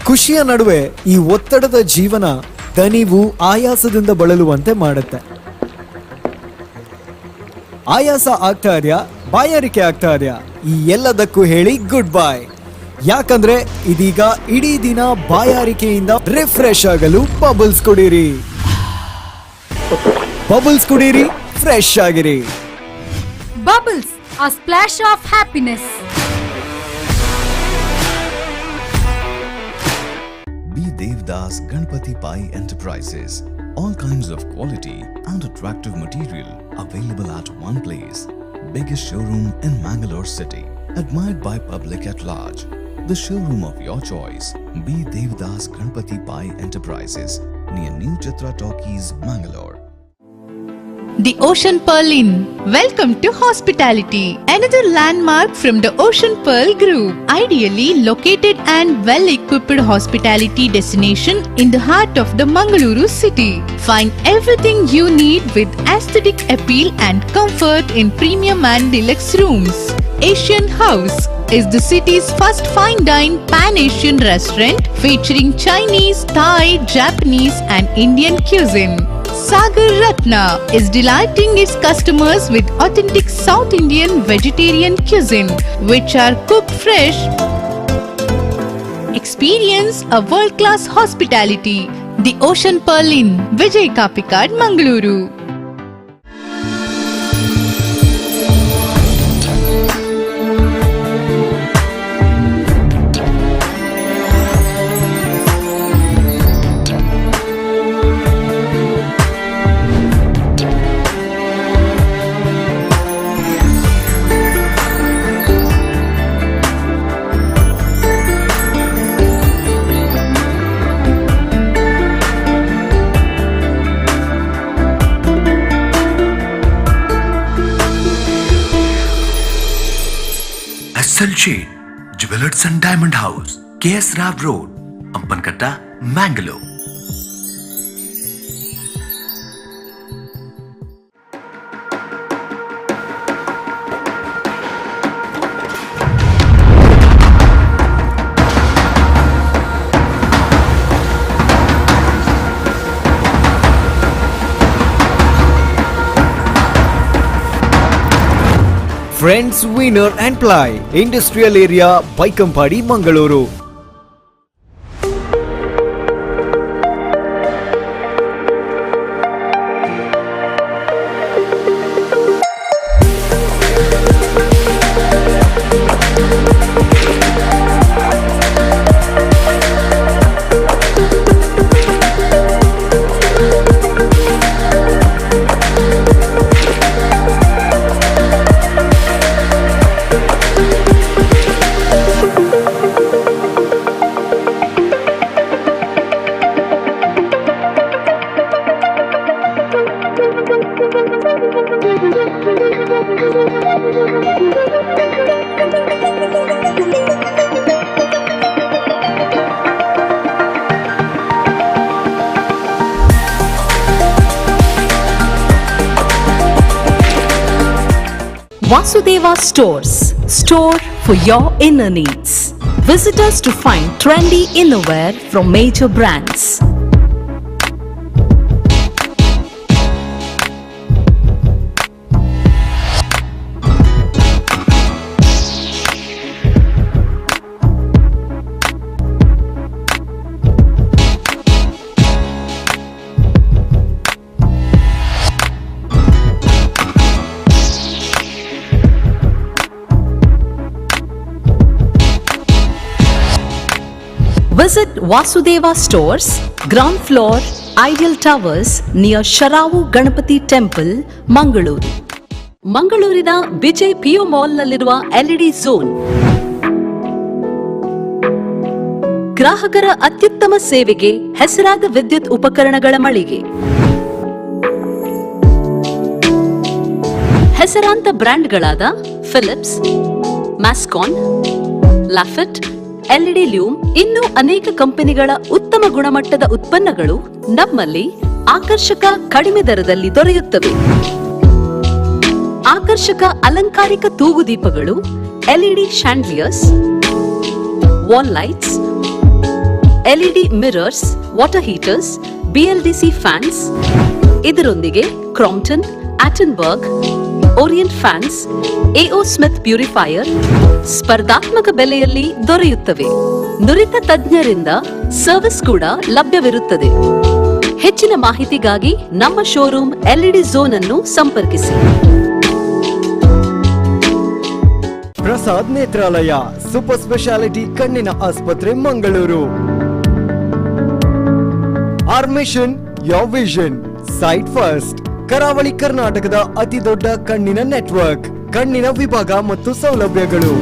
ಖುಷಿಯ ನಡುವೆ ಈ ಒತ್ತಡದ ಜೀವನ ದಣಿವು ಆಯಾಸದಿಂದ ಬಳಲುವಂತೆ ಮಾಡುತ್ತೆ. ಆಯಾಸ ಆಗ್ತಾ ಇದೆಯಾ, ಬಾಯಾರಿಕೆ ಆಗ್ತಾ ಇದೆಯಾ, ಈ ಎಲ್ಲದಕ್ಕೂ ಹೇಳಿ ಗುಡ್ ಬೈ. ಯಾಕಂದ್ರೆ ಇದೀಗ ಇಡೀ ದಿನ ಬಾಯಾರಿಕೆಯಿಂದ ರಿಫ್ರೆಶ್ ಆಗಲು ಬಬಲ್ಸ್ ಕುಡೀರಿ. ಬಬಲ್ಸ್ ಕುಡೀರಿ, ಫ್ರೆಶ್ ಆಗಿರಿ. Bubbles, a splash of happiness. Be Devdas Ganpati Pai Enterprises. All kinds of quality and attractive material available at one place. Biggest showroom in Mangalore city. Admired by public at large. The showroom of your choice. Be Devdas Ganpati Pai Enterprises. Near New Chitra Talkies, Mangalore. The Ocean Pearl Inn. Welcome to hospitality. Another landmark from the Ocean Pearl Group. Ideally located and well-equipped hospitality destination in the heart of the Mangaluru city. Find everything you need with aesthetic appeal and comfort in premium and deluxe rooms. Asian House is the city's first fine dine pan-Asian restaurant featuring Chinese, Thai, Japanese and Indian cuisine. Sagar Ratna is delighting its customers with authentic South Indian vegetarian cuisine, which are cooked fresh. Experience a world-class hospitality. The Ocean Pearl Inn, Vijay Kapikad, Mangaluru. SL Chain, Jewelers and Diamond House, KS Rav Road, Ampankatta, Mangalore. Friends Winner and Ply, Industrial Area, Baikampadi, Mangaluru. Vasudeva Stores, store for your inner needs. Visit us to find trendy innerwear from major brands. Visit Vasudeva Stores, ground floor, Ideal Towers near Sharavu Ganapati Temple, Mangaluru. ಮಂಗಳೂರಿನ Vijay PU ಮಾಲ್ನಲ್ಲಿರುವ LED zone ಗ್ರಾಹಕರ ಅತ್ಯುತ್ತಮ ಸೇವೆಗೆ ಹೆಸರಾದ ವಿದ್ಯುತ್ ಉಪಕರಣಗಳ ಮಳಿಗೆ. ಹೆಸರಾಂತ ಬ್ರ್ಯಾಂಡ್ಗಳಾದ Philips, ಮ್ಯಾಸ್ಕಾನ್, ಲಾಫೆಟ್, LED ಲ್ಯೂಮ್ ಇನ್ನೂ ಅನೇಕ ಕಂಪನಿಗಳ ಉತ್ತಮ ಗುಣಮಟ್ಟದ ಉತ್ಪನ್ನಗಳು ನಮ್ಮಲ್ಲಿ ಆಕರ್ಷಕ ಕಡಿಮೆ ದರದಲ್ಲಿ ದೊರೆಯುತ್ತವೆ. ಆಕರ್ಷಕ ಅಲಂಕಾರಿಕ ತೂಗುದೀಪಗಳು, LED chandeliers, wall lights, LED mirrors, water heaters, BLDC fans, ಇದರೊಂದಿಗೆ Crompton, Atomberg, Orient fans, AO Smith purifier ಸ್ಪರ್ಧಾತ್ಮಕ ಬೆಲೆಯಲ್ಲಿ ದೊರೆಯುತ್ತವೆ. ನುರಿತ ತಜ್ಞರಿಂದ ಸರ್ವಿಸ್ ಕೂಡ ಲಭ್ಯವಿರುತ್ತದೆ. ಹೆಚ್ಚಿನ ಮಾಹಿತಿಗಾಗಿ ನಮ್ಮ ಶೋರೂಮ್ ಎಲ್ಇಡಿ ಝೋನ್ ಅನ್ನು ಸಂಪರ್ಕಿಸಿ. ಪ್ರಸಾದ್ ನೇತ್ರಾಲಯ ಸೂಪರ್ ಸ್ಪೆಷಾಲಿಟಿ ಕಣ್ಣಿನ ಆಸ್ಪತ್ರೆ Mangaluru. Our mission your vision, sight first. ಕರಾವಳಿ ಕರ್ನಾಟಕದ ಅತಿ ದೊಡ್ಡ ಕಣ್ಣಿನ ನೆಟ್ವರ್ಕ್, ಕಣ್ಣಿನ ವಿಭಾಗ ಮತ್ತು ಸೌಲಭ್ಯಗಳು.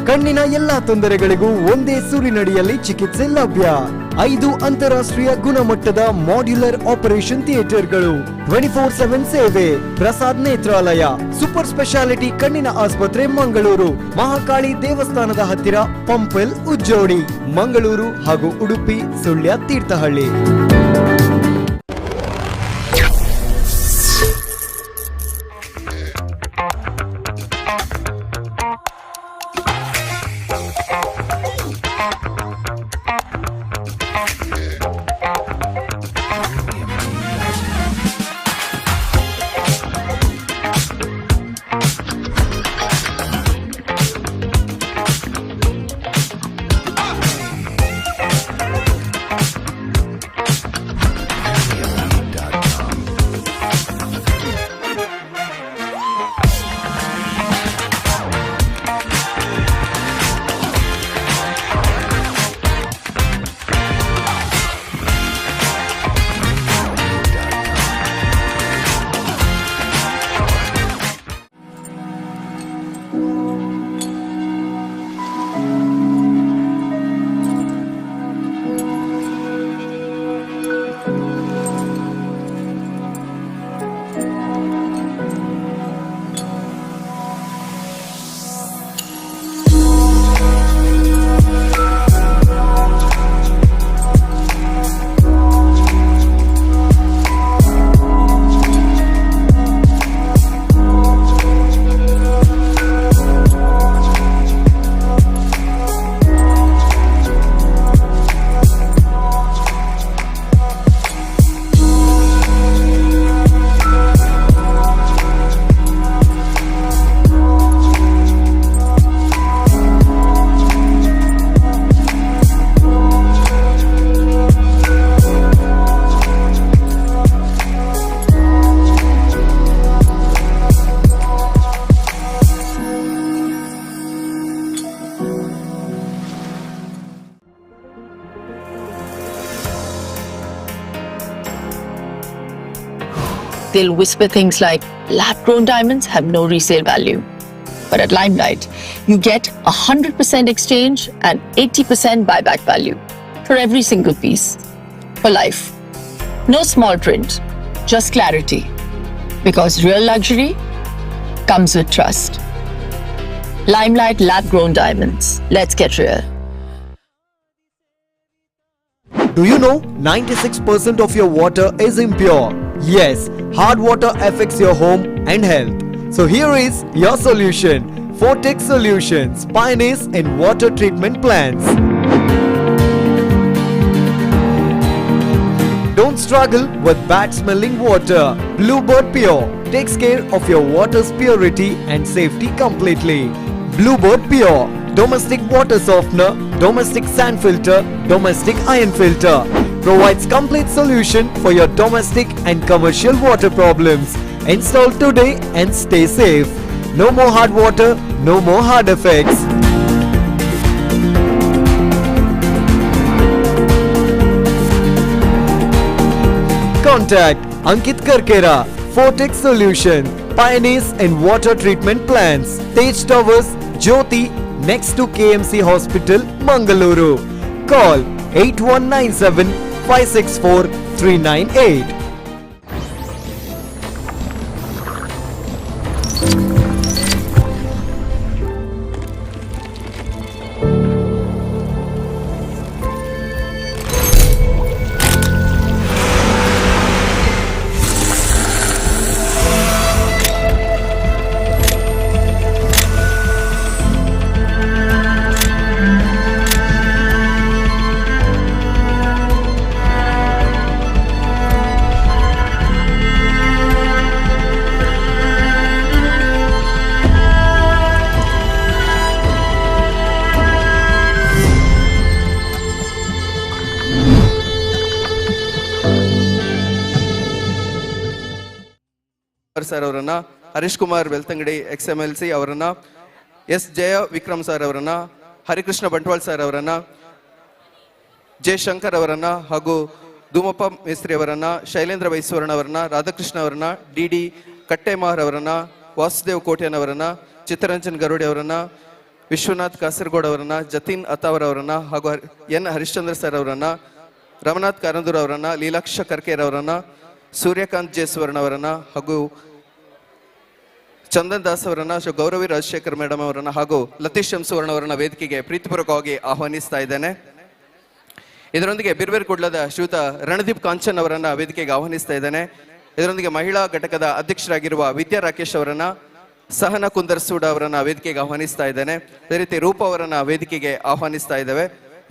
ಕಣ್ಣಿನ ಎಲ್ಲಾ ತೊಂದರೆಗಳಿಗೂ ಒಂದೇ ಸೂರಿನಡಿಯಲ್ಲಿ ಚಿಕಿತ್ಸೆ ಲಭ್ಯ. 5 ಅಂತಾರಾಷ್ಟ್ರೀಯ ಗುಣಮಟ್ಟದ ಮಾಡ್ಯುಲರ್ ಆಪರೇಷನ್ ಥಿಯೇಟರ್ಗಳು, 24/7 ಸೇವೆ. ಪ್ರಸಾದ್ ನೇತ್ರಾಲಯ ಸೂಪರ್ ಸ್ಪೆಷಾಲಿಟಿ ಕಣ್ಣಿನ ಆಸ್ಪತ್ರೆ ಮಂಗಳೂರು, ಮಹಾಕಾಳಿ ದೇವಸ್ಥಾನದ ಹತ್ತಿರ, ಪಂಪಲ್, ಉಜ್ಜೋಡಿ, ಮಂಗಳೂರು ಹಾಗೂ Udupi, Sullia, Thirthahalli. They'll whisper things like, lab-grown diamonds have no resale value. But at Limelight, you get 100% exchange and 80% buyback value for every single piece. For life. No small print, just clarity. Because real luxury comes with trust. Limelight lab-grown diamonds. Let's get real. Do you know 96% of your water is impure? Yes, hard water affects your home and health. So here is your solution. Fortex Solutions, pioneers in water treatment plants. Don't struggle with bad smelling water. Bluebird Pure takes care of your water's purity and safety completely. Bluebird Pure, domestic water softener, domestic sand filter, domestic iron filter, provides complete solution for your domestic and commercial water problems. Install today and stay safe. No more hard water, no more hard effects. Contact Ankit Karkera, Fortex Solution, pioneers in water treatment plants, Tej Towers, Jyoti, next to KMC Hospital, Mangaluru. Call 8197 564 398. Sir ಅವರನ್ನ, Harish Kumar Belthangady XMLC ಅವರನ್ನ, S ಜಯ Vikram sir ಅವರನ್ನ, Harikrishna Bantwal sir ಅವರನ್ನ, J Shankar ಅವರನ್ನ ಹಾಗೂ ಧೂಮಪ್ಪ ಮೇಸ್ತ್ರಿ ಅವರನ್ನ, ಶೈಲೇಂದ್ರ ವೈಸ್ವರ್ಣ ಅವರನ್ನ, ರಾಧಾಕೃಷ್ಣ ಅವರನ್ನ, DD ಕಟ್ಟೆಮಾರ್ ಅವರನ್ನ, ವಾಸುದೇವ್ ಕೋಟ್ಯನ್ ಅವರನ್ನ, ಚಿತ್ತರಂಜನ್ ಗರುಡೆ ಅವರನ್ನ, ವಿಶ್ವನಾಥ್ ಕಾಸರಗೋಡ್ ಅವರನ್ನ, ಜತಿನ್ ಅತಾವರ್ ಅವರನ್ನ ಹಾಗೂ N ಹರಿಶ್ಚಂದ್ರ ಸರ್ ಅವರನ್ನ, ರಮನಾಥ್ ಕಾರಂದೂರ್ ಅವರನ್ನ, ಲೀಲಾಕ್ಷ ಕರ್ಕೇರ್ ಅವರನ್ನ, ಸೂರ್ಯಕಾಂತ್ ಜೆ ಸುವರ್ಣ ಅವರನ್ನ ಹಾಗೂ ಚಂದನ್ ದಾಸ್ ಅವರನ್ನ, ಗೌರವಿ ರಾಜಶೇಖರ್ ಮೇಡಮ್ ಅವರನ್ನ ಹಾಗೂ ಲತೀಶ್ ಎಂ ಸುವರ್ಣ ಅವರನ್ನ ವೇದಿಕೆಗೆ ಪ್ರೀತಿಪೂರ್ವಕವಾಗಿ ಆಹ್ವಾನಿಸ್ತಾ ಇದ್ದೇನೆ. ಇದರೊಂದಿಗೆ ಬಿರ್ಬೇರ್ ಕುಡ್ಲದ ಶ್ರೀಯುತ ರಣದೀಪ್ ಕಾಂಚನ್ ಅವರನ್ನ ವೇದಿಕೆಗೆ ಆಹ್ವಾನಿಸ್ತಾ ಇದ್ದೇನೆ. ಇದರೊಂದಿಗೆ ಮಹಿಳಾ ಘಟಕದ ಅಧ್ಯಕ್ಷರಾಗಿರುವ ವಿದ್ಯಾ ರಾಕೇಶ್ ಅವರನ್ನ, ಸಹನಾ ಕುಂದರ್ಸೂಡ ಅವರನ್ನ ವೇದಿಕೆಗೆ ಆಹ್ವಾನಿಸ್ತಾ ಇದ್ದೇನೆ. ಅದೇ ರೀತಿ ರೂಪ ಅವರನ್ನ ವೇದಿಕೆಗೆ ಆಹ್ವಾನಿಸ್ತಾ ಇದ್ದೇವೆ.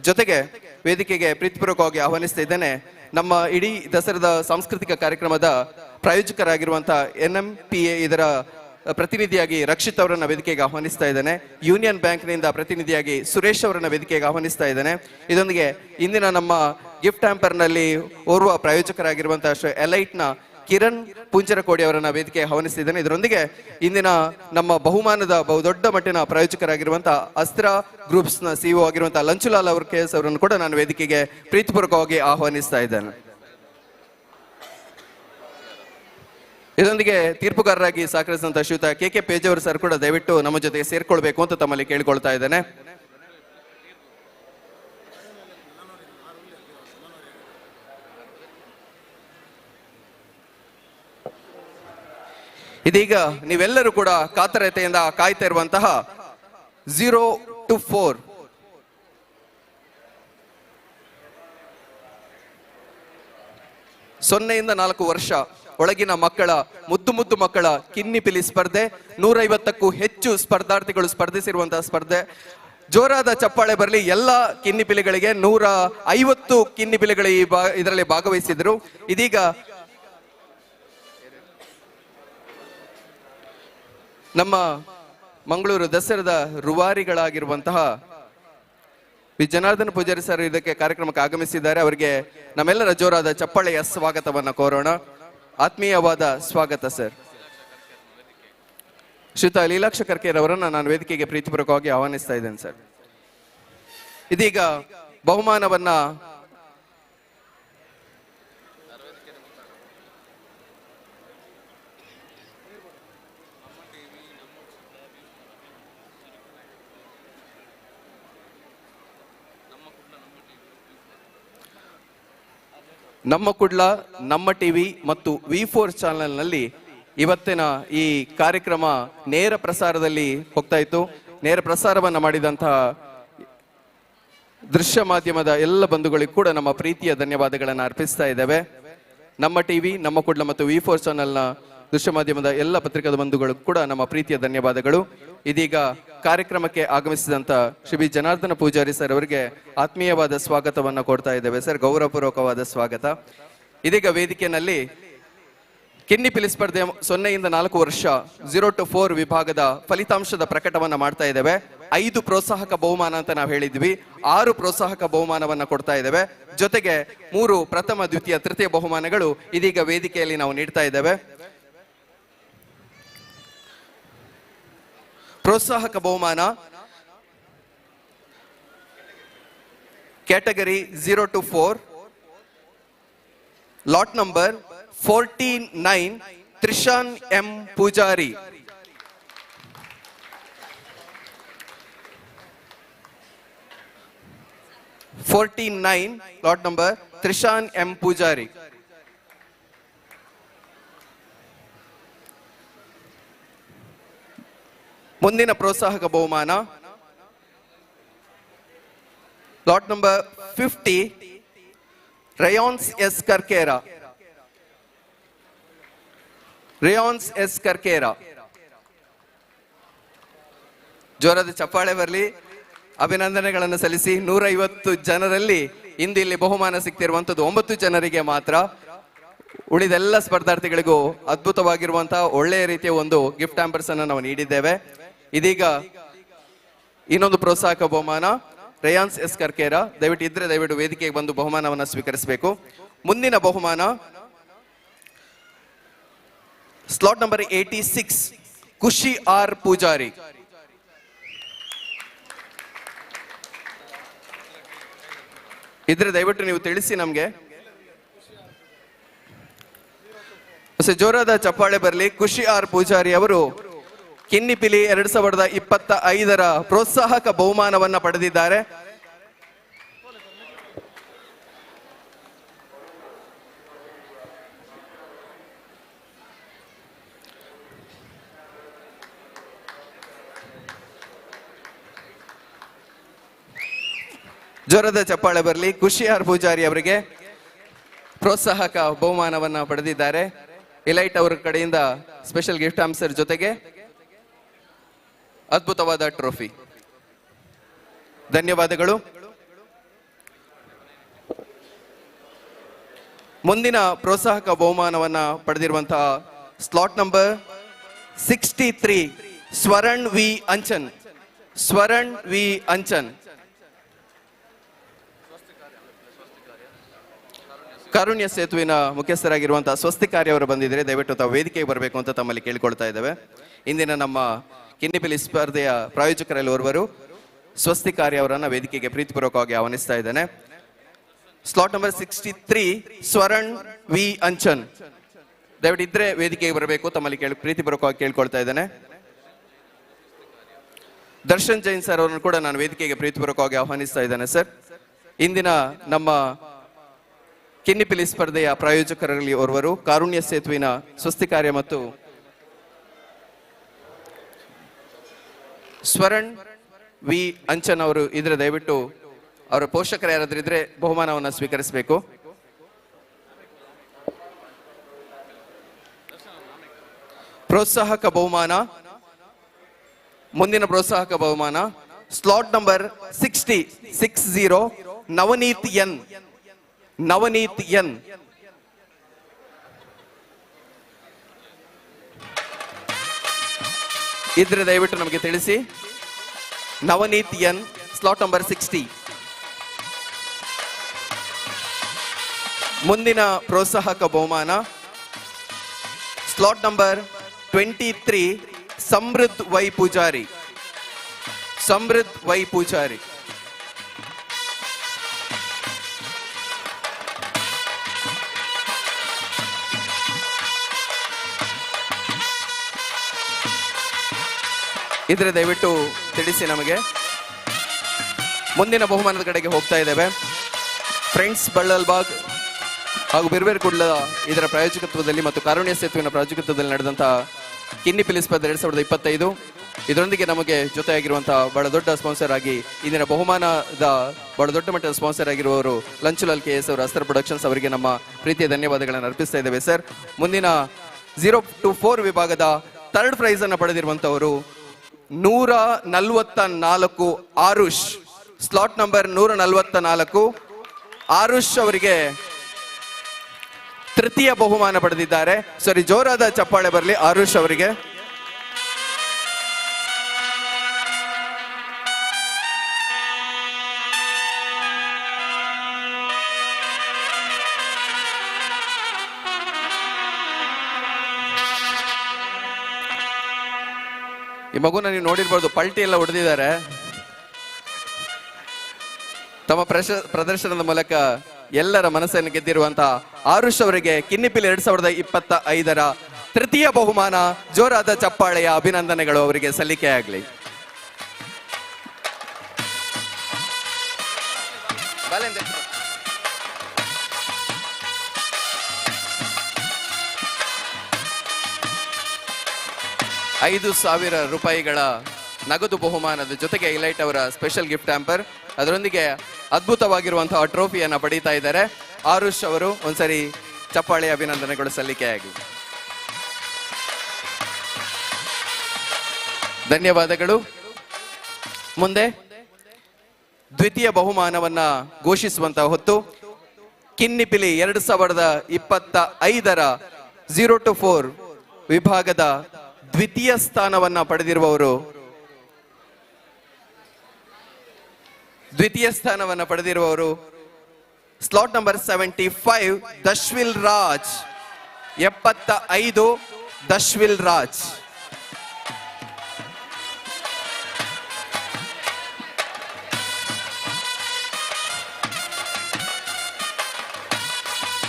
ಜೊತೆಗೆ ವೇದಿಕೆಗೆ ಪ್ರೀತಿಪೂರ್ವಕವಾಗಿ ಆಹ್ವಾನಿಸ್ತಾ ಇದ್ದೇನೆ ನಮ್ಮ ಇಡೀ ದಸರಾದ ಸಾಂಸ್ಕೃತಿಕ ಕಾರ್ಯಕ್ರಮದ ಪ್ರಾಯೋಜಕರಾಗಿರುವಂತಹ NMPA ಇದರ ಪ್ರತಿನಿಧಿಯಾಗಿ ರಕ್ಷಿತ್ ಅವರನ್ನ ವೇದಿಕೆಗೆ ಆಹ್ವಾನಿಸ್ತಾ ಇದ್ದೇನೆ. ಯೂನಿಯನ್ ಬ್ಯಾಂಕ್ನಿಂದ ಪ್ರತಿನಿಧಿಯಾಗಿ ಸುರೇಶ್ ಅವರನ್ನ ವೇದಿಕೆಗೆ ಆಹ್ವಾನಿಸ್ತಾ ಇದ್ದೇನೆ. ಇದೊಂದಿಗೆ ಇಂದಿನ ನಮ್ಮ ಗಿಫ್ಟ್ ಹ್ಯಾಂಪರ್ನಲ್ಲಿ ಓರ್ವ ಪ್ರಾಯೋಜಕರಾಗಿರುವಂತಹ ಎಲೈಟ್ನ ಕಿರಣ್ ಪುಂಚರಕೋಡಿ ಅವರನ್ನ ವೇದಿಕೆಗೆ ಆಹ್ವಾನಿಸ್ತಿದ್ದೇನೆ. ಇದರೊಂದಿಗೆ ಇಂದಿನ ನಮ್ಮ ಬಹುಮಾನದ ಬಹುದೊಡ್ಡ ಮಟ್ಟಿನ ಪ್ರಾಯೋಜಕರಾಗಿರುವಂತಹ ಅಸ್ತ್ರ ಗ್ರೂಪ್ಸ್ನ CEO ಆಗಿರುವಂತಹ ಲಂಚುಲಾಲ್ ಅವರ KS ಅವರನ್ನು ಕೂಡ ನಾನು ವೇದಿಕೆಗೆ ಪ್ರೀತಿಪೂರ್ವಕವಾಗಿ ಆಹ್ವಾನಿಸ್ತಾ ಇದ್ದೇನೆ. ಇದರೊಂದಿಗೆ ತೀರ್ಪುಗಾರರಾಗಿ ಸಹಕರಿಸಿದಂತಹ ಶ್ರೀಯುತ KK ಪೇಜಾವರ್ ಸರ್ ಕೂಡ ದಯವಿಟ್ಟು ನಮ್ಮ ಜೊತೆಗೆ ಸೇರ್ಕೊಳ್ಬೇಕು ಅಂತ ತಮ್ಮಲ್ಲಿ ಕೇಳಿಕೊಳ್ತಾ ಇದ್ದೇನೆ. ಇದೀಗ ನೀವೆಲ್ಲರೂ ಕೂಡ ಕಾತರತೆಯಿಂದ ಕಾಯ್ತಾ ಇರುವಂತಹ 0 to 4 0ಯಿಂದ 4 ವರ್ಷ ಒಳಗಿನ ಮಕ್ಕಳ ಮುದ್ದು ಮಕ್ಕಳ ಕಿನ್ನಿಪಿಲಿ ಸ್ಪರ್ಧೆ. 150ಕ್ಕೂ ಹೆಚ್ಚು ಸ್ಪರ್ಧಾರ್ಥಿಗಳು ಸ್ಪರ್ಧಿಸಿರುವಂತಹ ಸ್ಪರ್ಧೆ. ಜೋರಾದ ಚಪ್ಪಾಳೆ ಬರಲಿ ಎಲ್ಲ ಕಿನ್ನಿಪಿಲಿಗಳಿಗೆ. 150 ಕಿನ್ನಿಪಿಲಿಗಳು ಇದರಲ್ಲಿ ಭಾಗವಹಿಸಿದ್ರು. ಇದೀಗ ನಮ್ಮ ಮಂಗಳೂರು ದಸರಾದ ರೂವಾರಿಗಳಾಗಿರುವಂತಹ ಜನಾರ್ದನ ಪೂಜಾರಿ ಸರ್ ಇದಕ್ಕೆ ಕಾರ್ಯಕ್ರಮಕ್ಕೆ ಆಗಮಿಸಿದ್ದಾರೆ. ಅವರಿಗೆ ನಮ್ಮೆಲ್ಲರ ಜೋರಾದ ಚಪ್ಪಾಳೆಯ ಸ್ವಾಗತವನ್ನ ಕೋರೋಣ. ಆತ್ಮೀಯವಾದ ಸ್ವಾಗತ ಸರ್. ಶ್ರೀಯುತ ಲೀಲಾಕ್ಷ ಕರ್ಕೇರ್ ಅವರನ್ನ ನಾನು ವೇದಿಕೆಗೆ ಪ್ರೀತಿಪೂರ್ವಕವಾಗಿ ಆಹ್ವಾನಿಸ್ತಾ ಇದ್ದೇನೆ ಸರ್. ಇದೀಗ ಬಹುಮಾನವನ್ನ ನಮ್ಮ ಕುಡ್ಲ, ನಮ್ಮ ಟಿವಿ ಮತ್ತು V4 ಚಾನೆಲ್ನಲ್ಲಿ ಇವತ್ತಿನ ಈ ಕಾರ್ಯಕ್ರಮ ನೇರ ಪ್ರಸಾರದಲ್ಲಿ ಹೋಗ್ತಾ ಇತ್ತು. ನೇರ ಪ್ರಸಾರವನ್ನ ಮಾಡಿದಂತಹ ದೃಶ್ಯ ಮಾಧ್ಯಮದ ಎಲ್ಲ ಬಂಧುಗಳಿಗೂ ಕೂಡ ನಮ್ಮ ಪ್ರೀತಿಯ ಧನ್ಯವಾದಗಳನ್ನು ಅರ್ಪಿಸ್ತಾ ಇದ್ದೇವೆ. ನಮ್ಮ ಟಿವಿ, ನಮ್ಮ ಕುಡ್ಲ ಮತ್ತು V4 ಚಾನೆಲ್ನ ದೃಶ್ಯ ಮಾಧ್ಯಮದ ಎಲ್ಲ ಪತ್ರಿಕಾ ಬಂಧುಗಳು ಕೂಡ ನಮ್ಮ ಪ್ರೀತಿಯ ಧನ್ಯವಾದಗಳು. ಇದೀಗ ಕಾರ್ಯಕ್ರಮಕ್ಕೆ ಆಗಮಿಸಿದಂತ ಶ್ರೀ ಜನಾರ್ದನ ಪೂಜಾರಿ ಸರ್ ಅವರಿಗೆ ಆತ್ಮೀಯವಾದ ಸ್ವಾಗತವನ್ನ ಕೊಡ್ತಾ ಇದ್ದೇವೆ ಸರ್, ಗೌರವಪೂರ್ವಕವಾದ ಸ್ವಾಗತ. ಇದೀಗ ವೇದಿಕೆಯಲ್ಲಿ ಕಿನ್ನಿಪಿಲಿ ಸ್ಪರ್ಧೆ 0ಯಿಂದ 4 ವರ್ಷ 0 to 4 ವಿಭಾಗದ ಫಲಿತಾಂಶದ ಪ್ರಕಟವನ್ನ ಮಾಡ್ತಾ ಇದ್ದೇವೆ. 5 ಪ್ರೋತ್ಸಾಹಕ ಬಹುಮಾನ ಅಂತ ನಾವು ಹೇಳಿದ್ವಿ. 6 ಪ್ರೋತ್ಸಾಹಕ ಬಹುಮಾನವನ್ನ ಕೊಡ್ತಾ ಇದ್ದೇವೆ. ಜೊತೆಗೆ 3 ಪ್ರಥಮ, ದ್ವಿತೀಯ, ತೃತೀಯ ಬಹುಮಾನಗಳು ಇದೀಗ ವೇದಿಕೆಯಲ್ಲಿ ನಾವು ನೀಡ್ತಾ ಇದ್ದೇವೆ. ಪ್ರೋತ್ಸಾಹಕ ಬಹುಮಾನ category 0 to 4, lot number 49, Trishan M Poojary. Lot number Trishan M Poojary. ಮುಂದಿನ ಪ್ರೋತ್ಸಾಹಕ ಬಹುಮಾನ lot number 50, Reyans S Karkera. Reyans S Karkera. ಜೋರಾದ ಚಪ್ಪಾಳೆ ಬರಲಿ, ಅಭಿನಂದನೆಗಳನ್ನು ಸಲ್ಲಿಸಿ. 150 ಜನರಲ್ಲಿ ಇಂದು ಇಲ್ಲಿ ಬಹುಮಾನ ಸಿಗ್ತಿರುವಂತದ್ದು 9 ಜನರಿಗೆ ಮಾತ್ರ. ಉಳಿದೆಲ್ಲ ಸ್ಪರ್ಧಾರ್ಥಿಗಳಿಗೂ ಅದ್ಭುತವಾಗಿರುವಂತಹ ಒಳ್ಳೆಯ ರೀತಿಯ ಒಂದು ಗಿಫ್ಟ್ ಹ್ಯಾಂಪರ್ಸ್ ಅನ್ನು ನಾವು ನೀಡಿದ್ದೇವೆ. ಇದೀಗ ಇನ್ನೊಂದು ಪ್ರೋತ್ಸಾಹಕ ಬಹುಮಾನ ರೇಯಾನ್ಸ್ S ಕರ್ಕೇರ. ದಯವಿಟ್ಟು ವೇದಿಕೆಗೆ ಬಂದು ಬಹುಮಾನವನ್ನು ಸ್ವೀಕರಿಸಬೇಕು. ಮುಂದಿನ ಬಹುಮಾನ ಸ್ಲಾಟ್ ನಂಬರ್ 86 ಖುಷಿ ಆರ್ ಪೂಜಾರಿ. ಇದ್ರೆ ದಯವಿಟ್ಟು ನೀವು ತಿಳಿಸಿ ನಮ್ಗೆ. ಜೋರಾದ ಚಪ್ಪಾಳೆ ಬರಲಿ. ಖುಷಿ ಆರ್ ಪೂಜಾರಿ ಅವರು ಕಿನ್ನಿಪಿಲಿ 2025 ಪ್ರೋತ್ಸಾಹಕ ಬಹುಮಾನವನ್ನ ಪಡೆದಿದ್ದಾರೆ. ಜೋರಾದ ಚಪ್ಪಾಳೆ ಬರಲಿ. ಖುಷಿ ಆರ್ ಪೂಜಾರಿ ಅವರಿಗೆ ಪ್ರೋತ್ಸಾಹಕ ಬಹುಮಾನವನ್ನ ಪಡೆದಿದ್ದಾರೆ. ಎಲೈಟ್ ಅವರ ಕಡೆಯಿಂದ ಸ್ಪೆಷಲ್ ಗಿಫ್ಟ್ ಆನ್ಸರ್ ಜೊತೆಗೆ ಅದ್ಭುತವಾದ ಟ್ರೋಫಿ. ಧನ್ಯವಾದಗಳು. ಮುಂದಿನ ಪ್ರೋತ್ಸಾಹಕ ಬಹುಮಾನವನ್ನ ಪಡೆದಿರುವಂತಹ slot number 63 Swaran V Anchan. Swaran V Anchan ಕಾರುಣ್ಯ ಸೇತುವಿನ ಮುಖ್ಯಸ್ಥರಾಗಿರುವಂತಹ ಸ್ವಸ್ತಿಕಾರ್ಯ ಅವರು ಬಂದಿದ್ದಾರೆ. ದಯವಿಟ್ಟು ತಾವು ವೇದಿಕೆಗೆ ಬರಬೇಕು ಅಂತ ತಮ್ಮಲ್ಲಿ ಕೇಳಿಕೊಳ್ತಾ ಇದ್ದೇವೆ. ಇಂದಿನ ನಮ್ಮ ಕಿನ್ನಿಪಿಲಿ ಸ್ಪರ್ಧೆಯ ಪ್ರಾಯೋಜಕರಲ್ಲಿ ಓರ್ವರು ಸ್ವಸ್ತಿಕಾರ್ಯ ಅವರನ್ನ ವೇದಿಕೆಗೆ ಪ್ರೀತಿಪೂರ್ವಕವಾಗಿ ಆಹ್ವಾನಿಸ್ತಾ ಇದ್ದೇನೆ. Slot number 63 Swaran V Anchan, ದಯವಿಟ್ಟು ಇದ್ರೆ ವೇದಿಕೆಗೆ ಬರಬೇಕು ತಮ್ಮಲ್ಲಿ ಪ್ರೀತಿಪೂರ್ವಕವಾಗಿ ಕೇಳ್ಕೊಳ್ತಾ ಇದ್ದೇನೆ. ದರ್ಶನ್ ಜೈನ್ ಸರ್ ಅವರನ್ನು ಕೂಡ ನಾನು ವೇದಿಕೆಗೆ ಪ್ರೀತಿಪೂರ್ವಕವಾಗಿ ಆಹ್ವಾನಿಸ್ತಾ ಇದ್ದೇನೆ. ಸರ್, ಇಂದಿನ ನಮ್ಮ ಕಿನ್ನಿಪಿಲಿ ಸ್ಪರ್ಧೆಯ ಪ್ರಾಯೋಜಕರಲ್ಲಿ ಓರ್ವರು ಕಾರುಣ್ಯ ಸೇತುವಿನ ಸ್ವಸ್ತಿಕಾರ್ಯ ಮತ್ತು ಸ್ವರಣ್ ವಿ ಅಂಚನ್ ಅವರು ಇದ್ರೆ ದಯವಿಟ್ಟು ಅವರ ಪೋಷಕರು ಯಾರಾದ್ರೂ ಇದ್ರೆ ಬಹುಮಾನವನ್ನು ಸ್ವೀಕರಿಸಬೇಕು. ಪ್ರೋತ್ಸಾಹಕ ಬಹುಮಾನ, ಮುಂದಿನ ಪ್ರೋತ್ಸಾಹಕ ಬಹುಮಾನ slot number 60 Navneeth N. Navneeth N ಇದ್ರೆ ದಯವಿಟ್ಟು ನಮಗೆ ತಿಳಿಸಿ. Navneeth N slot number 60. ಮುಂದಿನ ಪ್ರೋತ್ಸಾಹಕ ಬಹುಮಾನ slot number 23 Samruddh Y Poojary. Samruddh Y Poojary ಇದ್ರೆ ದಯವಿಟ್ಟು ತಿಳಿಸಿ ನಮಗೆ. ಮುಂದಿನ ಬಹುಮಾನದ ಕಡೆಗೆ ಹೋಗ್ತಾ ಇದ್ದೇವೆ. ಫ್ರೆಂಡ್ಸ್ ಬಳ್ಳಲ್ಬಾಗ್ ಹಾಗೂ ಬಿರ್ಬೇರ್ ಕುಡ್ಲ ಇದರ ಪ್ರಾಯೋಜಕತ್ವದಲ್ಲಿ ಮತ್ತು ಕಾರುಣ್ಯ ಸೇತುವಿನ ಪ್ರಾಯೋಜಕತ್ವದಲ್ಲಿ ನಡೆದಂತಹ ಕಿನ್ನಿಪಿಲಿ ಸ್ಪರ್ಧೆ 2025 ಇದರೊಂದಿಗೆ ನಮಗೆ ಜೊತೆಯಾಗಿರುವಂತಹ ಬಹಳ ದೊಡ್ಡ ಸ್ಪಾನ್ಸರ್ ಆಗಿ ಇಂದಿನ ಬಹುಮಾನದ ಬಹಳ ದೊಡ್ಡ ಮಟ್ಟದ ಸ್ಪಾನ್ಸರ್ ಆಗಿರುವವರು ಲಂಚುಲಾಲ್ KS ಅವರು ಅಸ್ತ್ರ ಪ್ರೊಡಕ್ಷನ್ಸ್ ಅವರಿಗೆ ನಮ್ಮ ಪ್ರೀತಿಯ ಧನ್ಯವಾದಗಳನ್ನು ಅರ್ಪಿಸ್ತಾ ಇದ್ದೇವೆ. ಸರ್, ಮುಂದಿನ 0 to 4 ವಿಭಾಗದ ಥರ್ಡ್ ಪ್ರೈಸ್ ಅನ್ನು ಪಡೆದಿರುವಂತವರು 144 ಆರುಷ್. ಸ್ಲಾಟ್ ನಂಬರ್ 144 ಆರುಷ್ ಅವರಿಗೆ ತೃತೀಯ ಬಹುಮಾನ ಪಡೆದಿದ್ದಾರೆ. ಸರಿ, ಜೋರಾದ ಚಪ್ಪಾಳೆ ಬರಲಿ ಆರುಷ್ ಅವರಿಗೆ. ಈ ಮಗುನ ನೀವು ನೋಡಿರ್ಬೋದು, ಪಲ್ಟಿ ಎಲ್ಲ ಹೊಡೆದಿದ್ದಾರೆ. ತಮ್ಮ ಪ್ರದರ್ಶನದ ಮೂಲಕ ಎಲ್ಲರ ಮನಸ್ಸನ್ನು ಗೆದ್ದಿರುವಂತಹ ಆರುಷ್ ಅವರಿಗೆ ಕಿನ್ನಿಪಿಲಿ 2025 ತೃತೀಯ ಬಹುಮಾನ. ಜೋರಾದ ಚಪ್ಪಾಳೆಯ ಅಭಿನಂದನೆಗಳು ಅವರಿಗೆ ಸಲ್ಲಿಕೆಯಾಗಲಿ. ₹5,000 ನಗದು ಬಹುಮಾನದ ಜೊತೆಗೆ ಇಲೈಟ್ ಅವರ ಸ್ಪೆಷಲ್ ಗಿಫ್ಟ್ ಹ್ಯಾಂಪರ್, ಅದರೊಂದಿಗೆ ಅದ್ಭುತವಾಗಿರುವಂತಹ ಟ್ರೋಫಿಯನ್ನ ಪಡೀತಾ ಇದ್ದಾರೆ. ಆರುಷ್ ಅವರು ಒಂದ್ಸರಿ ಚಪ್ಪಾಳೆ ಅಭಿನಂದನೆಗಳು ಸಲ್ಲಿಕೆಯಾಗಿ. ಧನ್ಯವಾದಗಳು. ಮುಂದೆ ದ್ವಿತೀಯ ಬಹುಮಾನವನ್ನ ಘೋಷಿಸುವಂತಹ ಹೊತ್ತು. ಕಿನ್ನಿಪಿಲಿ 2025 0 to 4 ವಿಭಾಗದ ದ್ವಿತೀಯ ಸ್ಥಾನವನ್ನ ಪಡೆದಿರುವವರು ಸ್ಲಾಟ್ ನಂಬರ್ 75 ದಶ್ವಿಲ್ ರಾಜ್. 75 ದಶ್ವಿಲ್ ರಾಜ್.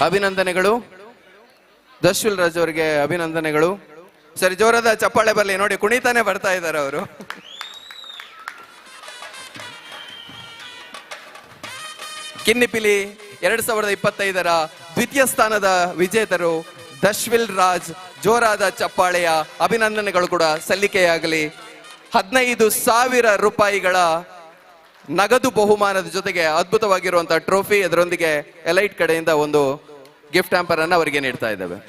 ಅಭಿನಂದನೆಗಳು ದಶ್ವಿಲ್ ರಾಜ್ ಅವರಿಗೆ, ಅಭಿನಂದನೆಗಳು. ಸರಿ, ಜೋರಾದ ಚಪ್ಪಾಳೆ ಬರಲಿ. ನೋಡಿ, ಕುಣಿತಾನೆ ಬರ್ತಾ ಇದ್ದಾರೆ ಅವರು. ಕಿನ್ನಿಪಿಲಿ 2025ರ ದ್ವಿತೀಯ ಸ್ಥಾನದ ವಿಜೇತರು ದಶ್ವಿಲ್ ರಾಜ್. ಜೋರಾದ ಚಪ್ಪಾಳೆಯ ಅಭಿನಂದನೆಗಳು ಕೂಡ ಸಲ್ಲಿಕೆಯಾಗಲಿ. 15,000 ರೂಪಾಯಿಗಳ ನಗದು ಬಹುಮಾನದ ಜೊತೆಗೆ ಅದ್ಭುತವಾಗಿರುವಂತಹ ಟ್ರೋಫಿ, ಅದರೊಂದಿಗೆ ಎಲೈಟ್ ಕಡೆಯಿಂದ ಒಂದು ಗಿಫ್ಟ್ ಹ್ಯಾಂಪರ್ ಅನ್ನು ಅವರಿಗೆ ನೀಡ್ತಾ ಇದ್ದೇವೆ.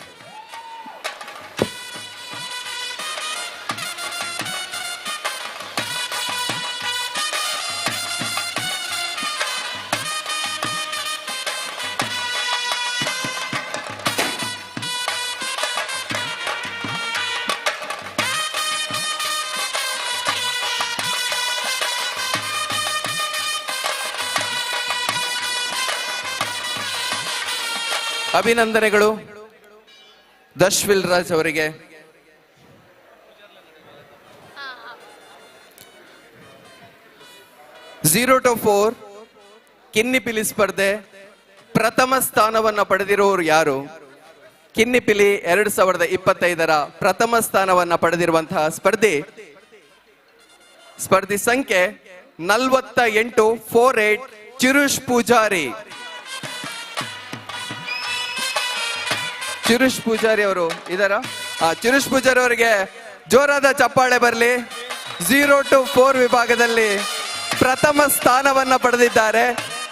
ಅಭಿನಂದನೆಗಳು ದಶ್ವಿಲ್ ರಾಜ್ ಅವರಿಗೆ. ಝೀರೋ ಟು 4 ಕಿನ್ನಿಪಿಲಿ ಸ್ಪರ್ಧೆ ಪ್ರಥಮ ಸ್ಥಾನವನ್ನ ಪಡೆದಿರುವವರು ಯಾರು? ಕಿನ್ನಿಪಿಲಿ 2025ರ ಪ್ರಥಮ ಸ್ಥಾನವನ್ನ ಪಡೆದಿರುವಂತಹ ಸ್ಪರ್ಧಿ ಸಂಖ್ಯೆ 4848 ಚಿರುಷ್ ಪೂಜಾರಿ. ಚಿರುಷ್ ಪೂಜಾರಿ ಅವರು ಇದಾರ? ಚಿರುಷ್ ಪೂಜಾರಿ ಅವರಿಗೆ ಜೋರಾದ ಚಪ್ಪಾಳೆ ಬರಲಿ. 0 to 4 ವಿಭಾಗದಲ್ಲಿ ಪ್ರಥಮ ಸ್ಥಾನವನ್ನ ಪಡೆದಿದ್ದಾರೆ.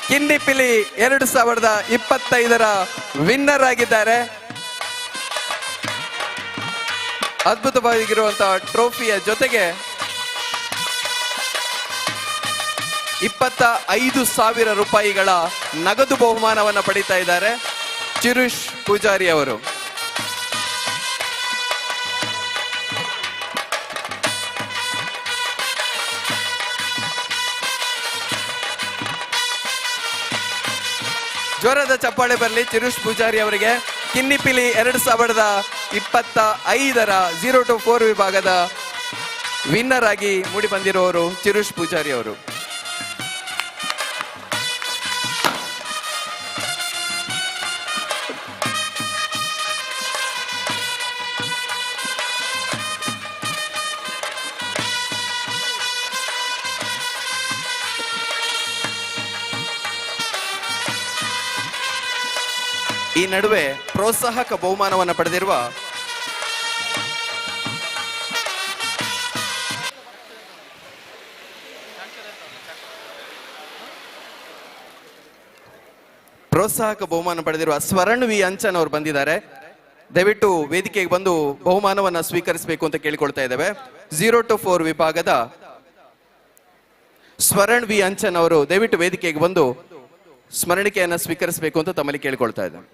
ಕಿನ್ನಿಪಿಲಿ 2025ರ ವಿನ್ನರ್ ಆಗಿದ್ದಾರೆ. ಅದ್ಭುತವಾಗಿರುವಂತಹ ಟ್ರೋಫಿಯ ಜೊತೆಗೆ 25,000 ರೂಪಾಯಿಗಳ ನಗದು ಬಹುಮಾನವನ್ನ ಪಡಿತಾ ಇದ್ದಾರೆ ಚಿರುಷ್ ಪೂಜಾರಿ ಅವರು. ಜೋರಾದ ಚಪ್ಪಾಳೆ ಬರಲಿ ಚಿರುಷ್ ಪೂಜಾರಿ ಅವರಿಗೆ. ಕಿನ್ನಿಪಿಲಿ 2025ರ 0 to 4 ವಿಭಾಗದ ವಿನ್ನರ್ ಆಗಿ ಮೂಡಿ ಬಂದಿರುವವರು ಚಿರುಷ್ ಪೂಜಾರಿ ಅವರು. ಈ ನಡುವೆ ಪ್ರೋತ್ಸಾಹಕ ಬಹುಮಾನವನ್ನು ಪಡೆದಿರುವ ಸ್ವರಣ್ ವಿ ಅಂಚನ್ ಅವರು ಬಂದಿದ್ದಾರೆ. ದಯವಿಟ್ಟು ವೇದಿಕೆಗೆ ಬಂದು ಬಹುಮಾನವನ್ನ ಸ್ವೀಕರಿಸಬೇಕು ಅಂತ ಕೇಳಿಕೊಳ್ತಾ ಇದ್ದೇವೆ. 0 to 4 ವಿಭಾಗದ ಸ್ವರಣ್ ವಿ ಅಂಚನ್ ಅವರು ದಯವಿಟ್ಟು ವೇದಿಕೆಗೆ ಬಂದು ಸ್ಮರಣಿಕೆಯನ್ನ ಸ್ವೀಕರಿಸಬೇಕು ಅಂತ ತಮ್ಮಲ್ಲಿ ಕೇಳಿಕೊಳ್ತಾ ಇದ್ದೇವೆ.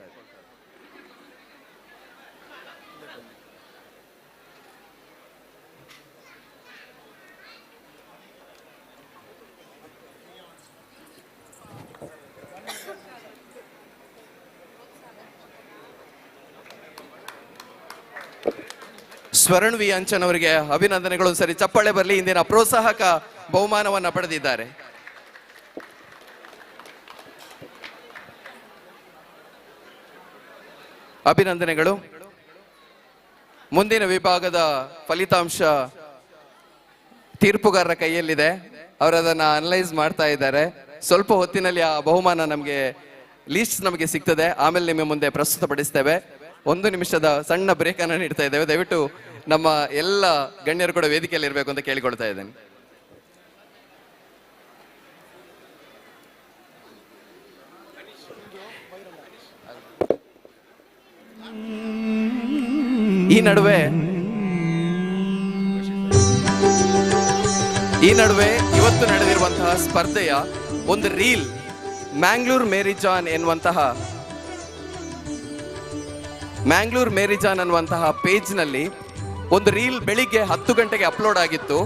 ಸ್ವರಣ್ ವಿ ಅಂಚನ್ ಅವರಿಗೆ ಅಭಿನಂದನೆಗಳು. ಸರಿ, ಚಪ್ಪಾಳೆ ಬರಲಿ. ಇಂದಿನ ಪ್ರೋತ್ಸಾಹಕ ಬಹುಮಾನವನ್ನ ಪಡೆದಿದ್ದಾರೆ. ಅಭಿನಂದನೆಗಳು. ಮುಂದಿನ ವಿಭಾಗದ ಫಲಿತಾಂಶ ತೀರ್ಪುಗಾರರ ಕೈಯಲ್ಲಿದೆ. ಅವರು ಅದನ್ನ ಅನಲೈಸ್ ಮಾಡ್ತಾ ಇದ್ದಾರೆ. ಸ್ವಲ್ಪ ಹೊತ್ತಿನಲ್ಲಿ ಆ ಬಹುಮಾನ ನಮಗೆ ಲೀಸ್ಟ್ ನಮಗೆ ಸಿಗ್ತದೆ. ಆಮೇಲೆ ನಿಮ್ಮ ಮುಂದೆ ಪ್ರಸ್ತುತಪಡಿಸ್ತೇವೆ. 1 ನಿಮಿಷದ ಸಣ್ಣ ಬ್ರೇಕ್ ಅನ್ನು ನೀಡ್ತಾ ಇದ್ದೇವೆ. ದಯವಿಟ್ಟು ನಮ್ಮ ಎಲ್ಲ ಗಣ್ಯರು ಕೂಡ ವೇದಿಕೆಯಲ್ಲಿ ಇರಬೇಕು ಅಂತ ಕೇಳಿಕೊಳ್ತಾ ಇದ್ದೇನೆ. ಈ ನಡುವೆ ಇವತ್ತು ನಡೆದಿರುವಂತಹ ಸ್ಪರ್ಧೆಯ ಒಂದು ರೀಲ್ ಮ್ಯಾಂಗ್ಳೂರ್ ಮೇರಿಜಾನ್ ಅನ್ನುವಂತಹ ಪೇಜ್ ನಲ್ಲಿ ಒಂದು ರೀಲ್ ಬೆಳಿಗ್ಗೆ 10 ಗಂಟೆಗೆ ಅಪ್ಲೋಡ್ ಆಗಿತ್ತು.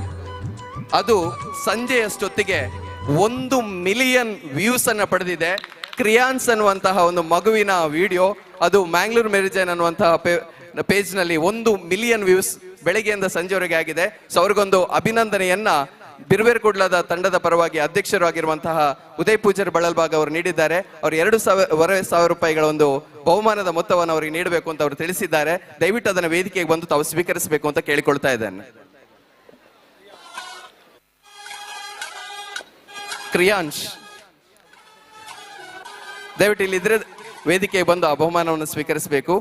ಅದು ಸಂಜೆಯಷ್ಟೊತ್ತಿಗೆ 1 ಮಿಲಿಯನ್ ವ್ಯೂಸ್ ಅನ್ನ ಪಡೆದಿದೆ. ಕ್ರಿಯಾನ್ಸ್ ಅನ್ನುವಂತಹ ಒಂದು ಮಗುವಿನ ವಿಡಿಯೋ, ಅದು ಮ್ಯಾಂಗ್ಳೂರ್ ಮೇರಿಜಾನ್ ಅನ್ನುವಂತಹ ಪೇಜ್ನಲ್ಲಿ 1 ಮಿಲಿಯನ್ ವ್ಯೂಸ್ ಬೆಳಗ್ಗೆಯಿಂದ ಸಂಜೆವರೆಗೆ ಆಗಿದೆ. ಸೊ ಅವ್ರಿಗೊಂದು ಅಭಿನಂದನೆಯನ್ನ ಬಿರ್ವೇರ್ಕುಡ್ಲದ ತಂಡದ ಪರವಾಗಿ ಅಧ್ಯಕ್ಷರಾಗಿರುವಂತಹ ಉದಯ್ ಪೂಜಾರಿ ಬಳಲ್ಬಾಗ್ ಅವರು ನೀಡಿದ್ದಾರೆ. ಅವರು 2,500 ರೂಪಾಯಿಗಳ ಒಂದು ಬಹುಮಾನದ ಮೊತ್ತವನ್ನು ಅವರಿಗೆ ನೀಡಬೇಕು ಅಂತ ಅವರು ತಿಳಿಸಿದ್ದಾರೆ. ದಯವಿಟ್ಟು ಅದನ್ನು ವೇದಿಕೆಗೆ ಬಂದು ತಾವು ಸ್ವೀಕರಿಸಬೇಕು ಅಂತ ಕೇಳಿಕೊಳ್ತಾ ಇದ್ದೇನೆ. ಕ್ರಿಯಾಂಶ್ ದಯವಿಟ್ಟು ಇಲ್ಲಿದ್ರೆ ವೇದಿಕೆಗೆ ಬಂದು ಆ ಬಹುಮಾನವನ್ನು ಸ್ವೀಕರಿಸಬೇಕು.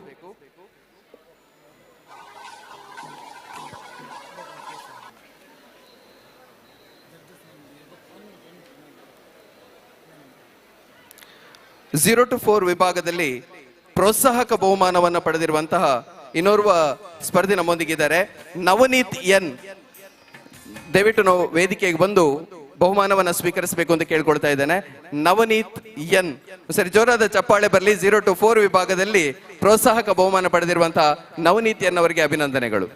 ಝೀರೋ ಟು 4 ವಿಭಾಗದಲ್ಲಿ ಪ್ರೋತ್ಸಾಹಕ ಬಹುಮಾನವನ್ನು ಪಡೆದಿರುವಂತಹ ಇನ್ನೋರ್ವ ಸ್ಪರ್ಧಿ ನಮ್ಮೊಂದಿಗಿದ್ದಾರೆ, ನವನೀತ್ ಎನ್. ದಯವಿಟ್ಟು ನಾವು ವೇದಿಕೆಗೆ ಬಂದು ಬಹುಮಾನವನ್ನ ಸ್ವೀಕರಿಸಬೇಕು ಅಂತ ಕೇಳ್ಕೊಳ್ತಾ ಇದ್ದೇನೆ. ನವನೀತ್ ಎನ್, ಸರಿ ಜೋರಾದ ಚಪ್ಪಾಳೆ ಬರಲಿ. 0 to 4 ವಿಭಾಗದಲ್ಲಿ ಪ್ರೋತ್ಸಾಹಕ ಬಹುಮಾನ ಪಡೆದಿರುವಂತಹ ನವನೀತ್ ಎನ್ ಅವರಿಗೆ ಅಭಿನಂದನೆಗಳು.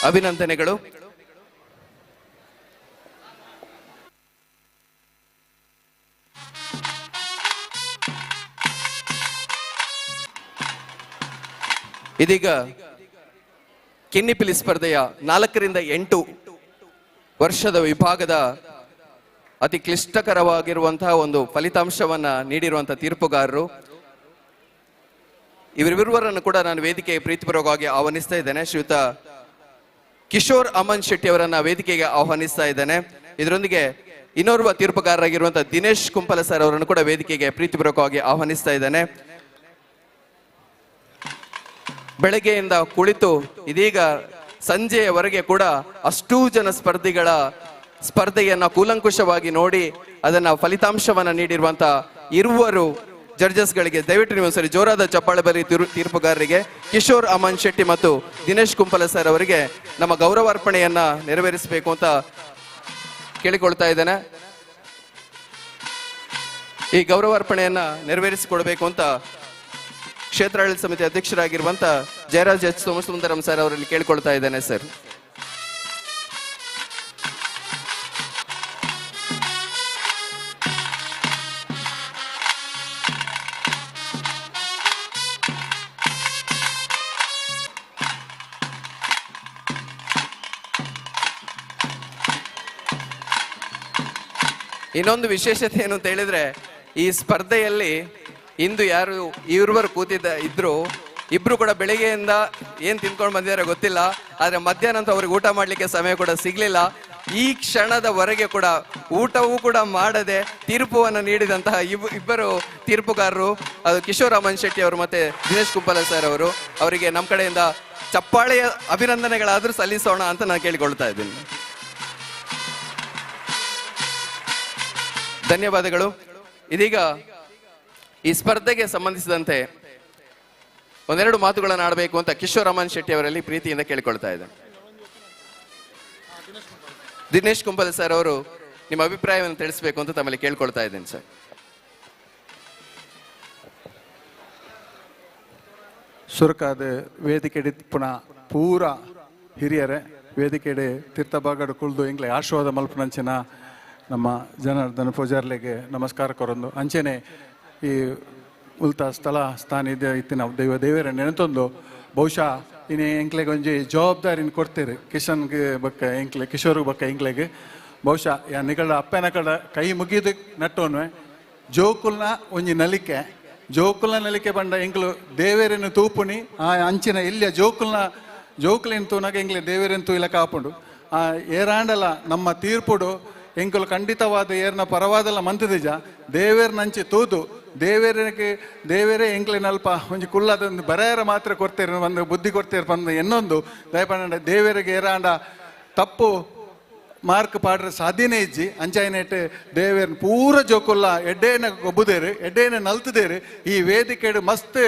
ಅಭಿನಂದನೆಗಳು. ಇದೀಗ ಕಿನ್ನಿಪಿಲಿ ಸ್ಪರ್ಧೆಯ 4 ರಿಂದ 8 ವರ್ಷದ ವಿಭಾಗದ ಅತಿ ಕ್ಲಿಷ್ಟಕರವಾಗಿರುವಂತಹ ಒಂದು ಫಲಿತಾಂಶವನ್ನ ನೀಡಿರುವಂತಹ ತೀರ್ಪುಗಾರರು ಇವರಿರುವರನ್ನು ಕೂಡ ನಾನು ವೇದಿಕೆಗೆ ಪ್ರೀತಿಪೂರ್ವಕವಾಗಿ ಆಹ್ವಾನಿಸ್ತಾ ಇದ್ದೇನೆ. ಶ್ರೀಯುತ ಕಿಶೋರ್ ಅಮನ್ ಶೆಟ್ಟಿ ಅವರನ್ನ ವೇದಿಕೆಗೆ ಆಹ್ವಾನಿಸ್ತಾ ಇದ್ದೇನೆ. ಇದರೊಂದಿಗೆ ಇನ್ನೋರ್ವ ತೀರ್ಪುಗಾರರಾಗಿರುವಂತಹ ದಿನೇಶ್ ಕುಂಪಲ ಸರ್ ಅವರನ್ನು ಕೂಡ ವೇದಿಕೆಗೆ ಪ್ರೀತಿಪೂರ್ವಕವಾಗಿ ಆಹ್ವಾನಿಸ್ತಾ ಇದ್ದೇನೆ. ಬೆಳಗ್ಗೆಯಿಂದ ಕುಳಿತು ಇದೀಗ ಸಂಜೆಯವರೆಗೆ ಕೂಡ ಅಷ್ಟೂ ಜನ ಸ್ಪರ್ಧಿಗಳ ಸ್ಪರ್ಧೆಯನ್ನ ಕೂಲಂಕುಷವಾಗಿ ನೋಡಿ ಅದನ್ನ ಫಲಿತಾಂಶವನ್ನ ನೀಡಿರುವಂತಹ ಇರುವರು ಜಡ್ಜಸ್ಗಳಿಗೆ ದಯವಿಟ್ಟು ನೀವು ಸರಿ ಜೋರಾದ ಚಪ್ಪಾಳೆ ಬರಿ ತೀರ್ಪುಗಾರರಿಗೆ ಕಿಶೋರ್ ಅಮನ್ ಶೆಟ್ಟಿ ಮತ್ತು ದಿನೇಶ್ ಕುಂಪಲ ಸರ್ ಅವರಿಗೆ ನಮ್ಮ ಗೌರವಾರ್ಪಣೆಯನ್ನ ನೆರವೇರಿಸಬೇಕು ಅಂತ ಕೇಳಿಕೊಳ್ತಾ ಇದ್ದೇನೆ. ಈ ಗೌರವಾರ್ಪಣೆಯನ್ನ ನೆರವೇರಿಸಿಕೊಡ್ಬೇಕು ಅಂತ ಕ್ಷೇತ್ರಾಡಳಿತ ಸಮಿತಿ ಅಧ್ಯಕ್ಷರಾಗಿರುವಂತ ಜಯರಾಜ್ ಎಚ್ ಸೋಮಸುಂದರಂ ಸರ್ ಅವರಲ್ಲಿ ಕೇಳಿಕೊಳ್ತಾ ಇದ್ದೇನೆ. ಸರ್ ಇನ್ನೊಂದು ವಿಶೇಷತೆ ಏನು ಅಂತ ಹೇಳಿದ್ರೆ, ಈ ಸ್ಪರ್ಧೆಯಲ್ಲಿ ಇಂದು ಯಾರು ಇವರು ಇದ್ರು ಇಬ್ರು ಕೂಡ ಬೆಳಿಗ್ಗೆಯಿಂದ ಏನ್ ತಿನ್ಕೊಂಡು ಬಂದಿದ್ದಾರೆ ಗೊತ್ತಿಲ್ಲ, ಆದ್ರೆ ಮಧ್ಯಾಹ್ನ ಅಂತ ಅವ್ರಿಗೆ ಊಟ ಮಾಡ್ಲಿಕ್ಕೆ ಸಮಯ ಕೂಡ ಸಿಗ್ಲಿಲ್ಲ. ಈ ಕ್ಷಣದವರೆಗೆ ಕೂಡ ಊಟವೂ ಕೂಡ ಮಾಡದೆ ತೀರ್ಪುವನ್ನು ನೀಡಿದಂತಹ ಇಬ್ಬರು ತೀರ್ಪುಗಾರರು, ಅದು ಕಿಶೋರ್ ಅಮನ್ ಶೆಟ್ಟಿ ಅವರು ಮತ್ತೆ ದಿನೇಶ್ ಕುಂಪಲ ಸರ್ ಅವರು. ಅವರಿಗೆ ನಮ್ಮ ಕಡೆಯಿಂದ ಚಪ್ಪಾಳೆಯ ಅಭಿನಂದನೆಗಳಾದ್ರೂ ಸಲ್ಲಿಸೋಣ ಅಂತ ನಾನು ಕೇಳಿಕೊಳ್ತಾ ಇದ್ದೀನಿ. ಧನ್ಯವಾದಗಳು. ಇದೀಗ ಈ ಸ್ಪರ್ಧೆಗೆ ಸಂಬಂಧಿಸಿದಂತೆ ಒಂದೆರಡು ಮಾತುಗಳನ್ನು ಆಡಬೇಕು ಅಂತ ಕಿಶೋರ್ ಅಮನ್ ಶೆಟ್ಟಿ ಅವರಲ್ಲಿ ಪ್ರೀತಿಯಿಂದ ಕೇಳಿಕೊಳ್ತಾ ಇದ್ದೇನೆ. ದಿನೇಶ್ ಕುಂಪಲ್ ಸರ್ ಅವರು ನಿಮ್ಮ ಅಭಿಪ್ರಾಯವನ್ನು ತಿಳಿಸಬೇಕು ಅಂತ ತಮ್ಮಲ್ಲಿ ಕೇಳ್ಕೊಳ್ತಾ ಇದ್ದೇನೆ. ಸರ್ ಸುರಕಾದ ವೇದಿಕೆಡೆ ಪುನಃ ಪೂರ ಹಿರಿಯರೇ ವೇದಿಕೆಡೆ ತೀರ್ಥಭಾಗಡು ಕುಳಿದು ಇಂಗ್ಲೆ ಆಶೀರ್ವಾದ ಮಲ್ಪನಂಚಿನ ನಮ್ಮ ಜನಾರ್ದನ ಪೂಜಾರ್ಲೆಗೆ ನಮಸ್ಕಾರ ಕೊರೊಂದು ಅಂಚೆನೆ ಈ ಉಲ್ತ ಸ್ಥಳ ಸ್ಥಾನ ಇದೆ ಇತ್ತಿನ ದೇವರ ನೆನೆತೊಂದು ಬಹುಶಃ ಇನ್ನು ಎಂಕ್ಲೆಗೆ ಒಂಜಿ ಜವಾಬ್ದಾರಿನ ಕೊಡ್ತೀರಿ ಕಿಶನ್ಗೆ ಬಕ್ಕ ಎಂಕ್ಲೆ ಕಿಶೋರ್ಗೆ ಬಕ್ಕ ಎಂಕ್ಲೆಗೆ ಬಹುಶಃ ಯಾ ನಿಗಳ ಅಪ್ಪನ ಕಡೆ ಕೈ ಮುಗಿದು ನಟ್ಟೋನ್ವೆ ಜೋಕುಲ್ನ ಒಂಜಿ ನಲಿಕೆ ಜೋಕುಲ್ನ ಬಂಡ ಎಂಕ್ಲು ದೇವೇರನ್ನು ತೂಪುನಿ ಆ ಅಂಚಿನ ಇಲ್ಲಿಯ ಜೋಕುಲಿನ ತೂನಾಗ ಎಂಕ್ಲೆ ದೇವೇರನ್ನು ತೂ ಇಲ್ಲ ಕಾಪುಂಡು ಆ ಏರಾಂಡಲ ನಮ್ಮ ತೀರ್ಪುಡು ಎಂಕುಲು ಖಂಡಿತವಾದ ಏರ್ನ ಪರವಾದಲ್ಲ ಮಂತದಿಜ ದೇವೇರ್ ನಂಚಿ ತೂದು ದೇವೇರೇ ಎಂಕ್ಲಿನಲ್ಪ ಒಂಜಿ ಕುಳ್ಳದೊಂದು ಬರೆಯರ ಮಾತ್ರ ಕೊಡ್ತೇನೆ ಒಂದು ಬುದ್ಧಿ ಕೊಡ್ತೇವೆ ಬಂದು ಇನ್ನೊಂದು ದಯಪಂಡ ದೇವೇರಿಗೆ ಏರಾಂಡ ತಪ್ಪು ಮಾರ್ಕ್ ಪಾಡ್ರೆ ಸಾಧ್ಯನೇ ಇಜ್ಜಿ ಅಂಚಾಯಿನೇಟ್ ದೇವೇರ್ ಪೂರ ಜೋಕುಲ್ಲ ಎಡ್ಡೇನ ಗೊಬ್ಬುದೇರು ಎಡ್ಡೇನ ನಲ್ತದೇರು ಈ ವೇದಿಕೆಡು ಮಸ್ತ್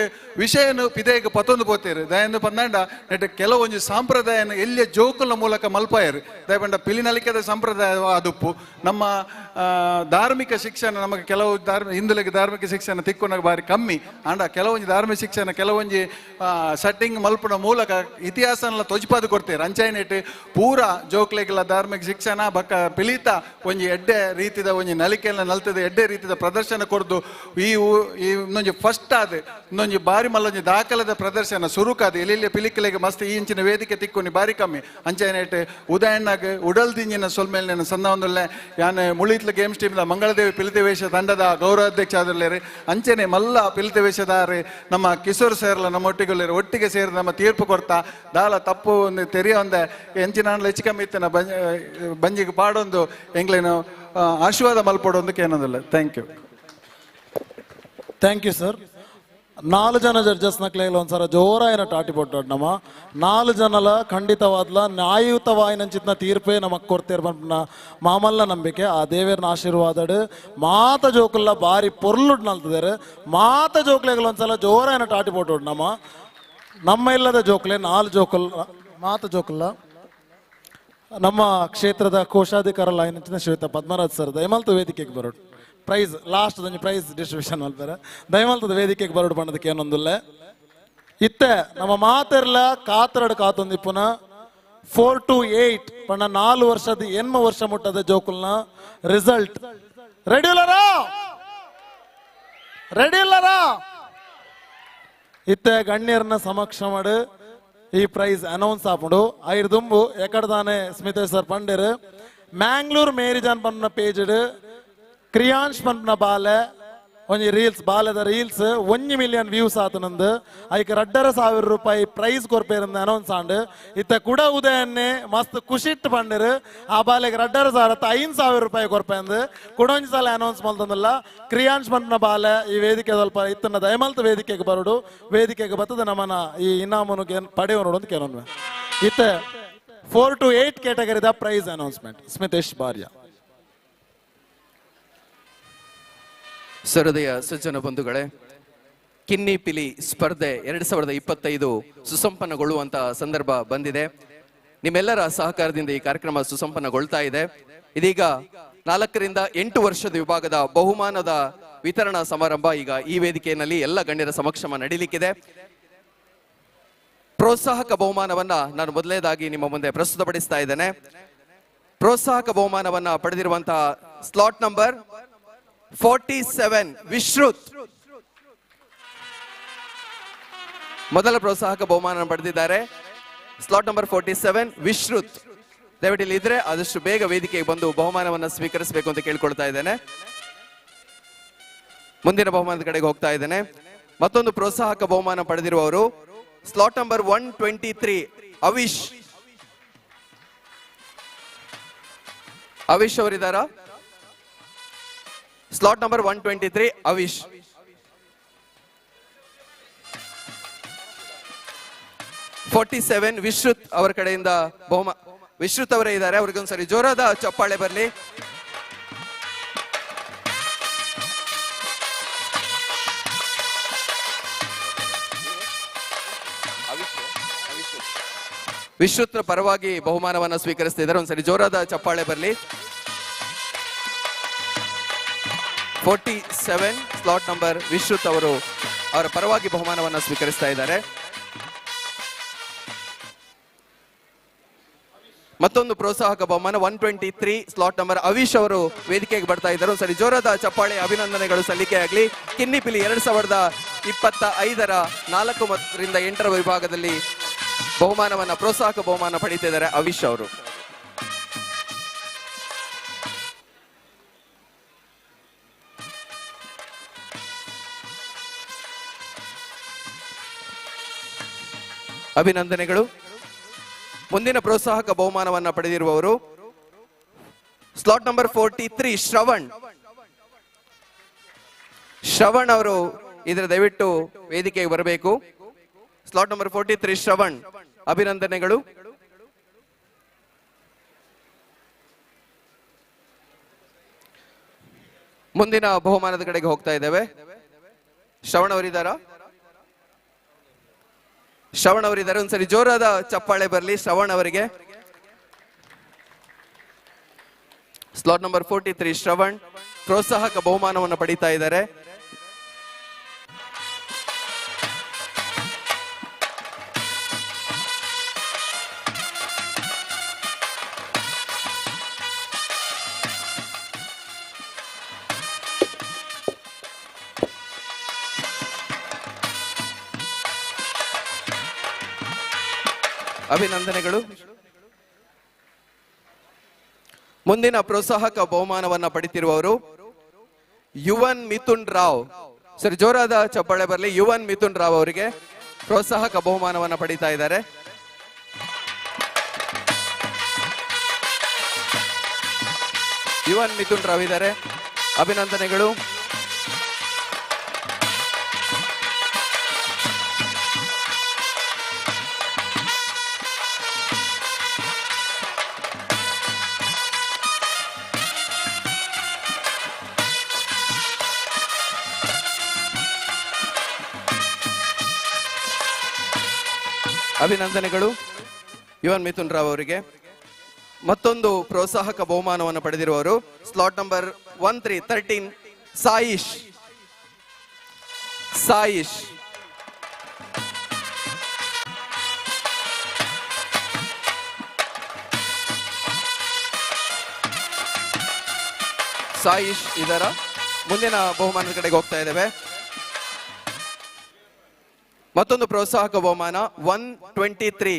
ವಿಷಯನು ಪಿದೇಗ ಪತ್ತೊಂದು ಪೋತೇರು ದಯಂದು ಪಂದಾಂಡ ನೆಟ್ ಕೆಲವೊಂದು ಸಾಂಪ್ರದಾಯನ ಎಲ್ಲಿಯ ಜೋಕುಲ ಮೂಲಕ ಮಲ್ಪಾಯರು ದಯಪಂಡ ಪಿಲಿನಲಿಕೆದ ಸಂಪ್ರದಾಯ ಅದುಪ್ಪು ನಮ್ಮ ಧಾರ್ಮಿಕ ಶಿಕ್ಷಣ ನಮಗೆ ಕೆಲವು ಹಿಂದುಳಿಗೆ ಧಾರ್ಮಿಕ ಶಿಕ್ಷಣ ತಿಕ್ಕೊನಾಗ ಬಾರಿ ಕಮ್ಮಿ ಅಂಡ ಕೆಲವೊಂದು ಧಾರ್ಮಿಕ ಶಿಕ್ಷಣ ಕೆಲವೊಂದು ಸೆಟ್ಟಿಂಗ್ ಮಲ್ಪನ ಮೂಲಕ ಇತಿಹಾಸನೆಲ್ಲ ತೊಜ್ಪಾದು ಕೊಡ್ತೇವೆ ಅಂಚಾಯಿನೇಟ್ ಪೂರ ಜೋಕ್ಲೆಗೆಲ್ಲ ಧಾರ್ಮಿಕ ಶಿಕ್ಷಣ ಬಕ್ಕ ಪಿಲಿತ ಒಂಜಿ ಎಡ್ಡೆ ರೀತಿದ ಒಂಜಿ ನಲಿಕೆಲ್ಲ ನಲ್ತದೆ ಎಡ್ಡೆ ರೀತಿದ ಪ್ರದರ್ಶನ ಕೊಡ್ದು ಈ ಇನ್ನೊಂದು ಫಸ್ಟ್ ಆದ ಇನ್ನೊಂದು ಬಾರಿ ಮಲ್ಲೊಂಜಿ ದಾಖಲದ ಪ್ರದರ್ಶನ ಸುರುಕಾದ ಎಲ್ಲಿ ಪಿಲಿಕಲೆಗೆ ಮಸ್ತ್ ಈ ಇಂಚಿನ ವೇದಿಕೆ ತಿಕ್ಕೊನಿ ಬಾರಿ ಕಮ್ಮಿ ಅಂಚಾಯಿನೇಟ್ ಉದಯಣ್ಣಾಗ ಉಡಲ್ದಿಂಜಿನ ಸೊಲ್ಮೇಲೆ ಸಣ್ಣ ಒಂದೊಳ್ಳೆ ಯಾನ್ ಮುಳಿತ್ಲ ಗೇಮ್ಸ್ ಟೀಮ್ದ ಮಂಗಳದೇವಿ ಪಿಲಿತವೇಶ ತಂಡದ ಗೌರವಾಧ್ಯಕ್ಷ ಆದಲ್ಲೇರಿ ಅಂಚೆನೆ ಮಲ್ಲ ಪಿಲಿತವೇಷದಾರೆ ನಮ್ಮ ಕಿಶೋರ್ ಸೇರ್ಲ ನಮ್ಮ ಒಟ್ಟಿಗೆ ಸೇರಿ ನಮ್ಮ ತೀರ್ಪು ಕೊಡ್ತಾ ದಾಲ ತಪ್ಪು ಒಂದು ತೆರೆಯ ಒಂದೆ ಎಂಚಿನ ಹೆಚ್ಚು ಕಮ್ಮಿ ಇತ್ತನ ಬಂಜಿಗೆ ಪಾಡೊಂದು ಎಂಗ್ಲೇನು ಆಶೀರ್ವಾದ ಮಲ್ಪಡೊಂದು ಏನಂದಿಲ್ಲ. Thank you sir. 4 ಜನ ಜಡ್ಜಸ್ ನಕ್ಲೆಲ್ಲ ಒಂದ್ಸಲ ಜೋರಾಯಿನ ಟಾಟಿ ಪೊಟ್ಟು ನಮ್ಮ 4 ಜನಲ ಖಂಡಿತವಾದ್ಲ ನ್ಯಾಯಯುತವಾಯಿನಂಚಿತ್ನ ತೀರ್ಪೇ ನಮಕ್ ಕೊಡ್ತೇರ್ ಬಂದ ಮಾಮಲ್ಲ ನಂಬಿಕೆ ಆ ದೇವೇರ್ನ ಆಶೀರ್ವಾದಡ್ ಮಾತ ಜೋಕುಲ್ಲ ಬಾರಿ ಪೊರ್ಲುಡ್ ನಲ್ತಿದ್ದಾರೆ ಮಾತ ಜೋಕ್ಲೆಗಳು ಒಂದ್ಸಲ ಜೋರಾಯಿನ ಟಾಟಿ ಪೊಟ್ಟು ನಮ್ಮ ಇಲ್ಲದ ಜೋಕ್ಲೆ 4 ಜೋಕುಲ್ ಮಾತ ಜೋಕುಲ್ಲ ನಮ್ಮ ಕ್ಷೇತ್ರದ ಕೋಶಾಧಿಕಾರ ಲೈನ್ ಶ್ವೇತಾ ಪದ್ಮರಾಜ್ ಸರ್ ದಯಮಾಲ್ತು ವೇದಿಕೆಗೆ ಬರೋಡು ಪ್ರೈಸ್ ಲಾಸ್ಟ್ ಪ್ರೈಸ್ ಡಿಸ್ಟ್ರಿಬ್ಯೂಷನ್ ಮಲ್ಪೇರೆ ದಯಮಾಲ್ತದ ವೇದಿಕೆಗೆ ಬರೋಡು ಬಣ್ಣದಕ್ಕೆ ಏನೊಂದಿಲ್ಲ ಇತ್ತೆ ನಮ್ಮ ಮಾತೆರ್ಲ ಕಾತರಡು ಕಾತೊಂದಿಪ್ಪುನ 4 to 8 ಪಣ್ಣ 4 ವರ್ಷದ 8 ವರ್ಷ ಮುಟ್ಟದ ಜೋಕುಲ್ನ ರಿಸಲ್ಟ್ ರೆಡಿ ಇಲ್ಲರಾ ಇತ್ತೆ ಗಣ್ಯರನ್ನ ಸಮಕ್ಷ ಮಾಡು ಈ ಪ್ರೈಸ್ ಅನೌನ್ಸ್ ಆಪುಂಡು ಐದು ದುಂಬು ಎಕಡ್ದಾನೆ ಸ್ಮಿತೇಶ್ ಸರ್ ಪಂಡೇರು ಮ್ಯಾಂಗ್ಳೂರ್ ಮೇರಿಜಾನ್ ಪನ್ನ ಪೇಜ್ ಕ್ರಿಯಾಂಶ್ ಪನ್ನ ಬಾಲೆ ಒಂಜಿ ರೀಲ್ಸ್ ಬಾಲೆದ ರೀಲ್ಸ್ 1 ಮಿಲಿಯನ್ ವ್ಯೂಸ್ ಆತನಂದು ಐಕ್ 2,500 ರೂಪಾಯಿ ಪ್ರೈಸ್ ಕೊರ್ಪೇರಂದು ಅನೌನ್ಸ್ ಆಂಡ್ ಇತ್ತ ಕುಡ ಉದಯನ್ನೇ ಮಸ್ತ್ ಖುಷಿಟ್ ಪಂಡರು ಆ ಬಾಲೆಗೆ 2,500 ರೂಪಾಯಿ ಕೊರ್ಪೆಂದು ಕುಡೊಂಜಿ ಸಲ ಅನೌನ್ಸ್ ಮಲ್ತಂದಲ್ಲ ಕ್ರಿಯಾಂಶ್ ಪನ್ನ ಬಾಲೆ ಈ ವೇದಿಕೆ ಸ್ವಲ್ಪ ಇತ್ತನ್ನ ದಯಮಲ್ತ ವೇದಿಕೆಗೆ ಬರೋಡು ವೇದಿಕೆಗೆ ಬರ್ತದೆ ನಮ್ಮನ ಈ ಇನಾಮನು ಪಡೆಯೋ ನೋಡು ಅಂತ ಕೇಳೋಣ ಇತ್ತ 4 to 8 ಕ್ಯಾಟಗರಿದ ಪ್ರೈಸ್ ಅನೌನ್ಸ್ಮೆಂಟ್ ಸ್ಮಿತೇಶ್ ಬಾರ್ಯ. ಸಹೃದಯ ಸಜ್ಜನ ಬಂಧುಗಳೇ, ಕಿನ್ನಿ ಪಿಲಿ ಸ್ಪರ್ಧೆ 2025 ಸುಸಂಪನ್ನಗೊಳ್ಳುವಂತಹ ಸಂದರ್ಭ ಬಂದಿದೆ. ನಿಮ್ಮೆಲ್ಲರ ಸಹಕಾರದಿಂದ ಈ ಕಾರ್ಯಕ್ರಮ ಸುಸಂಪನ್ನಗೊಳ್ತಾ ಇದೆ. ಇದೀಗ 4 ರಿಂದ 8 ವರ್ಷದ ವಿಭಾಗದ ಬಹುಮಾನದ ವಿತರಣಾ ಸಮಾರಂಭ ಈಗ ಈ ವೇದಿಕೆಯಲ್ಲಿ ಎಲ್ಲ ಗಣ್ಯರ ಸಮಕ್ಷಮ ನಡೀಲಿಕ್ಕಿದೆ. ಪ್ರೋತ್ಸಾಹಕ ಬಹುಮಾನವನ್ನ ನಾನು ಮೊದಲನೇದಾಗಿ ನಿಮ್ಮ ಮುಂದೆ ಪ್ರಸ್ತುತಪಡಿಸ್ತಾ ಇದ್ದೇನೆ. ಪ್ರೋತ್ಸಾಹಕ ಬಹುಮಾನವನ್ನ ಪಡೆದಿರುವಂತಹ ಸ್ಲಾಟ್ ನಂಬರ್ 47 ವಿಶ್ರುತ್ ಮೊದಲ ಪ್ರೋತ್ಸಾಹಕ ಬಹುಮಾನ ಪಡೆದಿದ್ದಾರೆ. ಸ್ಲಾಟ್ ನಂಬರ್ 47 ವಿಶ್ರುತ್ ದಯವಿಟ್ಟು ಇಲ್ಲಿ ಇದ್ರೆ ಆದಷ್ಟು ಬೇಗ ವೇದಿಕೆಗೆ ಬಂದು ಬಹುಮಾನವನ್ನು ಸ್ವೀಕರಿಸಬೇಕು ಅಂತ ಕೇಳ್ಕೊಳ್ತಾ ಇದ್ದೇನೆ. ಮುಂದಿನ ಬಹುಮಾನದ ಕಡೆಗೆ ಹೋಗ್ತಾ ಇದ್ದೇನೆ. ಮತ್ತೊಂದು ಪ್ರೋತ್ಸಾಹಕ ಬಹುಮಾನ ಪಡೆದಿರುವವರು ಸ್ಲಾಟ್ ನಂಬರ್ 123 ಅವಿಶ್ ಅವರಿದ್ದಾರಾ? Slot number 123 Avish. ವಿಶ್ರುತ್ ಅವರ ಕಡೆಯಿಂದ ವಿಶ್ರುತ್ ಅವರೇ ಇದ್ದಾರೆ. ಅವ್ರಿಗೊಂದ್ಸರಿ ಜೋರಾದ ಚಪ್ಪಾಳೆ ಬರಲಿ. ವಿಶ್ರುತ್ ಪರವಾಗಿ ಬಹುಮಾನವನ್ನ ಸ್ವೀಕರಿಸ್ತಿದ್ದಾರೆ. ಒಂದ್ಸರಿ ಜೋರಾದ ಚಪ್ಪಾಳೆ ಬರಲಿ. 47 ಸ್ಲಾಟ್ ನಂಬರ್ ವಿಶ್ರುತ್ ಅವರು ಅವರ ಪರವಾಗಿ ಬಹುಮಾನವನ್ನ ಸ್ವೀಕರಿಸ್ತಾ ಇದ್ದಾರೆ. ಮತ್ತೊಂದು ಪ್ರೋತ್ಸಾಹಕ ಬಹುಮಾನ 123 ಸ್ಲಾಟ್ ನಂಬರ್ ಅವಿಶ್ ಅವರು ವೇದಿಕೆಗೆ ಬರ್ತಾ ಇದ್ದಾರೆ. ಒಂದ್ಸರಿ ಜೋರಾದ ಚಪ್ಪಾಳೆ ಅಭಿನಂದನೆಗಳು ಸಲ್ಲಿಕೆ ಆಗಲಿ. ಕಿನ್ನಿಪಿಲಿ 2025 4 ರಿಂದ 8 ವಿಭಾಗದಲ್ಲಿ ಬಹುಮಾನವನ್ನ ಪ್ರೋತ್ಸಾಹಕ ಬಹುಮಾನ ಪಡೀತಿದ್ದಾರೆ ಅವಿಶ್ ಅವರು. ಅಭಿನಂದನೆಗಳು. ಮುಂದಿನ ಪ್ರೋತ್ಸಾಹಕ ಬಹುಮಾನವನ್ನ ಪಡೆದಿರುವವರು ಸ್ಲಾಟ್ ನಂಬರ್ 43 ಶ್ರವಣ್ ಅವರು ಇದರ ದಯವಿಟ್ಟು ವೇದಿಕೆಗೆ ಬರಬೇಕು. ಸ್ಲಾಟ್ ನಂಬರ್ 43 ಶ್ರವಣ್, ಅಭಿನಂದನೆಗಳು. ಮುಂದಿನ ಬಹುಮಾನದ ಕಡೆಗೆ ಹೋಗ್ತಾ ಇದ್ದೇವೆ. ಶ್ರವಣ್ ಅವರಿದ್ದಾರಾ? ಶ್ರವಣ್ ಅವರಿದ್ದಾರೆ. ಒಂದ್ಸರಿ ಜೋರಾದ ಚಪ್ಪಾಳೆ ಬರಲಿ ಶ್ರವಣ್ ಅವರಿಗೆ. ಸ್ಲಾಟ್ ನಂಬರ್ 43 ಶ್ರವಣ್ ಪ್ರೋತ್ಸಾಹಕ ಬಹುಮಾನವನ್ನು ಪಡೀತಾ ಇದ್ದಾರೆ. ಅಭಿನಂದನೆಗಳು. ಮುಂದಿನ ಪ್ರೋತ್ಸಾಹಕ ಬಹುಮಾನವನ್ನ ಪಡಿತಿರುವವರು ಯುವನ್ ಮಿಥುನ್ ರಾವ್. ಸರಿ, ಜೋರಾದ ಚಪ್ಪಾಳೆ ಬರಲಿ. ಯುವನ್ ಮಿಥುನ್ ರಾವ್ ಅವರಿಗೆ ಪ್ರೋತ್ಸಾಹಕ ಬಹುಮಾನವನ್ನ ಪಡಿತಾ ಇದ್ದಾರೆ. ಯುವನ್ ಮಿಥುನ್ ರಾವ್ ಇದ್ದಾರೆ. ಅಭಿನಂದನೆಗಳು. ಅಭಿನಂದನೆಗಳು ಯುವನ್ ಮಿಥುನ್ ರಾವ್ ಅವರಿಗೆ. ಮತ್ತೊಂದು ಪ್ರೋತ್ಸಾಹಕ ಬಹುಮಾನವನ್ನು ಪಡೆದಿರುವವರು ಸ್ಲಾಟ್ ನಂಬರ್ 13 ಸಾಯಿಶ್. ಸಾಯಿಶ್ ಸಾಯಿಶ್ ಇದರ ಮುಂದಿನ ಬಹುಮಾನದ ಕಡೆಗೆ ಹೋಗ್ತಾ ಇದ್ದೇವೆ. ಮತ್ತೊಂದು ಪ್ರೋತ್ಸಾಹಕ ಬಹುಮಾನ 123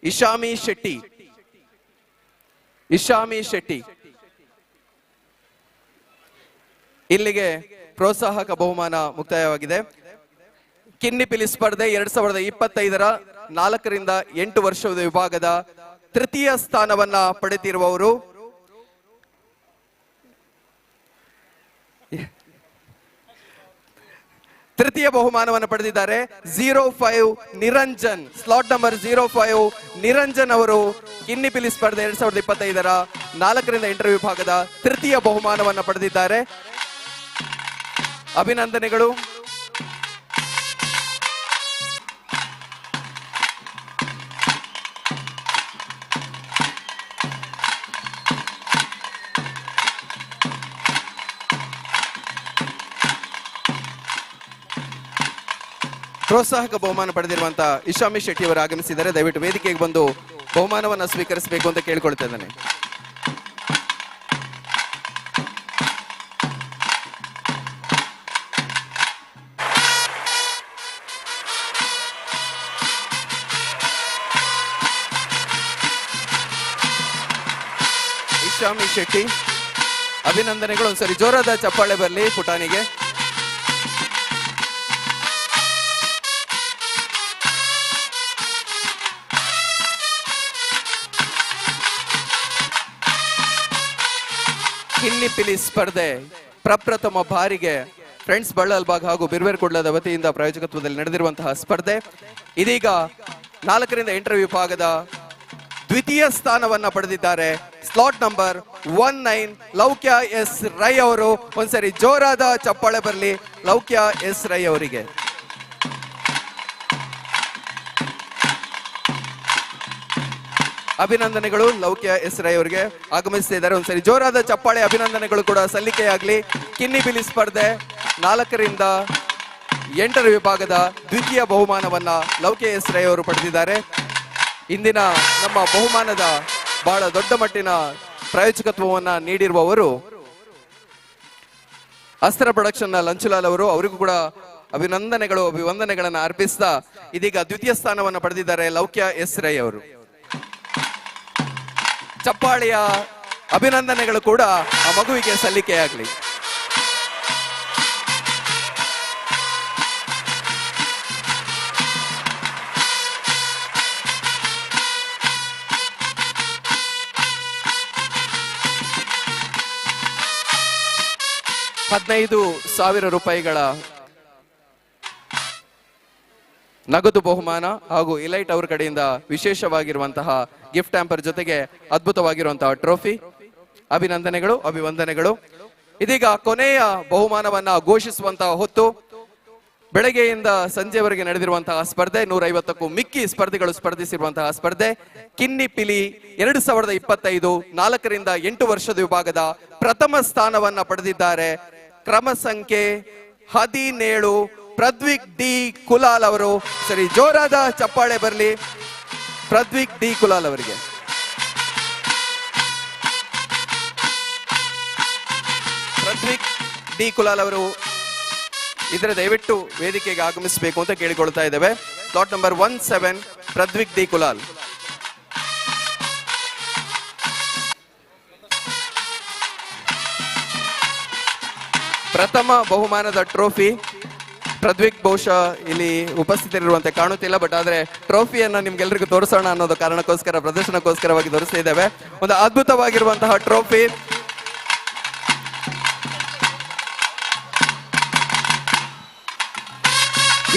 ಇಶಾಮಿ ಶೆಟ್ಟಿ. ಇಶಾಮಿ ಶೆಟ್ಟಿ. ಇಲ್ಲಿಗೆ ಪ್ರೋತ್ಸಾಹಕ ಬಹುಮಾನ ಮುಕ್ತಾಯವಾಗಿದೆ. ಕಿನ್ನಿಪಿಲಿ ಸ್ಪರ್ಧೆ 2025ರ 4 ರಿಂದ 8 ವರ್ಷದ ವಿಭಾಗದ ತೃತೀಯ ಸ್ಥಾನವನ್ನ ಪಡೆದಿರುವವರು ತೃತೀಯ ಬಹುಮಾನವನ್ನು ಪಡೆದಿದ್ದಾರೆ 05 ನಿರಂಜನ್. ಸ್ಲಾಟ್ ನಂಬರ್ 05 ನಿರಂಜನ್ ಅವರು ಕಿನ್ನಿಪಿಲಿ ಸ್ಪರ್ಧೆ 2025ರ 4 ರಿಂದ 8 ವಿಭಾಗದ ತೃತೀಯ ಬಹುಮಾನವನ್ನು ಪಡೆದಿದ್ದಾರೆ. ಅಭಿನಂದನೆಗಳು. ಪ್ರೋತ್ಸಾಹಕ ಬಹುಮಾನ ಪಡೆದಿರುವಂತಹ ಇಶಾಮಿ ಶೆಟ್ಟಿ ಅವರು ಆಗಮಿಸಿದ್ದಾರೆ. ದಯವಿಟ್ಟು ವೇದಿಕೆಗೆ ಬಂದು ಬಹುಮಾನವನ್ನು ಸ್ವೀಕರಿಸಬೇಕು ಅಂತ ಕೇಳ್ಕೊಳ್ತಾ ಇದ್ದೇನೆ. ಇಶಾಮಿ ಶೆಟ್ಟಿ ಅಭಿನಂದನೆಗಳು. ಒಂದ್ಸರಿ ಜೋರಾದ ಚಪ್ಪಾಳೆ ಬರಲಿ ಪುಟಾಣಿಗೆ. ಕಿನ್ನಿಪಿಲಿ ಸ್ಪರ್ಧೆ ಪ್ರಪ್ರಥಮ ಬಾರಿಗೆ ಫ್ರೆಂಡ್ಸ್ ಬಳ್ಳಾಲ್ಬಾಗ್ ಹಾಗೂ ಬಿರ್ವೇರ್ಕುಡ್ಲದ ವತಿಯಿಂದ ಪ್ರಾಯೋಜಕತ್ವದಲ್ಲಿ ನಡೆದಿರುವಂತಹ ಸ್ಪರ್ಧೆ ಇದೀಗ 4 ರಿಂದ 8 ವಿಭಾಗದ ದ್ವಿತೀಯ ಸ್ಥಾನವನ್ನ ಪಡೆದಿದ್ದಾರೆ. ಸ್ಲಾಟ್ ನಂಬರ್ 19 ಲೌಕ್ಯ ಎಸ್ ರೈ ಅವರು. ಒಂದ್ಸರಿ ಜೋರಾದ ಚಪ್ಪಾಳೆ ಬರಲಿ ಲೌಕ್ಯ ಎಸ್ ರೈ ಅವರಿಗೆ. ಅಭಿನಂದನೆಗಳು ಲೌಕ್ಯ ಎಸ್ ರೈ ಅವರಿಗೆ ಆಗಮಿಸುತ್ತಿದ್ದಾರೆ. ಒಂದ್ಸರಿ ಜೋರಾದ ಚಪ್ಪಾಳೆ ಅಭಿನಂದನೆಗಳು ಕೂಡ ಸಲ್ಲಿಕೆಯಾಗಲಿ. ಕಿನ್ನಿಪಿಲಿ ಸ್ಪರ್ಧೆ 4 ರಿಂದ 8 ವಿಭಾಗದ ದ್ವಿತೀಯ ಬಹುಮಾನವನ್ನ ಲೌಕ್ಯ ಎಸ್ ರೈ ಅವರು ಪಡೆದಿದ್ದಾರೆ. ಇಂದಿನ ನಮ್ಮ ಬಹುಮಾನದ ಬಹಳ ದೊಡ್ಡ ಮಟ್ಟಿನ ಪ್ರಾಯೋಜಕತ್ವವನ್ನ ನೀಡಿರುವವರು ಅಸ್ತ್ರ ಪ್ರೊಡಕ್ಷನ್ ನ ಲಂಚುಲಾಲ್ ಅವರು. ಅವರಿಗೂ ಕೂಡ ಅಭಿವಂದನೆಗಳನ್ನ ಅರ್ಪಿಸ್ತಾ ಇದೀಗ ದ್ವಿತೀಯ ಸ್ಥಾನವನ್ನು ಪಡೆದಿದ್ದಾರೆ ಲೌಕ್ಯ ಎಸ್ ರೈ ಅವರು. ಚಪ್ಪಾಳೆಯ ಅಭಿನಂದನೆಗಳು ಕೂಡ ಆ ಮಗುವಿಗೆ ಸಲ್ಲಿಕೆಯಾಗಲಿ. ₹15,000 ನಗದು ಬಹುಮಾನ ಹಾಗೂ ಇಲೈಟ್ ಅವರ ಕಡೆಯಿಂದ ವಿಶೇಷವಾಗಿರುವಂತಹ ಗಿಫ್ಟ್ ಹ್ಯಾಂಪರ್ ಜೊತೆಗೆ ಅದ್ಭುತವಾಗಿರುವಂತಹ ಟ್ರೋಫಿ. ಅಭಿನಂದನೆಗಳು, ಅಭಿವಂದನೆಗಳು. ಇದೀಗ ಕೊನೆಯ ಬಹುಮಾನವನ್ನ ಘೋಷಿಸುವಂತಹ ಹೊತ್ತು. ಬೆಳಗ್ಗೆಯಿಂದ ಸಂಜೆವರೆಗೆ ನಡೆದಿರುವಂತಹ ಸ್ಪರ್ಧೆ, 150ಕ್ಕೂ ಮಿಕ್ಕಿ ಸ್ಪರ್ಧಿಗಳು ಸ್ಪರ್ಧಿಸಿರುವಂತಹ ಸ್ಪರ್ಧೆ ಕಿನ್ನಿ ಪಿಲಿ 2025 4ರಿಂದ 8 ವರ್ಷದ ವಿಭಾಗದ ಪ್ರಥಮ ಸ್ಥಾನವನ್ನ ಪಡೆದಿದ್ದಾರೆ. ಕ್ರಮ ಸಂಖ್ಯೆ 17 ಪ್ರದ್ವಿಕ್ ಡಿ ಕುಲಾಲ್ ಅವರು. ಸರಿ, ಜೋರಾದ ಚಪ್ಪಾಳೆ ಬರಲಿ ಪ್ರದ್ವಿಕ್ ಡಿ ಕುಲಾಲ್ ಅವರಿಗೆ. ಪ್ರದ್ವಿಕ್ ಡಿ ಕುಲಾಲ್ ಅವರು ಇದರ ದಯವಿಟ್ಟು ವೇದಿಕೆಗೆ ಆಗಮಿಸಬೇಕು ಅಂತ ಕೇಳಿಕೊಳ್ತಾ ಇದ್ದೇವೆ. Lot number 17 Pradvik D Kulal. ಪ್ರಥಮ ಬಹುಮಾನದ ಟ್ರೋಫಿ ಪ್ರದ್ವಿಕ್ ಬಹುಶಃ ಇಲ್ಲಿ ಉಪಸ್ಥಿತರಿರುವಂತೆ ಕಾಣುತ್ತಿಲ್ಲ, ಬಟ್ ಆದ್ರೆ ಟ್ರೋಫಿಯನ್ನ ನಿಮ್ಗೆಲ್ಲರಿಗೂ ತೋರಿಸೋಣ ಅನ್ನೋದು ಕಾರಣಕ್ಕೋಸ್ಕರ, ಪ್ರದರ್ಶನಕ್ಕೋಸ್ಕರವಾಗಿ ತೋರಿಸ್ತಾ ಇದ್ದೇವೆ. ಒಂದು ಅದ್ಭುತವಾಗಿರುವಂತಹ ಟ್ರೋಫಿ.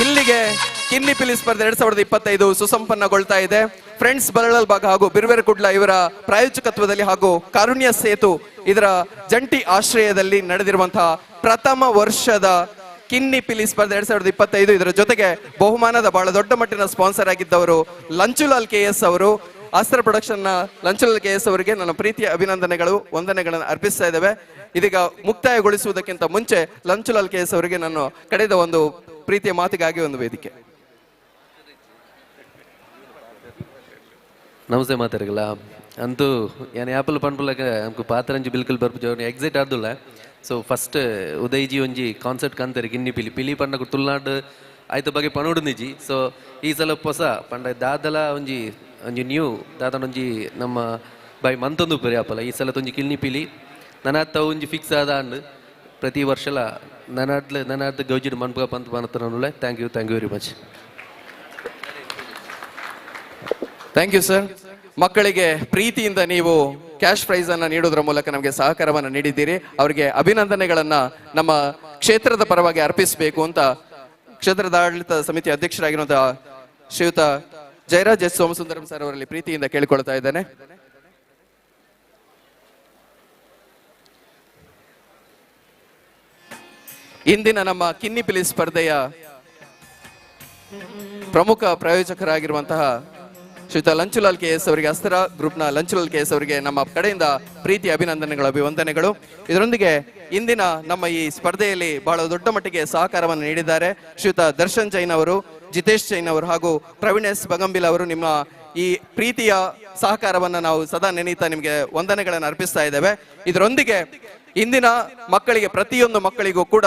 ಇಲ್ಲಿಗೆ ಕಿನ್ನಿ ಪಿಲಿ ಸ್ಪರ್ಧೆ 2025 ಸುಸಂಪನ್ನಗೊಳ್ತಾ ಇದೆ. ಫ್ರೆಂಡ್ಸ್ ಬರಳಲ್ ಬಾಗ್ ಹಾಗೂ ಬಿರ್ವೇರ್ ಕುಡ್ಲ ಇವರ ಪ್ರಾಯೋಜಕತ್ವದಲ್ಲಿ ಹಾಗೂ ಕಾರುಣ್ಯ ಸೇತು ಇದರ ಜಂಟಿ ಆಶ್ರಯದಲ್ಲಿ ನಡೆದಿರುವಂತಹ ಪ್ರಥಮ ವರ್ಷದ ಕಿನ್ನಿ ಪಿಲಿ ಸ್ಪರ್ಧೆ 2025. ಇದರ ಜೊತೆಗೆ ಬಹುಮಾನದ ಬಹಳ ದೊಡ್ಡ ಮಟ್ಟಿನ ಸ್ಪಾನ್ಸರ್ ಆಗಿದ್ದವರು ಲಂಚುಲಾಲ್ KS ಅವರು. ಆಸ್ತ್ರ ಪ್ರೊಡಕ್ಷನ್ ನ ಲಂಚುಲಾಲ್ KS ಅವರಿಗೆ ನನ್ನ ಪ್ರೀತಿಯ ಅಭಿನಂದನೆಗಳು, ವಂದನೆಗಳನ್ನು ಅರ್ಪಿಸ್ತಾ ಇದ್ದೇವೆ. ಇದೀಗ ಮುಕ್ತಾಯಗೊಳಿಸುವುದಕ್ಕಿಂತ ಮುಂಚೆ ಲಂಚುಲಾಲ್ KS ಅವರಿಗೆ ನಾನು ಕಡೆದ ಒಂದು ಪ್ರೀತಿಯ ಮಾತಿಗಾಗಿ ಒಂದು ವೇದಿಕೆ. ನಮಸ್ತೆ ಮಾತಾಡಗಲ್ಲ ಅಂತೂ ಏನು ಆ್ಯಪಲ್ ಪಂಪಲಾಗ ನಮ್ಗೆ ಪಾತ್ರಂಜಿ ಬಿಲ್ಕುಲ್ ಬರ್ಪು ಎಕ್ಸೈಟ್ ಆದುಲ್ಲ. ಸೊ ಫಸ್ಟ್ ಉದಯ್ಜಿ ಒಂಜಿ ಕಾನ್ಸರ್ಟ್ ಕಾಂತಾರೆ ಕಿನ್ನಿ ಪಿಲಿ ಪಿಲಿ ಪಂಡకు ತುಳ್ನಾಡು ಆಯ್ತ ಬಗ್ಗೆ ಪನೋಡುಂದಿಜಿ. ಸೊ ಈ ಸಲ ಹೊಸ ಪಂಡ ದಾದಲ ಒಂಜಿ ಒಂಜಿ ನ್ಯೂ ದಾದನ ಒಂಜಿ ನಮ್ಮ ಬಾಯಿ ಮಂತೊಂದು ಪರಿ ಆಪಲ ಈ ಸಲ ಒಂಜಿ ಕಿನ್ನಿ ಪಿಲಿ ನನಾತ್ತ ಒಂಜಿ ಫಿಕ್ಸ್ ಆದ ಅಂಡ್ ಪ್ರತಿ ವರ್ಷಲ ನನಾಡ್ದು ಗೌಜಿಡ್ ಮನ್ಪಗ ಪಂತ ಪನತನಲ್ಲ. Thank you very much. Thank you sir. ಮಕ್ಕಳಿಗೆ ಪ್ರೀತಿಯಿಂದ ನೀವು ಕ್ಯಾಶ್ ಪ್ರೈಸ್ ಅನ್ನ ನೀಡೋದ್ರ ಮೂಲಕ ನಮಗೆ ಸಹಕಾರವನ್ನು ನೀಡಿದ್ದೀರಿ. ಅವರಿಗೆ ಅಭಿನಂದನೆಗಳನ್ನ ನಮ್ಮ ಕ್ಷೇತ್ರದ ಪರವಾಗಿ ಅರ್ಪಿಸಬೇಕು ಅಂತ ಕ್ಷೇತ್ರದ ಆಡಳಿತ ಸಮಿತಿ ಅಧ್ಯಕ್ಷರಾಗಿರುವಂತಹ ಶ್ರೀಯುತ ಜಯರಾಜ್ ಎಸ್ ಸೋಮಸುಂದರಂ ಸರ್ ಅವರಲ್ಲಿ ಪ್ರೀತಿಯಿಂದ ಕೇಳಿಕೊಳ್ತಾ ಇದ್ದೇನೆ. ಇಂದಿನ ನಮ್ಮ ಕಿನ್ನಿ ಪಿಲಿ ಸ್ಪರ್ಧೆಯ ಪ್ರಮುಖ ಪ್ರಾಯೋಜಕರಾಗಿರುವಂತಹ ಶ್ರೀಯುತ ಲಂಚುಲಾಲ್ KS ಅವರಿಗೆ, ಅಸ್ತ್ರ ಗ್ರೂಪ್ನ ಲಂಚುಲಾಲ್ KS ಅವರಿಗೆ ನಮ್ಮ ಕಡೆಯಿಂದ ಪ್ರೀತಿ ಅಭಿನಂದನೆಗಳು, ಅಭಿವಂದನೆಗಳು. ಇದರೊಂದಿಗೆ ಇಂದಿನ ನಮ್ಮ ಈ ಸ್ಪರ್ಧೆಯಲ್ಲಿ ಬಹಳ ದೊಡ್ಡ ಮಟ್ಟಿಗೆ ಸಹಕಾರವನ್ನು ನೀಡಿದ್ದಾರೆ ಶ್ರೀಯುತ ದರ್ಶನ್ ಜೈನ್ ಅವರು, ಜಿತೇಶ್ ಜೈನ್ ಅವರು ಹಾಗೂ ಪ್ರವೀಣ್ ಎಸ್ ಬಗಂಬಿಲ್ ಅವರು. ನಿಮ್ಮ ಈ ಪ್ರೀತಿಯ ಸಹಕಾರವನ್ನು ನಾವು ಸದಾ ನೆನೀತಾ ನಿಮಗೆ ವಂದನೆಗಳನ್ನು ಅರ್ಪಿಸ್ತಾ ಇದ್ದೇವೆ. ಇದರೊಂದಿಗೆ ಇಂದಿನ ಮಕ್ಕಳಿಗೆ, ಪ್ರತಿಯೊಂದು ಮಕ್ಕಳಿಗೂ ಕೂಡ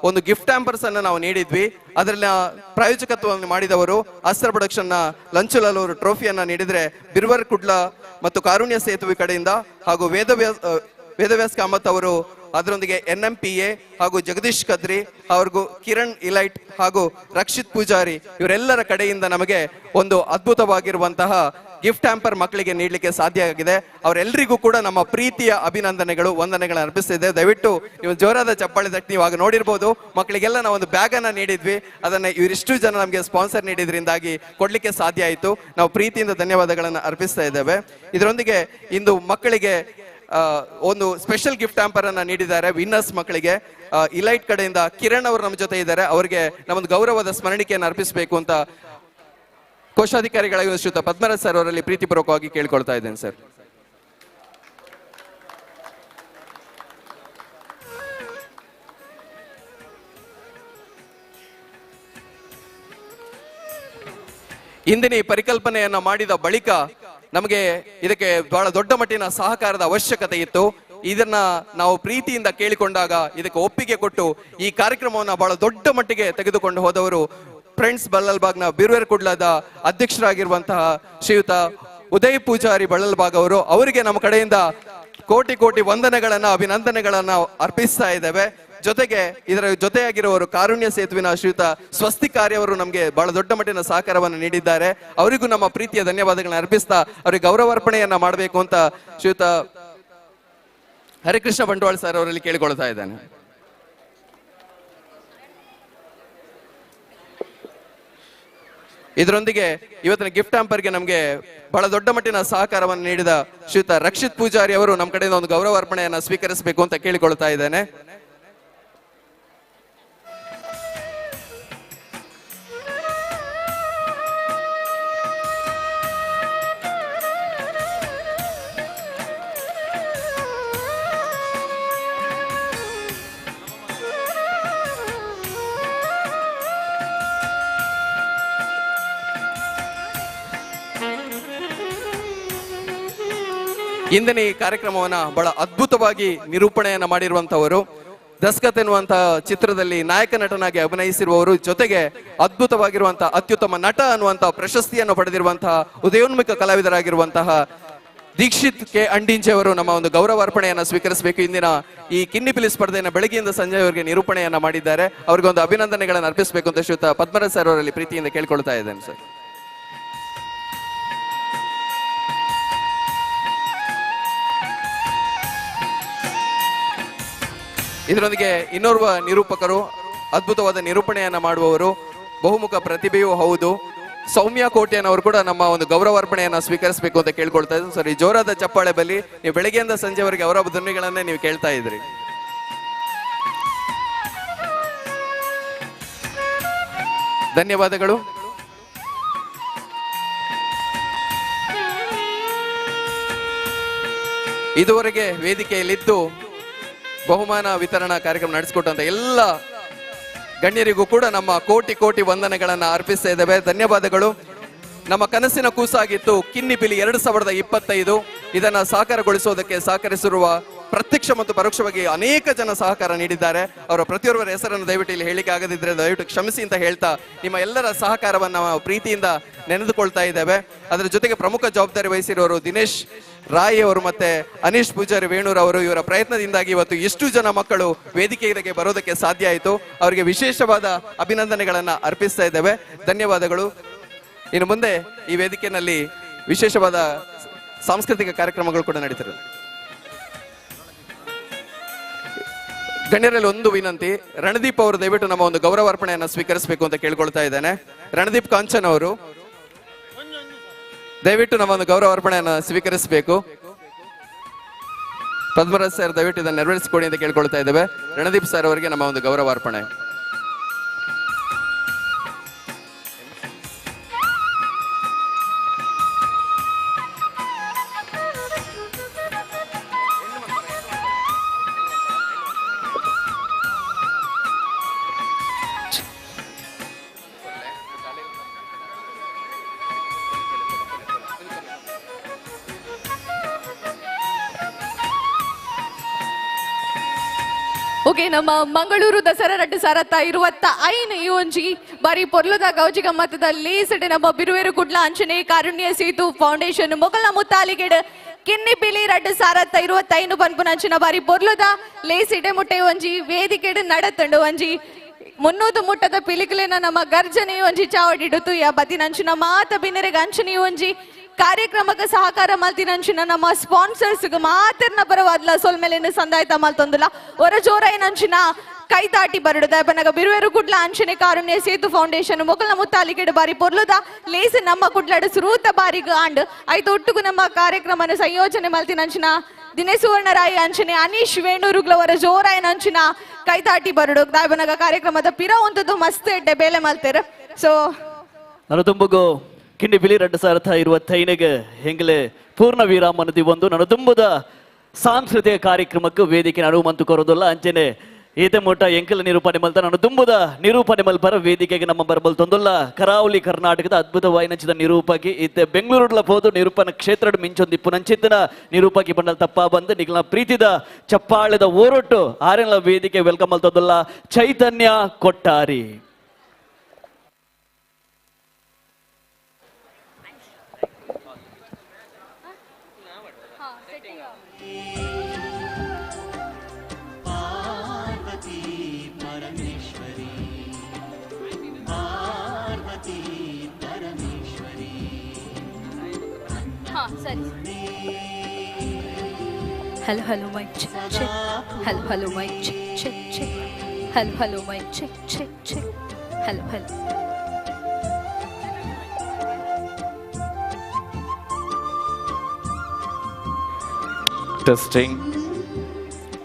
ಒಂದು ಗಿಫ್ಟ್ ಹ್ಯಾಂಪರ್ಸ್ ಅನ್ನು ನಾವು ನೀಡಿದ್ವಿ. ಅದರ ಪ್ರಾಯೋಜಕತ್ವವನ್ನು ಮಾಡಿದವರು ಅಸ್ತ್ರ ಪ್ರೊಡಕ್ಷನ್ ನ ಲಂಚುಲಾಲ್ ಅವರು ಟ್ರೋಫಿಯನ್ನ ನೀಡಿದ್ರೆ, ಬಿರ್ವರ್ ಕುಡ್ಲ ಮತ್ತು ಕಾರುಣ್ಯ ಸೇತುವೆ ಕಡೆಯಿಂದ ಹಾಗೂ ವೇದವ್ಯಾಸ್ ಕಾಮತ್ ಅವರು, ಅದರೊಂದಿಗೆ NMPA ಹಾಗೂ ಜಗದೀಶ್ ಕದ್ರಿ ಅವ್ರಿಗೂ, ಕಿರಣ್ ಇಲೈಟ್ ಹಾಗೂ ರಕ್ಷಿತ್ ಪೂಜಾರಿ ಇವರೆಲ್ಲರ ಕಡೆಯಿಂದ ನಮಗೆ ಒಂದು ಅದ್ಭುತವಾಗಿರುವಂತಹ ಗಿಫ್ಟ್ ಹ್ಯಾಂಪರ್ ಮಕ್ಕಳಿಗೆ ನೀಡಲಿಕ್ಕೆ ಸಾಧ್ಯ ಆಗಿದೆ. ಅವರೆಲ್ಲರಿಗೂ ಕೂಡ ನಮ್ಮ ಪ್ರೀತಿಯ ಅಭಿನಂದನೆಗಳು, ವಂದನೆಗಳನ್ನು ಅರ್ಪಿಸ್ತಿದೆ. ದಯವಿಟ್ಟು ನೀವು ಜೋರಾದ ಚಪ್ಪಾಳೆ ತಟ್ಟಿ ನೀವು ಆಗ ನೋಡಿರ್ಬೋದು. ಮಕ್ಕಳಿಗೆಲ್ಲ ನಾವು ಒಂದು ಬ್ಯಾಗ್ ಅನ್ನ ನೀಡಿದ್ವಿ, ಅದನ್ನ ಇವರಿಷ್ಟು ಜನ ನಮಗೆ ಸ್ಪಾನ್ಸರ್ ನೀಡಿದ್ರಿಂದಾಗಿ ಕೊಡ್ಲಿಕ್ಕೆ ಸಾಧ್ಯ ಆಯಿತು. ನಾವು ಪ್ರೀತಿಯಿಂದ ಧನ್ಯವಾದಗಳನ್ನು ಅರ್ಪಿಸ್ತಾ ಇದ್ದೇವೆ. ಇದರೊಂದಿಗೆ ಇಂದು ಮಕ್ಕಳಿಗೆ ಒಂದು ಸ್ಪೆಷಲ್ ಗಿಫ್ಟ್ ಹ್ಯಾಂಪರ್ ಅನ್ನ ನೀಡಿದ್ದಾರೆ ವಿನ್ನರ್ಸ್ ಮಕ್ಕಳಿಗೆ. ಇಲೈಟ್ ಕಡೆಯಿಂದ ಕಿರಣ್ ಅವರು ನಮ್ಮ ಜೊತೆ ಇದ್ದಾರೆ. ಅವರಿಗೆ ನಮ್ಮೊಂದು ಗೌರವದ ಸ್ಮರಣಿಕೆಯನ್ನು ಅರ್ಪಿಸಬೇಕು ಅಂತ ಕೋಶಾಧಿಕಾರಿಗಳಾಗಿರುವ ಶ್ರೀಯುತ ಪದ್ಮರಾಜ್ ಸರ್ ಅವರಲ್ಲಿ ಪ್ರೀತಿಪೂರ್ವಕವಾಗಿ ಕೇಳಿಕೊಳ್ತಾ ಇದ್ದೇನೆ ಸರ್. ಇಂದಿನ ಈ ಪರಿಕಲ್ಪನೆಯನ್ನ ಮಾಡಿದ ಬಳಿಕ ನಮಗೆ ಇದಕ್ಕೆ ಬಹಳ ದೊಡ್ಡ ಮಟ್ಟಿನ ಸಹಕಾರದ ಅವಶ್ಯಕತೆ ಇತ್ತು. ಇದನ್ನ ನಾವು ಪ್ರೀತಿಯಿಂದ ಕೇಳಿಕೊಂಡಾಗ ಇದಕ್ಕೆ ಒಪ್ಪಿಗೆ ಕೊಟ್ಟು ಈ ಕಾರ್ಯಕ್ರಮವನ್ನು ಬಹಳ ದೊಡ್ಡ ಮಟ್ಟಿಗೆ ತೆಗೆದುಕೊಂಡು ಹೋದವರು ಫ್ರೆಂಡ್ಸ್ ಬಳ್ಳಲ್ಬಾಗ್ನ ಬಿರ್ವೇರ್ ಕುಡ್ಲದ ಅಧ್ಯಕ್ಷರಾಗಿರುವಂತಹ ಶ್ರೀಯುತ ಉದಯ್ ಪೂಜಾರಿ ಬಳ್ಳಲ್ಬಾಗ್ ಅವರು. ಅವರಿಗೆ ನಮ್ಮ ಕಡೆಯಿಂದ ಕೋಟಿ ಕೋಟಿ ವಂದನೆಗಳನ್ನ, ಅಭಿನಂದನೆಗಳನ್ನ ಅರ್ಪಿಸ್ತಾ ಇದ್ದೇವೆ. ಜೊತೆಗೆ ಇದರ ಜೊತೆಯಾಗಿರುವವರು ಕಾರುಣ್ಯ ಸೇತುವಿನ ಶ್ರೀಯುತ ಸ್ವಸ್ತಿಕಾರ್ಯ ಅವರು ನಮಗೆ ಬಹಳ ದೊಡ್ಡ ಮಟ್ಟಿನ ಸಹಕಾರವನ್ನು ನೀಡಿದ್ದಾರೆ. ಅವರಿಗೂ ನಮ್ಮ ಪ್ರೀತಿಯ ಧನ್ಯವಾದಗಳನ್ನ ಅರ್ಪಿಸ್ತಾ ಅವರಿಗೆ ಗೌರವಾರ್ಪಣೆಯನ್ನ ಮಾಡಬೇಕು ಅಂತ ಶ್ರೀಯುತ ಹರಿಕೃಷ್ಣ ಬಂಟ್ವಾಳ ಸರ್ ಅವರಲ್ಲಿ ಕೇಳಿಕೊಳ್ತಾ ಇದ್ದೇನೆ. ಇದರೊಂದಿಗೆ ಇವತ್ತಿನ ಗಿಫ್ಟ್ ಹ್ಯಾಂಪರ್ಗೆ ನಮಗೆ ಬಹಳ ದೊಡ್ಡ ಮಟ್ಟಿನ ಸಹಕಾರವನ್ನು ನೀಡಿದ ಶ್ರೀಯುತ ರಕ್ಷಿತ್ ಪೂಜಾರಿ ಅವರು ನಮ್ಮ ಕಡೆಯಿಂದ ಒಂದು ಗೌರವಾರ್ಪಣೆಯನ್ನ ಸ್ವೀಕರಿಸಬೇಕು ಅಂತ ಕೇಳಿಕೊಳ್ತಾ ಇದ್ದೇನೆ. ಇಂದಿನ ಈ ಕಾರ್ಯಕ್ರಮವನ್ನ ಬಹಳ ಅದ್ಭುತವಾಗಿ ನಿರೂಪಣೆಯನ್ನ ಮಾಡಿರುವಂತವರು, ದಸ್ಕತ್ ಎನ್ನುವಂತಹ ಚಿತ್ರದಲ್ಲಿ ನಾಯಕ ನಟನಾಗಿ ಅಭಿನಯಿಸಿರುವವರು, ಜೊತೆಗೆ ಅದ್ಭುತವಾಗಿರುವಂತಹ ಅತ್ಯುತ್ತಮ ನಟ ಅನ್ನುವಂತಹ ಪ್ರಶಸ್ತಿಯನ್ನು ಪಡೆದಿರುವಂತಹ ಉದಯೋನ್ಮುಖ ಕಲಾವಿದರಾಗಿರುವಂತಹ ದೀಕ್ಷಿತ್ ಕೆ ಅಂಡಿಂಜೆ ಅವರು ನಮ್ಮ ಒಂದು ಗೌರವಾರ್ಪಣೆಯನ್ನ ಸ್ವೀಕರಿಸಬೇಕು. ಇಂದಿನ ಈ ಕಿನ್ನಿಪಿಲಿ ಸ್ಪರ್ಧೆಯನ್ನು ಬೆಳಗ್ಗೆಯಿಂದ ಸಂಜೆಯವರೆಗೆ ನಿರೂಪಣೆಯನ್ನ ಮಾಡಿದ್ದಾರೆ. ಅವರಿಗೆ ಒಂದು ಅಭಿನಂದನೆಗಳನ್ನು ಅರ್ಪಿಸಬೇಕು ಅಂತ ಶ್ರೀಯುತ ಪದ್ಮರಾಜ್ ಸರ್ ಅವರಲ್ಲಿ ಪ್ರೀತಿಯಿಂದ ಕೇಳ್ಕೊಳ್ತಾ ಇದ್ದೇನೆ ಸರ್. ಇದರೊಂದಿಗೆ ಇನ್ನೋರ್ವ ನಿರೂಪಕರು, ಅದ್ಭುತವಾದ ನಿರೂಪಣೆಯನ್ನ ಮಾಡುವವರು, ಬಹುಮುಖ ಪ್ರತಿಭೆಯೂ ಹೌದು, ಸೌಮ್ಯ ಕೋಟ್ಯನವರು ಕೂಡ ನಮ್ಮ ಒಂದು ಗೌರವಾರ್ಪಣೆಯನ್ನ ಸ್ವೀಕರಿಸಬೇಕು ಅಂತ ಕೇಳ್ಕೊಳ್ತಾ ಇದ್ದೀನಿ ಸರ್. ಈ ಜೋರಾದ ಚಪ್ಪಾಳೆ ಬಲ್ಲಿ ನೀವು ಬೆಳಗ್ಗೆಯಿಂದ ಸಂಜೆವರೆಗೆ ಅವರ ಧ್ವನಿಗಳನ್ನೇ ನೀವು ಕೇಳ್ತಾ ಇದ್ರಿ. ಧನ್ಯವಾದಗಳು. ಇದುವರೆಗೆ ವೇದಿಕೆಯಲ್ಲಿದ್ದು ಬಹುಮಾನ ವಿತರಣಾ ಕಾರ್ಯಕ್ರಮ ನಡೆಸಿಕೊಟ್ಟಂತ ಎಲ್ಲ ಗಣ್ಯರಿಗೂ ಕೂಡ ನಮ್ಮ ಕೋಟಿ ಕೋಟಿ ವಂದನೆಗಳನ್ನ ಅರ್ಪಿಸ್ತಾ ಇದ್ದೇವೆ. ಧನ್ಯವಾದಗಳು. ನಮ್ಮ ಕನಸಿನ ಕೂಸಾಗಿತ್ತು ಕಿನ್ನಿಪಿಲಿ 2025. ಇದನ್ನ ಸಾಕಾರಗೊಳಿಸುವುದಕ್ಕೆ ಸಹಕರಿಸಿರುವ ಪ್ರತ್ಯಕ್ಷ ಮತ್ತು ಪರೋಕ್ಷವಾಗಿ ಅನೇಕ ಜನ ಸಹಕಾರ ನೀಡಿದ್ದಾರೆ. ಅವರ ಪ್ರತಿಯೊಬ್ಬರ ಹೆಸರನ್ನು ದಯವಿಟ್ಟು ಇಲ್ಲಿ ಹೇಳಿಕೆ ಆಗದಿದ್ರೆ ದಯವಿಟ್ಟು ಕ್ಷಮಿಸಿ ಅಂತ ಹೇಳ್ತಾ ನಿಮ್ಮ ಎಲ್ಲರ ಸಹಕಾರವನ್ನು ನಾವು ಪ್ರೀತಿಯಿಂದ ನೆನೆದುಕೊಳ್ತಾ ಇದ್ದೇವೆ. ಅದರ ಜೊತೆಗೆ ಪ್ರಮುಖ ಜವಾಬ್ದಾರಿ ವಹಿಸಿರೋರು ದಿನೇಶ್ ರಾಯ್ ಅವರು ಮತ್ತೆ ಅನೀಶ್ ಪೂಜಾರಿ ವೇಣೂರ್ ಅವರು. ಇವರ ಪ್ರಯತ್ನದಿಂದಾಗಿ ಇವತ್ತು ಎಷ್ಟು ಜನ ಮಕ್ಕಳು ವೇದಿಕೆಗೆ ಬರೋದಕ್ಕೆ ಸಾಧ್ಯ ಆಯಿತು. ಅವರಿಗೆ ವಿಶೇಷವಾದ ಅಭಿನಂದನೆಗಳನ್ನ ಅರ್ಪಿಸ್ತಾ ಇದ್ದೇವೆ. ಧನ್ಯವಾದಗಳು. ಇನ್ನು ಮುಂದೆ ಈ ವೇದಿಕೆಯಲ್ಲಿ ವಿಶೇಷವಾದ ಸಾಂಸ್ಕೃತಿಕ ಕಾರ್ಯಕ್ರಮಗಳು ಕೂಡ ನಡೀತಿವೆ. ಗಣ್ಯರಲ್ಲಿ ಒಂದು ವಿನಂತಿ, ರಣದೀಪ್ ಅವರು ದಯವಿಟ್ಟು ನಮ್ಮ ಒಂದು ಗೌರವಾರ್ಪಣೆಯನ್ನು ಸ್ವೀಕರಿಸಬೇಕು ಅಂತ ಕೇಳ್ಕೊಳ್ತಾ ಇದ್ದೇನೆ. ರಣದೀಪ್ ಕಾಂಚನ್ ಅವರು ದಯವಿಟ್ಟು ನಮ್ಮ ಒಂದು ಗೌರವಾರ್ಪಣೆಯನ್ನು ಸ್ವೀಕರಿಸಬೇಕು. ಪದ್ಮರಾಜ್ ಸರ್ ದಯವಿಟ್ಟು ಇದನ್ನು ನೆರವೇರಿಸಿಕೊಡಿ ಅಂತ ಕೇಳ್ಕೊಳ್ತಾ ಇದ್ದೇವೆ. ರಣದೀಪ್ ಸರ್ ಅವರಿಗೆ ನಮ್ಮ ಒಂದು ಗೌರವಾರ್ಪಣೆ. ಓಕೆ, ನಮ್ಮ ಮಂಗಳೂರು ದಸರಾ 2025 ಈ ಒಂಜಿ ಬಾರಿ ಪೊರ್ಲುದ ಗೌಜಿ ಗಮ್ಮತ್ತದಲ್ಲಿ ಸಡೆ ನಮ್ಮ ಬಿರುವೇರು ಕುಡ್ಲ ಅಂಚನೆ ಕಾರುಣ್ಯ ಸೇತು ಫೌಂಡೇಶನ್ ಮೊಗಲ ಮುತ್ತಾಲಿಗೆಡ್ ಕಿನ್ನಿಪಿಲಿ 2025 ಪನ್ಪುನಂಚಿನ ಬಾರಿ ಪೊರ್ಲುದ ಲೇಸಿಡೆ ಮುಟ್ಟೆ ಒಂಜಿ ವೇದಿಕೆಡ್ ನಡತಂಡು ಒಂಜಿ 300 ಮುಟ್ಟದ ಪಿಲಿಕಲಿನ ನಮ್ಮ ಗರ್ಜನೆ ಒಂಜಿ ಚಾವಡಿಡುತ್ತು ಯಾ ಬದಿನಂಚಿನ ಮಾತ ಬಿನ್ನರೆಗೆ ಅಂಚನೆ ಒಂಜಿ ಕಾರ್ಯಕ್ರಮಕ್ಕೆ ಸಹಕಾರ ಮಲ್ತಿನಂಚಿನ ನಮ್ಮ ಸ್ಪಾನ್ಸರ್ಸ್ ಮಾತಿರ್ನ ಪರವಾದ್ಲ ಸೊಲ್ಮೇಲಿನ ಸಂದಾಯ್ತ ಮಲ್ತೊಂದುಲ ಹೊರ ಜೋರೈನಂಚಿನ ಕೈತಾಟಿ ಬರಡುದ ಬನಗ ಬಿರುವೇರು ಕುಡ್ಲ ಅಂಚನೆ ಕಾರುಣ್ಯ ಸೇತು ಫೌಂಡೇಶನ್ ಮೊಗಲ ಮುತ್ತಾಲಿಗೆಡ್ ಬಾರಿ ಪೊರ್ಲುದ ಲೇಸಿ ನಮ್ಮ ಕುಡ್ಲಡ್ ಸುರೂತ ಬಾರಿಗ ಆಂಡ್ ಐದು ಒಟ್ಟುಗು ನಮ್ಮ ಕಾರ್ಯಕ್ರಮನ ಸಂಯೋಜನೆ ಮಲ್ತಿನಂಚಿನ ದಿನೇಶ್ ಸುವರ್ಣರಾಯಿ ಅಂಚನೆ ಅನೀಶ್ ವೇಣೂರುಗ್ಲವರ ಜೋರಾಯನ ಅಂಚಿನ ಕೈತಾಟಿ ಬರಡು ದಾಯಬನಗ ಕಾರ್ಯಕ್ರಮದ ಪಿರ ಒಂತದ್ದು ಮಸ್ತ್ ಎಡ್ಡೆ ಬೇಲೆ ಮಲ್ತೇರ. ಸೊ ನಾನು ತುಂಬುಗು ಕಿನ್ನಿಪಿಲಿ 2025 ಹೆಂಗಲೆ ಪೂರ್ಣ ವಿರಾಮನದಿ ಒಂದು ನನ್ನ ತುಂಬದ ಸಾಂಸ್ಕೃತಿಕ ಕಾರ್ಯಕ್ರಮಕ್ಕೆ ವೇದಿಕೆ ನಡುವಂತು ಕೊರೋದಲ್ಲ ಅಂಚನೆ ಈತೆ ಮುಟ್ಟ ಎಂಕಲ ನಿರೂಪಣೆ ಮಲ್ತ ನಾನು ತುಂಬದ ನಿರೂಪಣೆ ಮಲ್ಪರ ವೇದಿಕೆಗೆ ನಮ್ಮ ಬರಬಲ್ ತೊಂದಲ್ಲ ಕರಾವಳಿ ಕರ್ನಾಟಕದ ಅದ್ಭುತವಾಗಿ ನಂಚಿದ ನಿರೂಪಕಿ ಇತ್ತೆ ಬೆಂಗಳೂರುಡ್ಲ ಹೋದು ನಿರೂಪಣ ಕ್ಷೇತ್ರ ಮಿಂಚೊಂದು ಇಪ್ಪು ನಂಚಿತ್ತಿನ ನಿರೂಪಕಿ ಬಂಡಲ್ ತಪ್ಪ ಬಂದು ನಿಗಲ ಪ್ರೀತಿದ ಚಪ್ಪಾಳದ ಓರೊಟ್ಟು ಆರೆಲ್ಲ ವೇದಿಕೆ ವೆಲ್ಕಮ್ ಮಲ್ತೊಂದಲ್ಲ ಚೈತನ್ಯ ಕೊಟ್ಟಾರಿ. Hello, hello, mic check, check. Hello, hello, mic check, check, check. Hello, hello, mic check, check, check. Hello, hello. Testing.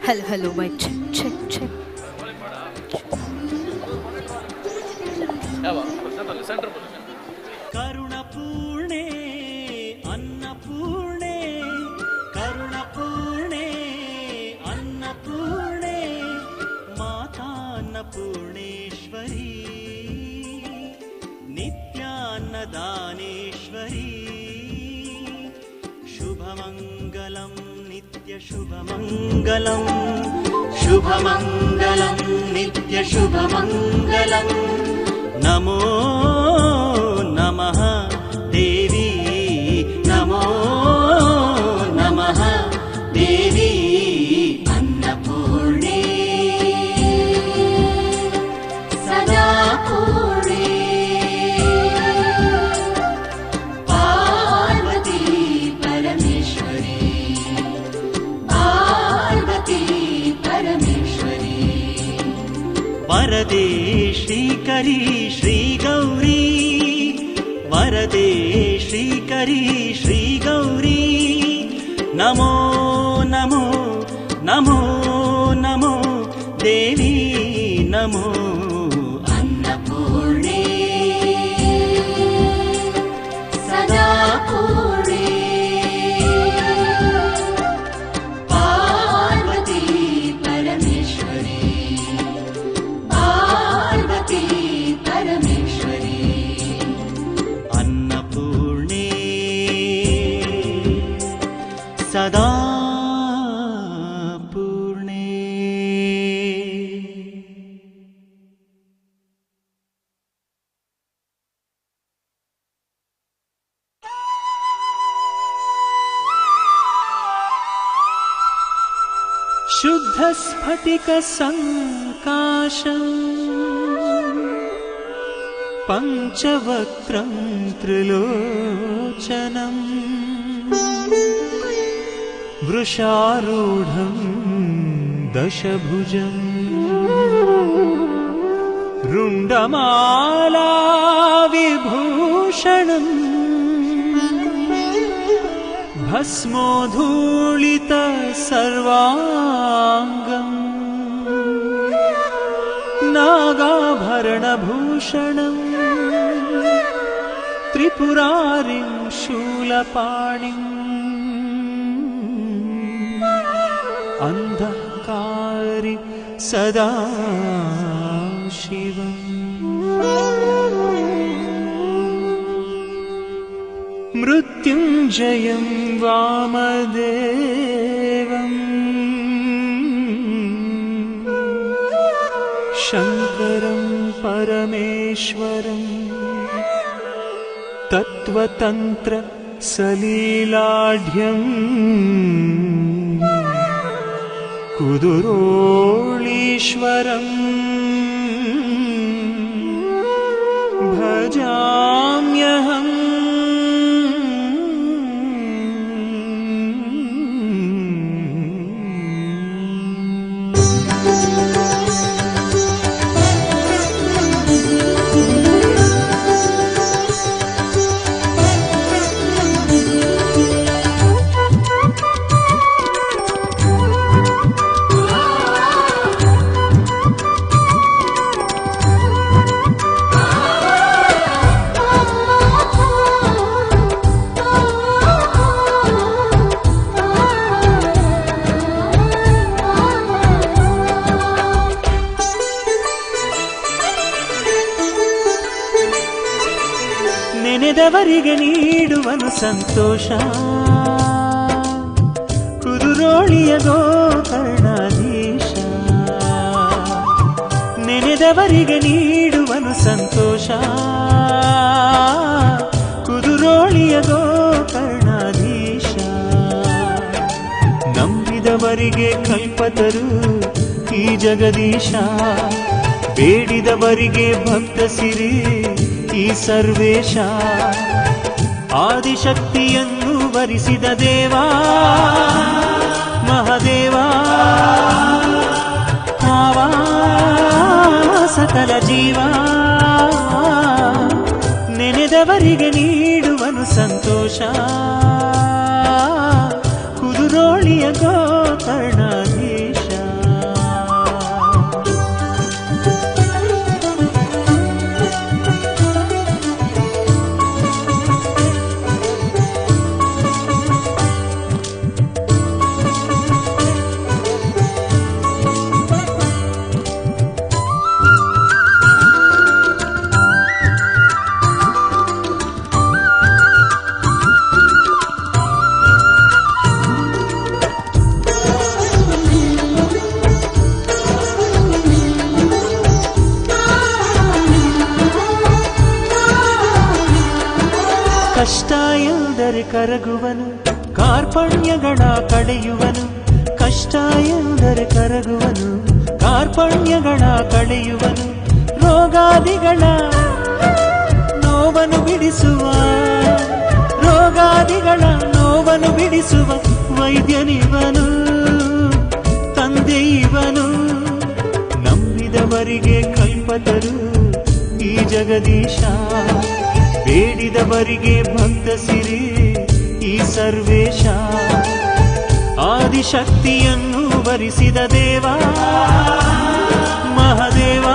Hello, hello, mic check, check, check. ಕರುಣಪೂರ್ಣೆ ಅನ್ನಪೂರ್ಣೆ ಕರುಣಪೂರ್ಣೆ ಅನ್ನಪೂರ್ಣೆ ಮಾತಾನ್ನಪೂರ್ಣೇಶ್ವರಿ ನಿತ್ಯಾನ್ನದಾನೇಶ್ವರಿ ಶುಭಮಂಗಲಂ शुभमङ्गलं शुभमङ्गलं नित्यशुभमङ्गलं नमो नमः देवी नमो नमः देवी अन्नपूर्णे सदा पूर्णे पार्वती परमेश्वरी वरदे श्रीकरी श्रीगौरी वरदे श्रीकरी श्रीगौरी नमो नमो नमो नमो देवी नमो अन्नपूर्णे सदा पूर्णे पार्वती परमेश्वरी अन्नपूर्णे सदा पूर्णे शुद्धस्फटिकसङ्काशम् पञ्चवक्त्रं त्रिलोचनम् वृषारूढं दशभुजम् रुण्डमाला विभूषणम् भस्मोधूलित सर्वाङ्गम् नागाभरणभूषणम् त्रिपुरारिं शूलपाणिम् अन्धकारि सदा शिवम् मृत्युञ्जयं वामदेवम् शङ्करं परमेश्वरम् तत्त्वतन्त्र सलीलाढ्यम् कुदुरोळीश्वरम् भजाम्यहम् ನೆನೆದವರಿಗೆ ನೀಡುವನು ಸಂತೋಷ ಕುದುರೋಳಿಯ ಗೋಕರ್ಣಾಧೀಶ ನೆನೆದವರಿಗೆ ನೀಡುವನು ಸಂತೋಷ ಕುದುರೋಳಿಯ ಗೋಕರ್ಣಾಧೀಶ ನಂಬಿದವರಿಗೆ ಕಲ್ಪತರು ಈ ಜಗದೀಶ ಬೇಡಿದವರಿಗೆ ಭಕ್ತ ಸಿರಿ ಈ ಸರ್ವೇಶ ಆದಿಶಕ್ತಿಯನ್ನು ವರಿಸಿದ ದೇವಾ ಮಹಾದೇವಾ ಭಾವಾ ಸಕಲ ಜೀವ ನೆನೆದವರಿಗೆ ನೀಡುವನು ಸಂತೋಷ ಕುದುರೋಳಿಯ ಗೋಕರ್ಣಾಧೀಶ ಕಷ್ಟ ಎಂದರೆ ಕರಗುವನು, ಕಾರ್ಪಣ್ಯಗಳ ಕಳೆಯುವನು. ಕಷ್ಟ ಎಂದರೆ ಕರಗುವನು, ಕಾರ್ಪಣ್ಯಗಳ ಕಳೆಯುವನು. ರೋಗಾದಿಗಳ ನೋವನ್ನು ಬಿಡಿಸುವ, ರೋಗಾದಿಗಳ ನೋವನ್ನು ಬಿಡಿಸುವ ವೈದ್ಯನಿವನು, ತಂದೆ ಇವನು. ನಂಬಿದವರಿಗೆ ಕಲ್ಪತರು ಈ ಜಗದೀಶ, ಬೇಡಿದವರಿಗೆ ಭಕ್ತ ಸಿರಿ ಈ ಸರ್ವೇಶ. ಆದಿಶಕ್ತಿಯನ್ನು ವರಿಸಿದ ದೇವ ಮಹಾದೇವ,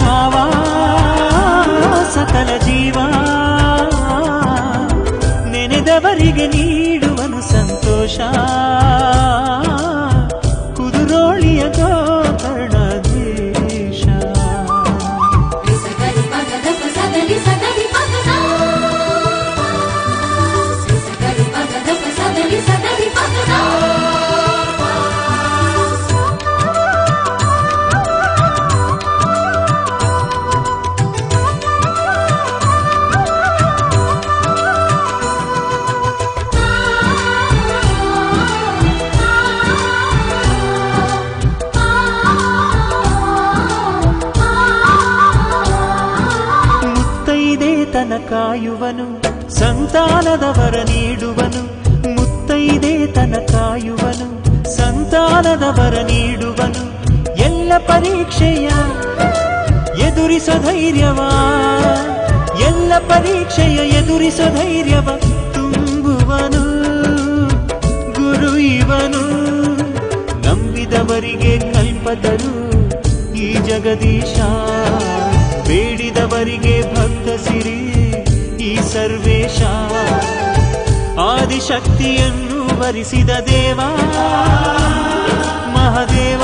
ಕಾವ ಸಕಲ ಜೀವ. ನೆನೆದವರಿಗೆ ನೀಡುವನು ಸಂತೋಷ, ಕುದುರೋಳಿಯ ಗೋಕರ್ಣಾಧೀಶ. ಮುತ್ತೈದೇತನ ಕಾಯುವನು, ಸಂತಾನದವರ ನೀಡುವನು. ಮುತ್ತೈದೇತನ ಕಾಯುವನು, ಸಂತಾನದವರ ನೀಡುವನು. ಎಲ್ಲ ಪರೀಕ್ಷೆಯ ಎದುರಿಸೋ ಧೈರ್ಯವ, ಎಲ್ಲ ಪರೀಕ್ಷೆಯ ಎದುರಿಸೋ ಧೈರ್ಯವ ತುಂಬುವನು ಗುರು ಇವನು. ನಂಬಿದವರಿಗೆ ಕಲ್ಪತರು ಈ ಜಗದೀಶ, ಬೇಡಿದವರಿಗೆ ಭಕ್ತ ಸಿರಿ ಈ ಸರ್ವೇಶ. ಆದಿಶಕ್ತಿಯನ್ನು ವರಿಸಿದ ದೇವ ಮಹಾದೇವ,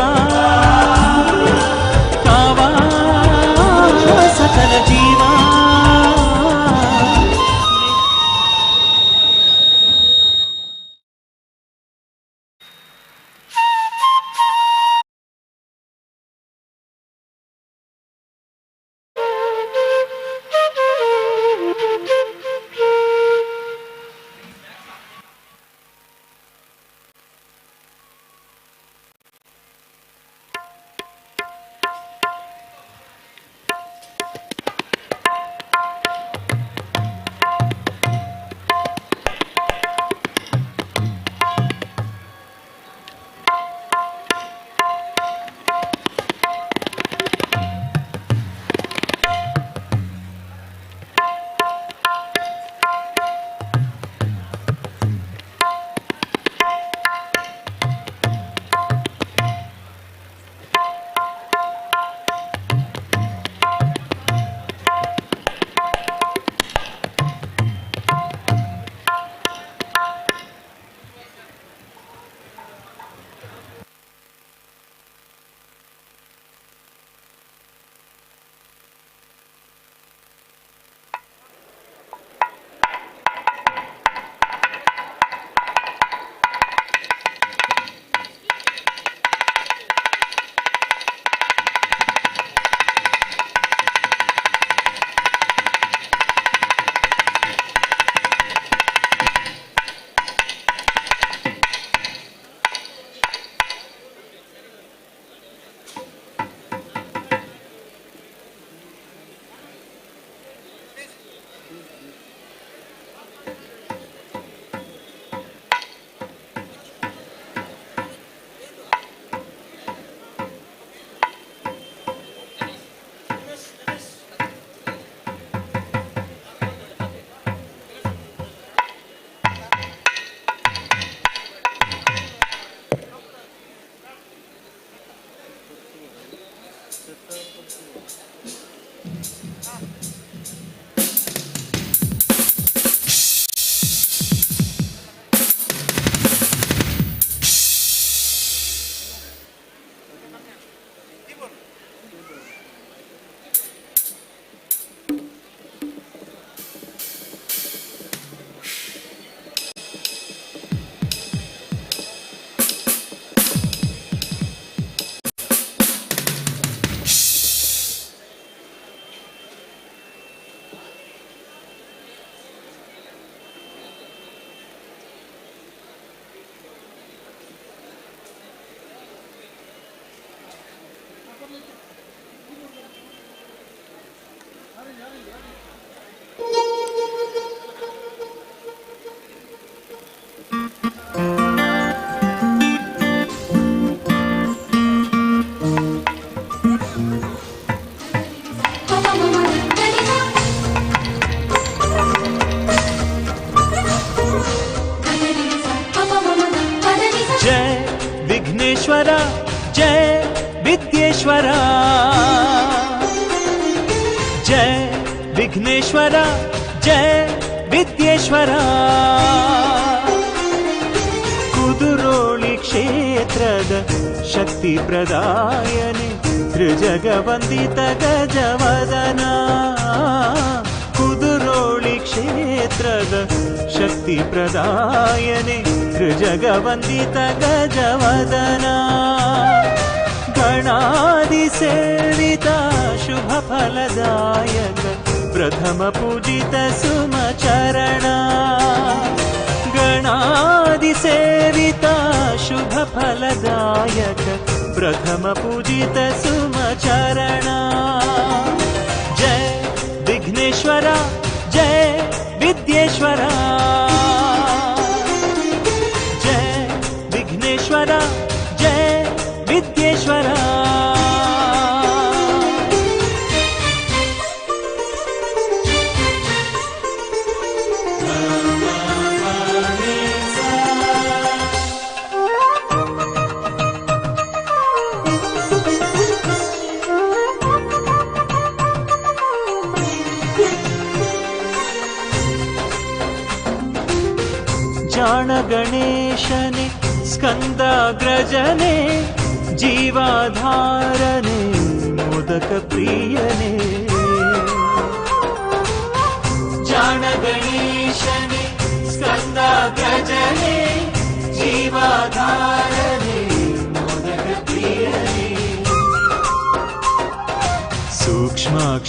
ಕಾವ ಸಕಲ ಜೀವ. जय विघ्नेश्वर जय विद्येश्वर जय विघ्नेश्वर जय विद्येश्वर कुदुरोळि क्षेत्ರದ शक्ति प्रदायने त्रिजगवन्दित गजवदन कुदुरोळि क्षेत्ರದ शक्ति प्रदायने त्रिजगवन्दित गजवदन गणादि सेवित शुभ फलदायक प्रथम पूजित सुमचरण गणादि सेवित शुभ फलदायक प्रथम पूजित सुमचरण जय विघ्नेश्वर जय विद्येश्वर जय विघ्नेश्वर जय विद्येश्वर ಜಾಣ ಗಣೇಶನೆ ಸ್ಕಂದಾಗ್ರಜನೆ ಜೀವಾಧಾರನೆ ಮೋದಕ ಪ್ರಿಯನೆ ಜಾಣ ಗಣೇಶನೆ ಸ್ಕಂದಾಗ್ರಜನೆ ಜೀವಾಧಾರನೆ ಮೋದಕ ಪ್ರಿಯನೆ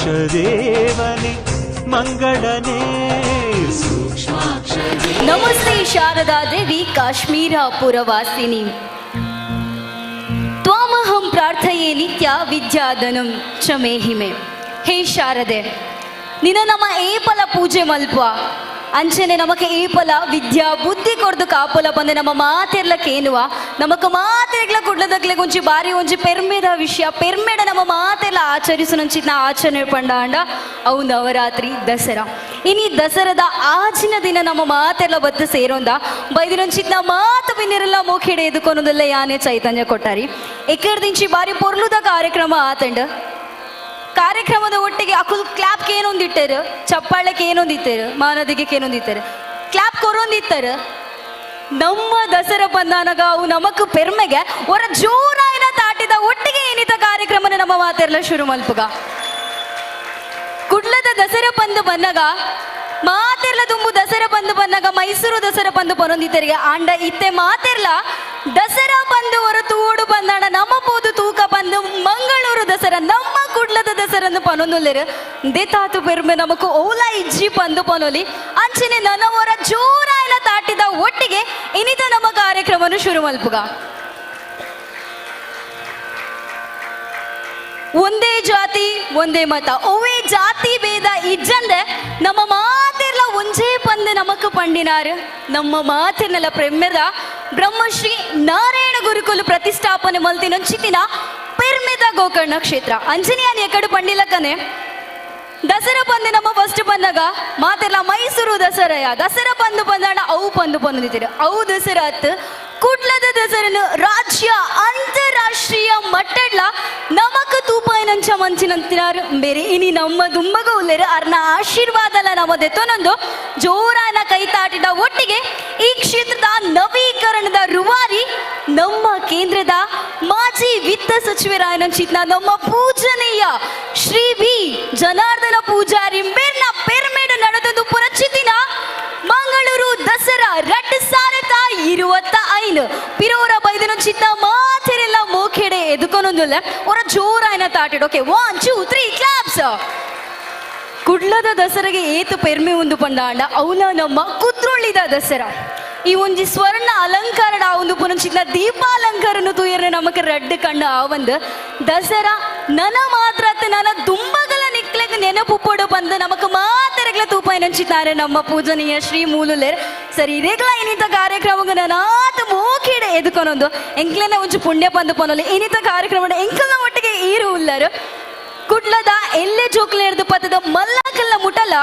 ಸೂಕ್ಷ್ಮಾಕ್ಷದೇವನೆ ಮಂಗಳನೆ नमस्ते शारदा देवी काश्मीरपुरवासिनी त्वामहं प्रार्थये नित्य विद्याधनं च मेहि मे हे शारदे ನಿನ್ನ ನಮ್ಮ ಏಪಲ ಪೂಜೆ ಮಲ್ಪ ಅಂಚನೆ ನಮಗೆ ಏಪಲ ವಿದ್ಯಾ ಬುದ್ಧಿ ಕೊಡ್ದು ಕಾಪಲ ಬಂದು ನಮ್ಮ ಮಾತೆರ್ಲ ಕೇನುವ ನಮಕ್ ಮಾತೆರ್ಲ ಕುಡ್ಲದಕ್ಲೆ ಒಂಜಿ ಬಾರಿ ಒಂಜಿ ಪೆರ್ಮೆದ ವಿಷಯ ಪೆರ್ಮೆಡ ನಮ್ಮ ಮಾತೆರ್ಲ ಆಚರಿಸುನಂಚಿನ ಆಚರಣೆ ಪಂಡಾಂಡ ಅವು ನವರಾತ್ರಿ ದಸರಾ ಇನಿ ದಸರಾದ ಆಚಿನ ದಿನ ನಮ್ಮ ಮಾತೆರ್ಲ ಬತ್ತು ಸೇರೊಂದ ಬೈದಿನಂಚಿನ ಮಾತು ಬಿನ್ನಿರಲ್ಲ ಮೋಖೆಡೆ ಎದುಕೊನೋದಲ್ಲ ಯಾನೆ ಚೈತನ್ಯ ಕೊಟ್ಟಾರಿ ಎಕ್ಕರ್ದಿಂಚಿ ಬಾರಿ ಪೊರ್ಲುದ ಕಾರ್ಯಕ್ರಮ ಆತಂಡ ಕಾರ್ಯಕ್ರಮದ ಒಟ್ಟಿಗೆ ಅಕುಲ್ ಕ್ಲಾಪ್ಗೆ ಏನೊಂದಿಟ್ಟರು ಚಪ್ಪಾಳಕ್ಕೆ ಏನೊಂದಿತ್ತರು ಮಾನದಿಗೆ ಏನೊಂದಿತ್ತರು ಕ್ಲಾಪ್ ಕೊರೊಂದಿತ್ತರು ನಮ್ಮ ದಸರಾ ಬಂದಾನಗ ಅವು ನಮಕ್ ಪೆರ್ಮೆಗೆ ಹೊರ ಜೋರಾಯಿನ ತಾಟಿದ ಒಟ್ಟಿಗೆ ಏನಿತ ಕಾರ್ಯಕ್ರಮನ ನಮ್ಮ ಮಾತೆರ್ಲ ಶುರು ಮಲ್ಪಗ ಕುಡ್ಲದ ದಸರಾ ಬಂದು ಬಂದಾಗ ಮಾತೆರ್ಲ ತುಂಬು ದಸರಾ ಬಂದು ಬಂದಾಗ ಮೈಸೂರು ದಸರಾ ಬಂದು ಬರೊಂದಿತ್ತರಿಗೆ ಆಂಡ ಇತ್ತೆ ಮಾತೆರ್ಲ ದಸರಾ ಬಂದು ಹೊರತು ಓಡು ಬಂದಾಣ ನಮ್ಮ ಪೋದು ತೂಕ ಬಂದು ಮಂಗಳೂರು ದಸರಾ ನಮ್ಮ ಕುಡ್ಲದ ದಸರನ್ನು ಪನೊಂದುಲ್ಲೆರು ದೇತಾತು ಪೆರ್ಮೆ ನಮಕು ಓಲಾ ಇಜ್ಜಿ ಬಂದು ಪನೊಲಿ ಅಂಚನೆ ನನ್ನ ಹೊರ ಜೋರಾಯಿನ ತಾಟಿದ ಒಟ್ಟಿಗೆ ಇನಿತ ನಮ್ಮ ಕಾರ್ಯಕ್ರಮವನ್ನು ಶುರು ಮಲ್ಪುಗ ಒಂದೇ ಜಾತಿ ಒಂದೇ ಮತ ಒವೇ ಜಾತಿ ಭೇದ ಇಜ್ಜಂದೆ ನಮ್ಮ ಮಾತೆರ್ಲ ಒಂಜೇ ಪಂದೆ ನಮಕ್ ಪಂಡಿನಾರು ನಮ್ಮ ಮಾತಿರ್ನೆಲ್ಲ ಪ್ರೆಮ್ಮೆದ ಬ್ರಹ್ಮಶ್ರೀ ನಾರಾಯಣ ಗುರುಕುಲ ಪ್ರತಿಷ್ಠಾಪನೆ ಮಲ್ತಿನೊಂಚಿತಿನ ಪೆರ್ಮೆದ ಗೋಕರ್ಣ ಕ್ಷೇತ್ರ ಅಂಜನಿಯಾನ್ ಎಕಡು ಪಂಡಿಲಕ್ಕನೆ ದಸರಾ ಪಂದೆ ನಮ್ಮ ಫಸ್ಟ್ ಬಂದಾಗ ಮಾತೆರ್ಲ ಮೈಸೂರು ದಸರಾ ಬಂದು ಬಂದಾಣ ಅವು ಬಂದು ಬಂದಿದ್ದೀರಿ ಅವು ದಸರಾ ಹತ್ತು ಕುಡ್ಲದ ದಸರನ್ನು ರಾಜ್ಯ ಅಂತಾರಾಷ್ಟ್ರೀಯ ಮಟ್ಟಡ್ಲ ನಮಕ್ ತೂಪಾಯಿನಂಚ ಮಂಚಿನಂತಿನಾರು ಬೇರೆ ಇನಿ ನಮ್ಮ ದುಮ್ಮಗ ಉಲ್ಲೇರು ಅರ್ನ ಆಶೀರ್ವಾದಲ ನಮ್ಮದೆತ್ತೊಂದು ಜೋರಾನ ಕೈ ತಾಟಿದ ಒಟ್ಟಿಗೆ ಈ ಕ್ಷೇತ್ರದ ನವೀಕರಣದ ರೂವಾರಿ ನಮ್ಮ ಕೇಂದ್ರದ ಮಾಜಿ ವಿತ್ತ ಸಚಿವರಾಯನಂಚಿತ್ನ ನಮ್ಮ ಪೂಜನೀಯ ಶ್ರೀ ಬಿ ಜನಾರ್ದನ ಪೂಜಾರಿ ಮೇರ್ನ ಪೆರ್ಮೇಡ ನಡೆದದು ಪುರಚಿತಿನ ಮಂಗಳೂರು ದಸರಾ 2025 ಪಿರೋರ ಬೈದನ ಚಿತ್ತ ಮಾತೆರೆಲ್ಲ ಮೋಖೆಡೆ ಎದುಕೊನೊಂದುಲ್ಲ ಅವರ ಜೋರಾಯಿನ ತಾಟಿಡ್ ಓಕೆ 1 2 3 ಕ್ಲಾಪ್ಸ್ ಕುಡ್ಲದ ದಸರೆಗೆ ಏತು ಪೆರ್ಮೆ ಒಂದು ಪಂಡಾಂಡ ಅವಲ ನಮ್ಮ ಕುದ್ರೊಳ್ಳಿದ ದಸರಾ ಈ ಒಂಜಿ ಸ್ವರ್ಣ ಅಲಂಕಾರ ಒಂದು ಪುನಚಿನ ದೀಪಾಲಂಕಾರನು ತೂಯರ್ನೆ ನಮಕ್ ರಡ್ಡು ಕಂಡ ಆ ಒಂದು ದಸರಾ ನನ ಮಾತ್ರ ನನ್ನ ದುಂಬಗಲ ನಿಕ್ಲೆಗ ನಮಕ್ ನೆನಪು ಪೊಡು ಬಂದು ನಮಕ್ ಮಾತೆರೆಗ್ಲ ತೂಪಾಯಿ ನಂಚಿದ್ದಾರೆ ನಮ್ಮ ಪೂಜನೀಯ ಶ್ರೀ ಮೂಲುಲೇರ್ ಸರಿ ಇರೆಗ್ಲ ಇನಿತ ಕಾರ್ಯಕ್ರಮ ನಾತ ಮೋಕಿಡೆ ಎದುಕೊನೊಂದು ಎಂಕ್ಲೆನ ಒಂಚು ಪುಣ್ಯ ಬಂದು ಪೊನೊಲಿ ಇನಿತ ಕಾರ್ಯಕ್ರಮ ಎಂಕಲ್ನ ಒಟ್ಟಿಗೆ ಈರು ಉಲ್ಲರು ಕುಡ್ಲದ ಎಲ್ಲೆ ಜೋಕ್ಲೇರ್ದು ಪತ್ತದ ಮಲ್ಲಕಲ್ಲ ಮುಟಲ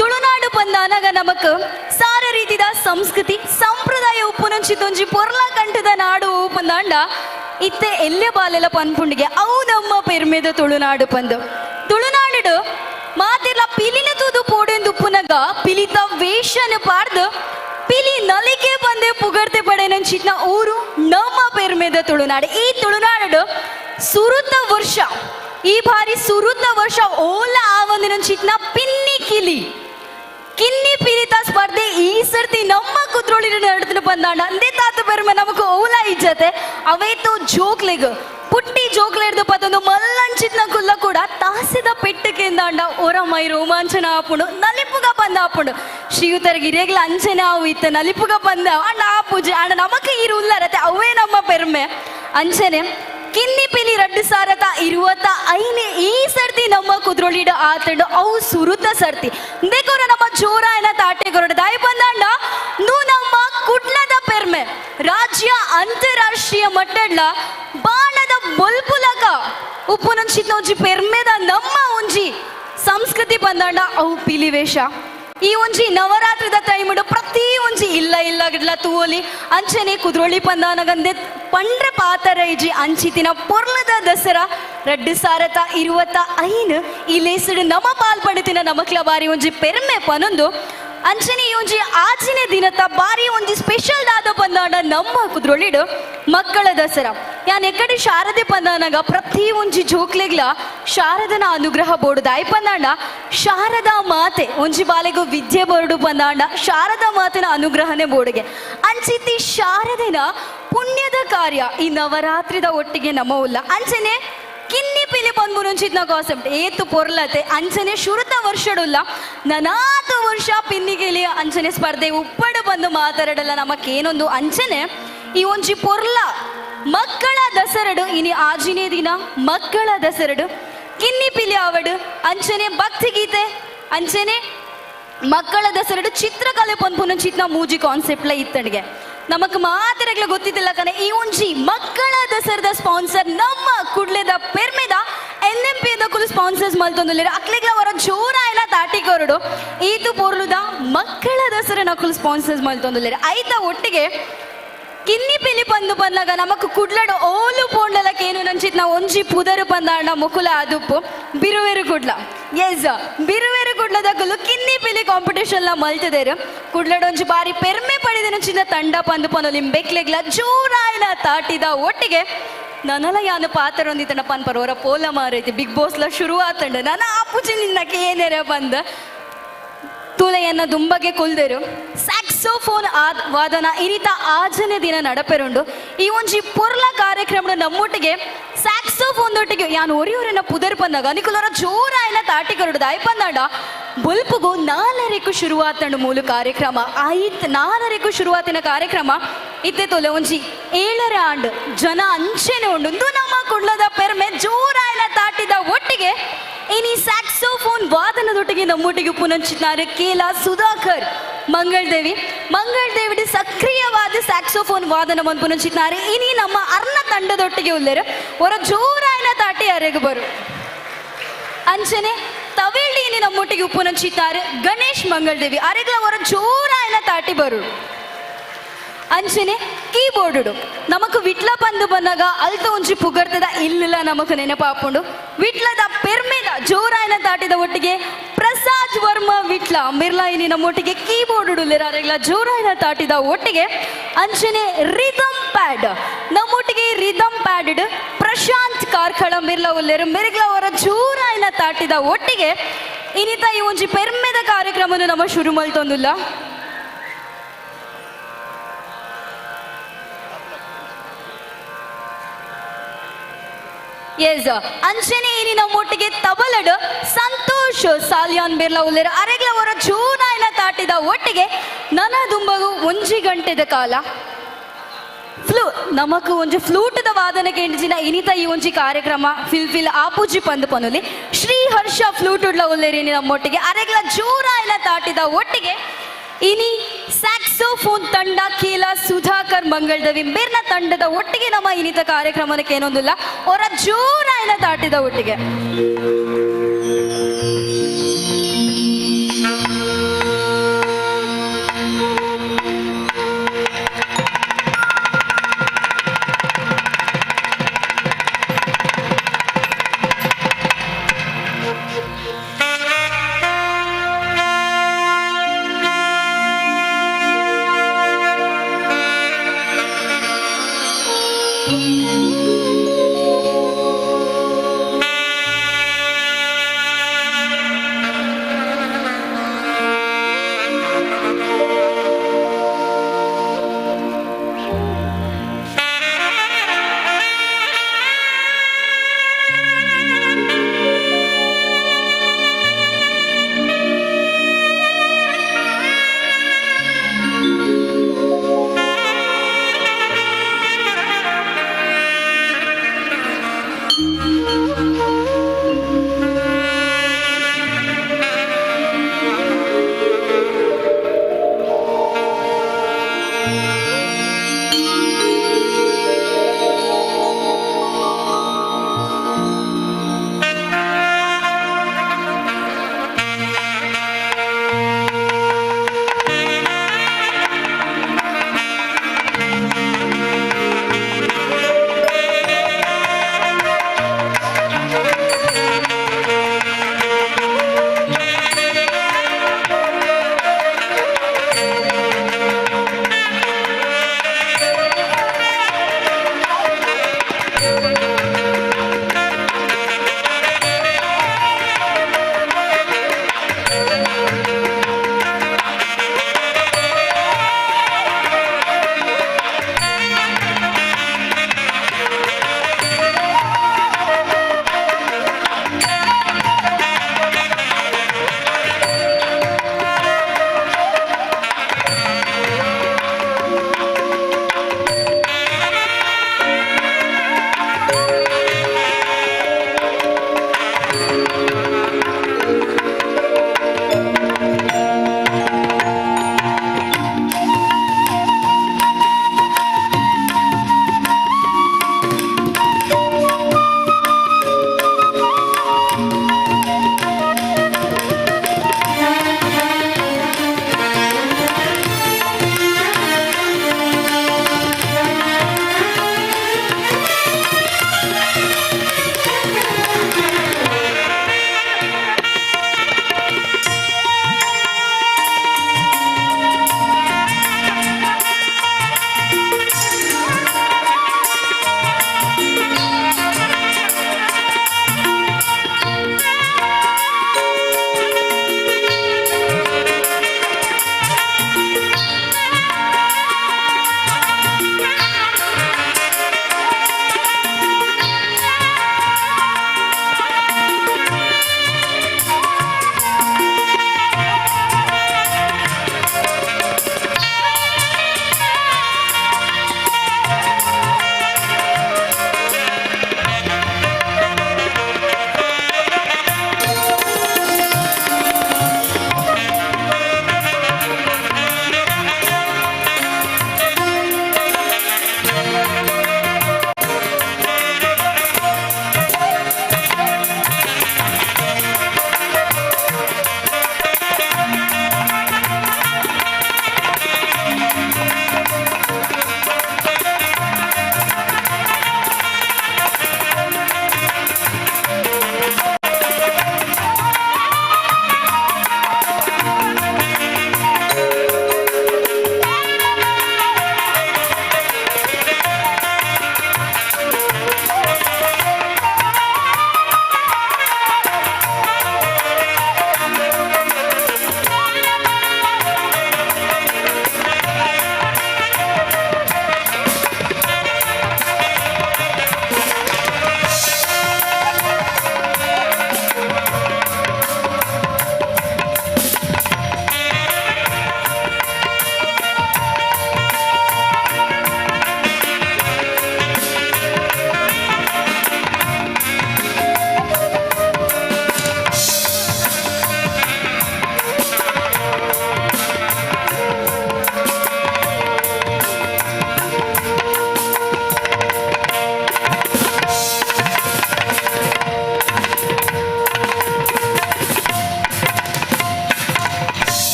ತುಳುನಾಡು ಪಂದಾನಾಗ ನಮಕ್ ಸಾರ ರೀತಿದ ಸಂಸ್ಕೃತಿ ಸಂಪ್ರದಾಯ ಉಪ್ಪು ನಂಚಿದೊಂಜಿ ಪೊರ್ಲ ಕಂಠದ ನಾಡು ಪಂದಾಂಡ ಇತ್ತೆ ಎಲ್ಲೆ ಬಾಲೆಲ ಪನ್ಪುಂಡಿಗೆ ಅವು ನಮ್ಮ ಪೆರ್ಮೆದ ತುಳುನಾಡು ಪಂದು ತುಳುನಾಡು ಮಾತೆಲ್ಲ ಪಿಲಿನ ತೂದು ಪೋಡೆಂದು ಉಪ್ಪುನಗ ಪಿಲಿತ ವೇಷನ ಪಾಡ್ದು ಪಿಲಿ ನಲಿಕೆ ಬಂದೆ ಪುಗಡ್ತೆ ಪಡೆನಂಚಿತ್ನ ಊರು ನಮ್ಮ ಪೆರ್ಮೆದ ತುಳುನಾಡು ಈ ತುಳುನಾಡು ಸುರುತ ವರ್ಷ ಈ ಬಾರಿ ಸುರುತ ವರ್ಷ ಓಲ ಆವಂದಿನಂಚಿತ್ನ ಪಿನ್ನಿ ಕಿನ್ನಿ ಪಿಲಿತ ಸ್ಪರ್ಧೆ ಈ ಸರ್ತಿ ನಮ್ಮ ಕುದ್ರೋಳಿ ನಡೆದು ಬಂದಾಂಡ ಅಂದೇ ತಾತ ಬೆರ್ಮೆ ನಮಕ್ ಓಲ ಇಜ್ಜತೆ ಅವೇತು ಜೋಕ್ಲೆಗ್ ಪುಟ್ಟಿ ಜೋಕ್ಲೆಡ್ದು ಪತ್ತೊಂದು ಮಲ್ಲಂಚಿತ್ನ ಕುಲ್ಲ ಕೂಡ ತಾಸಿದ ಪೆಟ್ಟಕ್ಕೆಂದಾಂಡ ಒರ ಮೈ ರೋಮಾಂಚನ ಆಪುಂಡು ನಲಿಪುಗ ಬಂದ ಆಪುಂಡು ಶ್ರೀಯುತರಿಗೆ ಇರೆಗ್ಲ ಅಂಚನೆ ಅವು ಇತ್ತ ನಲಿಪುಗ ಬಂದ ಅಂಡ ಆ ಪೂಜೆ ಅಂಡ ನಮಕ್ ಈ ಉಲ್ಲರತೆ ಅವೇ ನಮ್ಮ ಪೆರ್ಮೆ ಅಂಚನೆ ಕಿನ್ನಿ ಪಿಲಿ 2025 ಈ ಸರ್ತಿ ನಮ್ಮ ಕುದ್ರೋಳಿಡ ಆತಂಡು ಅವು ಸುರುತ ಸರ್ತಿ ದೇಕೋರ ನಮ್ಮ ಜೋರಾಯನ ತಾಟೆ ಕೊರಡ ದಾಯಿ ಬಂದಾಂಡ ನೂ ನಮ್ಮ ಕುಡ್ಲದ ಪೆರ್ಮೆ ರಾಜ್ಯ ಅಂತಾರಾಷ್ಟ್ರೀಯ ಮಟ್ಟಡ್ಲ ಬಾಣದ ಬೊಲ್ಪುಲಕ ಉಪ್ಪು ನಂಚಿತ್ನ ಒಂಜಿ ಪೆರ್ಮೆದ ನಮ್ಮ ಒಂಜಿ ಸಂಸ್ಕೃತಿ ಬಂದಾಂಡ ಅವು ಪಿಲಿ ವೇಷ ಈ ಒಂಜಿ ನವರಾತ್ರಿದ ಟೈಮಡು ಪ್ರತಿ ಒಂಜಿ ಇಲ್ಲ ಗಿಡ್ಲ ತೂವಲಿ ಅಂಚನೆ ಕುದ್ರೋಳಿ ಪಂದಾನಗಂದೆ ಪಂಡ್ರೆ ಪಾತರ ಇಜಿ ಅಂಚಿತಿನ ಪೊರ್ಲದ ದಸರಾ 2025 ಈ ಲೇಸಡು ನಮ್ಮ ಪಾಲ್ಪಡುತ್ತಿನ ನಮಕ್ಲ ಬಾರಿ ಒಂಜಿ ಪೆರ್ಮೆ ಪನೊಂದು ಅಂಚನೆ ಈ ಒಂಜಿ ಆಚಿನ ದಿನತ ಬಾರಿ ಒಂಜಿ ಸ್ಪೆಷಲ್ ದಾದ ಪಂದಾಂಡ ನಮ್ಮ ಕುದ್ರೋಳಿಡು ಮಕ್ಕಳ ದಸರಾ ಯಾನ್ ಎಕ್ಕಡೆ ಶಾರದೆ ಪಂದಾನಾಗ ಪ್ರತಿ ಒಂಜಿ ಜೋಕ್ಲೆಗ್ಲ ಶಾರದನ ಅನುಗ್ರಹ ಬೋಡು ದಾಯಿ ಪಂದಾಂಡ ಶಾರದಾ ಮಾತೆ ಒಂಜಿ ಬಾಲೆಗು ವಿದ್ಯೆ ಬೋರ್ಡು ಪಂದಾಂಡ ಶಾರದಾ ಮಾತೆನ ಅನುಗ್ರಹನೆ ಬೋಡಿಗೆ ಅಂಚಿತಿ ಶಾರದೆನ ಪುಣ್ಯದ ಕಾರ್ಯ ಈ ನವರಾತ್ರಿದ ಒಟ್ಟಿಗೆ ನಮ್ಮ ಉಲ್ಲ ಅಂಚನೆ ಕಿನ್ನಿ ಪಿಲಿ ಬಂದು ಮುಂಚಿತ್ನ ಕಾನ್ಸೆಪ್ಟ್ ಏತು ಪೊರ್ಲತೆ ಅಂಚನೆ ಶುರುತ ವರ್ಷಡುಲ್ಲ ನನಾತು ವರ್ಷ ಪಿನ್ನಿಗೆಲಿ ಅಂಚನೆ ಸ್ಪರ್ಧೆ ಉಪ್ಪಡು ಬಂದು ಮಾತಾಡಲ್ಲ ನಮಕೇನೊಂದು ಅಂಚನೆ ಈ ಒಂಜಿ ಪೊರ್ಲ ಮಕ್ಕಳ ದಸರಡು ಇನಿ ಆಜಿನೇ ದಿನ ಮಕ್ಕಳ ದಸರಡು ಕಿನ್ನಿ ಪಿಲಿ ಆವಡು ಅಂಚನೆ ಭಕ್ತಿ ಗೀತೆ ಅಂಚನೆ ಮಕ್ಕಳ ದಸರಡು ಚಿತ್ರಕಲೆ ಪಂಪುನ ಚಿತ್ನ ಮೂಜಿ ಕಾನ್ಸೆಪ್ಟ್ಲ ಇತ್ತಣಿಗೆ ನಮಕ್ ಮಾತರೆಗ್ಲ ಗೊತ್ತಿದ್ದಿಲ್ಲ ಕನೆ ಈ ಒಂಜಿ ಮಕ್ಕಳ ದಸರದ ಸ್ಪಾನ್ಸರ್ ನಮ್ಮ ಕುಡ್ಲೆದ ಪೆರ್ಮೆದ NMP ಕುಲು ಸ್ಪಾನ್ಸರ್ಸ್ ಮಲ್ತೊಂದುಲ್ಲೆರ್ ಅಕ್ಲೆಗ್ಲ ಅವರ ಜೋರಾಯನ ತಾಟಿಕೊರಡು ಈತು ಪೊರ್ಲುದ ಮಕ್ಕಳ ದಸರ ನಕುಲು ಸ್ಪಾನ್ಸರ್ಸ್ ಮಲ್ತೊಂದುಲ್ಲೆರ್ ಐತ ಒಟ್ಟಿಗೆ ಕಿನ್ನಿ ಪಿಲಿ ಪಂದು ಬಂದಾಗ ನಮಕ್ ಕುಡ್ಲಡು ಓಲು ಪೋಂಡಲಕ್ಕೇನು ನಂಚಿತ್ ನಾವು ಒಂಜಿ ಪುದರು ಬಂದಾಂಡ ಮುಕುಲ ಅದುಪ್ಪು ಬಿರುವೆರು ಕುಡ್ಲ ಎಸ್ ಬಿರುವೆರು ಕುಡ್ಲದಕ್ಕಲು ಕಿನ್ನಿ ಪಿಲಿ ಕಾಂಪಿಟೇಷನ್ ಮಲ್ತಿದೇರು ಕುಡ್ಲಡು ಒಂಜಿ ಬಾರಿ ಪೆರ್ಮೆ ಪಡೆದ ನಂಚಿನ ತಂಡ ಪಂದು ಪನೊಲಿ ಬೆಕ್ಲೆಗ್ಲ ಜೋರಾಯನ ತಾಟಿದ ಒಟ್ಟಿಗೆ ನನಲ ಯಾನು ಪಾತ್ರ ಹೊಂದಿತ್ತನ ಪನ್ಪರ್ ಅವರ ಪೋಲ ಮಾರೈತಿ ಬಿಗ್ ಬಾಸ್ಲ ಶುರು ಆತಂಡ ನಾನು ಆ ಪೂಜೆ ನಿನ್ನಕ್ಕೆ ಏನೇರ ಬಂದ ತುಲೆಯನ್ನ ದುಂಬಗೆ ಕೊಲ್ದರು ಸ್ಯಾಕ್ಸೋಫೋನ್ ವಾದನ ಇರಿತ ಆಜನೆ ದಿನ ನಡಪೆರುಂಡು ಈ ಒಂಜಿ ಪೊರ್ಲ ಕಾರ್ಯಕ್ರಮ ನಮ್ಮೊಟ್ಟಿಗೆ ಸ್ಯಾಕ್ಸೋಫೋನ್ದೊಟ್ಟಿಗೆ ಯಾನು ಒರಿಯೂರಿನ ಪುದರ್ ಬಂದಾಗ ನಿಕುಲರ ಜೋರಾಯನ ತಾಟಿಕರುಡು ದಾಯಿ ಬಂದಾಡ ಬೊಲ್ಪುಗು 4ರೆಗೂ ಶುರುವಾತಂಡು ಮೂಲ ಕಾರ್ಯಕ್ರಮ ಆಯ್ತ್ 4ರೆಗೂ ಶುರುವಾತಿನ ಕಾರ್ಯಕ್ರಮ ಇತ್ತೆ ತೊಲೆ ಒಂಜಿ 7ರ ಆಂಡ್ ಜನ ಅಂಚೆನೆ ಉಂಡು ನಮ್ಮ ಕುಡ್ಲದ ಪೆರ್ಮೆ ಜೋರಾಯನ ತಾಟಿದ ಒಟ್ಟಿಗೆ ಇನಿ ಸ್ಯಾಕ್ಸೋಫೋನ್ ವಾದನದೊಟ್ಟಿಗೆ ನಮ್ಮೊಟ್ಟಿಗೆ ಪುನಂಚಿದ್ದಾರೆ ಕೇಲ ಸುಧಾಕರ್ ಮಂಗಳದೇವಿ ಸಕ್ರಿಯವಾದ ಸ್ಯಾಕ್ಸೋಫೋನ್ ವಾದನ ಪುನಂಚಿದ್ದಾರೆ ಇನಿ ನಮ್ಮ ಅರ್ನ ತಂಡದೊಟ್ಟಿಗೆ ಉಲ್ಲೇರು ಅವರ ಜೋರಾಯನ ತಾಟಿ ಅರೆಗೆ ಬರು ಅಂಚನೆ ತವೇಳಿ ಇನಿ ನಮ್ಮೊಟ್ಟಿಗೆ ಉಪುನಂಚಿದ್ದಾರೆ ಗಣೇಶ್ ಮಂಗಳದೇವಿ ಅರೆಗ್ಲ ಅವರ ಜೋರಾಯನ ತಾಟಿ ಬರು ಅಂಚನೆ ಕೀಬೋರ್ಡು ನಮಕ್ ವಿಟ್ಲ ಪಂದು ಬಂದಾಗ ಅಲ್ತ ಒಂಜಿ ಪುಗರ್ತದ ಇಲ್ಲ ನಮಕ್ ನೆನಪಾಪುಂಡು ವಿಟ್ಲದ ಪೆರ್ಮೆದ ಜೋರಾಯನ ತಾಟಿದ ಒಟ್ಟಿಗೆ ಪ್ರಸಾದ್ ವರ್ಮ ವಿಟ್ಲ ಮಿರ್ಲಾಯಿನಿ ನಮ್ಮೊಟ್ಟಿಗೆ ಕೀಬೋರ್ಡ್ ಅರೆಗ್ಲ ಜೋರಾಯನ ತಾಟಿದ ಒಟ್ಟಿಗೆ ಅಂಚನೆ ರಿದಮ್ ಪ್ಯಾಡ್ ನಮ್ಮೊಟ್ಟಿಗೆ ರಿದಮ್ ಪ್ಯಾಡ್ ಪ್ರಶಾಂತ್ ಕಾರ್ಕಳ ಮಿರ್ಲ ಉಲ್ಲೇರು ಮಿರ್ಗ್ಲ ಅವರ ಜೋರಾಯನ ತಾಟಿದ ಒಟ್ಟಿಗೆ ಇನಿತ ಈ ಒಂಜಿ ಪೆರ್ಮೆದ ಕಾರ್ಯಕ್ರಮವನ್ನು ನಮ್ಮ ಶುರು ಮಲ್ತೊಂದುಲ್ಲ ಎಸ್ ಅಂಚನೆ ಇನಿ ನಮ್ಮೊಟ್ಟಿಗೆ ತಬಲಡು ಸಂತೋಷ್ ಸಾಲ್ಯಾನ್ ಬಿರ್ಲಾ ಉಲ್ಲೇರು ಅರೆಗ್ಲ ಅವರ ಜೋರಾಯನ ತಾಟಿದ ಒಟ್ಟಿಗೆ ನನ್ನ ದುಂಬಗು 1 ಗಂಟೆದ ಕಾಲ ನಮಕ್ ಒಂಜಿ ಫ್ಲೂಟದ ವಾದನಕ್ಕೆ ಎಂಜಿನ ಇನಿತ ಈ ಒಂಜಿ ಕಾರ್ಯಕ್ರಮ ಫಿಲ್ ಆಪೂಜಿ ಪಂದು ಪನುಲಿ ಶ್ರೀ ಹರ್ಷ ಫ್ಲೂಟ್ ಉಡ್ಲ ಉಲ್ಲೇರಿನಿ ನಮ್ಮೊಟ್ಟಿಗೆ ಅರೆಗ್ಲ ಜೋರ ಎಲ್ಲ ತಾಟಿದ ಒಟ್ಟಿಗೆ ಇನಿ ಸ್ಯಾಕ್ಸೋಫೋನ್ ತಂಡ ಕೀಲ ಸುಧಾಕರ್ ಮಂಗಳದವಿ ಬೇರ್ನ ತಂಡದ ಒಟ್ಟಿಗೆ ನಮ್ಮ ಇನ್ನಿತ ಕಾರ್ಯಕ್ರಮಕ್ಕೆ ಏನೊಂದಿಲ್ಲ ಅವರ ಜೋರ ಎಲ್ಲ ತಾಟಿದ ಒಟ್ಟಿಗೆ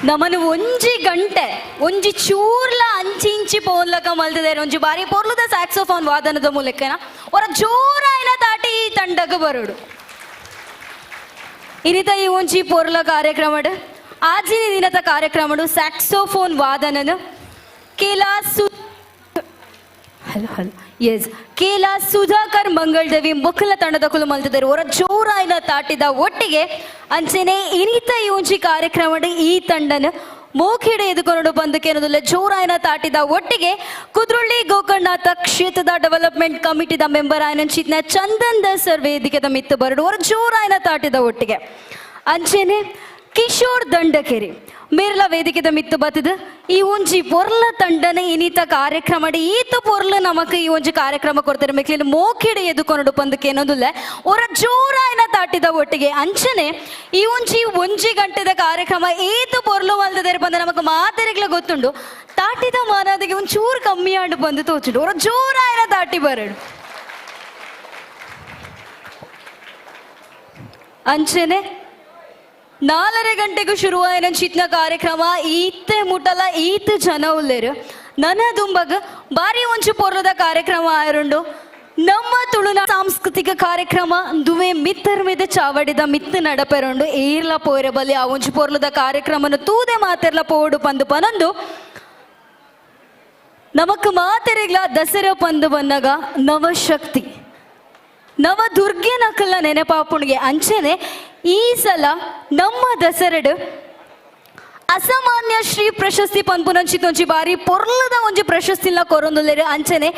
ನಮ್ಮನ್ನು ಒಂಜಿ ಗಂಟೆ ಒಂಜಿ ಚೂರ್ಲ ಅಂಚಿ ಇಂಚಿ ಪೋನ್ಲಕ ಮಲ್ತಿದ್ದಾರೆ ಒಂಜಿ ಬಾರಿ ಪೊರ್ಲುದ ಸ್ಯಾಕ್ಸೋಫೋನ್ ವಾದನದ ಮೂಲಕನ ಅವರ ಜೋರಾಯಿನ ತಾಟಿ ಈ ತಂಡಗ ಬರೋಡು ಇನ್ನಿತ ಈ ಒಂಜಿ ಪೊರ್ಲ ಕಾರ್ಯಕ್ರಮಡ್ ಆಜಿನ ದಿನದ ಕಾರ್ಯಕ್ರಮಡು ಸ್ಯಾಕ್ಸೋಫೋನ್ ವಾದನನು ಕೇಲಾ ಸುಧಾಕರ್ ಮಂಗಳದೇವಿ ಮೊಕ್ಕಲ ತಂಡದ ಕುಲು ಮಲ್ತಿದ್ದಾರೆ ಅವರ ಜೋರಾಯಿನ ತಾಟಿದ ಒಟ್ಟಿಗೆ ಅಂಚೆನೆ ಇನಿತ ಈ ಒಂಜಿ ಕಾರ್ಯಕ್ರಮಡ್ ಈ ತಂಡನ ಮೋಖಿಡೆ ಎದುಕೊಂಡು ಬಂದಕ್ಕೆ ಅನ್ನೋದಿಲ್ಲ ಜೋರಾಯಿನ ತಾಟಿದ ಒಟ್ಟಿಗೆ ಕುದ್ರುಳ್ಳಿ ಗೋಕರ್ಣನಾಥ ಕ್ಷೇತ್ರದ ಡೆವಲಪ್ಮೆಂಟ್ ಕಮಿಟಿದ ಮೆಂಬರ್ ಆಯ್ನ ಚಂದನ್ ದಸರ್ ವೇದಿಕೆದ ಮಿತ್ತು ಬರಡು ಅವರ ಜೋರಾಯಿನ ತಾಟಿದ ಒಟ್ಟಿಗೆ ಅಂಚೆನೆ ಕಿಶೋರ್ ದಂಡಕೆರೆ ಮೇರ್ಲ ವೇದಿಕೆದ ಮಿತ್ತು ಬತ್ತದ ಈ ಒಂಜಿ ಪೊರ್ಲ ತಂಡನೆ ಇನಿತ ಕಾರ್ಯಕ್ರಮ ಈತ ಪೊರ್ಲ ನಮಕ್ ಈ ಒಂಜಿ ಕಾರ್ಯಕ್ರಮ ಕೊಡ್ತಾರೆ ಮೆಕ್ಲಿನ ಮೋಕಿಡೆ ಎದುಕೊಂಡು ಬಂದಕ್ಕೆ ಅನ್ನೋದಿಲ್ಲ ಅವರ ಜೋರಾಯಿನ ತಾಟಿದ ಒಟ್ಟಿಗೆ ಅಂಚನೆ ಈ ಒಂಜಿ ಗಂಟೆದ ಕಾರ್ಯಕ್ರಮ ಈತ ಪೊರ್ಲು ಮಲ್ದದೇರು ಬಂದ ನಮಕ್ ಮಾತೆರೆಗ್ಲ ಗೊತ್ತುಂಡು ತಾಟಿದ ಮಾನದಿಗೆ ಒಂಚೂರು ಕಮ್ಮಿ ಆಂಡು ಬಂದು ತೋಚುಂಡು ಅವರ ಜೋರಾಯಿನ ತಾಟಿ ಬರಡು ಅಂಚನೆ 4:30 ಗಂಟೆಗೂ ಶುರುವಾಯಿನ ಚಿತ್ನ ಕಾರ್ಯಕ್ರಮ ಈತೆ ಮುಟ್ಟಲ ಈತ ಜನ ಉಲ್ಲೇರು ನನ್ನ ದುಂಬಗ ಬಾರಿ ಒಂಚು ಪೊರ್ಲದ ಕಾರ್ಯಕ್ರಮ ಆಯರುಂಡು ನಮ್ಮ ತುಳುನ ಸಾಂಸ್ಕೃತಿಕ ಕಾರ್ಯಕ್ರಮ ದುವೆ ಮಿತ್ತರ್ ಮೇಲೆ ಚಾವಡಿದ ಮಿತ್ತು ನಡಪೆರುಂಡು ಏರ್ಲ ಪೋರೆ ಬಲಿ ಆ ಒಂಚು ಪೊರ್ಲದ ಕಾರ್ಯಕ್ರಮನು ತೂದೆ ಮಾತೆರ್ಲ ಪೋಡು ಪಂದು ಪನಂದು ನಮಕ್ ಮಾತೆರೆಗ್ಲ ದಸರಾ ಪಂದು ಬಂದಾಗ ನವಶಕ್ತಿ ನವ ದುರ್ಗೆ ನಕಲ್ನ ನೆನಪಾಪುಣಿಗೆ ಅಂಚನೆ ಈ ಸಲ ನಮ್ಮ ದಸರಡು ಅಸಾಮಾನ್ಯ ಶ್ರೀ ಪ್ರಶಸ್ತಿ ಪಂಪುನಂಚಿತೊಂಜಿ ಬಾರಿ ಪೊರ್ಲದ ಒಂಜಿ ಪ್ರಶಸ್ತಿನ ಕೊರೊಂದುಲ್ಲೇರು ಅಂಚನೆ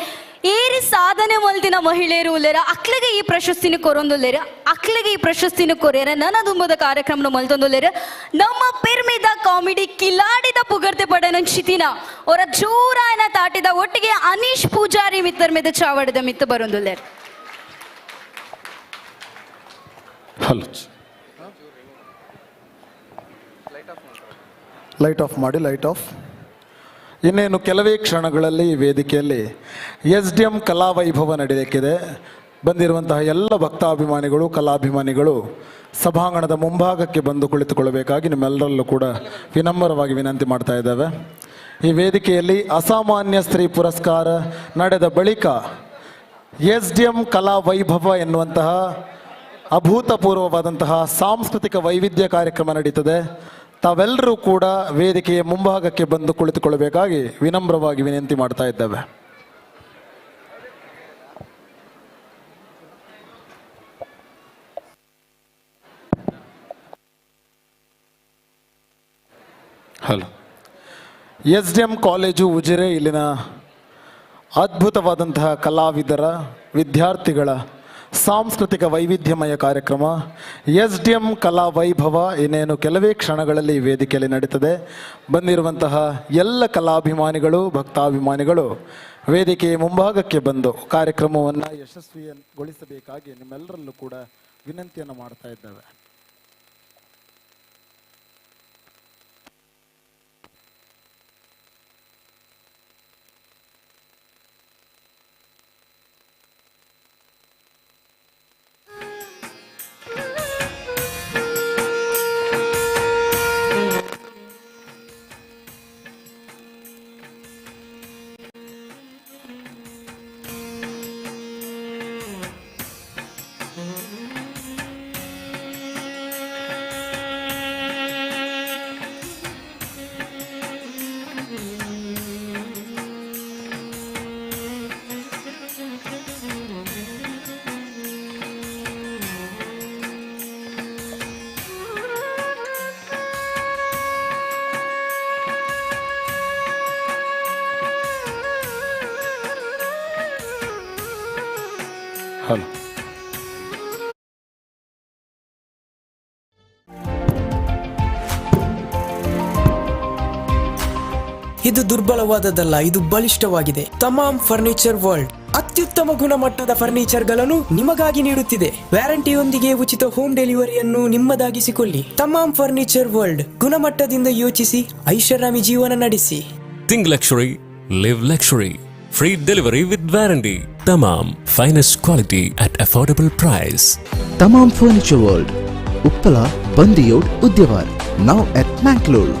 ಏರಿ ಸಾಧನೆ ಮಲ್ತಿನ ಮಹಿಳೆಯರು ಉಲ್ಲೇರ ಅಕ್ಲಿಗೆ ಈ ಪ್ರಶಸ್ತಿನ ಕೊರೊಂದುಲ್ಲೇರು ಅಕ್ಲಿಗೆ ಈ ಪ್ರಶಸ್ತಿನ ಕೊರೆಯರ ನನ್ನ ದುಂಬದ ಕಾರ್ಯಕ್ರಮ ಮಲ್ತೊಂದುಲ್ಲೇರು ನಮ್ಮ ಪಿರ್ಮಿದ ಕಾಮಿಡಿ ಕಿಲಾಡಿದ ಪುಗರ್ತೆ ಪಡನಂಚಿತಿನ ಅವರ ಜೋರಾಯನ ತಾಟಿದ ಒಟ್ಟಿಗೆ ಅನೀಶ್ ಪೂಜಾರಿ ಮಿತ್ತರ್ ಮೇಲೆ ಚಾವಡಿದ ಮಿತ್ತು ಬರೊಂದುಲ್ಲೇರು ಹಲೋ ಲೈಟ್ ಆಫ್ ಮಾಡಿ ಲೈಟ್ ಆಫ್ ಇನ್ನೇನು ಕೆಲವೇ ಕ್ಷಣಗಳಲ್ಲಿ ಈ ವೇದಿಕೆಯಲ್ಲಿ SDM ಕಲಾವೈಭವ ನಡೆಯಲಿಕ್ಕಿದೆ ಬಂದಿರುವಂತಹ ಎಲ್ಲ ಭಕ್ತಾಭಿಮಾನಿಗಳು ಕಲಾಭಿಮಾನಿಗಳು ಸಭಾಂಗಣದ ಮುಂಭಾಗಕ್ಕೆ ಬಂದು ಕುಳಿತುಕೊಳ್ಳಬೇಕಾಗಿ ನಿಮ್ಮೆಲ್ಲರಲ್ಲೂ ಕೂಡ ವಿನಮ್ರವಾಗಿ ವಿನಂತಿ ಮಾಡ್ತಾ ಇದ್ದೇವೆ ಈ ವೇದಿಕೆಯಲ್ಲಿ ಅಸಾಮಾನ್ಯ ಸ್ತ್ರೀ ಪುರಸ್ಕಾರ ನಡೆದ ಬಳಿಕ SDM ಕಲಾವೈಭವ ಎನ್ನುವಂತಹ ಅಭೂತಪೂರ್ವವಾದಂತಹ ಸಾಂಸ್ಕೃತಿಕ ವೈವಿಧ್ಯ ಕಾರ್ಯಕ್ರಮ ನಡೀತದೆ ತಾವೆಲ್ಲರೂ ಕೂಡ ವೇದಿಕೆಯ ಮುಂಭಾಗಕ್ಕೆ ಬಂದು ಕುಳಿತುಕೊಳ್ಳಬೇಕಾಗಿ ವಿನಮ್ರವಾಗಿ ವಿನಂತಿ ಮಾಡ್ತಾ ಇದ್ದೇವೆ ಹಲೋ SDM ಕಾಲೇಜು ಉಜಿರೆ ಇಲ್ಲಿನ ಅದ್ಭುತವಾದಂತಹ ಕಲಾವಿದರ ವಿದ್ಯಾರ್ಥಿಗಳ ಸಾಂಸ್ಕೃತಿಕ ವೈವಿಧ್ಯಮಯ ಕಾರ್ಯಕ್ರಮ SDM ಕಲಾ ವೈಭವ ಇನ್ನೇನು ಕೆಲವೇ ಕ್ಷಣಗಳಲ್ಲಿ ವೇದಿಕೆಯಲ್ಲಿ ನಡೀತದೆ ಬಂದಿರುವಂತಹ ಎಲ್ಲ ಕಲಾಭಿಮಾನಿಗಳು ಭಕ್ತಾಭಿಮಾನಿಗಳು ವೇದಿಕೆಯ ಮುಂಭಾಗಕ್ಕೆ ಬಂದು ಕಾರ್ಯಕ್ರಮವನ್ನು ಯಶಸ್ವಿಗೊಳಿಸಬೇಕಾಗಿ ನಿಮ್ಮೆಲ್ಲರಲ್ಲೂ ಕೂಡ ವಿನಂತಿಯನ್ನು ಮಾಡ್ತಾ ಇದ್ದೇವೆ ಹಲೋ ಇದು ದುರ್ಬಲವಾದದ್ದಲ್ಲ, ಇದು ಬಲಿಷ್ಠವಾಗಿದೆ. ತಮಾಮ್ ಫರ್ನಿಚರ್ ವರ್ಲ್ಡ್ ಅತ್ಯುತ್ತಮ ಗುಣಮಟ್ಟದ ಫರ್ನಿಚರ್ ಗಳನ್ನು ನಿಮಗಾಗಿ ನೀಡುತ್ತಿದೆ. ವ್ಯಾರಂಟಿಯೊಂದಿಗೆ ಉಚಿತ ಹೋಮ್ ಡೆಲಿವರಿಯನ್ನು ನಿಮ್ಮದಾಗಿಸಿಕೊಳ್ಳಿ. ತಮಾಮ್ ಫರ್ನಿಚರ್ ವರ್ಲ್ಡ್, ಗುಣಮಟ್ಟದಿಂದ ಯೋಚಿಸಿ, ಐಷಾರಾಮಿ ಜೀವನ ನಡೆಸಿ. Think luxury, live luxury. Free delivery with warranty. Tamam, finest quality at affordable price. Tamam Furniture World, Uppala, Bandiyod, Udyawar. Now at Mangalore.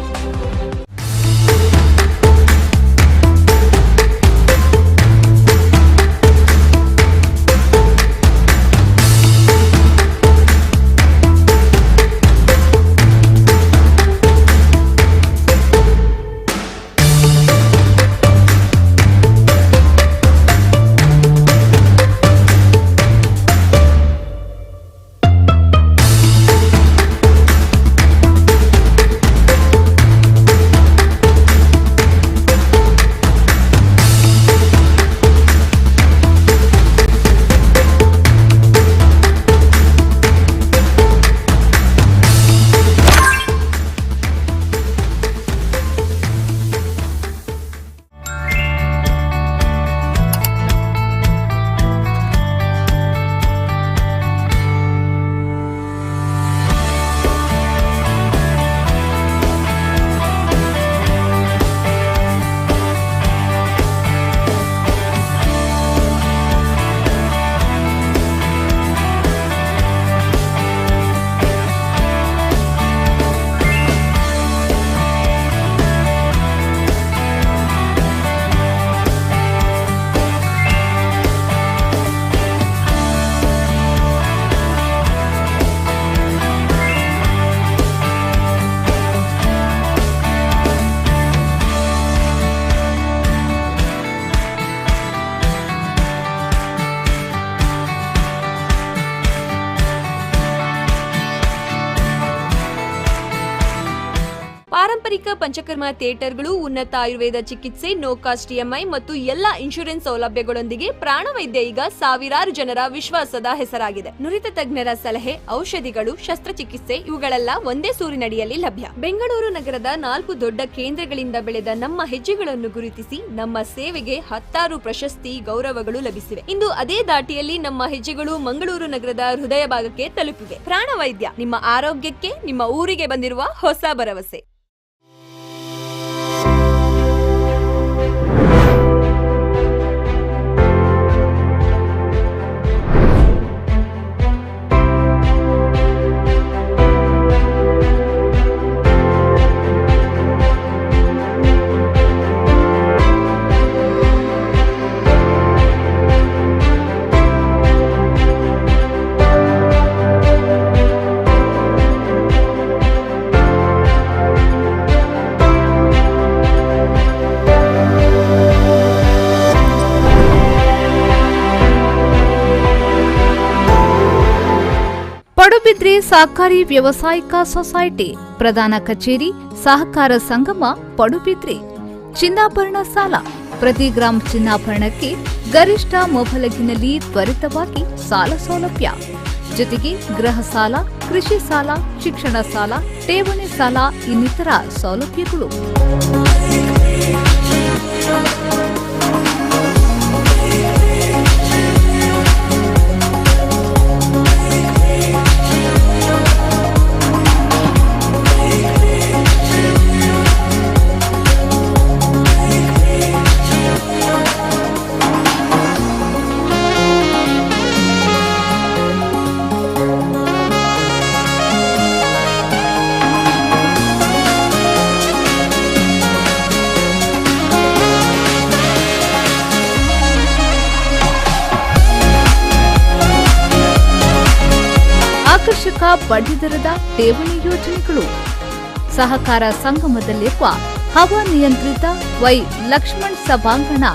ಪಾರಂಪರಿಕ ಪಂಚಕರ್ಮ ಥಿಯೇಟರ್ಗಳು, ಉನ್ನತ ಆಯುರ್ವೇದ ಚಿಕಿತ್ಸೆ, ನೋ ಕಾಸ್ಟ್ EMI ಮತ್ತು ಎಲ್ಲ ಇನ್ಶೂರೆನ್ಸ್ ಸೌಲಭ್ಯಗಳೊಂದಿಗೆ ಪ್ರಾಣವೈದ್ಯ ಈಗ ಸಾವಿರಾರು ಜನರ ವಿಶ್ವಾಸದ ಹೆಸರಾಗಿದೆ. ನುರಿತ ತಜ್ಞರ ಸಲಹೆ, ಔಷಧಿಗಳು, ಶಸ್ತ್ರಚಿಕಿತ್ಸೆ ಇವುಗಳೆಲ್ಲ ಒಂದೇ ಸೂರಿನಡಿಯಲ್ಲಿ ಲಭ್ಯ. ಬೆಂಗಳೂರು ನಗರದ 4 ದೊಡ್ಡ ಕೇಂದ್ರಗಳಿಂದ ಬೆಳೆದ ನಮ್ಮ ಹೆಜ್ಜೆಗಳನ್ನು ಗುರುತಿಸಿ ನಮ್ಮ ಸೇವೆಗೆ 10 ಪ್ರಶಸ್ತಿ, ಗೌರವಗಳು ಲಭಿಸಿವೆ. ಇಂದು ಅದೇ ದಾಟಿಯಲ್ಲಿ ನಮ್ಮ ಹೆಜ್ಜೆಗಳು ಮಂಗಳೂರು ನಗರದ ಹೃದಯ ಭಾಗಕ್ಕೆ ತಲುಪಿವೆ. ಪ್ರಾಣವೈದ್ಯ, ನಿಮ್ಮ ಆರೋಗ್ಯಕ್ಕೆ, ನಿಮ್ಮ ಊರಿಗೆ ಬಂದಿರುವ ಹೊಸ ಭರವಸೆ. ಪಡುಬಿದ್ರೆ ಸಹಕಾರಿ ವ್ಯವಸಾಯಿಕ ಸೊಸೈಟಿ ಪ್ರಧಾನ ಕಚೇರಿ, ಸಹಕಾರ ಸಂಗಮ, ಪಡುಬಿದ್ರೆ. ಚಿನ್ನಾಭರಣ ಸಾಲ, ಪ್ರತಿ ಗ್ರಾಂ ಚಿನ್ನಾಭರಣಕ್ಕೆ ಗರಿಷ್ಠ ಮೊಬಲಗಿನಲ್ಲಿ ತ್ವರಿತವಾಗಿ ಸಾಲ ಸೌಲಭ್ಯ. ಜೊತೆಗೆ ಗೃಹ ಸಾಲ, ಕೃಷಿ ಸಾಲ, ಶಿಕ್ಷಣ ಸಾಲ, ಠೇವಣಿ ಸಾಲ ಇನ್ನಿತರ ಸೌಲಭ್ಯಗಳು. ಆಕರ್ಷಕ ಬಡ್ಡಿದರದ ಠೇವಣಿ ಯೋಜನೆಗಳು. ಸಹಕಾರ ಸಂಗಮದಲ್ಲಿರುವ ಹವಾನಿಯಂತ್ರಿತ ವೈ ಲಕ್ಷ್ಮಣ್ ಸಭಾಂಗಣ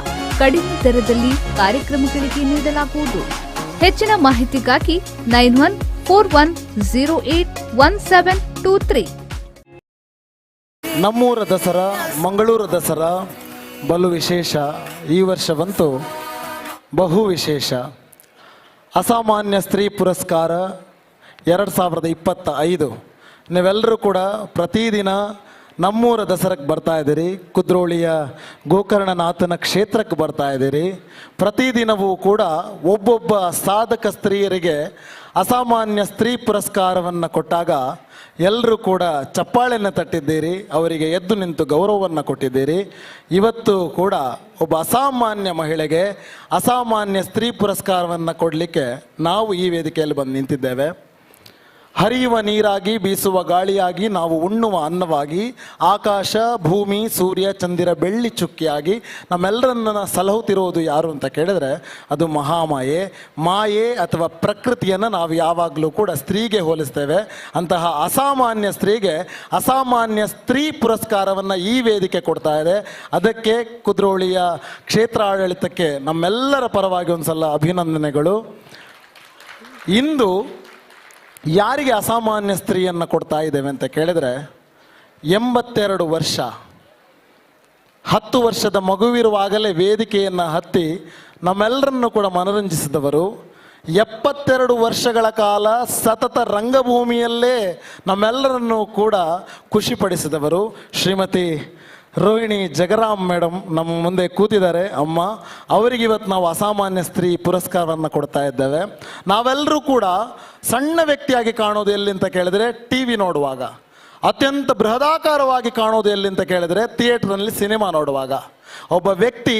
ಕಡಿಮೆ ದರದಲ್ಲಿ ಕಾರ್ಯಕ್ರಮಗಳಿಗೆ ನೀಡಲಾಗುವುದು. ಹೆಚ್ಚಿನ ಮಾಹಿತಿಗಾಗಿ 9141081723. ನಮ್ಮೂರ ದಸರಾ, ಮಂಗಳೂರು ದಸರಾ ಬಲು ವಿಶೇಷ. ಈ ವರ್ಷವಂತೂ ಬಹು ವಿಶೇಷ. ಅಸಾಮಾನ್ಯ ಸ್ತ್ರೀ ಪುರಸ್ಕಾರ 2025. ನೀವೆಲ್ಲರೂ ಕೂಡ ಪ್ರತಿದಿನ ನಮ್ಮೂರ ದಸರಕ್ಕೆ ಬರ್ತಾ ಇದ್ದೀರಿ, ಕುದ್ರೋಳಿಯ ಗೋಕರ್ಣನಾಥನ ಕ್ಷೇತ್ರಕ್ಕೆ ಬರ್ತಾ ಇದ್ದೀರಿ. ಪ್ರತಿದಿನವೂ ಕೂಡ ಒಬ್ಬೊಬ್ಬ ಸಾಧಕ ಸ್ತ್ರೀಯರಿಗೆ ಅಸಾಮಾನ್ಯ ಸ್ತ್ರೀ ಪುರಸ್ಕಾರವನ್ನು ಕೊಟ್ಟಾಗ ಎಲ್ಲರೂ ಕೂಡ ಚಪ್ಪಾಳೆಯನ್ನು ತಟ್ಟಿದ್ದೀರಿ, ಅವರಿಗೆ ಎದ್ದು ನಿಂತು ಗೌರವವನ್ನು ಕೊಟ್ಟಿದ್ದೀರಿ. ಇವತ್ತು ಕೂಡ ಒಬ್ಬ ಅಸಾಮಾನ್ಯ ಮಹಿಳೆಗೆ ಅಸಾಮಾನ್ಯ ಸ್ತ್ರೀ ಪುರಸ್ಕಾರವನ್ನು ಕೊಡಲಿಕ್ಕೆ ನಾವು ಈ ವೇದಿಕೆಯಲ್ಲಿ ಬಂದು ನಿಂತಿದ್ದೇವೆ. ಹರಿಯುವ ನೀರಾಗಿ, ಬೀಸುವ ಗಾಳಿಯಾಗಿ, ನಾವು ಉಣ್ಣುವ ಅನ್ನವಾಗಿ, ಆಕಾಶ, ಭೂಮಿ, ಸೂರ್ಯ, ಚಂದಿರ, ಬೆಳ್ಳಿ ಚುಕ್ಕಿಯಾಗಿ ನಮ್ಮೆಲ್ಲರನ್ನ ಸಲಹುತ್ತಿರುವುದು ಯಾರು ಅಂತ ಕೇಳಿದ್ರೆ ಅದು ಮಹಾಮಾಯೆ. ಮಾಯೆ ಅಥವಾ ಪ್ರಕೃತಿಯನ್ನು ನಾವು ಯಾವಾಗಲೂ ಕೂಡ ಸ್ತ್ರೀಗೆ ಹೋಲಿಸ್ತೇವೆ. ಅಂತಹ ಅಸಾಮಾನ್ಯ ಸ್ತ್ರೀಗೆ ಅಸಾಮಾನ್ಯ ಸ್ತ್ರೀ ಪುರಸ್ಕಾರವನ್ನು ಈ ವೇದಿಕೆ ಕೊಡ್ತಾ ಇದೆ. ಅದಕ್ಕೆ ಕುದ್ರೋಳಿಯ ಕ್ಷೇತ್ರ ಆಡಳಿತಕ್ಕೆ ನಮ್ಮೆಲ್ಲರ ಪರವಾಗಿ ಒಂದು ಸಲ ಅಭಿನಂದನೆಗಳು. ಇಂದು ಯಾರಿಗೆ ಅಸಾಮಾನ್ಯ ಸ್ತ್ರೀಯನ್ನು ಕೊಡ್ತಾ ಇದ್ದೇವೆ ಅಂತ ಕೇಳಿದರೆ 82 ವರ್ಷ, 10 ವರ್ಷದ ಮಗುವಿರುವಾಗಲೇ ವೇದಿಕೆಯನ್ನು ಹತ್ತಿ ನಮ್ಮೆಲ್ಲರನ್ನು ಕೂಡ ಮನರಂಜಿಸಿದವರು, 72 ವರ್ಷಗಳ ಕಾಲ ಸತತ ರಂಗಭೂಮಿಯಲ್ಲೇ ನಮ್ಮೆಲ್ಲರನ್ನು ಕೂಡ ಖುಷಿಪಡಿಸಿದವರು ಶ್ರೀಮತಿ ರೋಹಿಣಿ ಜಗರಾಮ್ ಮೇಡಮ್ ನಮ್ಮ ಮುಂದೆ ಕೂತಿದ್ದಾರೆ. ಅಮ್ಮ ಅವರಿಗೆ ಇವತ್ತು ನಾವು ಅಸಾಮಾನ್ಯ ಸ್ತ್ರೀ ಪುರಸ್ಕಾರವನ್ನು ಕೊಡ್ತಾ ಇದ್ದೇವೆ. ನಾವೆಲ್ಲರೂ ಕೂಡ ಸಣ್ಣ ವ್ಯಕ್ತಿಯಾಗಿ ಕಾಣೋದು ಎಲ್ಲಿ ಅಂತ ಕೇಳಿದರೆ ಟಿ ವಿ ನೋಡುವಾಗ, ಅತ್ಯಂತ ಬೃಹದಾಕಾರವಾಗಿ ಕಾಣೋದು ಎಲ್ಲಿ ಅಂತ ಕೇಳಿದರೆ ಥಿಯೇಟ್ರ್ನಲ್ಲಿ ಸಿನಿಮಾ ನೋಡುವಾಗ. ಒಬ್ಬ ವ್ಯಕ್ತಿ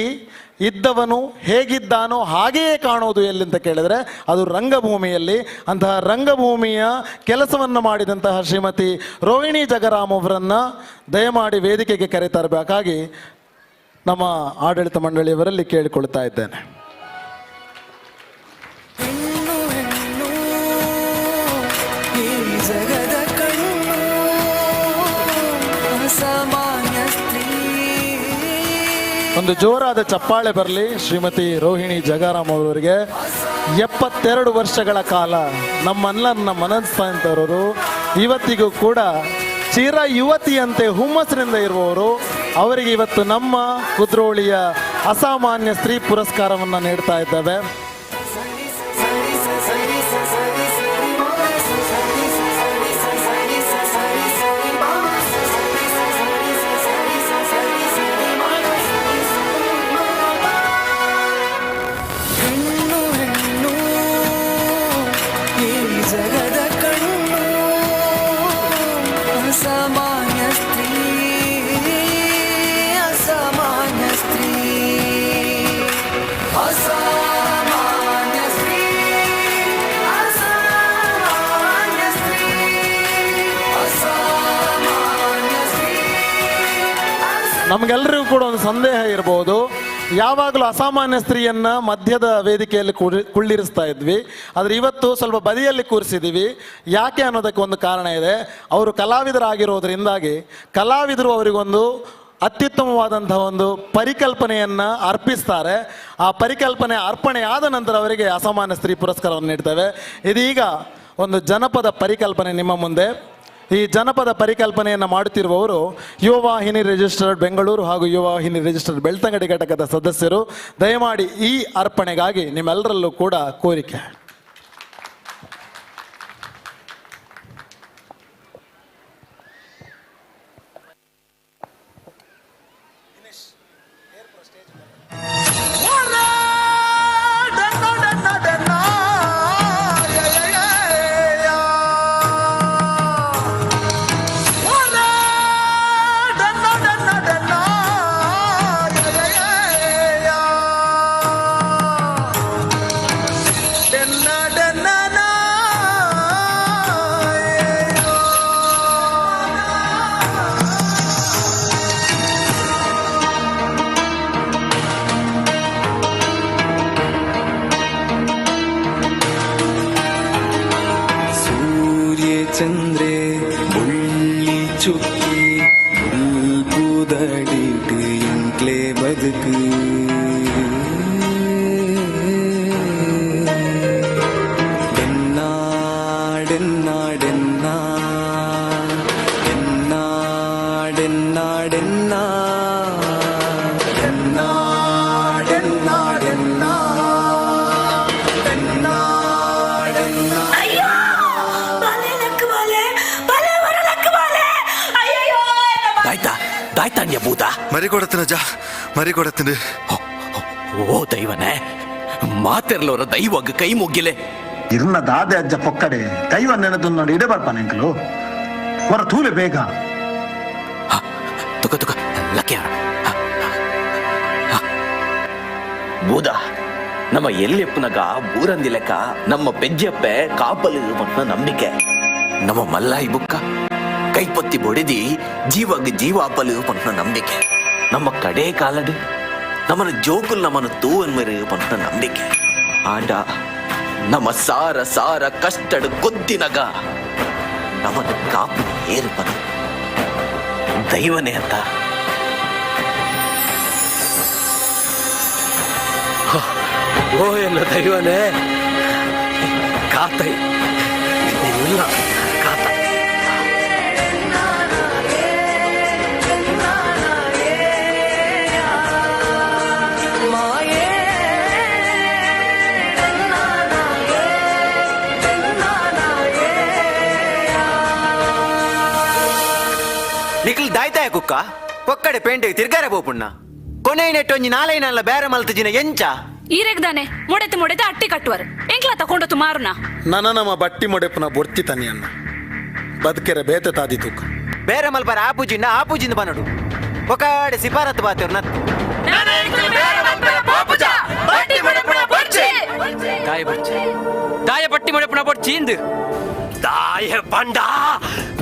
ಇದ್ದವನು ಹೇಗಿದ್ದಾನೋ ಹಾಗೆಯೇ ಕಾಣೋದು ಎಲ್ಲಿಂತ ಕೇಳಿದರೆ ಅದು ರಂಗಭೂಮಿಯಲ್ಲಿ. ಅಂತಹ ರಂಗಭೂಮಿಯ ಕೆಲಸವನ್ನು ಮಾಡಿದಂತಹ ಶ್ರೀಮತಿ ರೋಹಿಣಿ ಜಗರಾಮ್ ಅವರನ್ನು ದಯಮಾಡಿ ವೇದಿಕೆಗೆ ಕರೆತರಬೇಕಾಗಿ ನಮ್ಮ ಆಡಳಿತ ಮಂಡಳಿಯವರಲ್ಲಿ ಕೇಳಿಕೊಳ್ತಾ ಇದ್ದೇನೆ. ಒಂದು ಜೋರಾದ ಚಪ್ಪಾಳೆ ಬರಲಿ ಶ್ರೀಮತಿ ರೋಹಿಣಿ ಜಗರಾಮ್ ಅವರಿಗೆ. 72 ವರ್ಷಗಳ ಕಾಲ ನಮ್ಮನ್ನೆಲ್ಲ ಮನಸ್ಸಂತವರು ಇವತ್ತಿಗೂ ಕೂಡ ಚಿರ ಯುವತಿಯಂತೆ ಹುಮ್ಮಸ್ಸಿನಿಂದ ಇರುವವರು, ಅವರಿಗೆ ಇವತ್ತು ನಮ್ಮ ಕುದ್ರೋಳಿಯ ಅಸಾಮಾನ್ಯ ಸ್ತ್ರೀ ಪುರಸ್ಕಾರವನ್ನು ನೀಡ್ತಾ ಇದ್ದೇವೆ. ನಮಗೆಲ್ಲರಿಗೂ ಕೂಡ ಒಂದು ಸಂದೇಹ ಇರಬಹುದು, ಯಾವಾಗಲೂ ಅಸಾಮಾನ್ಯ ಸ್ತ್ರೀಯನ್ನ ಮಧ್ಯದ ವೇದಿಕೆಯಲ್ಲಿ ಕುಳ್ಳಿರಿಸ್ತಾ ಇದ್ವಿ, ಆದರೆ ಇವತ್ತು ಸ್ವಲ್ಪ ಬದಿಯಲ್ಲಿ ಕೂರಿಸಿದ್ದೀವಿ. ಯಾಕೆ ಅನ್ನೋದಕ್ಕೆ ಒಂದು ಕಾರಣ ಇದೆ. ಅವರು ಕಲಾವಿದರಾಗಿರೋದ್ರಿಂದಾಗಿ ಕಲಾವಿದರು ಅವರಿಗೊಂದು ಅತ್ಯುತ್ತಮವಾದಂತಹ ಒಂದು ಪರಿಕಲ್ಪನೆಯನ್ನು ಅರ್ಪಿಸ್ತಾರೆ. ಆ ಪರಿಕಲ್ಪನೆ ಅರ್ಪಣೆ ಆದ ನಂತರ ಅವರಿಗೆ ಅಸಾಮಾನ್ಯ ಸ್ತ್ರೀ ಪುರಸ್ಕಾರವನ್ನು ನೀಡ್ತೇವೆ. ಇದೀಗ ಒಂದು ಜನಪದ ಪರಿಕಲ್ಪನೆ ನಿಮ್ಮ ಮುಂದೆ. ಈ ಜನಪದ ಪರಿಕಲ್ಪನೆಯನ್ನು ಮಾಡುತ್ತಿರುವವರು ಯುವವಾಹಿನಿ ರಿಜಿಸ್ಟರ್ಡ್ ಬೆಂಗಳೂರು ಹಾಗೂ ಯುವವಾಹಿನಿ ರಿಜಿಸ್ಟರ್ಡ್ ಬೆಳ್ತಂಗಡಿ ಘಟಕದ ಸದಸ್ಯರು. ದಯಮಾಡಿ ಈ ಅರ್ಪಣೆಗಾಗಿ ನಿಮ್ಮೆಲ್ಲರಲ್ಲೂ ಕೂಡ ಕೋರಿಕೆ. ചന്ദ്രേ ഉള്ളി ചുക്കി ഉൾപുതടിട്ട് ഇൻക്ലേ ബതുക്ക് ಮರಿಕೊಡತ್ತಿನ ಓ ದೈವನೇ ಮಾತೆರ್ಲೋರ ದೈವಗ್ ಕೈ ಮುಗ್ಗಿಲೆ ಇರ್ನ ದಾದೆ ಅಜ್ಜ ಪೊಕ್ಕಡೆ ದೈವ ನೆನದು ನೋಡಿ ಇಡೆ ಬರ್ಪಾನೆ ಅಂಕಲು ಹೊರ ತೂಲೆ ಬೇಗ ತುಕ ತುಕ ಲಕ್ಯ ಬೂದ ನಮ್ಮ ಎಲ್ಲಿಪ್ಪನಗ ಬೂರಂದಿ ಲೆಕ್ಕ ನಮ್ಮ ಪೆಜ್ಜಪ್ಪೆ ಕಾಪಲು ಮತ್ತ ನಂಬಿಕೆ ನಮ್ಮ ಮಲ್ಲಾಯಿ ಬುಕ್ಕ ಕೈಪತ್ತಿ ಬೊಡಿದಿ ಜೀವಗ್ ಜೀವಾಪಲು ಪಂತ ನಂಬಿಕೆ ನಮ್ಮ ಕಡೆ ಕಾಲಡು ನಮ್ಮನ ಜೋಕುಲ್ ನಮ್ಮನ ತೂವನ್ ಮರು ಪಂತ ನಂಬಿಕೆ ಆಂಡ ನಮ್ಮ ಸಾರ ಸಾರ ಕಷ್ಟಡು ಕೊದ್ದಿನಗ ನಮ್ಮನ ಕಾಪು ಏರುಪನ ದೈವನೇ ಅಂತ ಓ ಎಲ್ಲ ದೈವನೇ ಕಾತೈ ಇಲ್ಲ ಕಾತ ನಿಖಿಲ್ ದಾಯ್ತಾಯ ಕುಕ್ಕ ಒಕ್ಕಡೆ ಪೇಂಟೆಗೆ ತಿರ್ಗಾರೆ ಬೋಪುಣ್ಣ ಕೊನೆ ನೆಟ್ಟೊಂಜಿ ನಾಲೈನಲ್ಲ ಬೇರೆ ಮಲ್ತಜಿನ ಎಂಚ ಈರೆಗ್ದಾನೆ ಮೊಡೆತೆ ಅಟ್ಟಿ ಕಟ್ಟುವರು ಎಂಕ್ಲ ತಕೊಂಡತು ಮಾರುನ ನನ್ನ ನಮ್ಮ ಬಟ್ಟಿ ಮೊಡೆಪುನ ಬೊರ್ತಿ ತನಿಯನ್ನ ಬದುಕೆರೆ ಬೇತೆ ತಾದಿ ತೂಕ ಬೇರೆ ಮಲ್ಬಾರ ಆಪೂಜಿಂದ ಬನಡು ಒಕ್ಕಡೆ ಸಿಪಾರತ್ ಬಾತೇವ್ರ ನತ್ ದಾಯ ಪಟ್ಟಿ ಮೊಡೆಪುನ ಬೊಡ್ಚಿ ಇಂದು ದಾಯ ಪಂಡ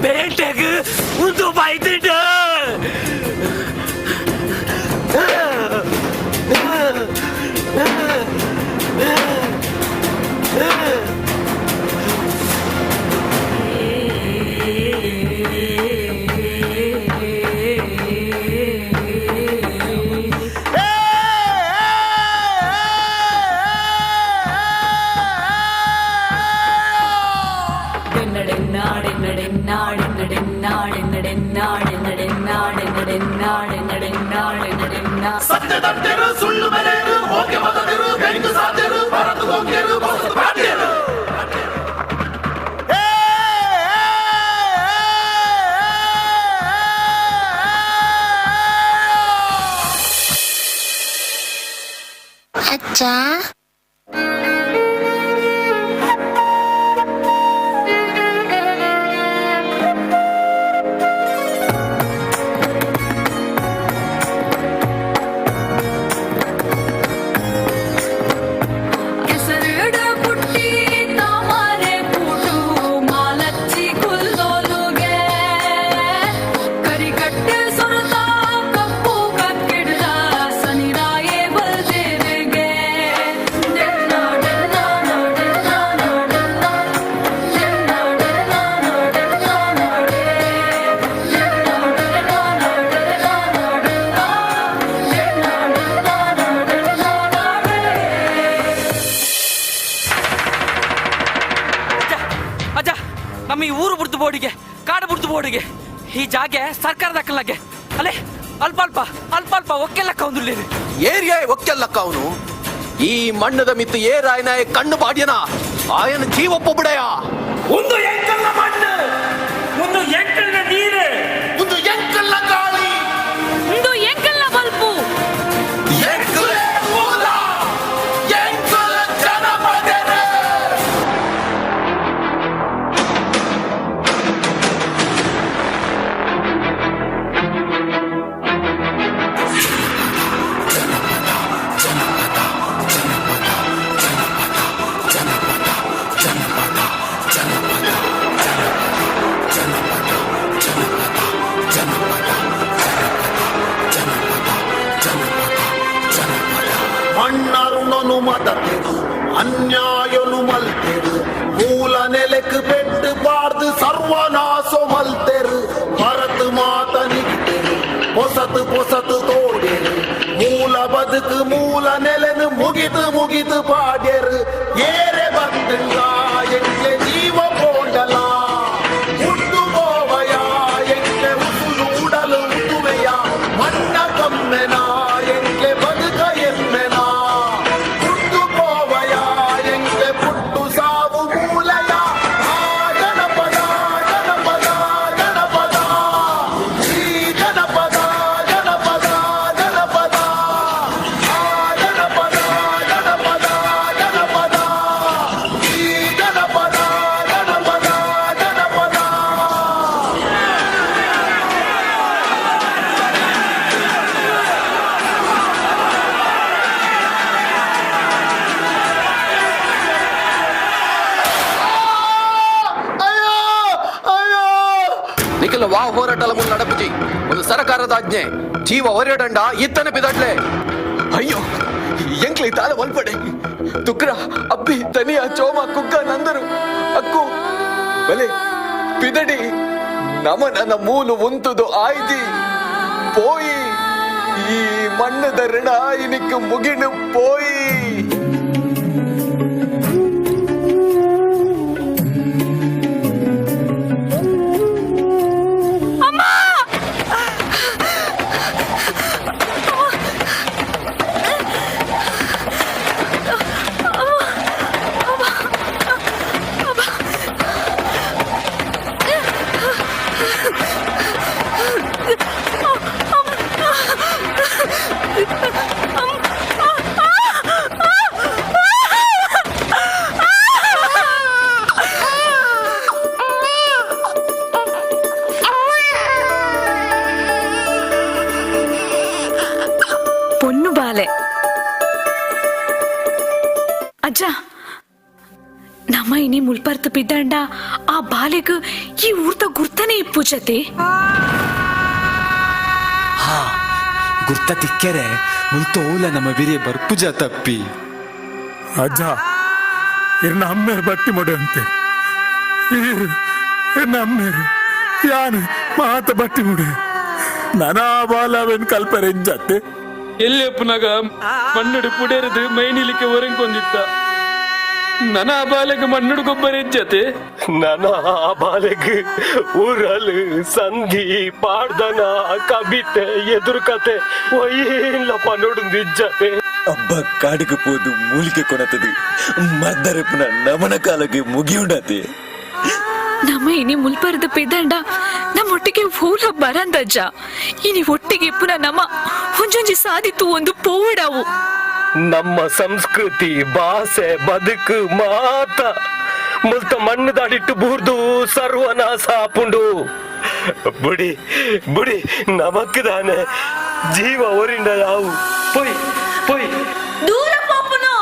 ಬೇಟೆಗೆ ಒಂದು ಬೈದಿಡ ನಾಡೆನ್ನಡೆನ್ನಾಡೆನ್ನಡೆನ್ನಾಡೆನ್ನಡೆನ್ನಾಡೆನ್ನಡೆ ಸತ್ಯದಂತೆರು ಸುಳ್ಳು ಬೆಲೆರು ಹೋಗಿ ಮಗದಿರು ಬೆಂಕು ಸಾಧ್ಯರು ಬರದು ಹೋಗ್ಯರು ಬಸದು ಬಾಡ್ಯರು ಅಜ್ಜ ನಮ್ಮ ಈ ಊರು ಬಿಡ್ತು ಬೋರ್ಡಿಗೆ ಕಾಡು ಬಿಡ್ತು ಬೋರ್ಡಿಗೆ ಈ ಜಾಗೆ ಸರ್ಕಾರದ ಅಕ್ಕಲಾಗೆ ಅಲ್ಲೇ ಅಲ್ಪ ಅಲ್ಪ ಒಕ್ಕೆಲ್ಲಕ್ಕ ಒಂದು ಏರಿಯಾ ಒಕ್ಕೆಲ್ಲಕ್ಕ ಅವನು ಈ ಮಣ್ಣದ ಮಿತ್ತು ಏರಾಯನ ಕಣ್ಣು ಬಾಡ್ಯನ ಆಯನ ಜೀವೊಬ್ಬೊಬ್ಬಡೆಯ ಒಂದು ಎಂಕಲ್ಲ ಮಣ್ಣು ಒಂದು ಎಂಕಲ್ಲ ನೀರು ಒಂದು ಎಂಕಲ್ಲ ಗಾಳಿ ಒಂದು ಎಂಕಲ್ಲ ಬಲ್ಪು మన్నరుణను మదతెరు అన్యాయులు మల్తెరు మూల నెలకు పెట్టు పార్దు సర్వనాశో మల్తెరు భరత్ మాత నిగిటెరు పొసతు తోడెరు మూల బతుకు మూల నెలను ముగితు పాడెరు ఏరే బంధంగా ఎట్లే జీవ పోండలా ఉట్టు పోవయా ఎట్లే ఉసులు ఉడలు ఉతువయా మన్న కమ్మెనా ఎట్లే బతుక ఎమ్మెనా ఉట్టు పోవయా ఎట్లే పుట్టు సావు మూలయా గణపద గణపద గణపద శ్రీ గణపద గణపద గణపద గణపద గణపద గణపద శ్రీ గణపద గణపద గణపద నిఖిల వా ಹೋರಾಟల ಮುಂದೆ ನಡಪುಜಿ ಒಂದು ಸರಕಾರದ ಆಜ್ಞೆ ಜೀವ ಹೊರಡಂಡ ಇತ್ತನೆ ಬಿದಡ್ಲೆ ಅಯ್ಯೋ ಎಂಕ್ಲಿ ತಾಲ ಒಲ್ಪಡೆ ತುಕ್ರ ಅಬ್ಬಿ ತನಿಯ ಚೋಮ ಕುಕ್ಕ ನಂದರು ಅಕ್ಕು ಬಲೆ ಪಿದಡಿ ನಮನ ಮೂಲು ಉಂತುದು ಆಯ್ದಿ போய் ಈ ಮಣ್ಣದ ಋಣ ಇನಿக்கு ಮುಗಿನು போய் பொண்ணு பாலே ಅಜ್ಜ ನಮ್ಮ ಇನಿ ಮುಲ್ಪರ್ತು ಬಿದ್ದಂಡ ಆ ಬಾಲೆಗ್ ಈ ಊರ್ದ ಗುರ್ತನೇ ಇಪ್ಪು ಜತೆ ಹಾ ಗುರ್ತ ತಿಕ್ಕೆರೆ ಮುಲ್ತೋಲ ನಮ್ಮ ಬಿರಿಯ ಬರ್ಪುಜ ತಪ್ಪಿ ಅಜ್ಜ ಇರ್ನ ಅಮ್ಮೇರು ಬಟ್ಟಿ ಮೊಡೆ ಅಂತೆ ಇರ್ನ ಅಮ್ಮೇರು ಯಾನು ಮಾತ ಬಟ್ಟಿ ಮುಡೆ ನನಾ ಬಾಲವೆನ್ ಕಲ್ಪರೆಂಜತ್ತೆ ಎಲ್ಲಿ ಅಪ್ಪನಾಗ ಮಣ್ಣಡಿ ಪುಡೇರದು ಮೈನಿಲಿಕ್ಕೆ ಹೊರಂಗೊಂದಿದ್ದ ನನ್ನ ಆ ಬಾಲೆಗೆ ಮಣ್ಣುಡ್ಗೊಬ್ಬರ ಜೊತೆ ನನ್ನ ಆ ಬಾಲೆಗೆ ಊರಲು ಸಂಧಿ ಪಾಡ್ದನ ಕವಿತೆ ಎದುರು ಕತೆ ಒಯ್ಯಿಲ್ಲಪ್ಪ ನೋಡು ನಿಜ್ಜತೆ ಅಬ್ಬ ಕಾಡಿಗೆ ಪೋದು ಮೂಲಿಕೆ ಕೊಣತದು ಮದ್ದರೆಪುನ ನಮನ ಕಾಲಕ್ಕೆ ಮುಗಿಯುಂಡತೆ ನಮ್ಮ ಇನಿ ಮುಲ್ಪರದ ಪೆದಂಡ ನಮ್ಮ ಒಟ್ಟಿಗೆ ಹೂಲ ಬರಂದಜ್ಜ ಇನಿ ಒಟ್ಟಿಗೆ ಪುನಃ ನಮ್ಮ ಒಂಜೊಂಜಿ ಸಾಧಿತು ಒಂದು ಪೋವಡವು ನಮ್ಮ ಸಂಸ್ಕೃತಿ ಭಾಷೆ ಬದುಕು ಮಾತ ಮುಲ್ತ ಮಣ್ಣು ದಾಡಿಟ್ಟು ಬೂರ್ದು ಸರ್ವನಾಶ ಆಪುಂಡು ಬುಡಿ ಬುಡಿ ನಮಕ್ ದಾನೆ ಜೀವ ಒರಿಂಡ ಯಾವು ಪೊಯ್ ಪೊಯ್ ದೂರ ಪಾಪುನು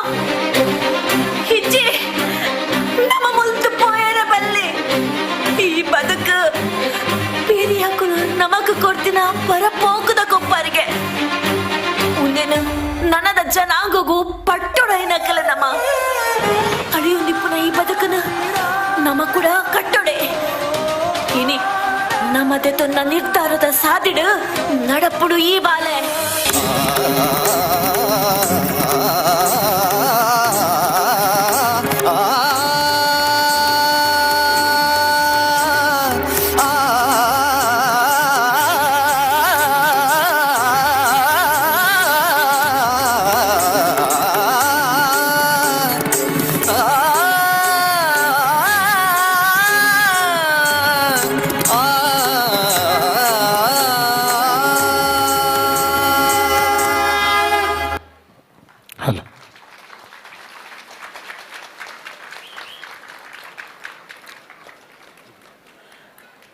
ಹಿಜ್ಜಿ ನಮ್ಮ ಮುಲ್ತು ಪೋಯರ ಬಲ್ಲಿ ಈ ಬದುಕು ಬೇರೆ ಹಾಕಲು ನಮಕ್ ಕೊಡ್ತಿನ ಪರ ಪೋಕದ ಕೊಪ್ಪರಿಗೆ ಮುಂದೇನು ನನ್ನದ ಜನಾಂಗಗೂ ಪಟ್ಟೊಡೆನಕಲ ನಮ್ಮ ಅಳಿಯು ನಿಪ್ಪುನ ಈ ಬದುಕನ ನಮ ಕೂಡ ಕಟ್ಟೊಡೆ ಇನಿ ನಮ್ಮದೆ ತೊನ್ನ ನಿರ್ಧಾರದ ಸಾದಿಡು ನಡಪುಡು ಈ ಬಾಲೆ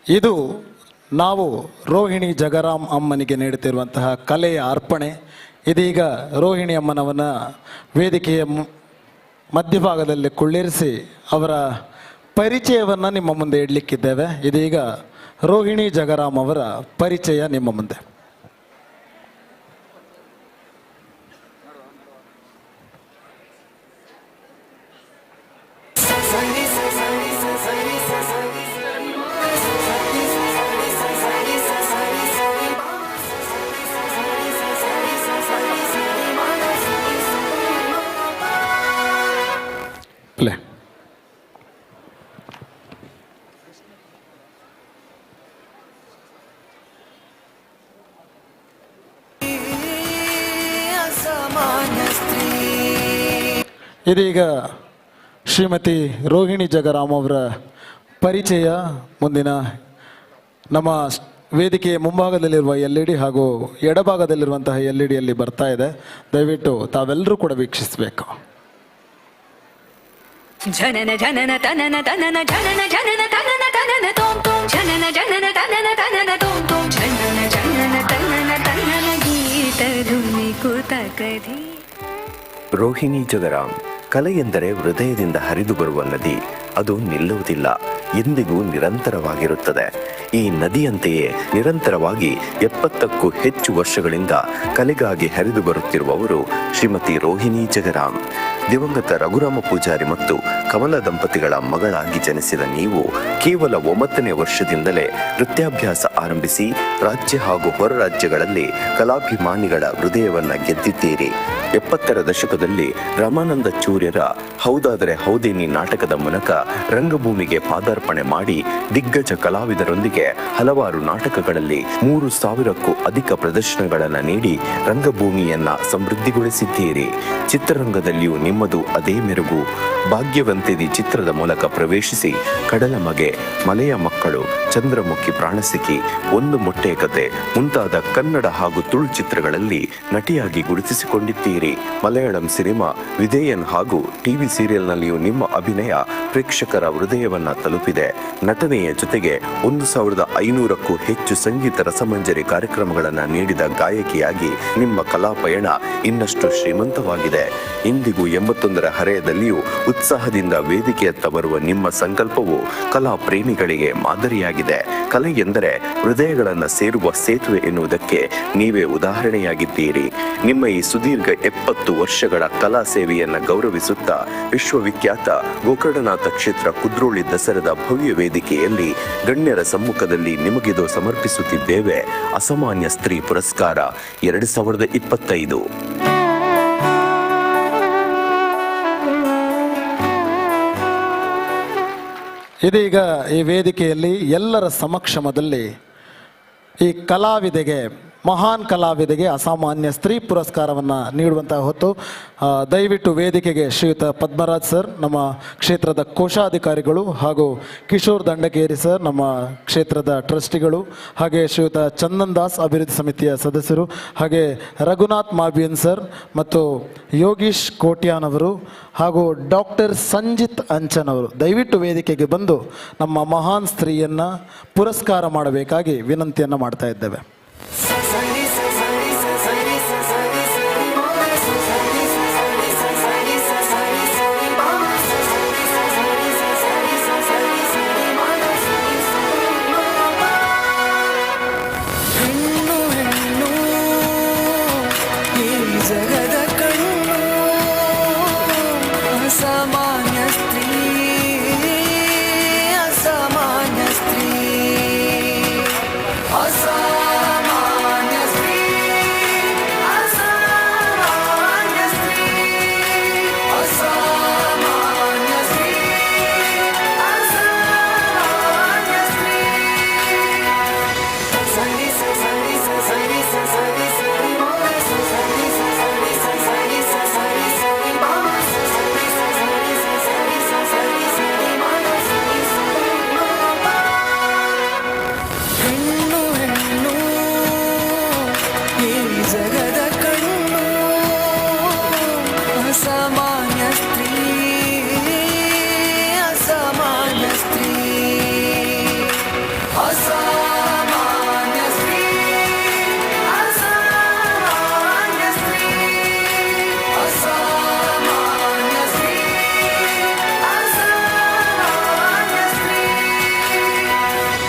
ಇದು ನಾವು ರೋಹಿಣಿ ಜಗರಾಮ್ ಅಮ್ಮನಿಗೆ ನೀಡುತ್ತಿರುವಂತಹ ಕಲೆಯ ಅರ್ಪಣೆ. ಇದೀಗ ರೋಹಿಣಿ ಅಮ್ಮನವನ್ನ ವೇದಿಕೆಯ ಮಧ್ಯಭಾಗದಲ್ಲಿ ಕುಳ್ಳಿರಿಸಿ ಅವರ ಪರಿಚಯವನ್ನು ನಿಮ್ಮ ಮುಂದೆ ಇಡಲಿಕ್ಕಿದ್ದೇವೆ. ಇದೀಗ ರೋಹಿಣಿ ಜಗರಾಮ್ ಅವರ ಪರಿಚಯ ನಿಮ್ಮ ಮುಂದೆ. ಪ್ಲೇ. ಇದೀಗ ಶ್ರೀಮತಿ ರೋಹಿಣಿ ಜಗರಾಮ್ ಅವರ ಪರಿಚಯ ಮುಂದಿನ ನಮ್ಮ ವೇದಿಕೆಯ ಮುಂಭಾಗದಲ್ಲಿರುವ LED ಹಾಗೂ ಎಡಭಾಗದಲ್ಲಿರುವಂತಹ LEDಯಲ್ಲಿ ಬರ್ತಾ ಇದೆ. ದಯವಿಟ್ಟು ತಾವೆಲ್ಲರೂ ಕೂಡ ವೀಕ್ಷಿಸಬೇಕು. ಜನನ ಜನನ ತನನ ತನನ ಜನನ ಜನನ ತನನ ತನನ ತೋಂ ತೋಂ ಜನನ ಜನನ ತನನ ತನನ ತೋಂ ತೋಂ ಜನನ ಜನನ ತನನ ತನನ ಗೀತ ಧುನಿ ಕುತ ಕಧಿ. ರೋಹಿಣಿ ಜಗರಾಮ್ ಕಲೆ ಎಂದರೆ ಹೃದಯದಿಂದ ಹರಿದು ಬರುವ ನದಿ. ಅದು ನಿಲ್ಲುವುದಿಲ್ಲ, ಎಂದಿಗೂ ನಿರಂತರವಾಗಿರುತ್ತದೆ. ಈ ನದಿಯಂತೆಯೇ ನಿರಂತರವಾಗಿ 70ಕ್ಕೂ ಹೆಚ್ಚು ವರ್ಷಗಳಿಂದ ಕಲೆಗಾಗಿ ಹರಿದು ಬರುತ್ತಿರುವವರು ಶ್ರೀಮತಿ ರೋಹಿಣಿ ಜಗರಾಮ್. ದಿವಂಗತ ರಘುರಾಮ ಪೂಜಾರಿ ಮತ್ತು ಕಮಲ ದಂಪತಿಗಳ ಮಗಳಾಗಿ ಜನಿಸಿದ ನೀವು ಕೇವಲ 9ನೇ ವರ್ಷದಿಂದಲೇ ನೃತ್ಯಾಭ್ಯಾಸ ಆರಂಭಿಸಿ ರಾಜ್ಯ ಹಾಗೂ ಹೊರ ರಾಜ್ಯಗಳಲ್ಲಿ ಕಲಾಭಿಮಾನಿಗಳ ಹೃದಯವನ್ನ ಗೆದ್ದಿದ್ದೀರಿ. 70ರ ದಶಕದಲ್ಲಿ ರಾಮಾನಂದ ಚೂರ್ಯರ ಹೌದಾದರೆ ಹೌದೇನಿ ನಾಟಕದ ಮೂಲಕ ರಂಗಭೂಮಿಗೆ ಪಾದಾರ್ಪಣೆ ಮಾಡಿ ದಿಗ್ಗಜ ಕಲಾವಿದರೊಂದಿಗೆ ಹಲವಾರು ನಾಟಕಗಳಲ್ಲಿ 3000ಕ್ಕೂ ಅಧಿಕ ಪ್ರದರ್ಶನಗಳನ್ನು ನೀಡಿ ರಂಗಭೂಮಿಯನ್ನ ಸಮೃದ್ಧಿಗೊಳಿಸಿದ್ದೀರಿ. ಚಿತ್ರರಂಗದಲ್ಲಿಯೂ ನಿಮ್ಮದು ಅದೇ ಮೆರುಗು. ಭಾಗ್ಯವಂತಿದಿ ಚಿತ್ರದ ಮೂಲಕ ಪ್ರವೇಶಿಸಿ ಕಡಲಮಗೆ, ಮಲೆಯ ಮಕ್ಕಳು, ಚಂದ್ರಮುಖಿ ಪ್ರಾಣಸಿಕಿ, ಒಂದು ಮೊಟ್ಟೆ ಕತೆ ಮುಂತಾದ ಕನ್ನಡ ಹಾಗೂ ತುಳು ಚಿತ್ರಗಳಲ್ಲಿ ನಟಿಯಾಗಿ ಗುರುತಿಸಿಕೊಂಡಿದ್ದೀರಿ. ಮಲಯಾಳಂ ಸಿನಿಮಾ ವಿಧೇಯನ್ ಹಾಗೂ ಟಿವಿ ಸೀರಿಯಲ್ನಲ್ಲಿಯೂ ನಿಮ್ಮ ಅಭಿನಯ ಪ್ರೇಕ್ಷಕರ ಹೃದಯವನ್ನ ತಲುಪಿದೆ. ನಟನೆಯ ಜೊತೆಗೆ 1500ಕ್ಕೂ ಹೆಚ್ಚು ಸಂಗೀತ ರಸಮಂಜರಿ ಕಾರ್ಯಕ್ರಮಗಳನ್ನು ನೀಡಿದ ಗಾಯಕಿಯಾಗಿ ನಿಮ್ಮ ಕಲಾ ಪಯಣ ಇನ್ನಷ್ಟು ಶ್ರೀಮಂತವಾಗಿದೆ. ಇಂದಿಗೂ 81ರ ಹರೆಯದಲ್ಲಿಯೂ ಉತ್ಸಾಹದಿಂದ ವೇದಿಕೆಯತ್ತ ಬರುವ ನಿಮ್ಮ ಸಂಕಲ್ಪವು ಕಲಾ ಪ್ರೇಮಿಗಳಿಗೆ ಮಾದರಿಯಾಗಿದೆ. ಕಲೆ ಎಂದರೆ ಹೃದಯಗಳನ್ನು ಸೇರುವ ಸೇತುವೆ ಎನ್ನುವುದಕ್ಕೆ ನೀವೇ ಉದಾಹರಣೆಯಾಗಿದ್ದೀರಿ. ನಿಮ್ಮ ಈ ಸುದೀರ್ಘ 70 ವರ್ಷಗಳ ಕಲಾ ಸೇವೆಯನ್ನ ಗೌರವಿಸುತ್ತಾ ವಿಶ್ವವಿಖ್ಯಾತ ಗೋಕರ್ಣನಾಥ ಕ್ಷೇತ್ರ ಕುದ್ರೋಳಿ ದಸರಾದ ಭವ್ಯ ವೇದಿಕೆಯಲ್ಲಿ ಗಣ್ಯರ ಸಮ್ಮುಖದಲ್ಲಿ ನಿಮಗಿದು ಸಮರ್ಪಿಸುತ್ತಿದ್ದೇವೆ ಅಸಾಮಾನ್ಯ ಸ್ತ್ರೀ ಪುರಸ್ಕಾರ 2025. ಇದೀಗ ಈ ವೇದಿಕೆಯಲ್ಲಿ ಎಲ್ಲರ ಸಮಕ್ಷಮದಲ್ಲಿ ಈ ಕಲಾವಿದೆಗೆ, ಮಹಾನ್ ಕಲಾವಿದೆಗೆ ಅಸಾಮಾನ್ಯ ಸ್ತ್ರೀ ಪುರಸ್ಕಾರವನ್ನು ನೀಡುವಂತಹ ಹೊತ್ತು ದಯವಿಟ್ಟು ವೇದಿಕೆಗೆ ಶ್ರೀಯುತ ಪದ್ಮರಾಜ್ ಸರ್, ನಮ್ಮ ಕ್ಷೇತ್ರದ ಕೋಶಾಧಿಕಾರಿಗಳು, ಹಾಗೂ ಕಿಶೋರ್ ದಂಡಕೇರಿ ಸರ್, ನಮ್ಮ ಕ್ಷೇತ್ರದ ಟ್ರಸ್ಟಿಗಳು, ಹಾಗೆ ಶ್ರೀಯುತ ಚಂದನ್ ದಾಸ್ ಅಭಿವೃದ್ಧಿ ಸಮಿತಿಯ ಸದಸ್ಯರು, ಹಾಗೆ ರಘುನಾಥ್ ಮಾಬಿಯನ್ ಸರ್ ಮತ್ತು ಯೋಗೀಶ್ ಕೋಟ್ಯಾನ್ ಅವರು, ಹಾಗೂ ಡಾಕ್ಟರ್ ಸಂಜಿತ್ ಅಂಚನ್ ಅವರು ದಯವಿಟ್ಟು ವೇದಿಕೆಗೆ ಬಂದು ನಮ್ಮ ಮಹಾನ್ ಸ್ತ್ರೀಯನ್ನು ಪುರಸ್ಕಾರ ಮಾಡಬೇಕಾಗಿ ವಿನಂತಿಯನ್ನು ಮಾಡ್ತಾ ಇದ್ದೇವೆ.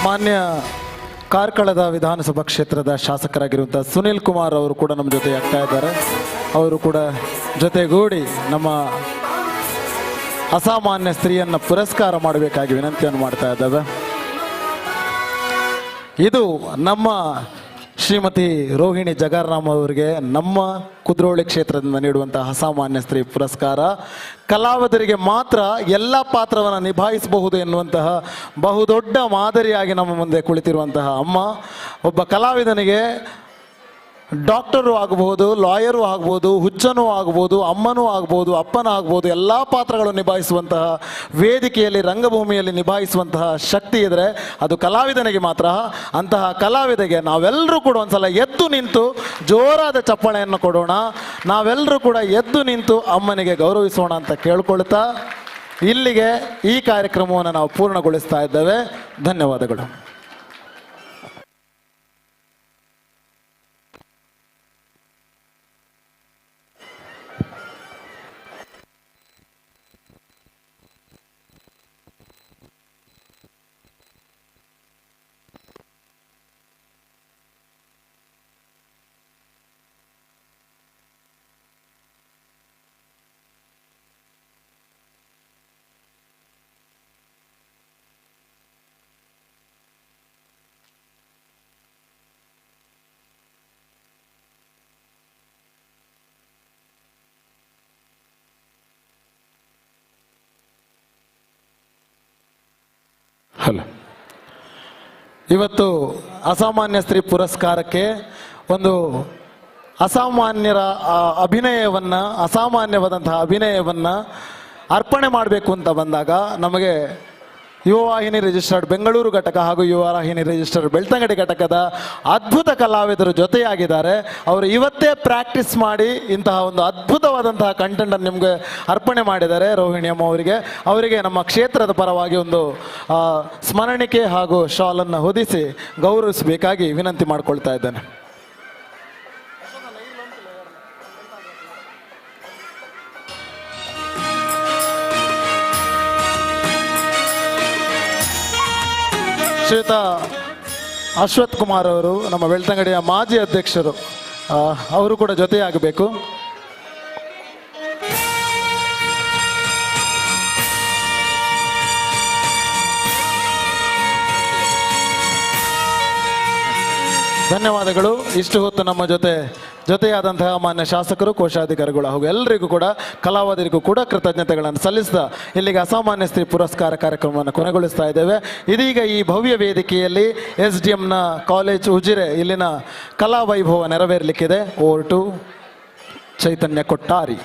ಮಾನ್ಯ ಕಾರ್ಕಳದ ವಿಧಾನಸಭಾ ಕ್ಷೇತ್ರದ ಶಾಸಕರಾಗಿರುವಂಥ ಸುನಿಲ್ ಕುಮಾರ್ ಅವರು ಕೂಡ ನಮ್ಮ ಜೊತೆ ಆಗ್ತಾ ಇದ್ದಾರೆ. ಅವರು ಕೂಡ ಜೊತೆಗೂಡಿ ನಮ್ಮ ಅಸಾಮಾನ್ಯ ಸ್ತ್ರೀಯನ್ನು ಪುರಸ್ಕಾರ ಮಾಡಬೇಕಾಗಿ ವಿನಂತಿಯನ್ನು ಮಾಡ್ತಾ ಇದ್ದಾವೆ. ಇದು ನಮ್ಮ ಶ್ರೀಮತಿ ರೋಹಿಣಿ ಜಗಾರಾಮ್ ಅವರಿಗೆ ನಮ್ಮ ಕುದ್ರೋಳಿ ಕ್ಷೇತ್ರದಿಂದ ನೀಡುವಂತಹ ಅಸಾಮಾನ್ಯ ಸ್ತ್ರೀ ಪುರಸ್ಕಾರ. ಕಲಾವಿದರಿಗೆ ಮಾತ್ರ ಎಲ್ಲ ಪಾತ್ರವನ್ನು ನಿಭಾಯಿಸಬಹುದು ಎನ್ನುವಂತಹ ಬಹುದೊಡ್ಡ ಮಾದರಿಯಾಗಿ ನಮ್ಮ ಮುಂದೆ ಕುಳಿತಿರುವಂತಹ ಅಮ್ಮ, ಒಬ್ಬ ಕಲಾವಿದನಿಗೆ ಡಾಕ್ಟರು ಆಗಬಹುದು, ಲಾಯರು ಆಗ್ಬೋದು, ಹುಚ್ಚನೂ ಆಗ್ಬೋದು, ಅಮ್ಮನೂ ಆಗ್ಬೋದು, ಅಪ್ಪನೂ ಆಗ್ಬೋದು, ಎಲ್ಲ ಪಾತ್ರಗಳು ನಿಭಾಯಿಸುವಂತಹ ವೇದಿಕೆಯಲ್ಲಿ, ರಂಗಭೂಮಿಯಲ್ಲಿ ನಿಭಾಯಿಸುವಂತಹ ಶಕ್ತಿ ಇದ್ದರೆ ಅದು ಕಲಾವಿದನಿಗೆ ಮಾತ್ರ. ಅಂತಹ ಕಲಾವಿದೆಗೆ ನಾವೆಲ್ಲರೂ ಕೂಡ ಒಂದ್ಸಲ ಎದ್ದು ನಿಂತು ಜೋರಾದ ಚಪ್ಪಾಳೆಯನ್ನು ಕೊಡೋಣ. ನಾವೆಲ್ಲರೂ ಕೂಡ ಎದ್ದು ನಿಂತು ಅಮ್ಮನಿಗೆ ಗೌರವಿಸೋಣ ಅಂತ ಕೇಳ್ಕೊಳ್ತಾ ಇಲ್ಲಿಗೆ ಈ ಕಾರ್ಯಕ್ರಮವನ್ನು ನಾವು ಪೂರ್ಣಗೊಳಿಸ್ತಾ ಇದ್ದೇವೆ. ಧನ್ಯವಾದಗಳು. ಇವತ್ತು ಅಸಾಮಾನ್ಯ ಸ್ತ್ರೀ ಪುರಸ್ಕಾರಕ್ಕೆ ಒಂದು ಅಸಾಮಾನ್ಯರ ಅಭಿನಯವನ್ನು, ಅಸಾಮಾನ್ಯವಾದಂತಹ ಅಭಿನಯವನ್ನು ಅರ್ಪಣೆ ಮಾಡಬೇಕು ಅಂತ ಬಂದಾಗ ನಮಗೆ ಯುವವಾಹಿನಿ ರಿಜಿಸ್ಟರ್ಡ್ ಬೆಂಗಳೂರು ಘಟಕ ಹಾಗೂ ಯುವವಾಹಿನಿ ರಿಜಿಸ್ಟರ್ಡ್ ಬೆಳ್ತಂಗಡಿ ಘಟಕದ ಅದ್ಭುತ ಕಲಾವಿದರು ಜೊತೆಯಾಗಿದ್ದಾರೆ. ಅವರು ಇವತ್ತೇ ಪ್ರಾಕ್ಟೀಸ್ ಮಾಡಿ ಇಂತಹ ಒಂದು ಅದ್ಭುತವಾದಂತಹ ಕಂಟೆಂಟನ್ನು ನಿಮಗೆ ಅರ್ಪಣೆ ಮಾಡಿದ್ದಾರೆ. ರೋಹಿಣಿ ಅಮ್ಮ ಅವರಿಗೆ ನಮ್ಮ ಕ್ಷೇತ್ರದ ಪರವಾಗಿ ಒಂದು ಸ್ಮರಣಿಕೆ ಹಾಗೂ ಶಾಲನ್ನು ಹೊದಿಸಿ ಗೌರವಿಸಬೇಕಾಗಿ ವಿನಂತಿ ಮಾಡಿಕೊಳ್ತಾ ಇದ್ದೇನೆ. ಶ್ರೀಯುತ ಅಶ್ವಥ್ ಕುಮಾರ್ ಅವರು, ನಮ್ಮ ಬೆಳ್ತಂಗಡಿಯ ಮಾಜಿ ಅಧ್ಯಕ್ಷರು, ಅವರು ಕೂಡ ಜೊತೆಯಾಗಬೇಕು. ಧನ್ಯವಾದಗಳು. ಇಷ್ಟು ಹೊತ್ತು ನಮ್ಮ ಜೊತೆಯಾದಂತಹ ಮಾನ್ಯ ಶಾಸಕರು, ಕೋಶಾಧಿಕಾರಿಗಳು ಹಾಗೂ ಎಲ್ಲರಿಗೂ ಕೂಡ ಕಲಾವಿದರಿಗೂ ಕೂಡ ಕೃತಜ್ಞತೆಗಳನ್ನು ಸಲ್ಲಿಸಿದ ಇಲ್ಲಿಗೆ ಅಸಾಮಾನ್ಯ ಸ್ತ್ರೀ ಪುರಸ್ಕಾರ ಕಾರ್ಯಕ್ರಮವನ್ನು ಕೊನೆಗೊಳಿಸ್ತಾ ಇದ್ದೇವೆ. ಇದೀಗ ಈ ಭವ್ಯ ವೇದಿಕೆಯಲ್ಲಿ SDMನ ಕಾಲೇಜ್ ಉಜಿರೆ ಇಲ್ಲಿನ ಕಲಾ ವೈಭವ ನೆರವೇರಲಿಕ್ಕಿದೆ. Over to Chaitanya Kottari.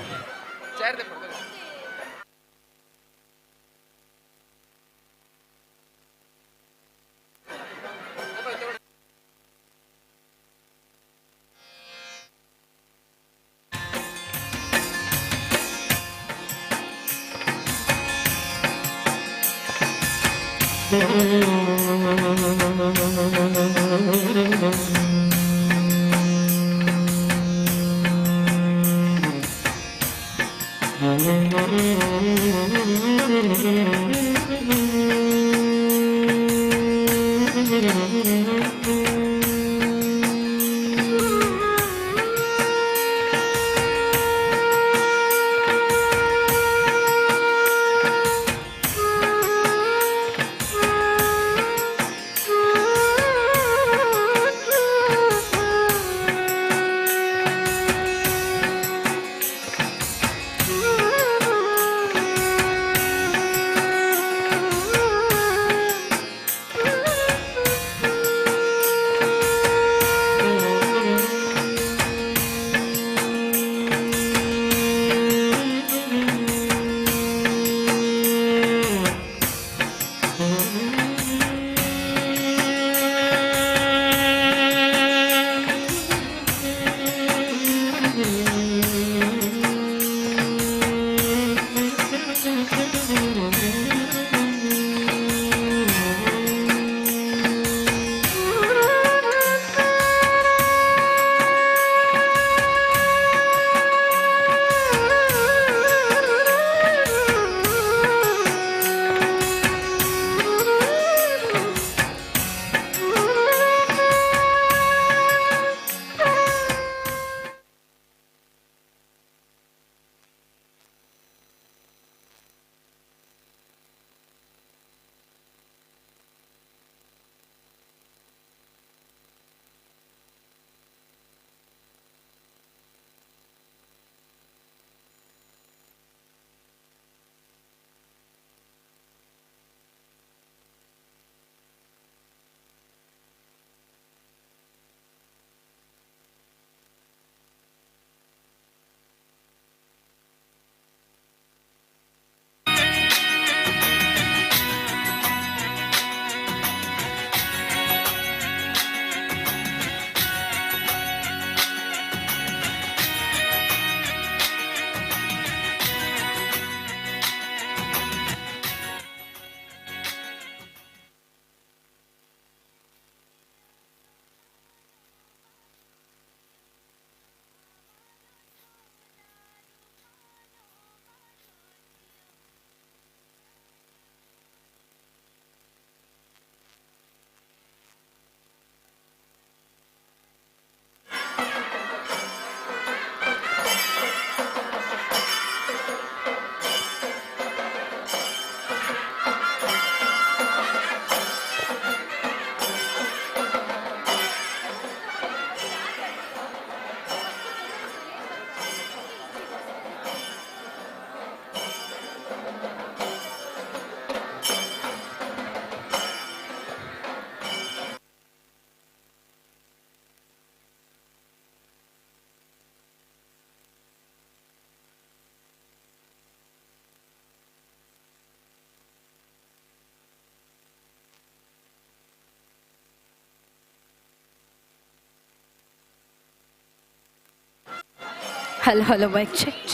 Hello mic check.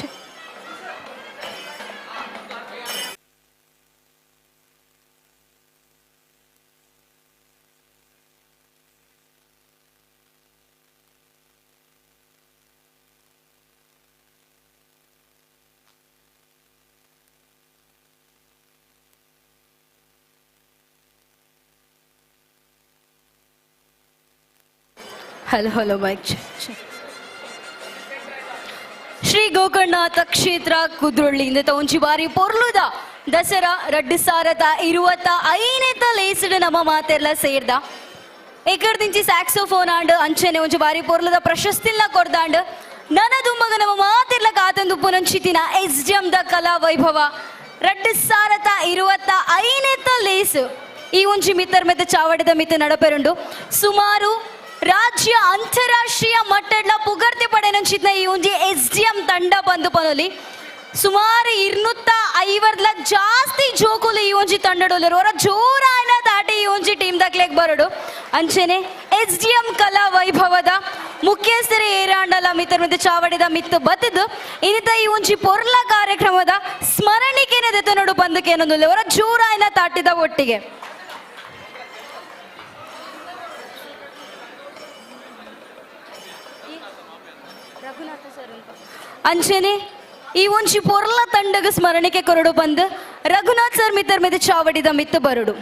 Hello mic check. Shri Gokarnanatha ಕ್ಷೇತ್ರ ಕುದ್ರೊಳ್ಳಿಯಿಂದ ಒಂಜಿ ಬಾರಿ ಪೊರ್ಲುದ ದಸರಾ 2025 ಲೇಸಿಡ್ ನಮ್ಮ ಮಾತೆಲ್ಲ ಸೇರ್ದ ಎಕಡ್ದಿಂಚಿ ಸ್ಯಾಕ್ಸೋಫೋನ್ ಆಂಡ್ ಅಂಚನೆ ಒಂಜಿ ಬಾರಿ ಪೊರ್ಲದ ಪ್ರಶಸ್ತಿಲ್ನ ಕೊರ್ದಾಂಡ್ ನನ್ನ ದುಂಬಗ ನಮ್ಮ ಮಾತಿರ್ಲ ಕಾತಂದು ಪುನಂಚಿತಿನ SDM ದ ಕಲಾ ವೈಭವ 2025 ಲೇಸು ಈ ಒಂಜಿ ಮಿತ್ತರ್ ಮೆತ್ತ ಚಾವಡಿದ ಮಿತ್ತ ನಡಪೆರುಂಡು ಸುಮಾರು ರಾಜ್ಯ ಅಂತಾರಾಷ್ಟ್ರೀಯ ಮಟ್ಟಡ್ಲ ಪುಗರ್ತಿ ಪಡೆನಂಚಿತ್ನ ಈ ಒಂಜಿ SDM ತಂಡ ಬಂದು ಪನೊಲಿ ಸುಮಾರು 250 ಜಾಸ್ತಿ ಜೋಕುಲು ಈ ಒಂಜಿ ತಂಡಡೋಲರು ಅವರ ಜೋರಾಯನ ದಾಟಿ ಈ ಒಂಜಿ ಟೀಮ್ ದಕ್ಲೆಗ್ ಬರಡು ಅಂಚೆನೆ SDM ಕಲಾ ವೈಭವದ ಮುಖ್ಯಸ್ಥರೇ ಏರಾಂಡಲ ಮಿತ್ತರ್ ಮೆತ್ತ ಚಾವಡಿದ ಮಿತ್ತು ಬತ್ತದು ಇನ್ನಿತ ಈ ಒಂಜಿ ಪೊರ್ಲ ಕಾರ್ಯಕ್ರಮದ ಸ್ಮರಣಿಕೆನೆ ದೆತ್ತ ನೋಡು ಬಂದಕ್ಕೆ ಏನೊಂದು ಅವರ ಜೋರಾಯನ ತಾಟಿದ ಒಟ್ಟಿಗೆ ಅಂಚೆನೆ ಈ ಒಂಜಿ ಪೊರ್ಲ ತಂಡಗ ಸ್ಮರಣಿಕೆ ಕೊರಡು ಬಂದು ರಘುನಾಥ್ ಸರ್ ಮಿತ್ತರ್ ಮೆದ ಚಾವಡಿದ ಮಿತ್ತು ಬರಡು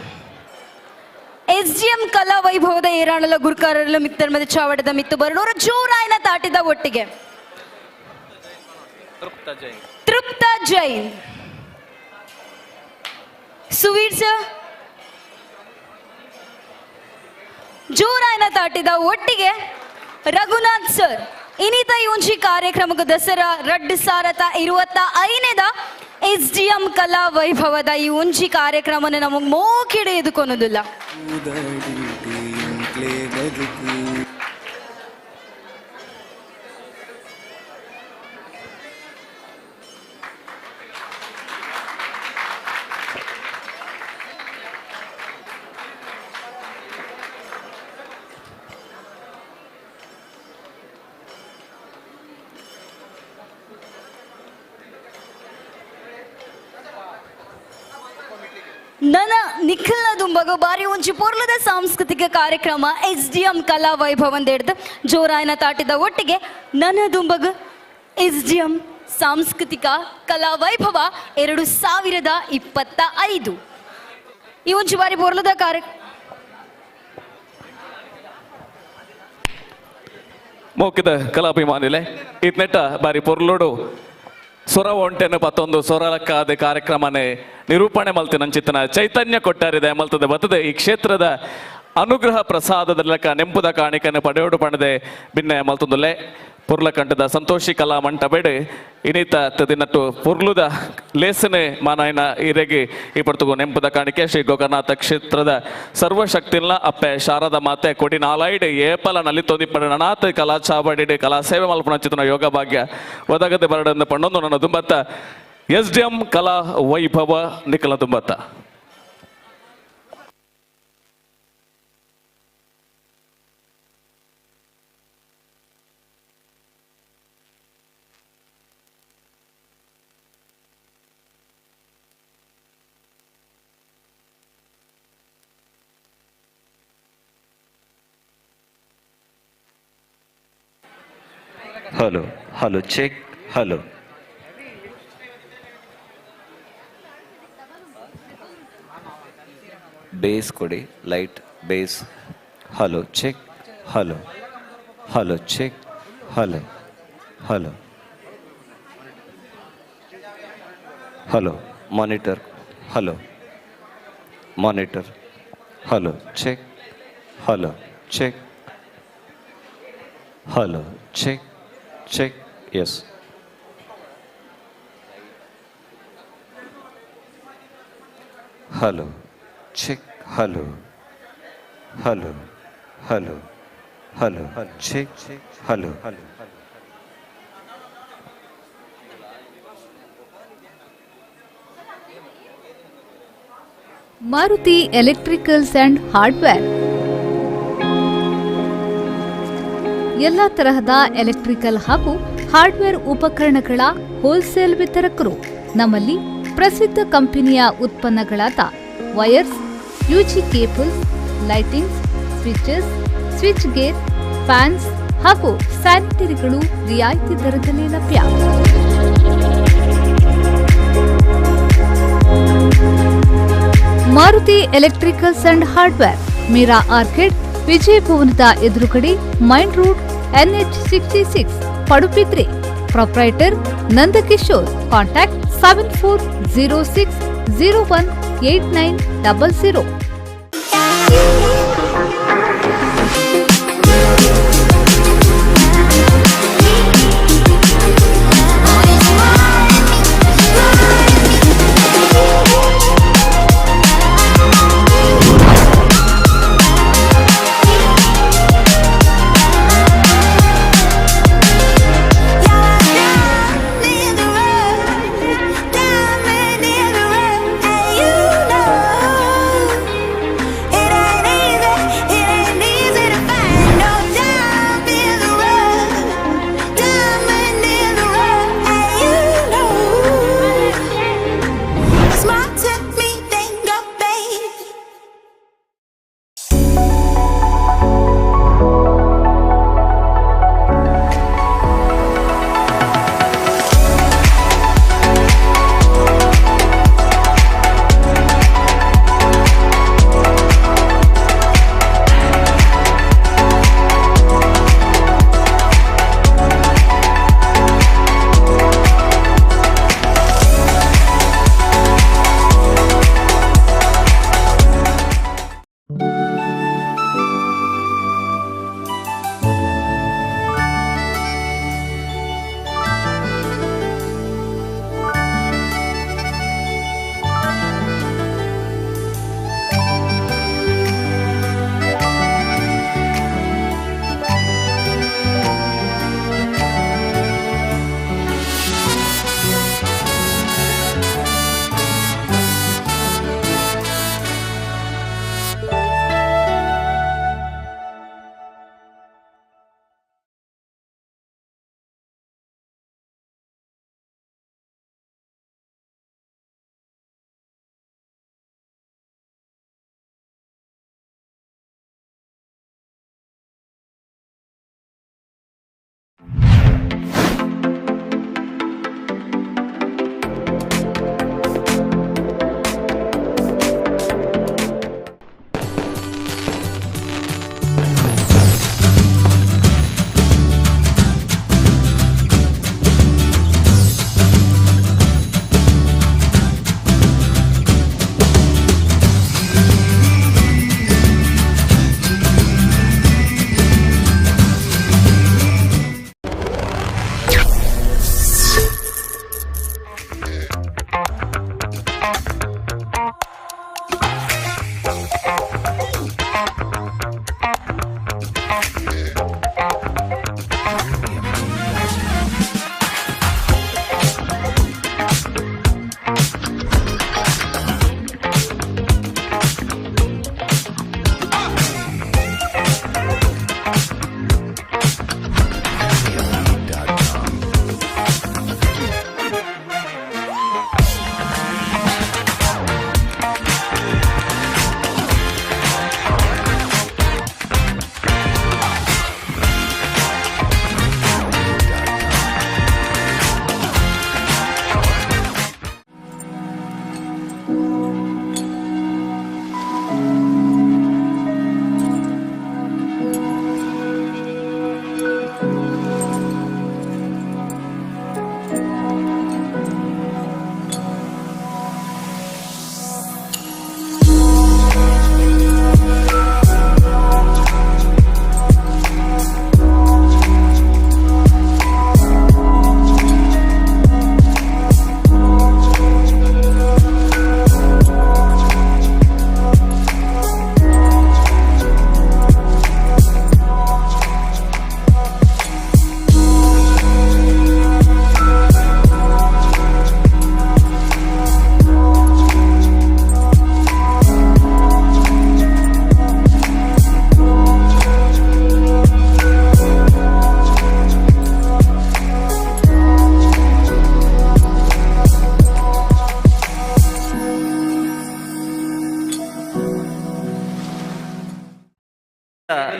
SDM ಕಲಾ ವೈಭವದ ಏರಾಣಲ ಗುರುಕಾರರ ಮಿತ್ತರ್ ಮೆದ ಚಾವಡಿದ ಮಿತ್ತು ಬರಡು ಅವರ ಜೋರಾಯನ ತಾಟಿದ ಒಟ್ಟಿಗೆ ತೃಪ್ತ ಜೈನ್ ಸುವೀರ್ ಸರ್ ಜೋರಾಯನ ತಾಟಿದ ಒಟ್ಟಿಗೆ ರಘುನಾಥ್ ಸರ್ ಇನ್ನಿತ ಈ ಒಂಜಿ ಕಾರ್ಯಕ್ರಮಕ್ಕೆ ದಸರಾ 2025 SDM ಕಲಾ ವೈಭವದ ಈ ಒಂಜಿ ಕಾರ್ಯಕ್ರಮನ ನಮಗೆ ಮೋಕಿಡೆ ಎದುಕೊನೋದಿಲ್ಲ. ನನ್ನ ನಿಖಿಲ ದುಂಬಗ ಬಾರಿ ಒಂಜಿ ಪೊರ್ಲದ ಸಾಂಸ್ಕೃತಿಕ ಕಾರ್ಯಕ್ರಮ SDM ಕಲಾ ವೈಭವ ಅಂತ ಹಿಡಿದು ಜೋರಾಯನ ತಾಟಿದ ಒಟ್ಟಿಗೆ ನನ್ನ ದುಂಬಗ SDM ಸಾಂಸ್ಕೃತಿಕ ಕಲಾ ವೈಭವ 2025 ಈ ಒಂಜಿ ಬಾರಿ ಪೊರ್ಲದ ಮೌಖಿದ ಕಲಾಭಿಮಾನಿಲೆ ಇತ್ನೆಟ್ಟ ಬಾರಿ ಪೊರ್ಲೋಡು ಸ್ವರ ಒಂಟೆನ ಪತ್ತೊಂದು ಸ್ವರಲಕ್ಕಾದ ಕಾರ್ಯಕ್ರಮನೇ ನಿರೂಪಣೆ ಮಲ್ತಿನಂಚಿತ್ತನ ಚೈತನ್ಯ ಕೊಟ್ಟಾರಿದೆ ಮಲ್ತದೆ ಬತ್ತದೆ ಈ ಕ್ಷೇತ್ರದ ಅನುಗ್ರಹ ಪ್ರಸಾದದ ಲೆಕ್ಕ ನೆಂಪುದ ಕಾಣಿಕೆಯನ್ನು ಪಡೆಯೋಡು ಪಣದೆ ಬಿನ್ನೆ ಮಲ್ತೊಂದುಲ್ಲೆ ಪುರ್ಲಕಂಠದ ಸಂತೋಷಿ ಕಲಾ ಮಂಟಪೆಡೆ ಇನ್ನಿತ ತದಿನಟ್ಟು ಪುರ್ಲುದ ಲೇಸನೆ ಮಾನಾಯನ ಇರೆಗಿ ಈ ಪಡ್ತುಗು ನೆಂಪುದ ಕಾಣಿಕೆ ಶ್ರೀ ಗೋಕರ್ನಾಥ ಕ್ಷೇತ್ರದ ಸರ್ವಶಕ್ತಿಲ್ನ ಅಪ್ಪೆ ಶಾರದಾ ಮಾತೆ ಕೊಡಿ ನಾಲಾಯ್ಡೆ ಏಪಲ ನಲಿತೊಂದಿಪ್ಪಡೆ ನನಾಥ ಕಲಾ ಚಾವಡಿಡೆ ಕಲಾ ಸೇವೆ ಮಲ್ಪನ ಚಿತ್ರನ ಯೋಗ ಭಾಗ್ಯ ಒದಗದೆ ಬರಡನ್ನು ಪಣ್ಣೊಂದು ನನ್ನ ದುಂಬತ್ತ SDM ಕಲಾ ವೈಭವ ನಿಖಲ ದುಂಬತ್ತ. Hello hello check hello bass ಕೊಡಿ light bass hello check hello hello check hello hello hello monitor hello monitor hello check hello check hello check check yes hello check hello hello hello hello check hello Maruti electricals and hardware ಎಲ್ಲ ತರಹದ electrical ಹಾಗೂ hardware ಉಪಕರಣಗಳ wholesale ವಿತರಕರು. ನಮ್ಮಲ್ಲಿ ಪ್ರಸಿದ್ಧ ಕಂಪನಿಯ ಉತ್ಪನ್ನಗಳಾದ wires, UG cables, lightings, switches, switch gear, fans ಹಾಗೂ ಸ್ಯಾನಿಟರಿಗಳು ರಿಯಾಯಿತಿ ದರದಲ್ಲಿ ಲಭ್ಯ. Maruti electricals and hardware, Meera orchid, Vijay ಭವನದ ಎದುರುಗಡೆ, main road, NH66, Padubidri. Proprietor Nandakishore. Contact 7406018900.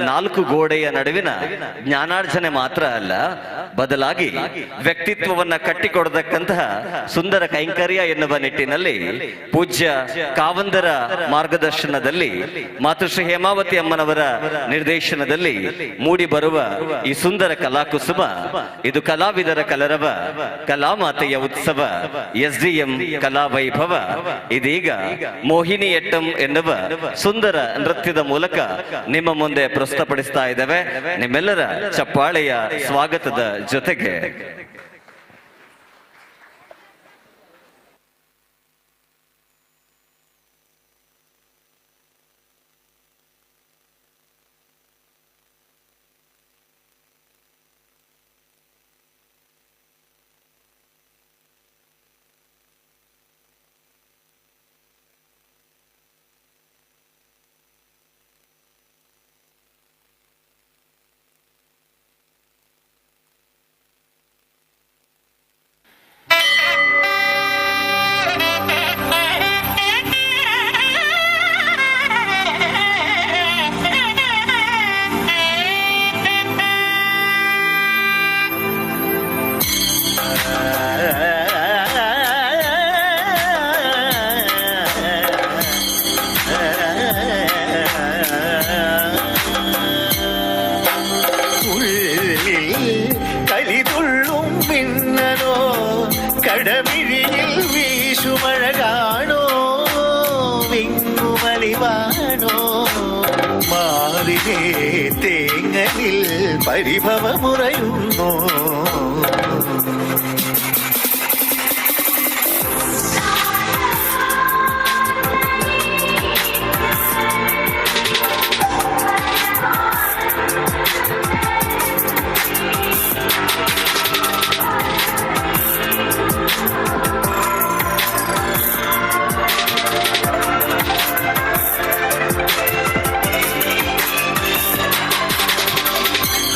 ನಾಲ್ಕು ಗೋಡೆಯ ನಡುವಿನ ಜ್ಞಾನಾರ್ಜನೆ ಮಾತ್ರ ಅಲ್ಲ, ಬದಲಾಗಿ ವ್ಯಕ್ತಿತ್ವವನ್ನ ಕಟ್ಟಿಕೊಡತಕ್ಕಂತಹ ಸುಂದರ ಕೈಂಕರ್ಯ ಎನ್ನುವ ನಿಟ್ಟಿನಲ್ಲಿ ಪೂಜ್ಯ ಕಾವಂದರ ಮಾರ್ಗದರ್ಶನದಲ್ಲಿ ಮಾತೃಶ್ರೀ ಹೇಮಾವತಿ ಅಮ್ಮನವರ ನಿರ್ದೇಶನದಲ್ಲಿ ಮೂಡಿ ಬರುವ ಈ ಸುಂದರ ಕಲಾಕುಸುಮ ಇದು ಕಲಾವಿದರ ಕಲರವ, ಕಲಾಮಾತೆಯ ಉತ್ಸವ, SDM ಕಲಾ ವೈಭವ ಇದೀಗ ಮೋಹಿನಿಯಟ್ಟಂ ಎನ್ನುವ ಸುಂದರ ನೃತ್ಯದ ಮೂಲಕ ನಿಮ್ಮ ಮುಂದೆ ಪ್ರಸ್ತುತಪಡಿಸ್ತಾ ಇದ್ದೇವೆ. ನಿಮ್ಮೆಲ್ಲರ ಚಪ್ಪಾಳೆಯ ಸ್ವಾಗತದ ಜೊತೆಗೆ തേങ്ങലിൽ പരിഭവമുറയുന്നു.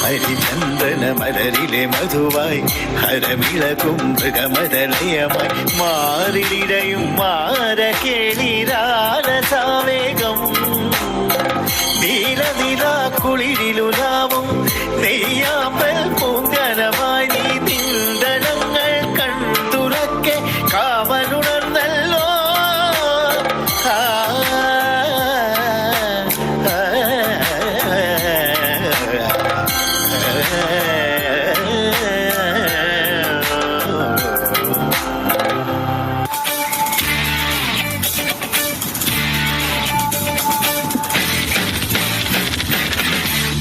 ഹരിചന്ദന മലരിലെ മധുവായി ഹരമിളകും മൃഗമതലയമായി മാറിലിടയും മാര കേളിരാലസാവേഗം നീലനില കുളിരിലുലാവും നെയ്യാമ്പൽ പൂങ്കനമായി നീ നിന്തളങ്ങൾ കൺതുറക്കെ കാവനുണർന്നല്ലോ.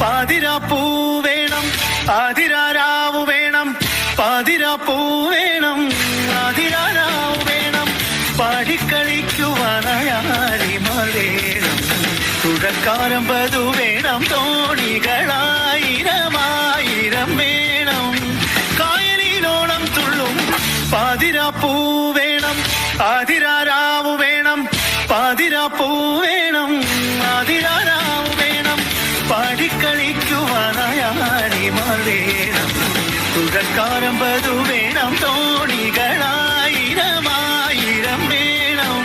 പാതിരാപ്പൂ വേണം, ആതിരാരാവു വേണം, പാതിരാപ്പൂ വേണം, ആതിരാരാവു വേണം, പാടിക്കളിക്കുവാനായാരിമാർ വേണം, തുഴക്കാരമ്പതു വേണം, തോണികളായിരമായിരം വേണം, കായലിലോളം തുള്ളും പാതിരാപ്പൂ വേണം, ആതിരാരാവു വേണം, പാതിരാപ്പൂ വേണം, ആതിരാരാവു വേണം, പാടിക്കളിക്കുവാനായാരിമാർ വേണം, തുഴക്കാരമ്പതു വേണം, തോണികളായിരമായിരം വേണം,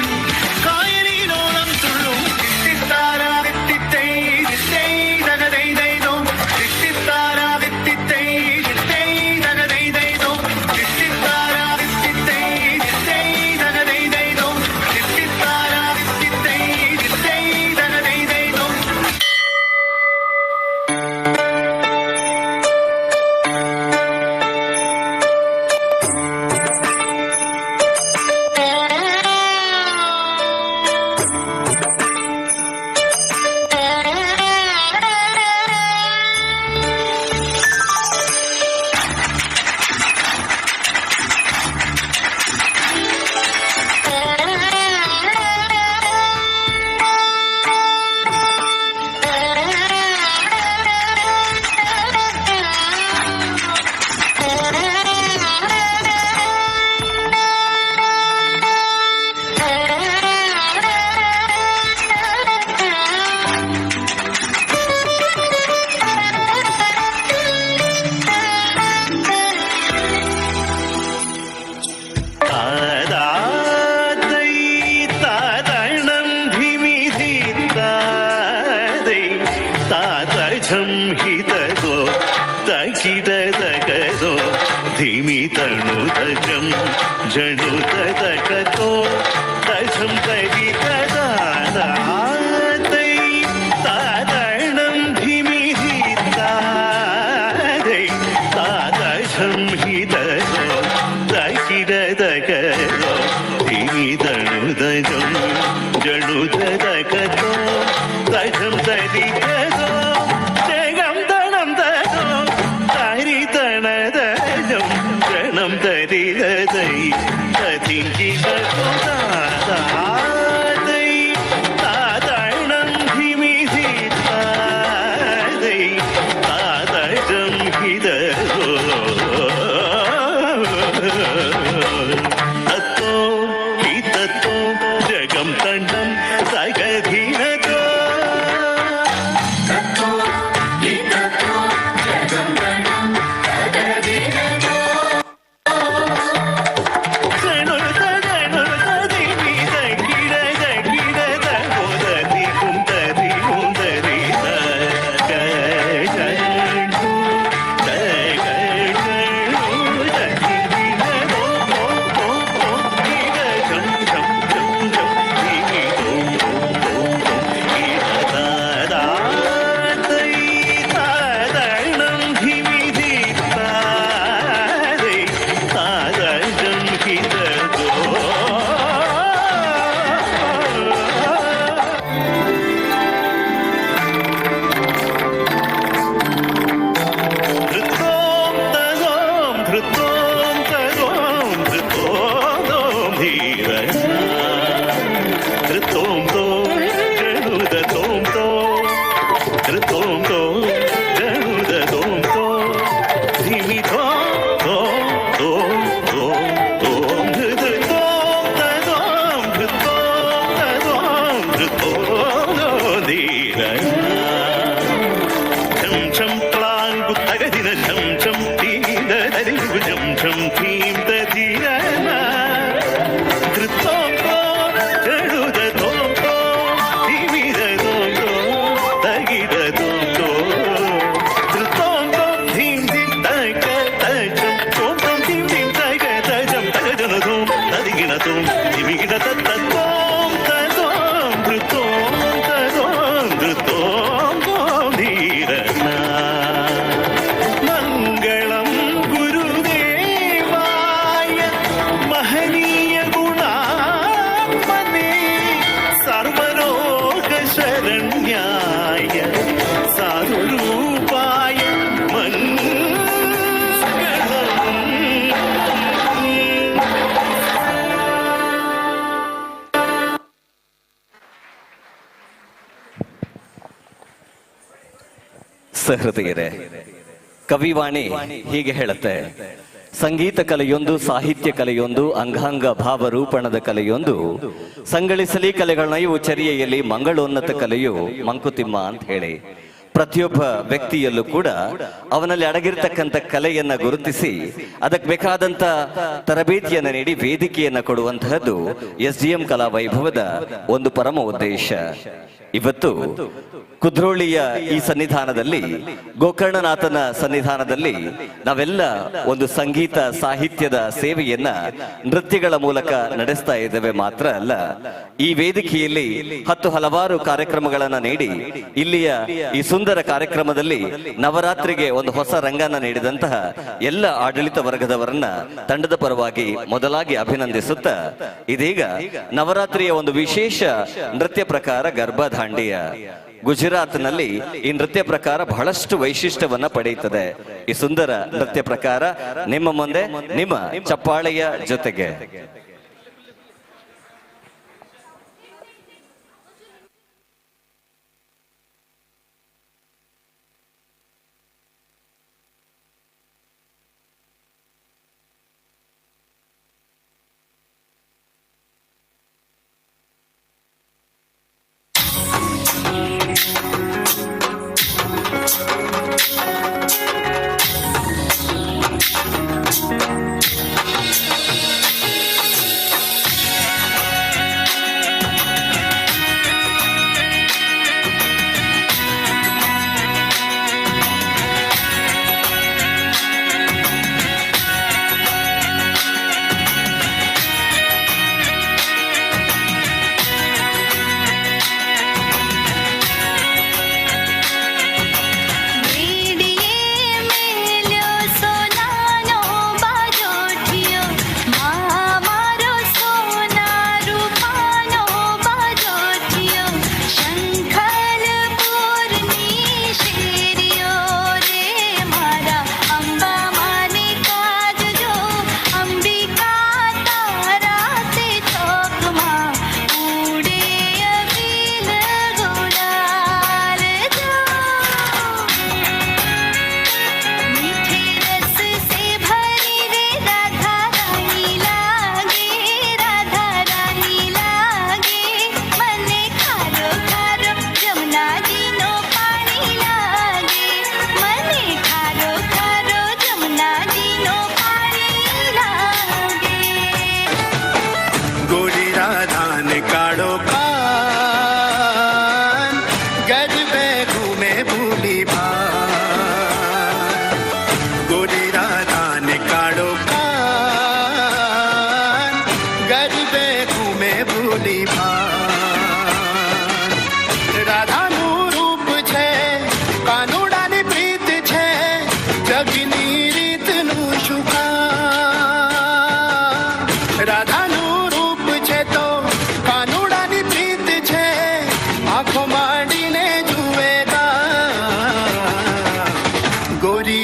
കായലിലോളം തുള്ളും തിത്തിത്താരാ തിത്തിത്തൈ തിത്തൈ തകതൈതൈതോ തിത്തിത്താരാ തിത്തിത്തൈ തിത്തൈ തകതൈതൈതോ തിത്തിത്താരാ തിത്തിത്തൈ തിത്തൈ തകതൈതൈതോ തിത്തിത്താരാ തിത്തിത്തൈ തിത്തൈ തകതൈതൈതോ. ತಜಂ ಹಿತದೋ ತಕಿದ ತಗದೋ ಧಿಮಿ ತಣು ತಜಂ ಜಣು ತಕತೋ ತಜಂ ತಗಿ ತದಾದೈ ತಾದಣಂ ಧಿಮಿ ಹಿತಾದೈ ತಾದಂ ಹಿತದೋ ತಕಿದ ತಗದೋ ಧಿಮಿ ತಣು ತಜಂ ಜಣು ತಕತೋ ತಜಂ ತಗಿ ತದೋ ಜಗಂ ತಣಂ ತದೋ ತಾರಿ ತಣದಜಂ ಜಣಂ ತರಿ ತದೈ ತದಿಂಗಿ ತದೋ ತಾದೈ ತಾದಣಂ ಧಿಮಿ ಹಿತಾದೈ ತಾದಜಂ ಹಿದೋ ತತ್ತೋ ಹಿತತ್ತೋ ಜಗಂ ತಣ್ಣಂ ಸಗಧಿನತೋ ಸಹೃದಯರೇ, ಕವಿವಾಣಿ ಹೀಗೆ ಹೇಳುತ್ತೆ: ಸಂಗೀತ ಕಲೆಯೊಂದು, ಸಾಹಿತ್ಯ ಕಲೆಯೊಂದು, ಅಂಗಾಂಗ ಭಾವರೂಪಣದ ಕಲೆಯೊಂದು, ಸಂಗಳಿಸಲಿ ಕಲೆಗಳನ್ನ ಇವು ಚರ್ಯೆಯಲ್ಲಿ ಮಂಗಳೋನ್ನತ ಕಲೆಯು ಮಂಕುತಿಮ್ಮ ಅಂತ ಹೇಳಿ ಪ್ರತಿಯೊಬ್ಬ ವ್ಯಕ್ತಿಯಲ್ಲೂ ಕೂಡ ಅವನಲ್ಲಿ ಅಡಗಿರ್ತಕ್ಕಂಥ ಕಲೆಯನ್ನ ಗುರುತಿಸಿ ಅದಕ್ಕೆ ಬೇಕಾದಂತ ತರಬೇತಿಯನ್ನ ನೀಡಿ ವೇದಿಕೆಯನ್ನ ಕೊಡುವಂತಹದ್ದು SDM ಕಲಾ ವೈಭವದ ಒಂದು ಪರಮ ಉದ್ದೇಶ. ಇವತ್ತು ಕುದ್ರೋಳಿಯ ಈ ಸನ್ನಿಧಾನದಲ್ಲಿ, ಗೋಕರ್ಣನಾಥನ ಸನ್ನಿಧಾನದಲ್ಲಿ ನಾವೆಲ್ಲ ಒಂದು ಸಂಗೀತ ಸಾಹಿತ್ಯದ ಸೇವೆಯನ್ನ ನೃತ್ಯಗಳ ಮೂಲಕ ನಡೆಸ್ತಾ ಇದ್ದೇವೆ. ಮಾತ್ರ ಅಲ್ಲ, ಈ ವೇದಿಕೆಯಲ್ಲಿ ಹಲವಾರು ಕಾರ್ಯಕ್ರಮಗಳನ್ನ ನೀಡಿ ಇಲ್ಲಿಯ ಈ ಸುಂದರ ಕಾರ್ಯಕ್ರಮದಲ್ಲಿ ನವರಾತ್ರಿಗೆ ಒಂದು ಹೊಸ ರಂಗನ ನೀಡಿದಂತಹ ಎಲ್ಲ ಆಡಳಿತ ವರ್ಗದವರನ್ನ ತಂಡದ ಪರವಾಗಿ ಮೊದಲಾಗಿ ಅಭಿನಂದಿಸುತ್ತಾ, ಇದೀಗ ನವರಾತ್ರಿಯ ಒಂದು ವಿಶೇಷ ನೃತ್ಯ ಪ್ರಕಾರ ಗರ್ಭದಾಂಡಿಯ. ಗುಜರಾತ್ನಲ್ಲಿ ಈ ನೃತ್ಯ ಪ್ರಕಾರ ಬಹಳಷ್ಟು ವೈಶಿಷ್ಟ್ಯವನ್ನ ಪಡೆಯುತ್ತದೆ. ಈ ಸುಂದರ ನೃತ್ಯ ಪ್ರಕಾರ ನಿಮ್ಮ ಮುಂದೆ ನಿಮ್ಮ ಚಪ್ಪಾಳೆಯ ಜೊತೆಗೆ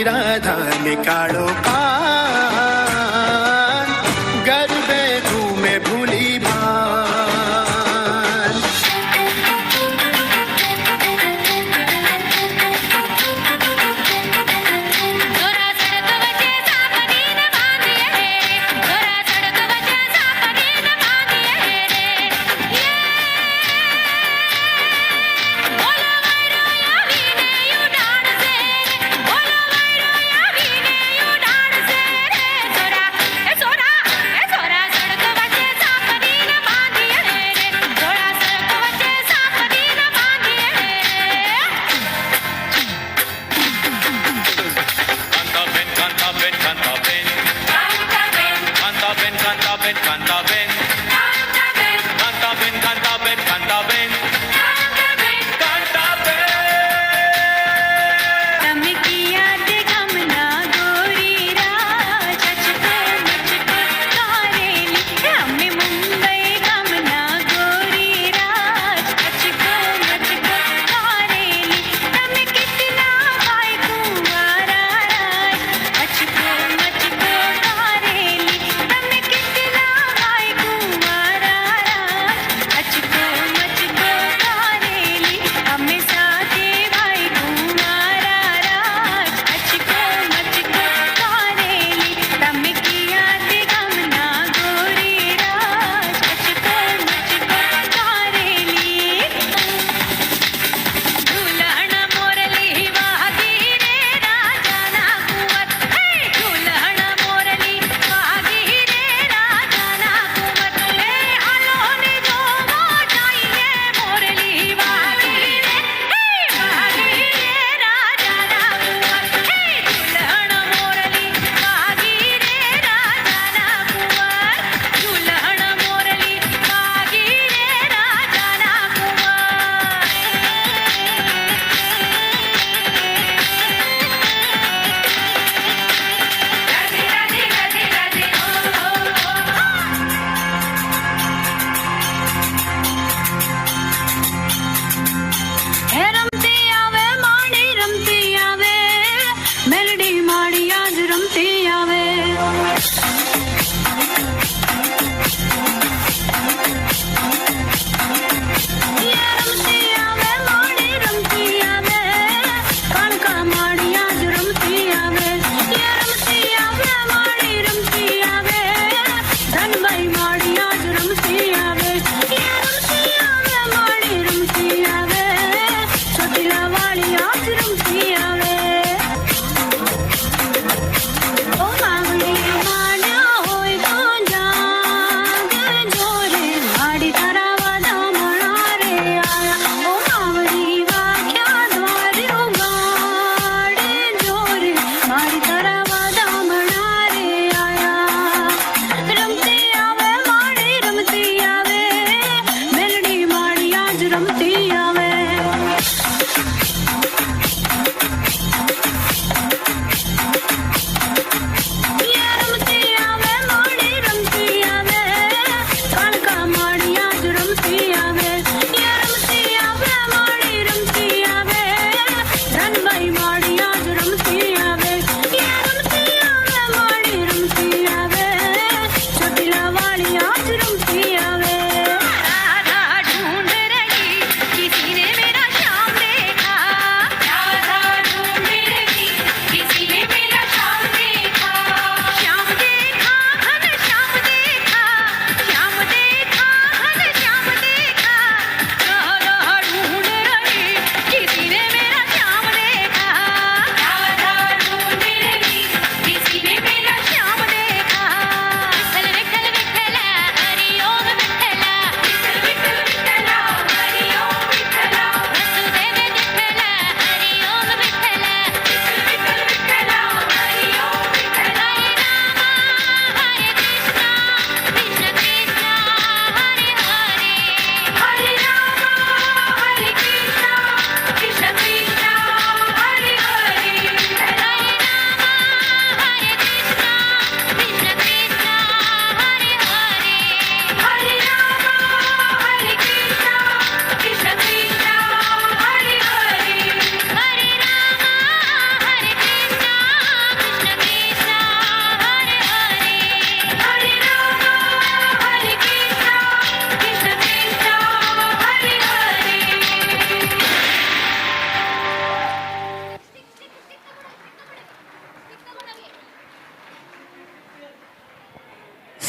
राधा काढ़ो कान गरबे झूमे भूली भान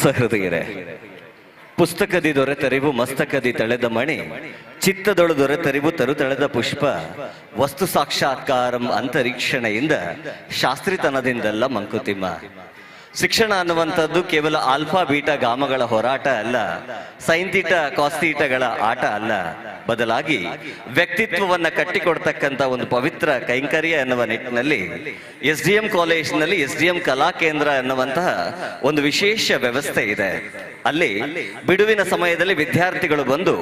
ಸಹೃದಯರೇ, ಪುಸ್ತಕದಿ ದೊರೆತರಿವು ಮಸ್ತಕದಿ ತಳೆದ ಮಣಿ, ಚಿತ್ತದೊಳು ದೊರೆತರಿವು ತರುತಳೆದ ಪುಷ್ಪ, ವಸ್ತು ಸಾಕ್ಷಾತ್ಕಾರಂ ಅಂತರೀಕ್ಷಣೆಯಿಂದ ಶಾಸ್ತ್ರಿತನದಿಂದಲ್ಲ ಮಂಕುತಿಮ್ಮ. ಶಿಕ್ಷಣ ಅನ್ನುವಂಥದ್ದು ಕೇವಲ ಆಲ್ಫಾ ಬೀಟಾ ಗಾಮಗಳ ಹೋರಾಟ ಅಲ್ಲ, ಸೈನ್ತೀಟ ಕಾಸ್ತೀಟಗಳ ಆಟ ಅಲ್ಲ, ಬದಲಾಗಿ ವ್ಯಕ್ತಿತ್ವವನ್ನ ಕಟ್ಟಿಕೊಡ್ತಕ್ಕಂಥ ಒಂದು ಪವಿತ್ರ ಕೈಂಕರ್ಯ ಎನ್ನುವ ನಿಟ್ಟಿನಲ್ಲಿ SDM ಕಾಲೇಜಿನಲ್ಲಿ SDM ಕಲಾ ಕೇಂದ್ರ ಎನ್ನುವಂತಹ ಒಂದು ವಿಶೇಷ ವ್ಯವಸ್ಥೆ ಇದೆ. ಅಲ್ಲಿ ಬಿಡುವಿನ ಸಮಯದಲ್ಲಿ ವಿದ್ಯಾರ್ಥಿಗಳು ಬಂದು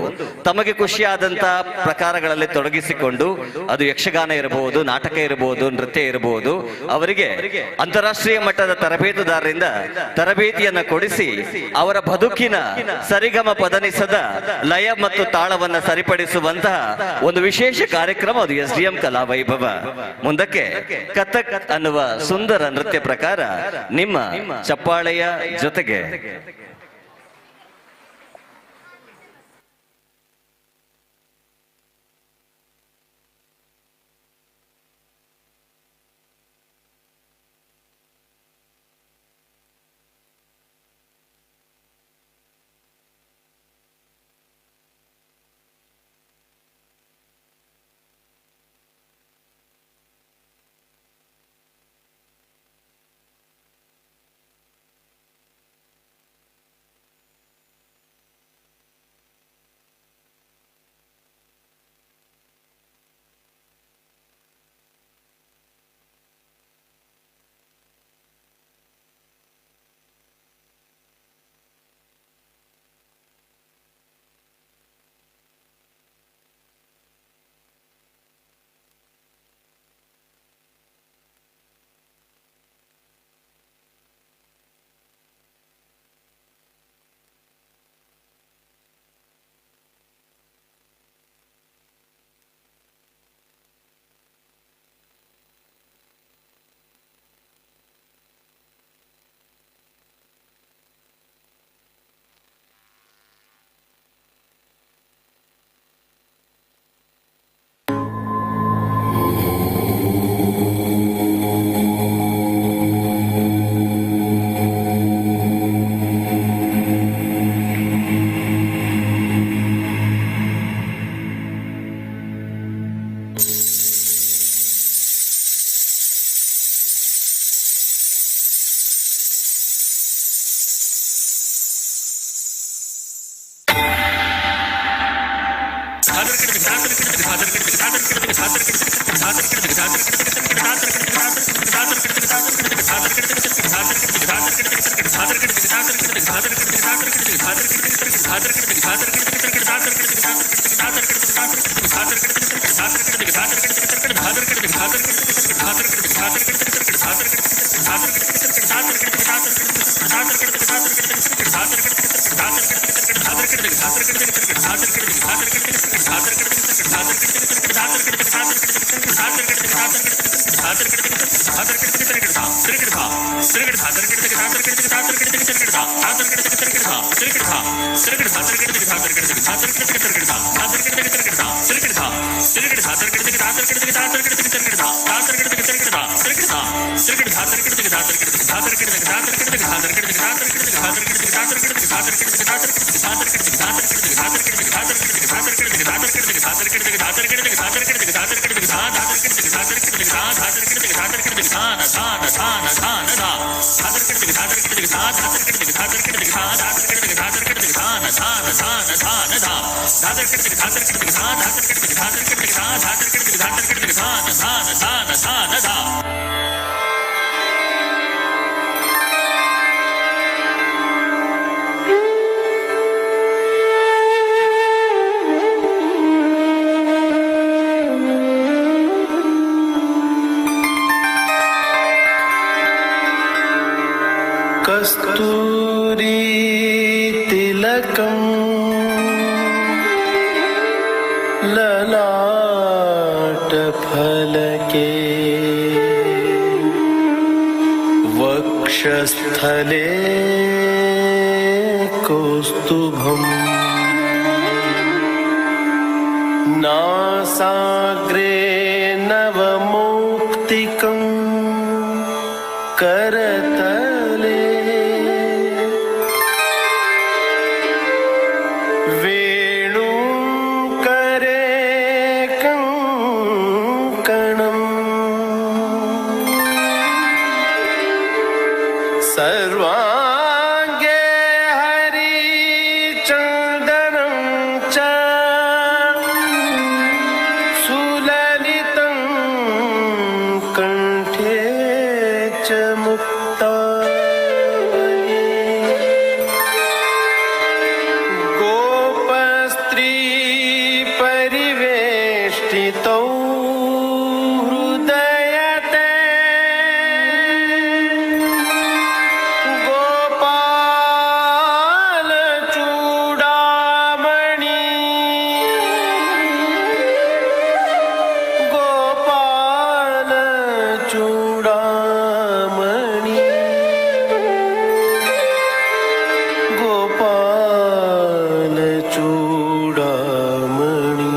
ತಮಗೆ ಖುಷಿಯಾದಂತಹ ಪ್ರಕಾರಗಳಲ್ಲಿ ತೊಡಗಿಸಿಕೊಂಡು, ಅದು ಯಕ್ಷಗಾನ ಇರಬಹುದು, ನಾಟಕ ಇರಬಹುದು, ನೃತ್ಯ ಇರಬಹುದು, ಅವರಿಗೆ ಅಂತಾರಾಷ್ಟ್ರೀಯ ಮಟ್ಟದ ತರಬೇತುದಾರರಿಂದ ತರಬೇತಿಯನ್ನ ಕೊಡಿಸಿ ಅವರ ಬದುಕಿನ ಸರಿಗಮ ಪದನಿಸದ ಲಯ ಮತ್ತು ತಾಳವನ್ನ ಸರಿಪಡಿಸುವಂತಹ ಒಂದು ವಿಶೇಷ ಕಾರ್ಯಕ್ರಮ ಅದು SDM ಕಲಾ ವೈಭವ. ಮುಂದಕ್ಕೆ ಕಥಕ್ ಅನ್ನುವ ಸುಂದರ ನೃತ್ಯ ಪ್ರಕಾರ ನಿಮ್ಮ ಚಪ್ಪಾಳೆಯ ಜೊತೆಗೆ कस्तूरी तिलकं ललाटफलके वक्षस्थले कौस्तुभम् नासाग्रे नवमौक्तिकं करतले सर्वाङ्गे हरिचन्दनं च सुललितं कण्ठे च मुक्तावली गोपस्त्री परिवेष्टितौ हृदयते गोपालचूडामणि गोपालचूडामणि गोपालचूडामणि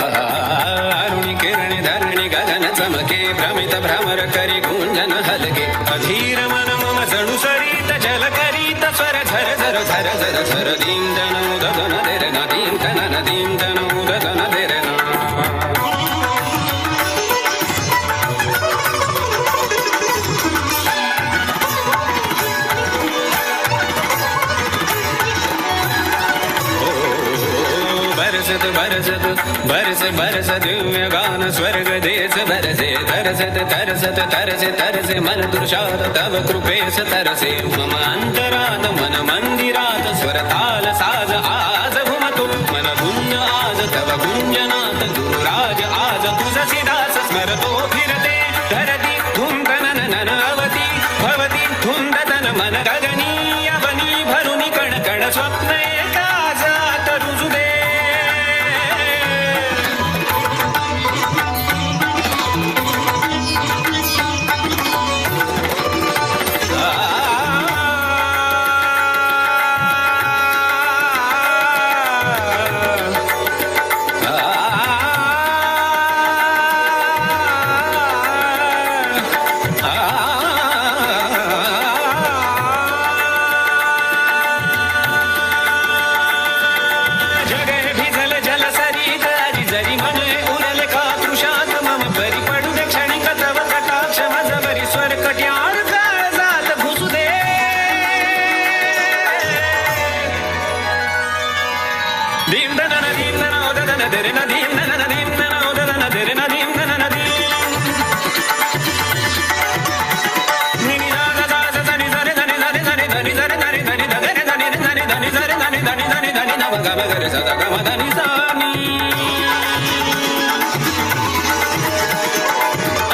अरुणि किरणि धरणि गगन चमके भ्रमित भ्रमर करि गुंजन हलके अधीर मन मम जणु सरित जल करीत स्वर झर झर झर झर झर दीन दन उदन देर न दीन दन दीन दन उदन देर न बरसत बरसत बरस बरस दिव्य गान स्वर्ग देश बरसे तरसत तरसत तरसे तरसे मन दुर्शात तव कृपेश तरसे मम अंतरात मन मंदिरात स्वर ताल साज आज भुमतु मन गुंज आज तव गुंजनात गुरुराज आज तुझसी दास स्मरतो फिरते धरती धुंद नन नन अवती भवती धुंद तन मन गगनी अवनी भरुनी कण कण स्वप्न एकाजात रुजुदे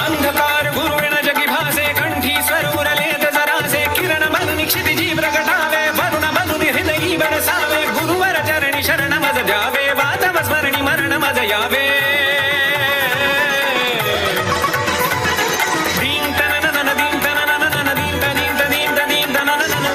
अंधकार गुरुविण जगी भासे कंठी स्वर उरलेत जरासे किरण मधुनि क्षितिजी प्रकटावे वरुण मधुनि हृदयी बरसावे गुरुवर चरणी शरण मज द्यावे वातव स्मरणी मरण मज यावे दीन तन नन दीन तन नन नन दीन तनीन तनीन तनीन तन नन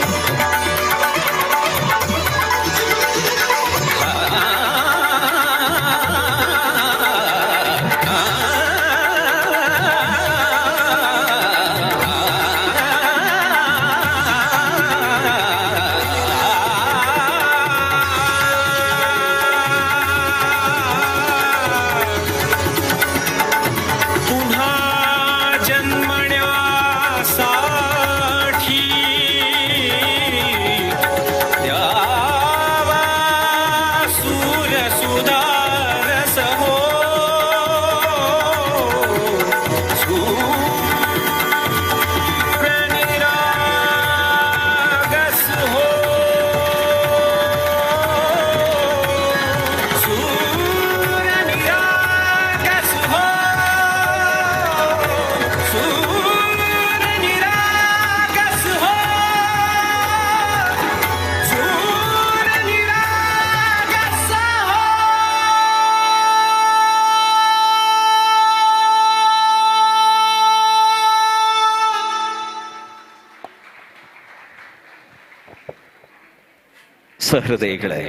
ಸಹೃದಯಿಗಳೇ,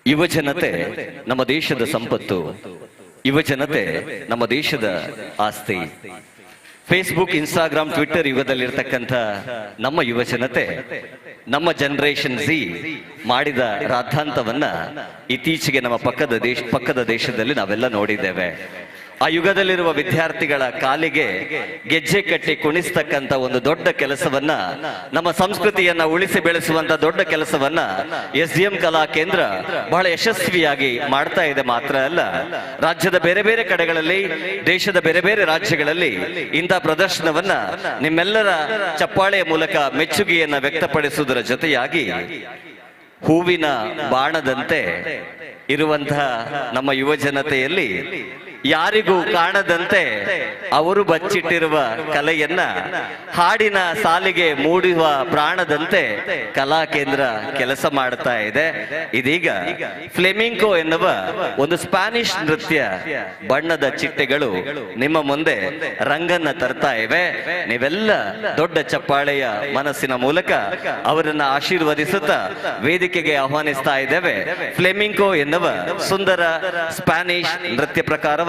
ಯುವಜನತೆ ನಮ್ಮ ದೇಶದ ಸಂಪತ್ತು, ಯುವಜನತೆ ನಮ್ಮ ದೇಶದ ಆಸ್ತಿ. ಫೇಸ್ಬುಕ್, ಇನ್ಸ್ಟಾಗ್ರಾಮ್, ಟ್ವಿಟ್ಟರ್ ಯುಗದಲ್ಲಿರ್ತಕ್ಕಂಥ ನಮ್ಮ ಯುವಜನತೆ, ನಮ್ಮ ಜನರೇಷನ್ ಝಿ ಮಾಡಿದ ರಾದ್ಧಾಂತವನ್ನ ಇತ್ತೀಚೆಗೆ ನಮ್ಮ ಪಕ್ಕದ ದೇಶದಲ್ಲಿ ನಾವೆಲ್ಲ ನೋಡಿದ್ದೇವೆ. ಆ ಯುಗದಲ್ಲಿರುವ ವಿದ್ಯಾರ್ಥಿಗಳ ಕಾಲಿಗೆ ಗೆಜ್ಜೆ ಕಟ್ಟಿ ಕುಣಿಸ್ತಕ್ಕಂಥ ಒಂದು ದೊಡ್ಡ ಕೆಲಸವನ್ನ, ನಮ್ಮ ಸಂಸ್ಕೃತಿಯನ್ನ ಉಳಿಸಿ ಬೆಳೆಸುವಂತ ದೊಡ್ಡ ಕೆಲಸವನ್ನ SDM ಕಲಾ ಕೇಂದ್ರ ಬಹಳ ಯಶಸ್ವಿಯಾಗಿ ಮಾಡ್ತಾ ಇದೆ. ಮಾತ್ರ ಅಲ್ಲ, ರಾಜ್ಯದ ಬೇರೆ ಬೇರೆ ಕಡೆಗಳಲ್ಲಿ, ದೇಶದ ಬೇರೆ ಬೇರೆ ರಾಜ್ಯಗಳಲ್ಲಿ ಇಂಥ ಪ್ರದರ್ಶನವನ್ನ ನಿಮ್ಮೆಲ್ಲರ ಚಪ್ಪಾಳೆಯ ಮೂಲಕ ಮೆಚ್ಚುಗೆಯನ್ನ ವ್ಯಕ್ತಪಡಿಸುವುದರ ಜೊತೆಯಾಗಿ ಹೂವಿನ ಬಾಣದಂತೆ ಇರುವಂತಹ ನಮ್ಮ ಯುವ ಜನತೆಯಲ್ಲಿ ಯಾರಿಗೂ ಕಾಣದಂತೆ ಅವರು ಬಚ್ಚಿಟ್ಟಿರುವ ಕಲೆಯನ್ನ ಹಾಡಿನ ಸಾಲಿಗೆ ಮೂಡುವ ಪ್ರಾಣದಂತೆ ಕಲಾ ಕೇಂದ್ರ ಕೆಲಸ ಮಾಡ್ತಾ ಇದೆ. ಇದೀಗ ಫ್ಲೆಮಿಂಕೋ ಎನ್ನುವ ಒಂದು ಸ್ಪ್ಯಾನಿಷ್ ನೃತ್ಯ ಬಣ್ಣದ ಚಿಟ್ಟೆಗಳು ನಿಮ್ಮ ಮುಂದೆ ರಂಗನ್ನ ತರ್ತಾ ಇವೆ. ನೀವೆಲ್ಲ ದೊಡ್ಡ ಚಪ್ಪಾಳೆಯ ಮನಸ್ಸಿನ ಮೂಲಕ ಅವರನ್ನ ಆಶೀರ್ವದಿಸುತ್ತಾ ವೇದಿಕೆಗೆ ಆಹ್ವಾನಿಸ್ತಾ ಇದ್ದೇವೆ. ಫ್ಲೆಮಿಂಕೋ ಎನ್ನುವ ಸುಂದರ ಸ್ಪ್ಯಾನಿಷ್ ನೃತ್ಯ ಪ್ರಕಾರವನ್ನ.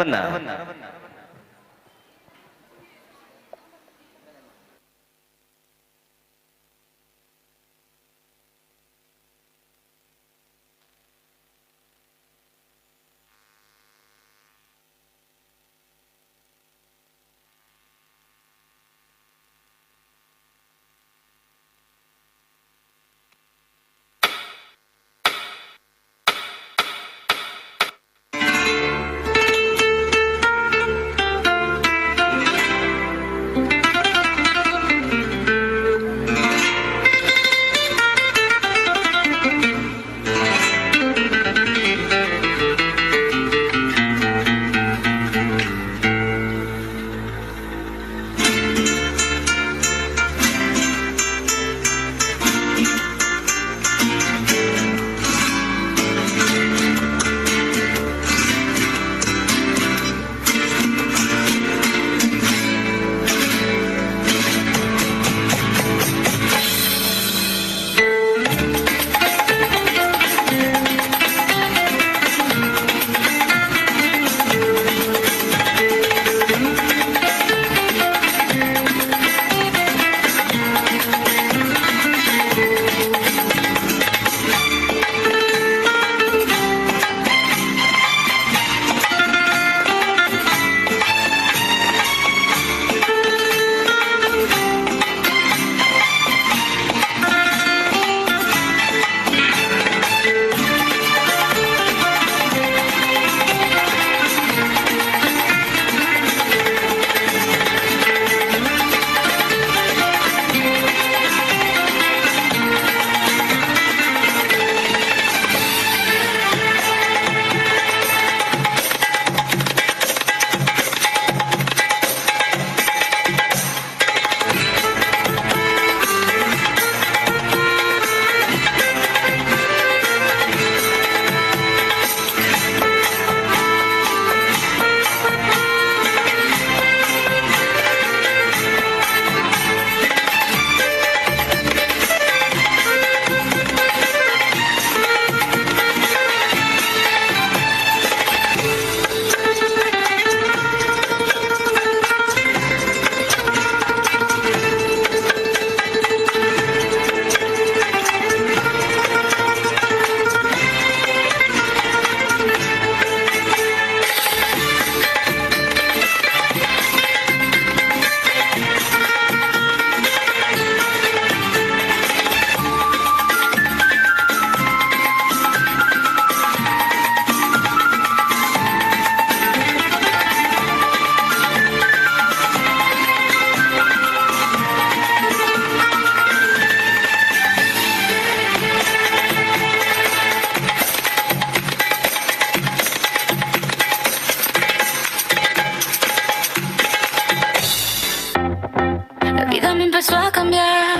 empezó a cambiar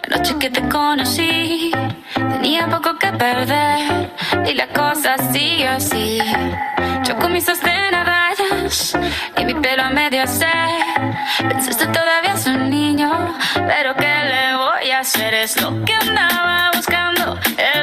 la noche que te conocí. Tenía poco que perder y la cosa sigue así. Yo con mis sostén a rayas y mi pelo a medio se. Pensaste todavía es un niño, pero ¿qué le voy a hacer? Es lo que andaba buscando, el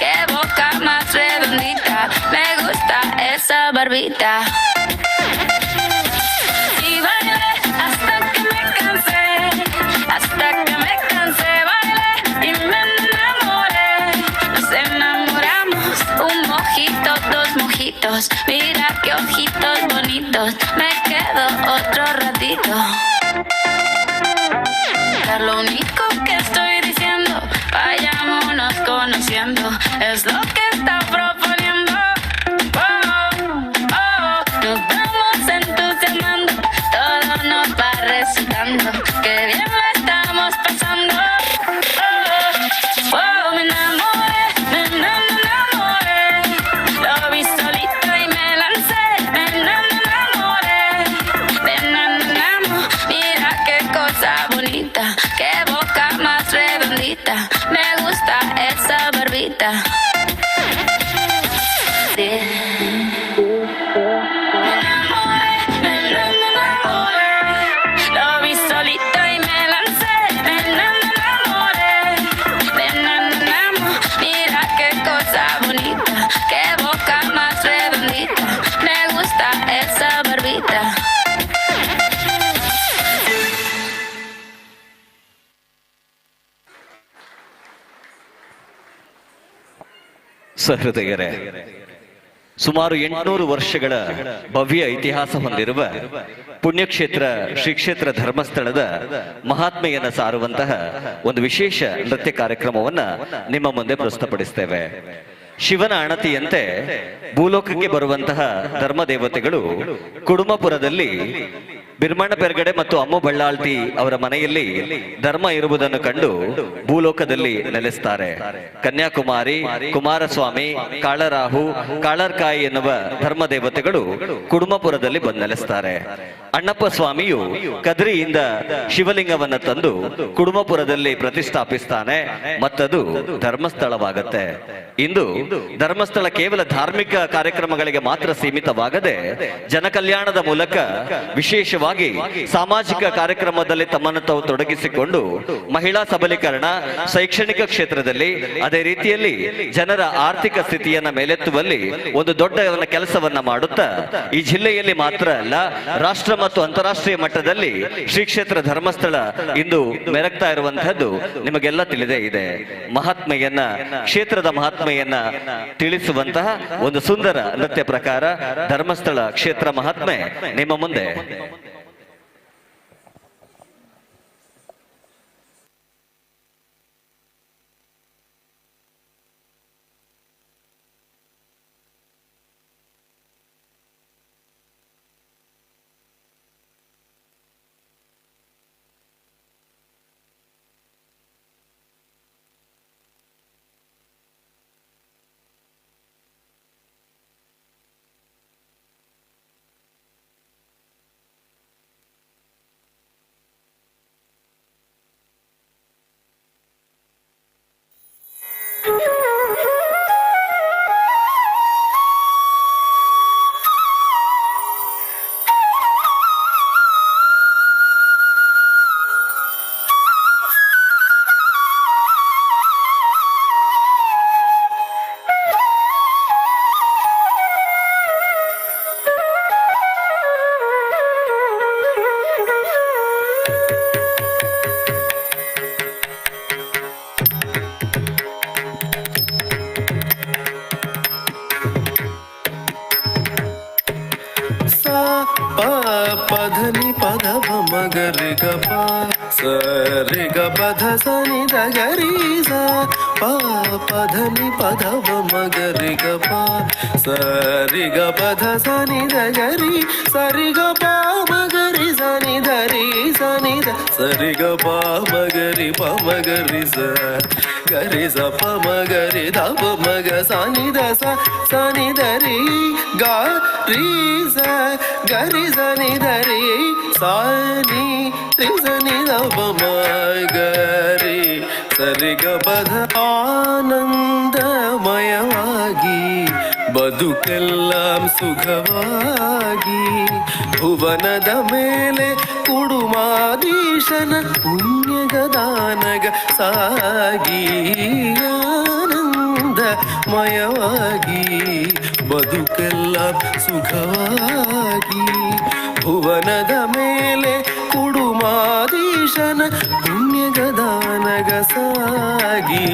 qué boca más redondita, me gusta esa barbita. Y bailé hasta que me cansé, bailé y me enamoré. Nos enamoramos, un mojito, dos mojitos, mira qué ojitos bonitos, me quedo otro ratito. Lo único que estoy diciendo, vayámonos conociendo, es lo que está proponiendo. Nos vamos entusiasmando, todo nos va resultando, que bien la estamos pasando. Me enamoré, lo vi solito y me lancé, me enamoré, mira qué cosa bonita, qué boca más redondita, me gusta esa barbita. Sí. Me enamoré, lo vi solito y me lancé, me enamoré, mira qué cosa bonita, qué boca más redondita, me gusta esa barbita. ಸಹೃದಯರೇ, ಸುಮಾರು 800 ವರ್ಷಗಳ ಭವ್ಯ ಇತಿಹಾಸ ಹೊಂದಿರುವ ಪುಣ್ಯಕ್ಷೇತ್ರ ಶ್ರೀ ಕ್ಷೇತ್ರ ಧರ್ಮಸ್ಥಳದ ಮಹಾತ್ಮೆಯನ್ನು ಸಾರುವಂತಹ ಒಂದು ವಿಶೇಷ ನೃತ್ಯ ಕಾರ್ಯಕ್ರಮವನ್ನ ನಿಮ್ಮ ಮುಂದೆ ಪ್ರಸ್ತುತಪಡಿಸ್ತೇವೆ. ಶಿವನ ಅಣತಿಯಂತೆ ಭೂಲೋಕಕ್ಕೆ ಬರುವಂತಹ ಧರ್ಮ ದೇವತೆಗಳು ಕುಡುಮಪುರದಲ್ಲಿ ಬಿರ್ಮಣ್ಣ ಪೆರ್ಗಡೆ ಮತ್ತು ಅಮ್ಮು ಬಳ್ಳಾಳ್ತಿ ಅವರ ಮನೆಯಲ್ಲಿ ಧರ್ಮ ಇರುವುದನ್ನು ಕಂಡು ಭೂಲೋಕದಲ್ಲಿ ನೆಲೆಸ್ತಾರೆ. ಕನ್ಯಾಕುಮಾರಿ, ಕುಮಾರಸ್ವಾಮಿ, ಕಾಳರಾಹು, ಕಾಳರ್ಕಾಯಿ ಎನ್ನುವ ಧರ್ಮ ದೇವತೆಗಳು ಕುಡುಮಪುರದಲ್ಲಿ ಬಂದು ನೆಲೆಸ್ತಾರೆ. ಅಣ್ಣಪ್ಪ ಸ್ವಾಮಿಯು ಕದ್ರಿಯಿಂದ ಶಿವಲಿಂಗವನ್ನ ತಂದು ಕುಡುಮಪುರದಲ್ಲಿ ಪ್ರತಿಷ್ಠಾಪಿಸ್ತಾನೆ, ಮತ್ತದು ಧರ್ಮಸ್ಥಳವಾಗತ್ತೆ. ಇಂದು ಧರ್ಮಸ್ಥಳ ಕೇವಲ ಧಾರ್ಮಿಕ ಕಾರ್ಯಕ್ರಮಗಳಿಗೆ ಮಾತ್ರ ಸೀಮಿತವಾಗದೆ ಜನಕಲ್ಯಾಣದ ಮೂಲಕ ವಿಶೇಷವಾಗಿ ಸಾಮಾಜಿಕ ಕಾರ್ಯಕ್ರಮದಲ್ಲಿ ತಮ್ಮನ್ನು ತಾವು ತೊಡಗಿಸಿಕೊಂಡು ಮಹಿಳಾ ಸಬಲೀಕರಣ, ಶೈಕ್ಷಣಿಕ ಕ್ಷೇತ್ರದಲ್ಲಿ, ಅದೇ ರೀತಿಯಲ್ಲಿ ಜನರ ಆರ್ಥಿಕ ಸ್ಥಿತಿಯನ್ನ ಮೇಲೆತ್ತುವಲ್ಲಿ ಒಂದು ದೊಡ್ಡ ಕೆಲಸವನ್ನ ಮಾಡುತ್ತಾ ಈ ಜಿಲ್ಲೆಯಲ್ಲಿ ಮಾತ್ರ ಅಲ್ಲ, ರಾಷ್ಟ್ರ ಮತ್ತು ಅಂತಾರಾಷ್ಟ್ರೀಯ ಮಟ್ಟದಲ್ಲಿ ಶ್ರೀ ಕ್ಷೇತ್ರ ಧರ್ಮಸ್ಥಳ ಇಂದು ಮೆರಗ್ತಾ ಇರುವಂತಹದ್ದು ನಿಮಗೆಲ್ಲ ತಿಳಿದೇ ಇದೆ. ಮಹಾತ್ಮೆಯನ್ನ, ಕ್ಷೇತ್ರದ ಮಹಾತ್ಮೆಯನ್ನ ತಿಳಿಸುವಂತಹ ಒಂದು ಸುಂದರ ನೃತ್ಯ ಪ್ರಕಾರ ಧರ್ಮಸ್ಥಳ ಕ್ಷೇತ್ರ ಮಹಾತ್ಮೆ ನಿಮ್ಮ ಮುಂದೆ. ಪಧನಿ ಪದ ಮಗರಿ ಗ ಸರಿ ಗ ಪಧ ಸನಿ ದ ಗರಿ ಸ ಪಧನಿ ಪದ ಮಗರಿ ಗ ಸರಿ ಗ ಪಧ ಸನಿ ದ ಗರಿ ಸರಿ ಗ ಪ ಮಗರಿ ಸನಿ ಧರಿ ಸನಿ ದ ಸರಿ ಗ ಪ ಮಗರಿ ಪ ಮಗರಿ ಸ ಗರಿ ಸ ಪ ಮಗರಿ ದ ಪ ಮಗ ಸನಿ ದ ಸನಿ ಧರಿ ಗ ರೀ ಸ ಗರಿ ಸನಿ ಧರಿ ಸಾನಿ ರಿ ಸನಿ ದ ಪ ಮಗರಿ ಸರಿ ಗ ಪದ ಆನಂದಮಯವಾಗಿ ಬದುಕೆല്ലാം ಸುಖವಾಗಿ ಭುವನದ ಮೇಲೆ ಕುಡುಮಾದೀಶನ ಪುಣ್ಯಗದಾನಗ ಸಾಗಿ ಆನಂದ ಮಯವಾಗಿ ಬದುಕೆಲ್ಲ ಸುಖವಾಗಿ ಭುವನದ ಮೇಲೆ ಕುಡುಮಾದೀಶನ ಪುಣ್ಯಗದಾನಗ ಸಾಗಿ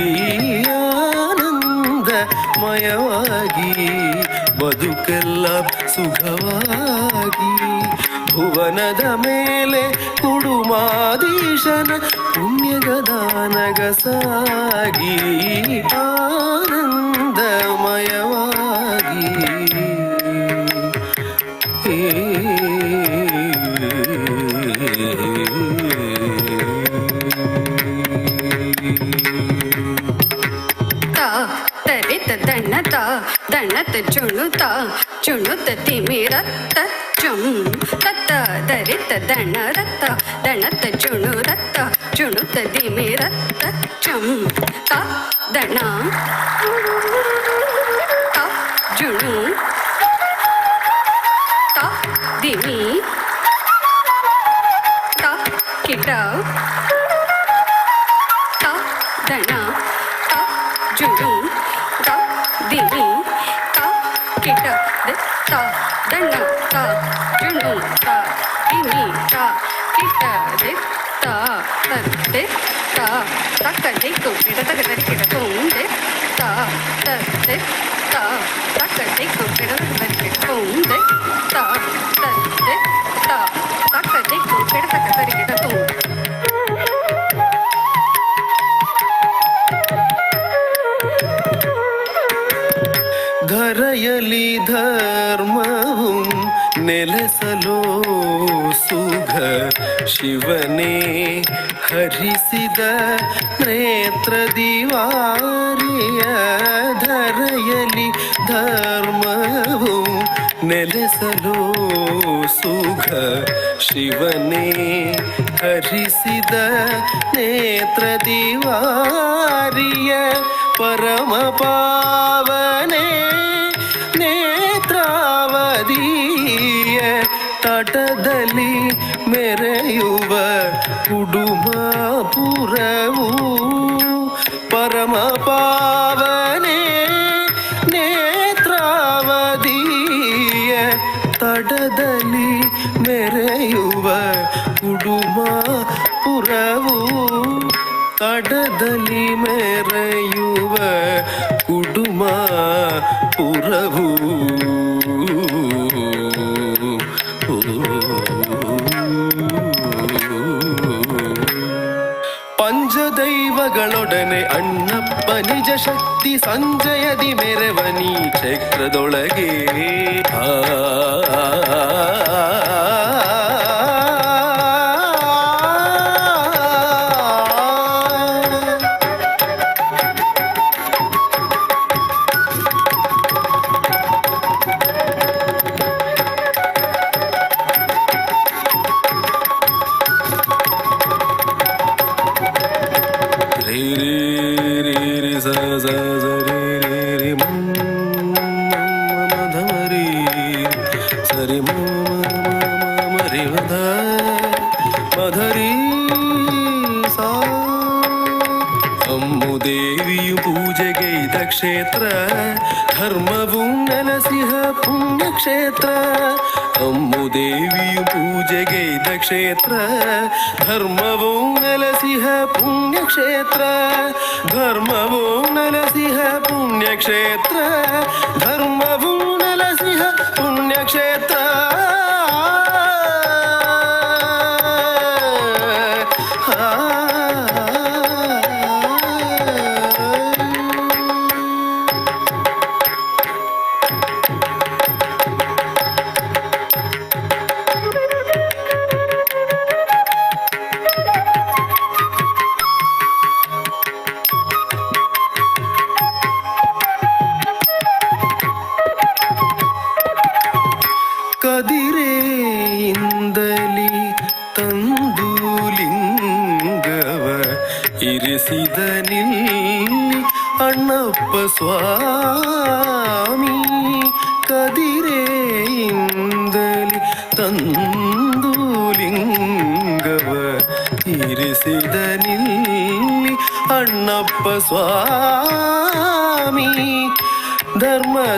ಆನಂದಮಯವಾಗಿ ಬದುಕೆಲ್ಲ ಸುಖವಾಗಿ ಭುವನದ ಮೇಲೆ ಕುಡುಮಾದೀಶನ ಪುಣ್ಯಗದಾನಗ ಸಾಗಿ ಆನಂದಮಯವಾಗಿ ದಣ್ಣತ ದಣ್ಣತ ಚುಣುತ ಚುಣುತ ತಿಮಿರತ್ತ ಚುಂ ತತ್ತ ದರಿತ ದಣ ರತ್ತ ದಣತ ಚುಣು ರತ್ತ ಚುಣುತ ದಿಮಿರತ್ತ ಚುಂ ತ ದಣ ತ ಜುಣು ತ ದಿಮಿ ತ ಕಿಟ ತ ದಣ ತ ಜುಣು ತ ದಿಮಿ ತ ಕಿಟ ತ ದಣ ತ ಜುಣು ತ ದಿಮಿ ತ ಕಿಟ ತ ತತ್ತೆ ತ ತಕ್ಕ ದಿಕ್ಕು ಕಿಟ ತಕ ಕಿಟ ತುಂದೆ ತ ತತ್ತೆ ತ ತಕ್ಕ ದಿಕ್ಕು ಕಿಟ ತಕ ಕಿಟ ತುಂದೆ ತ ತತ್ತೆ ತ ತಕ್ಕ ದಿಕ್ಕು ಕಿಟ ತಕ ಕಿಟ ತುಂದೆ ಧರೆಯಲಿ ಧರ್ಮವು ನೆಲೆಸಲೋ ಸುಖ ಶಿವನೇ ಹರಿಸಿದ ನೇತ್ರ ದಿವಾರಿಯ ಧರೆಯಲಿ ಧರ್ಮವು ನೆಲೆಸಲೋ ಸುಖ ಶಿವನೇ ಹರಿಸಿದ ನೇತ್ರ ದಿವಾರಿಯ ಪರಮ ಪಾವನೆ ನೇತ್ರಾವಧಿಯ ತಟದಲ್ಲಿ ಮೆರೆಯುವ ಕುಡುಮಪುರವು ಪರಮ ಪಾವನೆ ನೇತ್ರಾವಧಿಯ ತಟದಲ್ಲಿ ಮೆರೆಯುವ ಕುಡುಮಪುರವು ತಡದಲ್ಲಿ ಮೆರೆಯುವ ಕುಡುಮ ಪುರವು ಪಂಚದೈವಗಳೊಡನೆ ಅಣ್ಣಪ್ಪ ನಿಜ ಶಕ್ತಿ ಸಂಜಯದಿ ಮೆರವನಿ ಚಕ್ರದೊಳಗೆ ದೇವಿಯು ಪೂಜೆಗೈದ ಕ್ಷೇತ್ರ ಧರ್ಮವು ನೆಲೆಸಿಹ ಪುಣ್ಯಕ್ಷೇತ್ರ ಅಮ್ಮು ದೇವಿಯು ಪೂಜೆಗೈದ ಕ್ಷೇತ್ರ ಧರ್ಮವು ನೆಲೆಸಿಹ ಪುಣ್ಯಕ್ಷೇತ್ರ ಧರ್ಮವು ನೆಲೆಸಿಹ ಪುಣ್ಯಕ್ಷೇತ್ರ ಧರ್ಮವು ನೆಲೆಸಿಹ ಪುಣ್ಯಕ್ಷೇತ್ರ ಕದಿರೆಯಿಂದಲಿ ತಂದು ಲಿಂಗವ ಇರಿಸಿದ ನಿಲ್ಲಿ ಅಣ್ಣಪ್ಪ ಸ್ವಾಮಿ ಕದಿರೆಯಿಂದಲಿ ತಂದು ಲಿಂಗವ ಇರಿಸಿದ ನಿಲ್ಲಿ ಅಣ್ಣಪ್ಪ ಸ್ವಾಮಿ ನೀ ಧರ್ಮದೇವದಗಳಿಲ್ಲಿ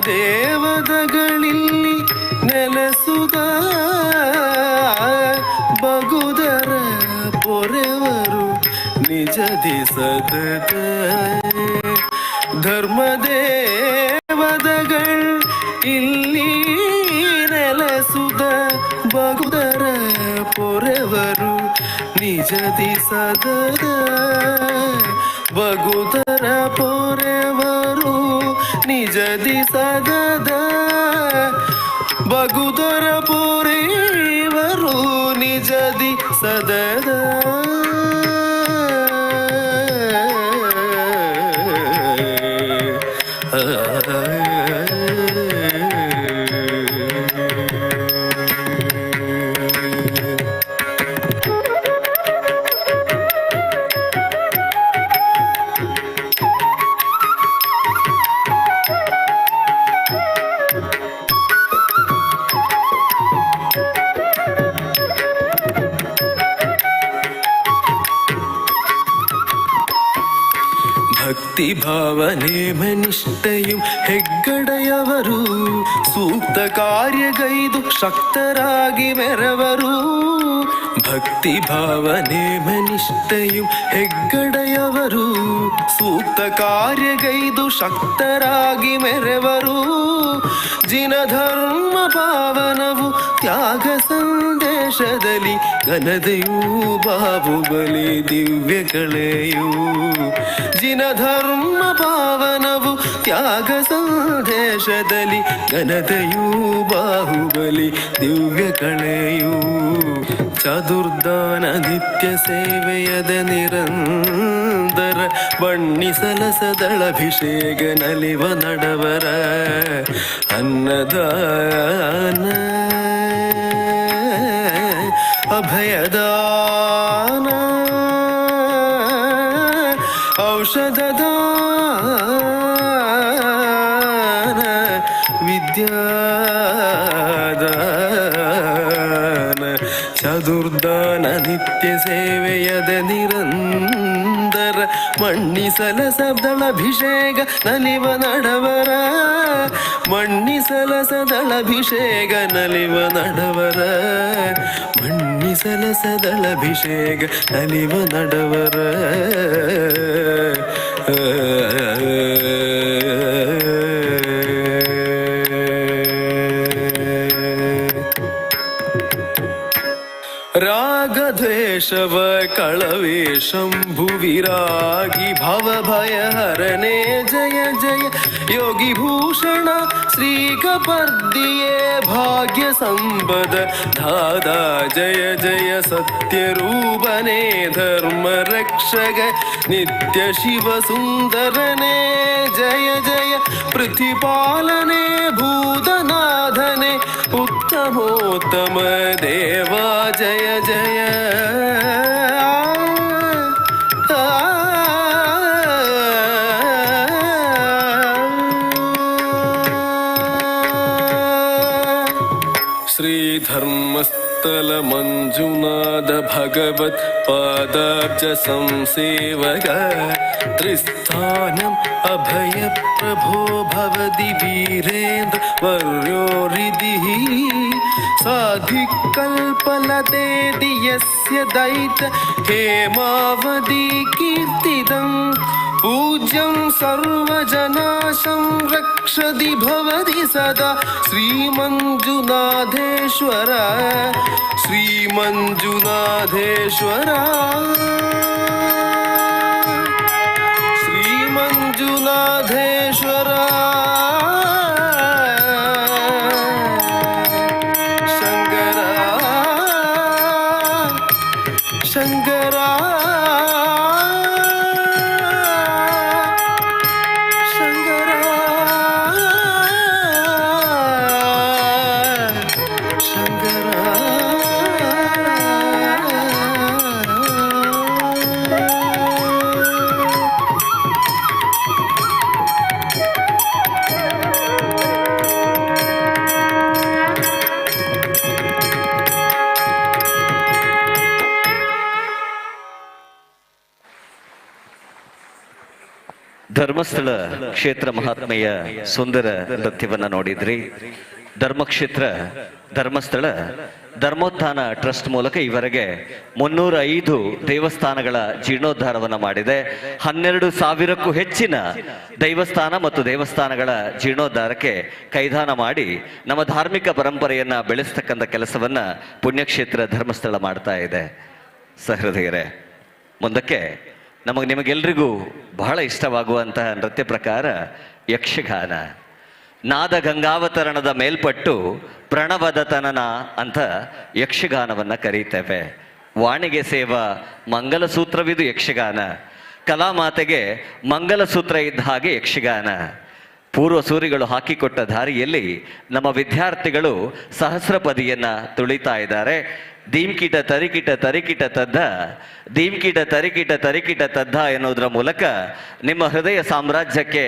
ನೆಲೆಸುದ ಬಗುದರ ಪೊರೆವರು ನಿಜದಿ ಸತತ ಧರ್ಮದೇವದಗಳು ಇಲ್ಲಿ ನೆಲೆಸುದ ಬಗುದರ ಪೊರೆವರು ನಿಜದಿ ಸತತ ಬಗುದರ ಪೊರೆವರು ನಿಜದಿ ಸದದ ಬಗುದರ ಪೊರೆವರು ನಿಜದಿ ಸದದ ಭಕ್ತಿ ಭಾವನೆ ಮನಿಷ್ಠೆയും ಹೆಗ್ಗಡೆಯವರು ಸೂಕ್ತ ಕಾರ್ಯಗೈದು ಶಕ್ತರಾಗಿ ಮೆರವರು ಭಕ್ತಿ ಭಾವನೆ ಮನಿಷ್ಠೆയും ಹೆಗ್ಗಡೆಯವರು ಸೂಕ್ತ ಕಾರ್ಯಗೈದು ಶಕ್ತರಾಗಿ ಮೆರವರು ಜಿನಧರ್ಮ ಪಾವನವು ತ್ಯಾಗ ಸಂದೇಶದಲ್ಲಿ ಘನತೆಯೂ ಬಾಹುಬಲಿ ದಿವ್ಯ ಕಳೆಯೂ ಜಿನಧರ್ಮ ಪಾವನವು ತ್ಯಾಗ ಸಂದೇಶದಲ್ಲಿ ಘನತೆಯೂ ಬಾಹುಬಲಿ ದಿವ್ಯ ಕಳೆಯೂ ಚತುರ್ದಾನ ನಿತ್ಯ ಸೇವೆಯದ ನಿರಂತರ ಬಣ್ಣಿಸಲಸದಳಭಿಷೇಕ ನಲಿವ ನಡವರ ಅನ್ನದಾನ ಅಭಯದಾನ ಔಷಧದಾನ ವಿದ್ಯಾದಾನ ಚತುರ್ದಾನ ನಿತ್ಯ ಸೇವೆಯದ ನಿರಂತರ ಮಣ್ಣಿಸಲ ಸದಳಭಿಷೇಕ ನಲಿವ ನಡವರ ಮಣ್ಣಿಸಲ ಸದಳಭಿಷೇಕ ನಲಿವ ನಡವರ ಮಣ್ಣಿಸಲ ಸದಳಭಿಷೇಕ ನಲಿವ ನಡವರ ರಾಗದ್ವೇಷವ ಕಳವೇ ಶಂಭುವಿರಾಗಿ ಭವಭಯಹರನೇ ಜಯ ಜಯ ಯೋಗಿ ಭೂಷಣ ಶ್ರೀಕಪರ್ದಿಯೇ ಭಾಗ್ಯ ಸಂಪದ ದಾದಾ ಜಯ ಜಯ ಸತ್ಯರೂಪನೇ ಧರ್ಮ ರಕ್ಷಕ ನಿತ್ಯ ಶಿವ ಸುಂದರನೇ ಜಯ ಜಯ ಪ್ರತಿಪಾಲನೆ ಭೂತನಾಥನೆ ಉತ್ತಮೋತ್ತಮ ದೇವಾ ಜಯ ಜಯ ಶ್ರೀಧರ್ಮಸ್ಥಳ ಮಂಜುನಾಥ ಭಗವತ್ ಪಾದಾಬ್ಜ ಸಂಸೇವಕ ತ್ರಿಸ್ಥಾನಂ ಅಭಯ ಪ್ರಭೋ ಭವದಿ ವೀರೇಂದ್ರ ವರ್ಯೋ ಹೃದಿಃ ಸಾಧಿಕಲ್ಪಲತೆ ದಿಯಸ್ಯ ದೈತ ಹೇಮಾವತಿ ಕೀರ್ತಿದಂ पूज्यं सर्वजनाशं रक्षति भवति सदा श्रीमञ्जुनाथेश्वर श्रीमञ्जुनाथेश्वर श्रीमञ्जुनाथेश्वर शङ्करा शङ्करा ಧರ್ಮಸ್ಥಳ ಕ್ಷೇತ್ರ ಮಹಾತ್ಮೆಯ ಸುಂದರ ನೃತ್ಯವನ್ನ ನೋಡಿದ್ರಿ. ಧರ್ಮಕ್ಷೇತ್ರ ಧರ್ಮಸ್ಥಳ ಧರ್ಮೋತ್ಥಾನ ಟ್ರಸ್ಟ್ ಮೂಲಕ ಈವರೆಗೆ 305 ದೇವಸ್ಥಾನಗಳ ಜೀರ್ಣೋದ್ಧಾರವನ್ನು ಮಾಡಿದೆ. 12,000ಕ್ಕೂ ಹೆಚ್ಚಿನ ದೈವಸ್ಥಾನ ಮತ್ತು ದೇವಸ್ಥಾನಗಳ ಜೀರ್ಣೋದ್ಧಾರಕ್ಕೆ ಕೈದಾನ ಮಾಡಿ ನಮ್ಮ ಧಾರ್ಮಿಕ ಪರಂಪರೆಯನ್ನ ಬೆಳೆಸ್ತಕ್ಕಂಥ ಕೆಲಸವನ್ನ ಪುಣ್ಯಕ್ಷೇತ್ರ ಧರ್ಮಸ್ಥಳ ಮಾಡ್ತಾ ಇದೆ. ಸಹೃದಯರೇ, ಮುಂದಕ್ಕೆ ನಿಮಗೆಲ್ರಿಗೂ ಬಹಳ ಇಷ್ಟವಾಗುವಂತಹ ನೃತ್ಯ ಪ್ರಕಾರ ಯಕ್ಷಗಾನ. ನಾದ ಗಂಗಾವತರಣದ ಮೇಲ್ಪಟ್ಟು ಪ್ರಣವದ ತನನ ಅಂತ ಯಕ್ಷಗಾನವನ್ನು ಕರೀತೇವೆ. ವಾಣಿಗೆ ಸೇವಾ ಮಂಗಲಸೂತ್ರವಿದು ಯಕ್ಷಗಾನ. ಕಲಾಮಾತೆಗೆ ಮಂಗಲಸೂತ್ರ ಇದ್ದ ಹಾಗೆ ಯಕ್ಷಗಾನ. ಪೂರ್ವ ಸೂರಿಗಳು ಹಾಕಿಕೊಟ್ಟ ದಾರಿಯಲ್ಲಿ ನಮ್ಮ ವಿದ್ಯಾರ್ಥಿಗಳು ಸಹಸ್ರಪದಿಯನ್ನ ತುಳಿತಾ ಇದ್ದಾರೆ. ದೀಮ್ಕಿಟ ತರಿಕಿಟ ತರಿಕಿಟ ತದ್ದ, ದೀಮ್ಕಿಟ ತರಿಕಿಟ ತರಿಕಿಟ ತದ್ದ ಎನ್ನುವುದರ ಮೂಲಕ ನಿಮ್ಮ ಹೃದಯ ಸಾಮ್ರಾಜ್ಯಕ್ಕೆ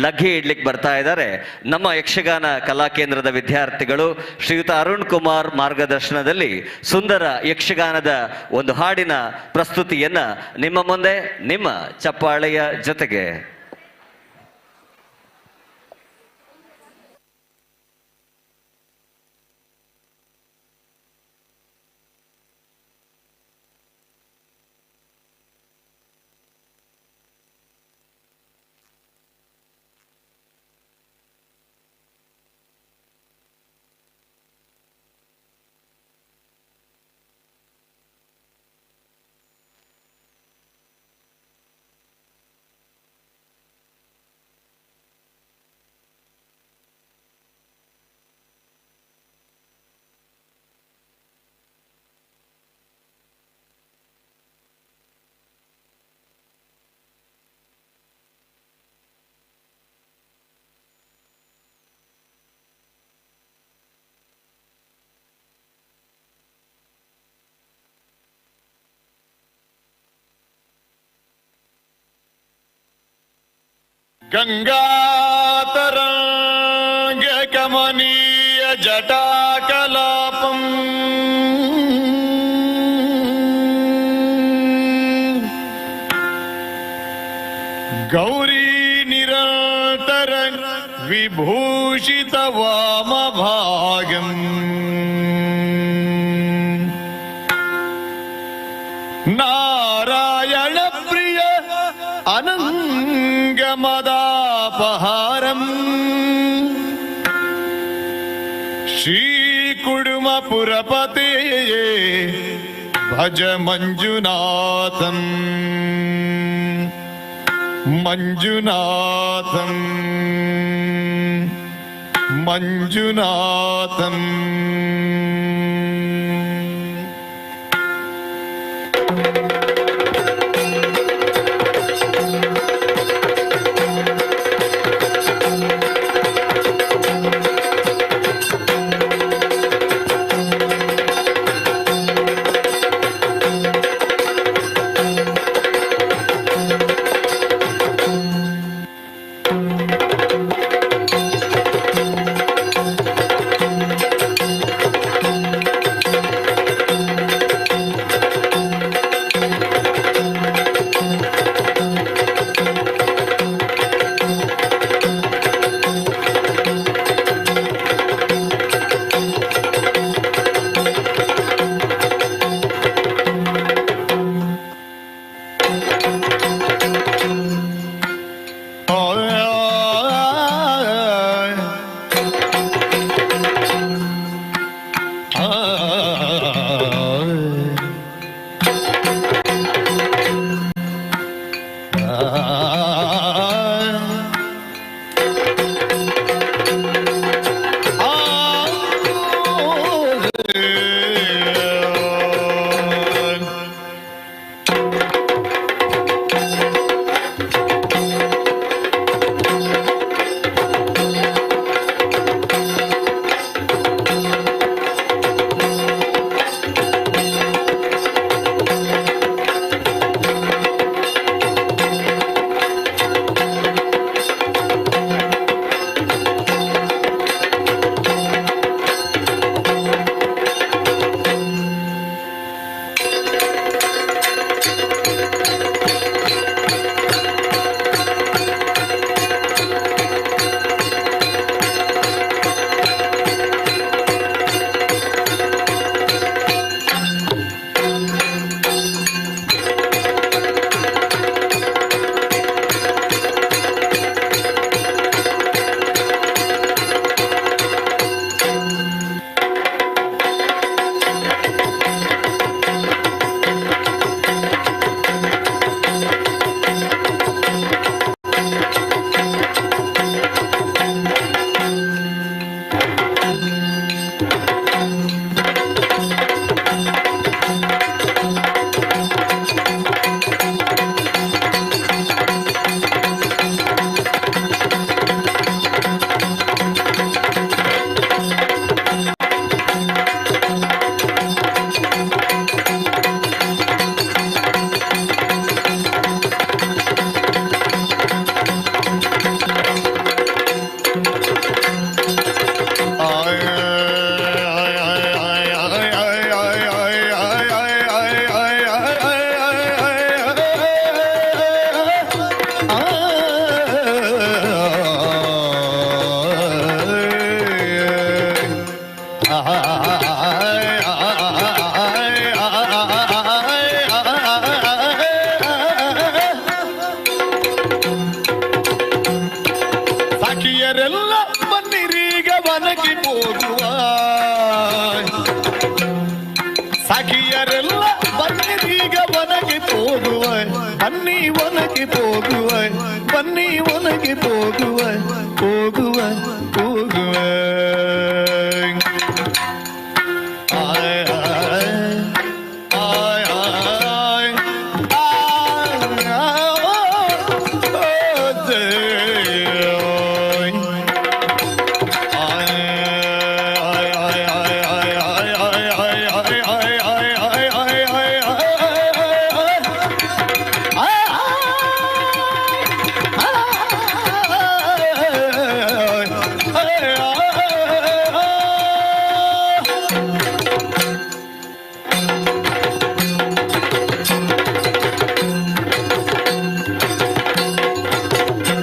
ಲಗ್ಗೆ ಇಡ್ಲಿಕ್ಕೆ ಬರ್ತಾ ಇದ್ದಾರೆ ನಮ್ಮ ಯಕ್ಷಗಾನ ಕಲಾ ಕೇಂದ್ರದ ವಿದ್ಯಾರ್ಥಿಗಳು. ಶ್ರೀಯುತ ಅರುಣ್ ಕುಮಾರ್ ಮಾರ್ಗದರ್ಶನದಲ್ಲಿ ಸುಂದರ ಯಕ್ಷಗಾನದ ಒಂದು ಹಾಡಿನ ಪ್ರಸ್ತುತಿಯನ್ನ ನಿಮ್ಮ ಮುಂದೆ ನಿಮ್ಮ ಚಪ್ಪಾಳೆಯ ಜೊತೆಗೆ. ಗಂಗಾತರಂಗ ಕಮನೀಯ ಜಟಾಕಲಾಪಂ ಗೌರಿ ನಿರಂತರ ವಿಭೂಷಿತ ವಾಮಭಾಗಂ ನಾರಾಯಣ ಪ್ರಿಯ ಅನಂಗಮದಾಪಹಾರಂ ಶ್ರೀಕುಡುಮಪುರಪತೆ ಭಜ ಮಂಜುನಾಥಂ ಮಂಜುನಾಥಂ ಮಂಜುನಾಥಂ. ಸಖಿಯರೆಲ್ಲ ಬನ್ನಿರೀಗ ವನಕ್ಕೆ ಹೋಗುವ ಸಖಿಯರೆಲ್ಲ ಬನ್ನಿರೀಗ ವನಕ್ಕೆ ಹೋಗುವ ಬನ್ನಿ ವನಕ್ಕೆ ಹೋಗುವ ಬನ್ನಿ ವನಕ್ಕೆ ಹೋಗುವ ಹೋಗುವ ಹೋಗುವ ಆಯ್ ಆಯ್ ಆಯ್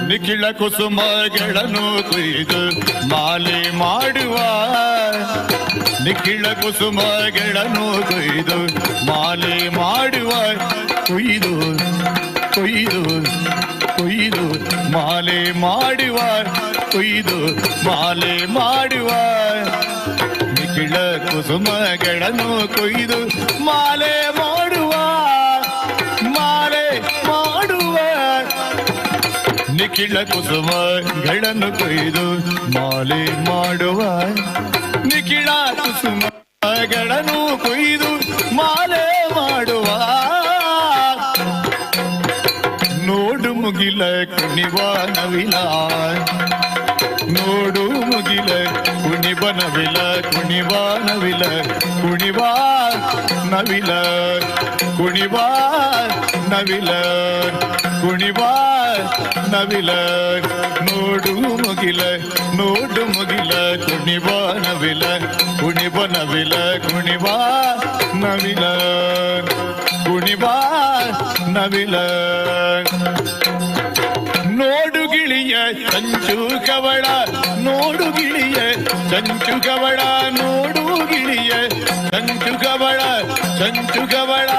ನಿಖಿಳ ಕುಸುಮಗಳನ್ನು ಕೊಯ್ದು ಮಾಲೆ ಮಾಡುವ ನಿಖಿಳ ಕುಸುಮಗಳನ್ನು ಕೊಯ್ದು ಮಾಲೆ ಮಾಡುವ ಕೊಯ್ದು ಕೊಯ್ದು ಕೊಯ್ದು ಮಾಲೆ ಮಾಡುವ ಕೊಯ್ದು ಮಾಲೆ ಮಾಡುವ ನಿಖಿಳ ಕುಸುಮಗಳನ್ನು ಕೊಯ್ದು ಮಾಲೆ ಮಾಡುವ ಮಾಲೆ ಮಾಡುವ ನಿಖಿಳ ಕುಸುಮಗಳನ್ನು ಕೊಯ್ದು ಮಾಲೆ ಮಾಡುವ ನಿಖಿಳ ಕುಸುಮಗಳನ್ನು ಕೊಯ್ದು ಮಾಲೆ ಮಾಡುವ ನೋಡು ಮುಗಿಲ ಕುಣಿವ ನವಿಲ ನೋಡು ಮುಗಿಲ ಕುಣಿವ ನವಿಲ ಕುಣಿವ ನವಿಲ ಕುಣಿವ ನವಿಲ ಕುಣಿವ ನವಿಲ ಕುಣಿವ ನವಿಲ ನೋಡು ಮುಗಿಲ ನೋಡು ಮುಗಿಲ ಕುಣಿವ ನವಿಲ ಕುಣಿವ ನವಿಲ ಕುಣಿವ ನವಿಲ ಕುಣಿವ ನವಿಲ ನೋಡು ಗಿಳಿಯ ಚಂಚು ಕವಳ ನೋಡು ಗಿಳಿಯ ಚಂಚು ಕವಳ ನೋಡು ಗಿಳಿಯ ಚಂಚು ಕವಳ ಚಂಚು ಕವಳ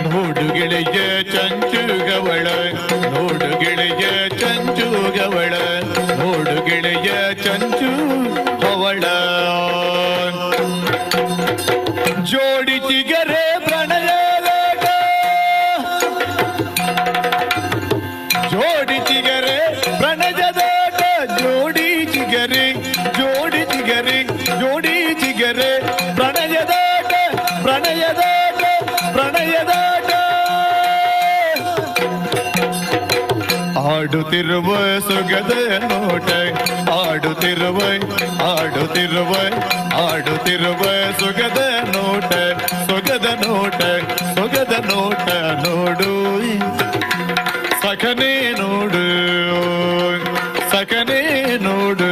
ನೋಡು ಗೆಳೆಯ ಚಂಚು ಗವಳ ನೋಡು ಗೆಳೆಯ ಚಂಚು ಗವಳ ನೋಡು ಗೆಳೆಯ ಚಂಚು ಹವಳ ಜೋಡಿ ಚಿಗರೆ ಪ್ರಣಯಲೇಟ ಜೋಡಿ ಚಿಗರೆ ಪ್ರಣಯದಾಟ ಜೋಡಿ ಚಿಗರೆ ಜೋಡಿ ಚಿಗರೆ ಜೋಡಿ ಚಿಗರೆ ಪ್ರಣಯದಾಟ ಪ್ರಣಯದಾಟ ಪ್ರಣಯದಾಟ ಆಡುತ್ತಿರುವ ಸೊಗದ ನೋಟ ಆಡುತ್ತಿರುವ ಆಡುತ್ತಿರುವ ಆಡುತ್ತಿರುವ ಸೊಗದ ನೋಟ ಸೊಗದ ನೋಟ ಸೊಗದ ನೋಟ ನೋಡು ಸಖನೇ ನೋಡು ಸಖನೇ ನೋಡು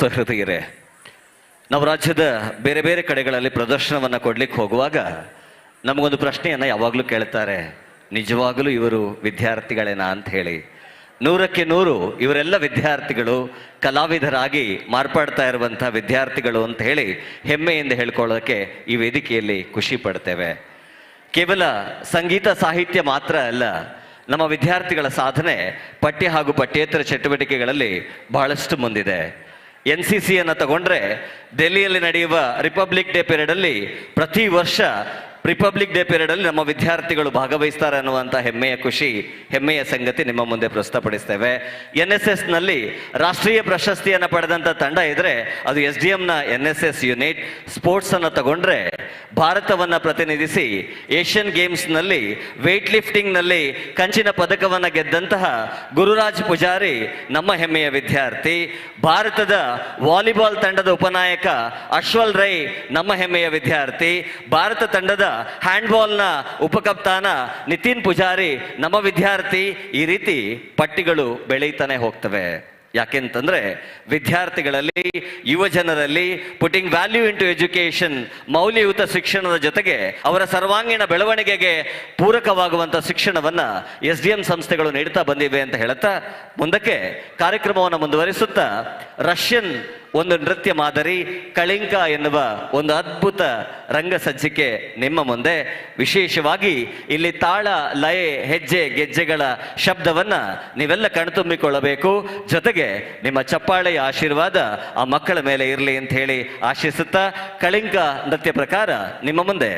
ಸಹೃದಯರೇ, ನಾವು ರಾಜ್ಯದ ಬೇರೆ ಬೇರೆ ಕಡೆಗಳಲ್ಲಿ ಪ್ರದರ್ಶನವನ್ನು ಕೊಡ್ಲಿಕ್ಕೆ ಹೋಗುವಾಗ ನಮಗೊಂದು ಪ್ರಶ್ನೆಯನ್ನು ಯಾವಾಗಲೂ ಕೇಳ್ತಾರೆ, ನಿಜವಾಗಲೂ ಇವರು ವಿದ್ಯಾರ್ಥಿಗಳೇನಾ ಅಂತ ಹೇಳಿ. 100ಕ್ಕೆ 100 ಇವರೆಲ್ಲ ವಿದ್ಯಾರ್ಥಿಗಳು, ಕಲಾವಿದರಾಗಿ ಮಾರ್ಪಾಡ್ತಾ ಇರುವಂಥ ವಿದ್ಯಾರ್ಥಿಗಳು ಅಂತ ಹೇಳಿ ಹೆಮ್ಮೆಯಿಂದ ಹೇಳ್ಕೊಳ್ಳೋಕ್ಕೆ ಈ ವೇದಿಕೆಯಲ್ಲಿ ಖುಷಿ ಪಡ್ತೇವೆ. ಕೇವಲ ಸಂಗೀತ ಸಾಹಿತ್ಯ ಮಾತ್ರ ಅಲ್ಲ, ನಮ್ಮ ವಿದ್ಯಾರ್ಥಿಗಳ ಸಾಧನೆ ಪಠ್ಯ ಹಾಗೂ ಪಠ್ಯೇತರ ಚಟುವಟಿಕೆಗಳಲ್ಲಿ ಬಹಳಷ್ಟು ಮುಂದಿದೆ. NCCಯನ್ನು ತಗೊಂಡ್ರೆ ದೆಹಲಿಯಲ್ಲಿ ನಡೆಯುವ ರಿಪಬ್ಲಿಕ್ ಡೇ ಪೀರಿಯಡಲ್ಲಿ ಪ್ರತಿ ವರ್ಷ ರಿಪಬ್ಲಿಕ್ ಡೇ ಪೀರಿಯಡಲ್ಲಿ ನಮ್ಮ ವಿದ್ಯಾರ್ಥಿಗಳು ಭಾಗವಹಿಸ್ತಾರೆ ಅನ್ನುವಂಥ ಹೆಮ್ಮೆಯ ಸಂಗತಿ ನಿಮ್ಮ ಮುಂದೆ ಪ್ರಸ್ತುತಪಡಿಸ್ತೇವೆ. NSSನಲ್ಲಿ ರಾಷ್ಟ್ರೀಯ ಪ್ರಶಸ್ತಿಯನ್ನು ಪಡೆದಂಥ ತಂಡ ಇದ್ರೆ ಅದು SDMನ NSS ಯೂನಿಟ್. ಸ್ಪೋರ್ಟ್ಸನ್ನು ತಗೊಂಡ್ರೆ ಭಾರತವನ್ನು ಪ್ರತಿನಿಧಿಸಿ ಏಷ್ಯನ್ ಗೇಮ್ಸ್ನಲ್ಲಿ ವೇಟ್ ಲಿಫ್ಟಿಂಗ್ನಲ್ಲಿ ಕಂಚಿನ ಪದಕವನ್ನು ಗೆದ್ದಂತಹ ಗುರುರಾಜ್ ಪೂಜಾರಿ ನಮ್ಮ ಹೆಮ್ಮೆಯ ವಿದ್ಯಾರ್ಥಿ. ಭಾರತದ ವಾಲಿಬಾಲ್ ತಂಡದ ಉಪನಾಯಕ ಅಶ್ವಲ್ ರೈ ನಮ್ಮ ಹೆಮ್ಮೆಯ ವಿದ್ಯಾರ್ಥಿ. ಭಾರತ ತಂಡದ ಹ್ಯಾಂಡ್ಬಾಲ್ನ ಉಪಕಪ್ತಾನ ನಿತಿನ್ ಪೂಜಾರಿ ನಮ್ಮ ವಿದ್ಯಾರ್ಥಿ. ಈ ರೀತಿ ಪಟ್ಟಿಗಳು ಬೆಳೀತಾನೆ ಹೋಗ್ತವೆ. ಯಾಕೆಂತಂದ್ರೆ ವಿದ್ಯಾರ್ಥಿಗಳಲ್ಲಿ, ಯುವ ಜನರಲ್ಲಿ ಪುಟಿಂಗ್ ವ್ಯಾಲ್ಯೂ ಇಂಟು ಎಜುಕೇಶನ್, ಮೌಲ್ಯಯುತ ಶಿಕ್ಷಣದ ಜೊತೆಗೆ ಅವರ ಸರ್ವಾಂಗೀಣ ಬೆಳವಣಿಗೆಗೆ ಪೂರಕವಾಗುವಂಥ ಶಿಕ್ಷಣವನ್ನ SDM ಸಂಸ್ಥೆಗಳು ನೀಡುತ್ತಾ ಬಂದಿವೆ ಅಂತ ಹೇಳುತ್ತಾ ಮುಂದಕ್ಕೆ ಕಾರ್ಯಕ್ರಮವನ್ನು ಮುಂದುವರಿಸುತ್ತಾ ರಷ್ಯನ್ ಒಂದು ನೃತ್ಯ ಮಾದರಿ ಕಳಿಂಕ ಎನ್ನುವ ಒಂದು ಅದ್ಭುತ ರಂಗ ಸಜ್ಜಿಕೆ ನಿಮ್ಮ ಮುಂದೆ. ವಿಶೇಷವಾಗಿ ಇಲ್ಲಿ ತಾಳ, ಲಯ, ಹೆಜ್ಜೆ, ಗೆಜ್ಜೆಗಳ ಶಬ್ದವನ್ನ ನೀವೆಲ್ಲ ಕಣ್ತುಂಬಿಕೊಳ್ಳಬೇಕು. ಜೊತೆಗೆ ನಿಮ್ಮ ಚಪ್ಪಾಳೆಯ ಆಶೀರ್ವಾದ ಆ ಮಕ್ಕಳ ಮೇಲೆ ಇರಲಿ ಅಂತ ಹೇಳಿ ಆಶಿಸುತ್ತಾ ಕಳಿಂಕ ನೃತ್ಯ ಪ್ರಕಾರ ನಿಮ್ಮ ಮುಂದೆ.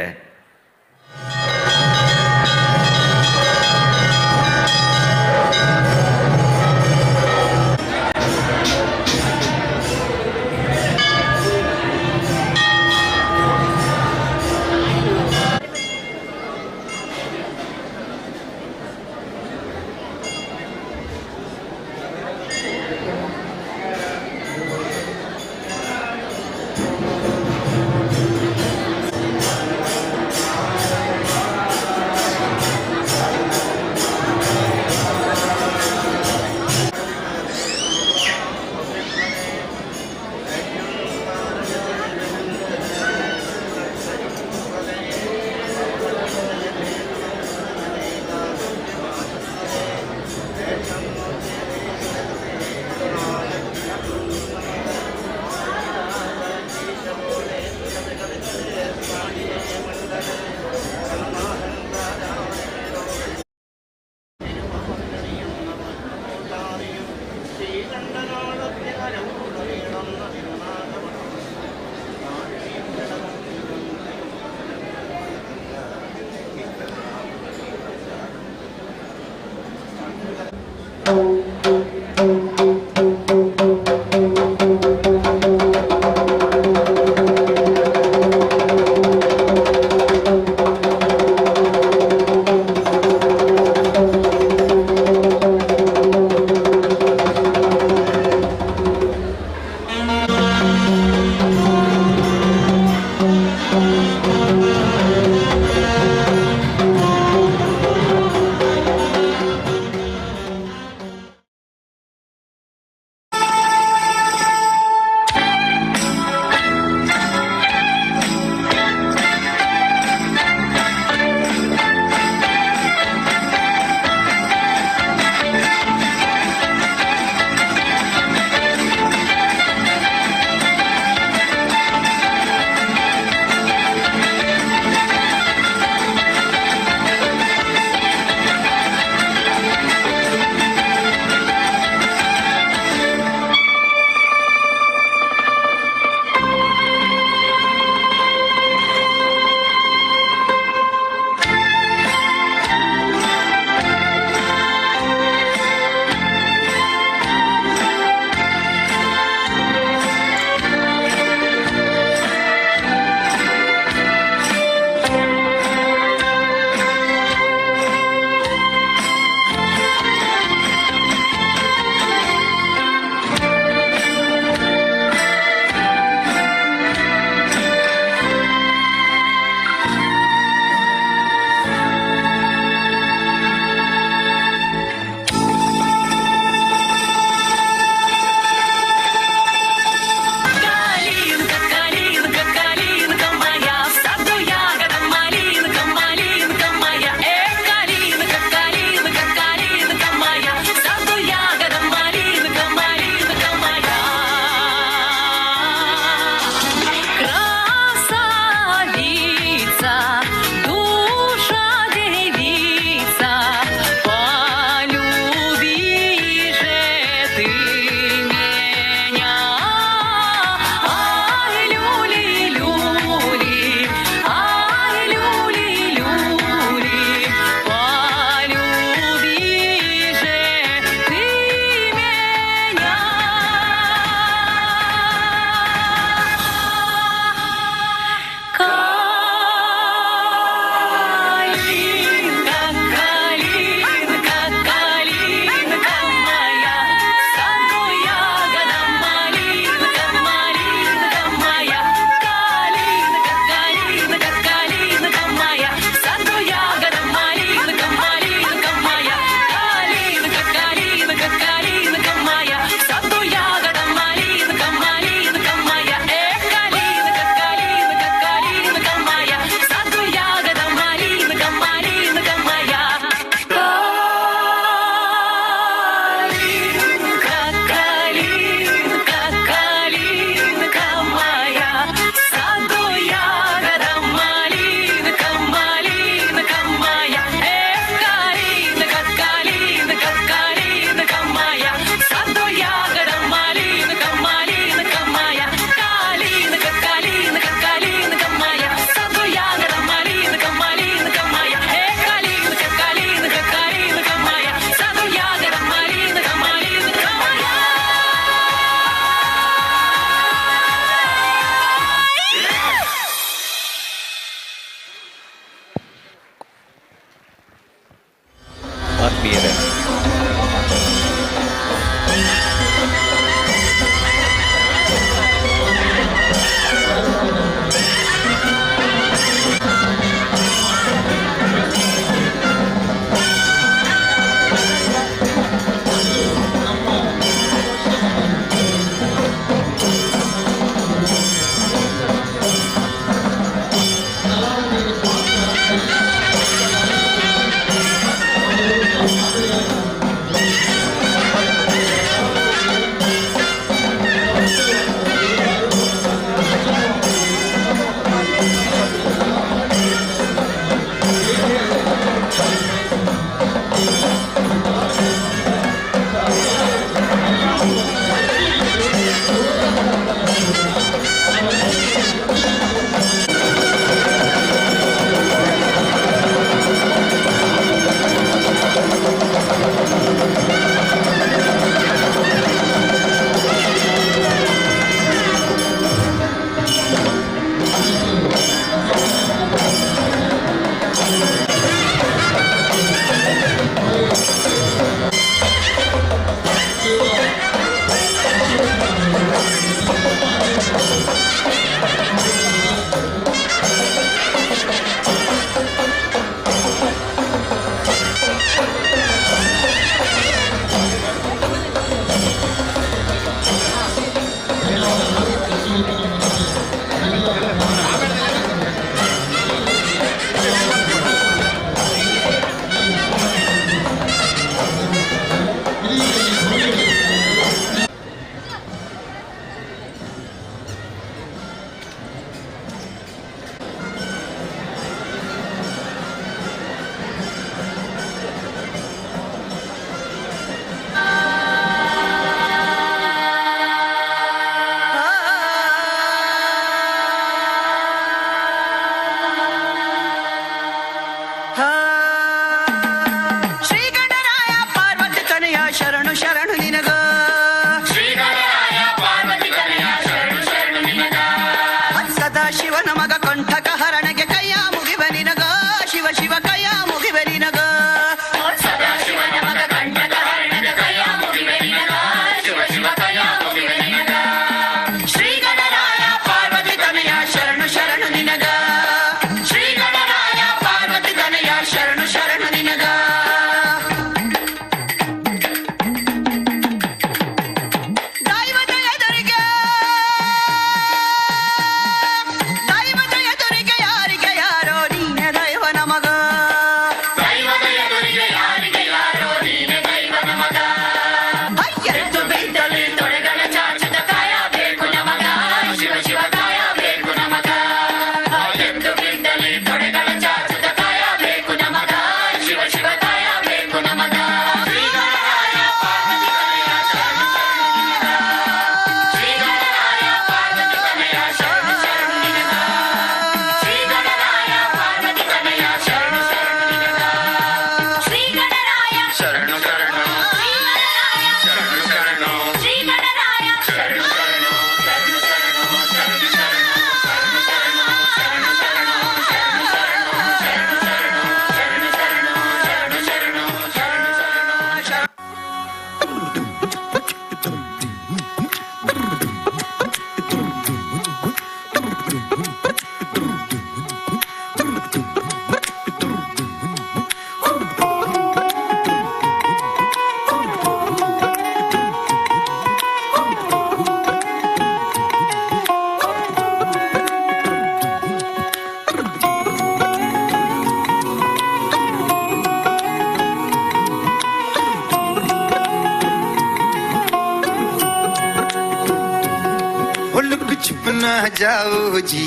जाओ जी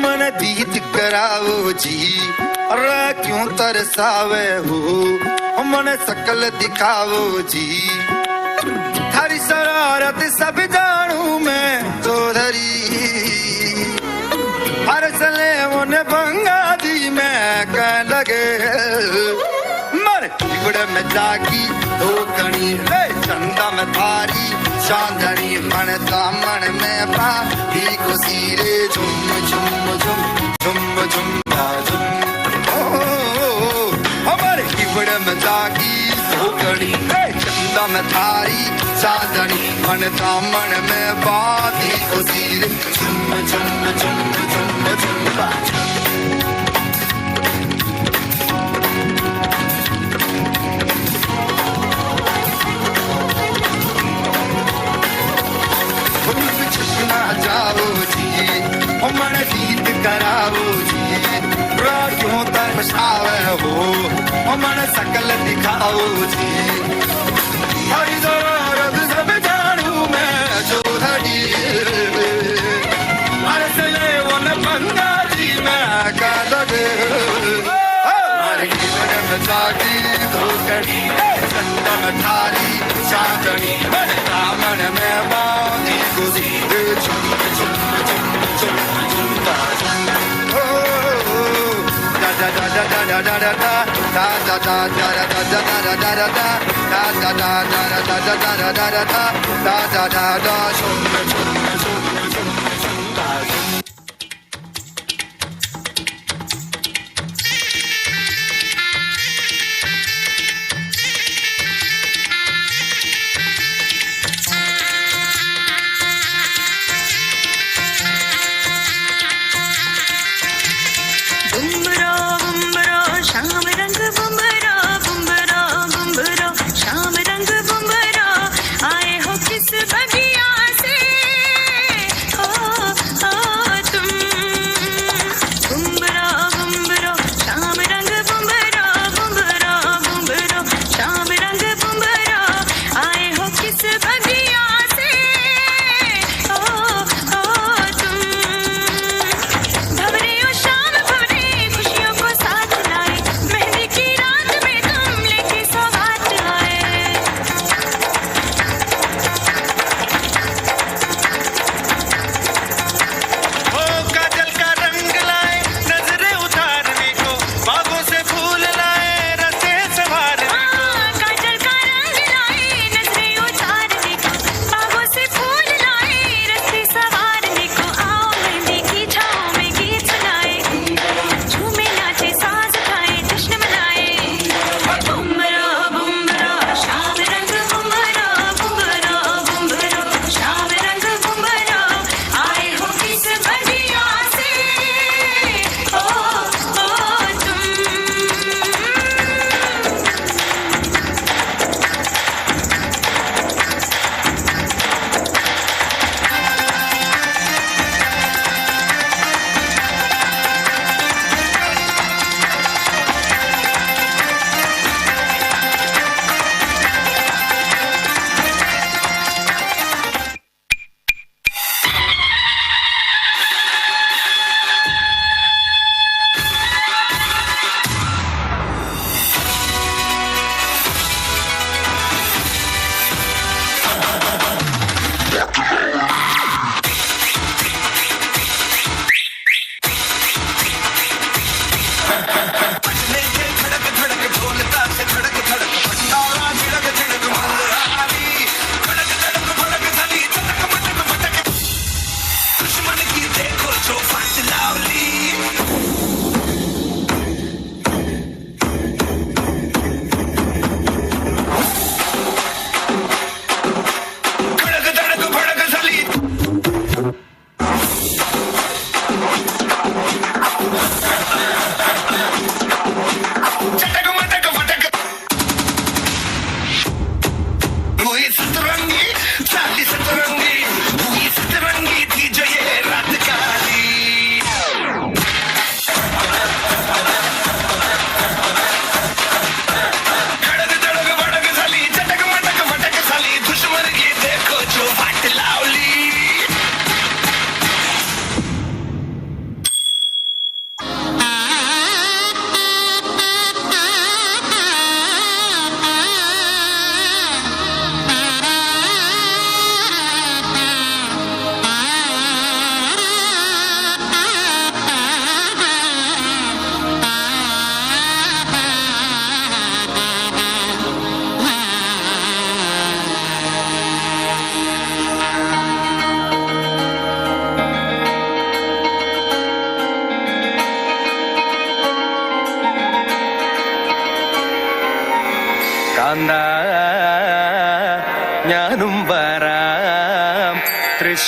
मन दीद कराओ जी अरे क्यों तरसावे हो मन सकल दिखाओ जी थारी शरारत सब जानू मैं चौधरी हर सले मन बंगा दी मैं कह लगे मर बिगड़ में जागी दो कणी चंदा में थारी चांदनी मन दामन में पाती को सीरे झुम झुम झुम झुम झुम झुम हमारे किबड़ में जागी धोकड़ी चंदा में थारी चांदनी मन दामन में पाती को सीरे झुम झुम झुम झुम झुम जाओ जी मन गीत कराओ जी क्यों तरसावे हो मन सकल दिखाओ जी हरी जरूरत सब जानू मैं चौधरी हंसले वन बंदा जी मैं का लगे हमारे जीवन में जागी धोकड़ी चंदन थारी चांदनी मन दामन में बांधी गुजी शाम रंग बुमरा आए हो किस बगिया से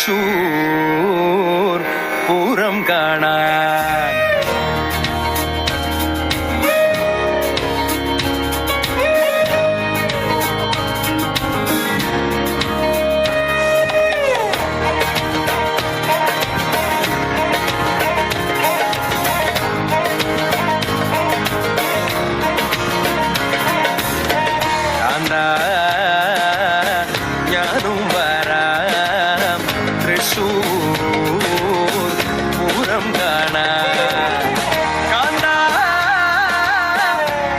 തൃശൂർ പൂരം കാണാൻ. ഞാനും വരാം തൃശൂർ പൂരം കാണാൻ. കാന്താ,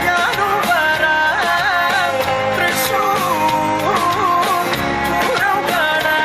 ഞാനും വരാം തൃശൂർ പൂരം കാണാൻ.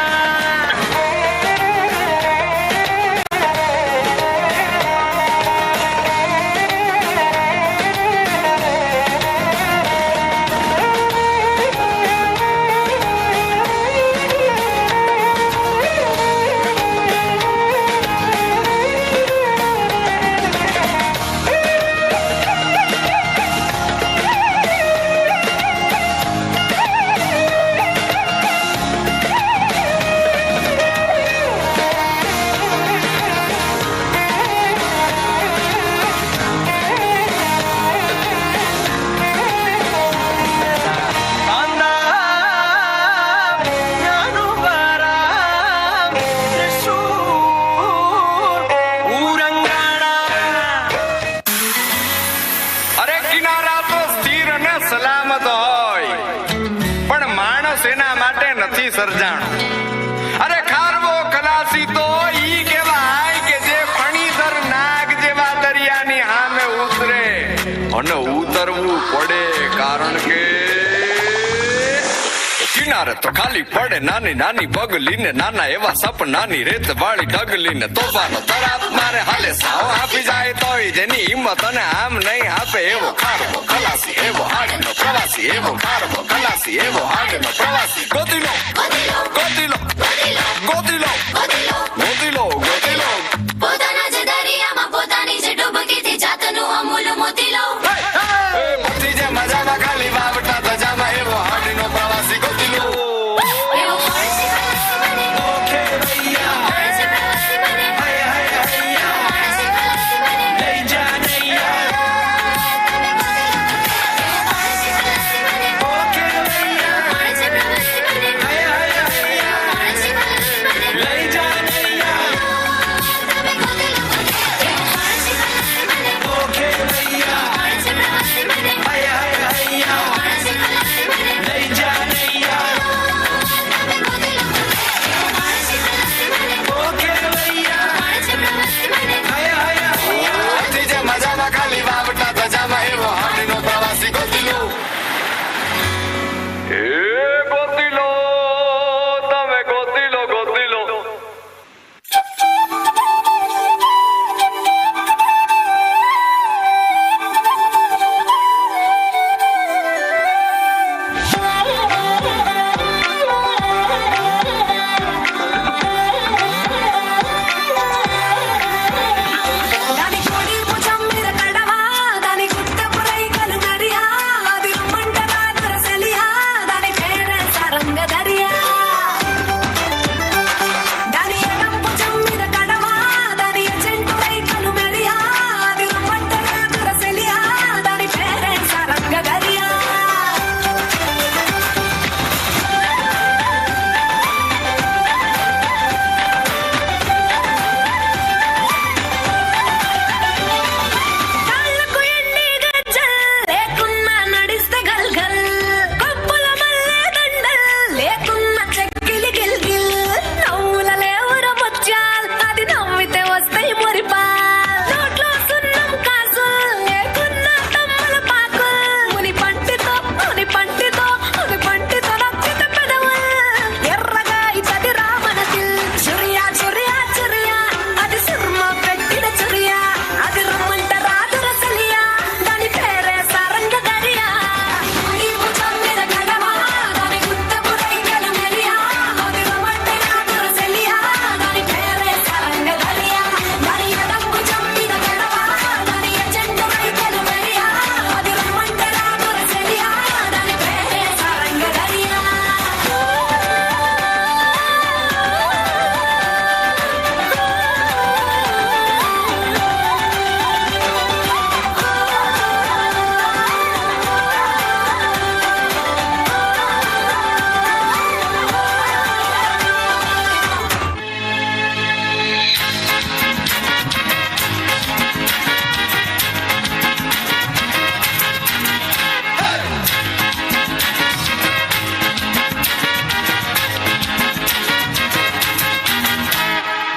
નથી સર્જાણો. અરે ખારવો ખલાસી તો ઈ કહેવાય કે જે ફણીધર નાગ જેવા દરિયાની સામે ઉતરે અને ઉતરવું પડે, કારણ કે કિનારે તો ખાલી પડે નાની નાની પગલીને, નાના એવા સપનાની રેત વાળી ઢગલીને. તોફાનો તરાપ મારે હાલે સાવ આપી જાય તોય જેની હિંમત અને આમ નહીં આપે એવો ખારવો ખલાસી, એવો આગનો પ્રવાસી, એવો ખારવો ખલાસી, એવો આગનો પ્રવાસી. ગોતીલો ગોતીલો ગોતીલો ગોતીલો ગોતીલો પોતાના જ દરિયામાં પોતાની જ ડૂબકીથી જાતનું અમૂલ મોતી લો. મોતી જે મજામાં ખાલી વાવટા ધજામાં એવો હાડીનો પ્રવાસી. ગોતીલો એવો માણસી ખલાસી બને. ઓકે ભૈયા માણસી ખલાસી બને. માણસી ખલાસી બને. લઈ જા નૈયા. માણસી ખલાસી બને. ઓકે ભૈયા માણસી ખલાસી બને. હૈયા માણસી ખલાસી બને. લઈ જા નૈયા.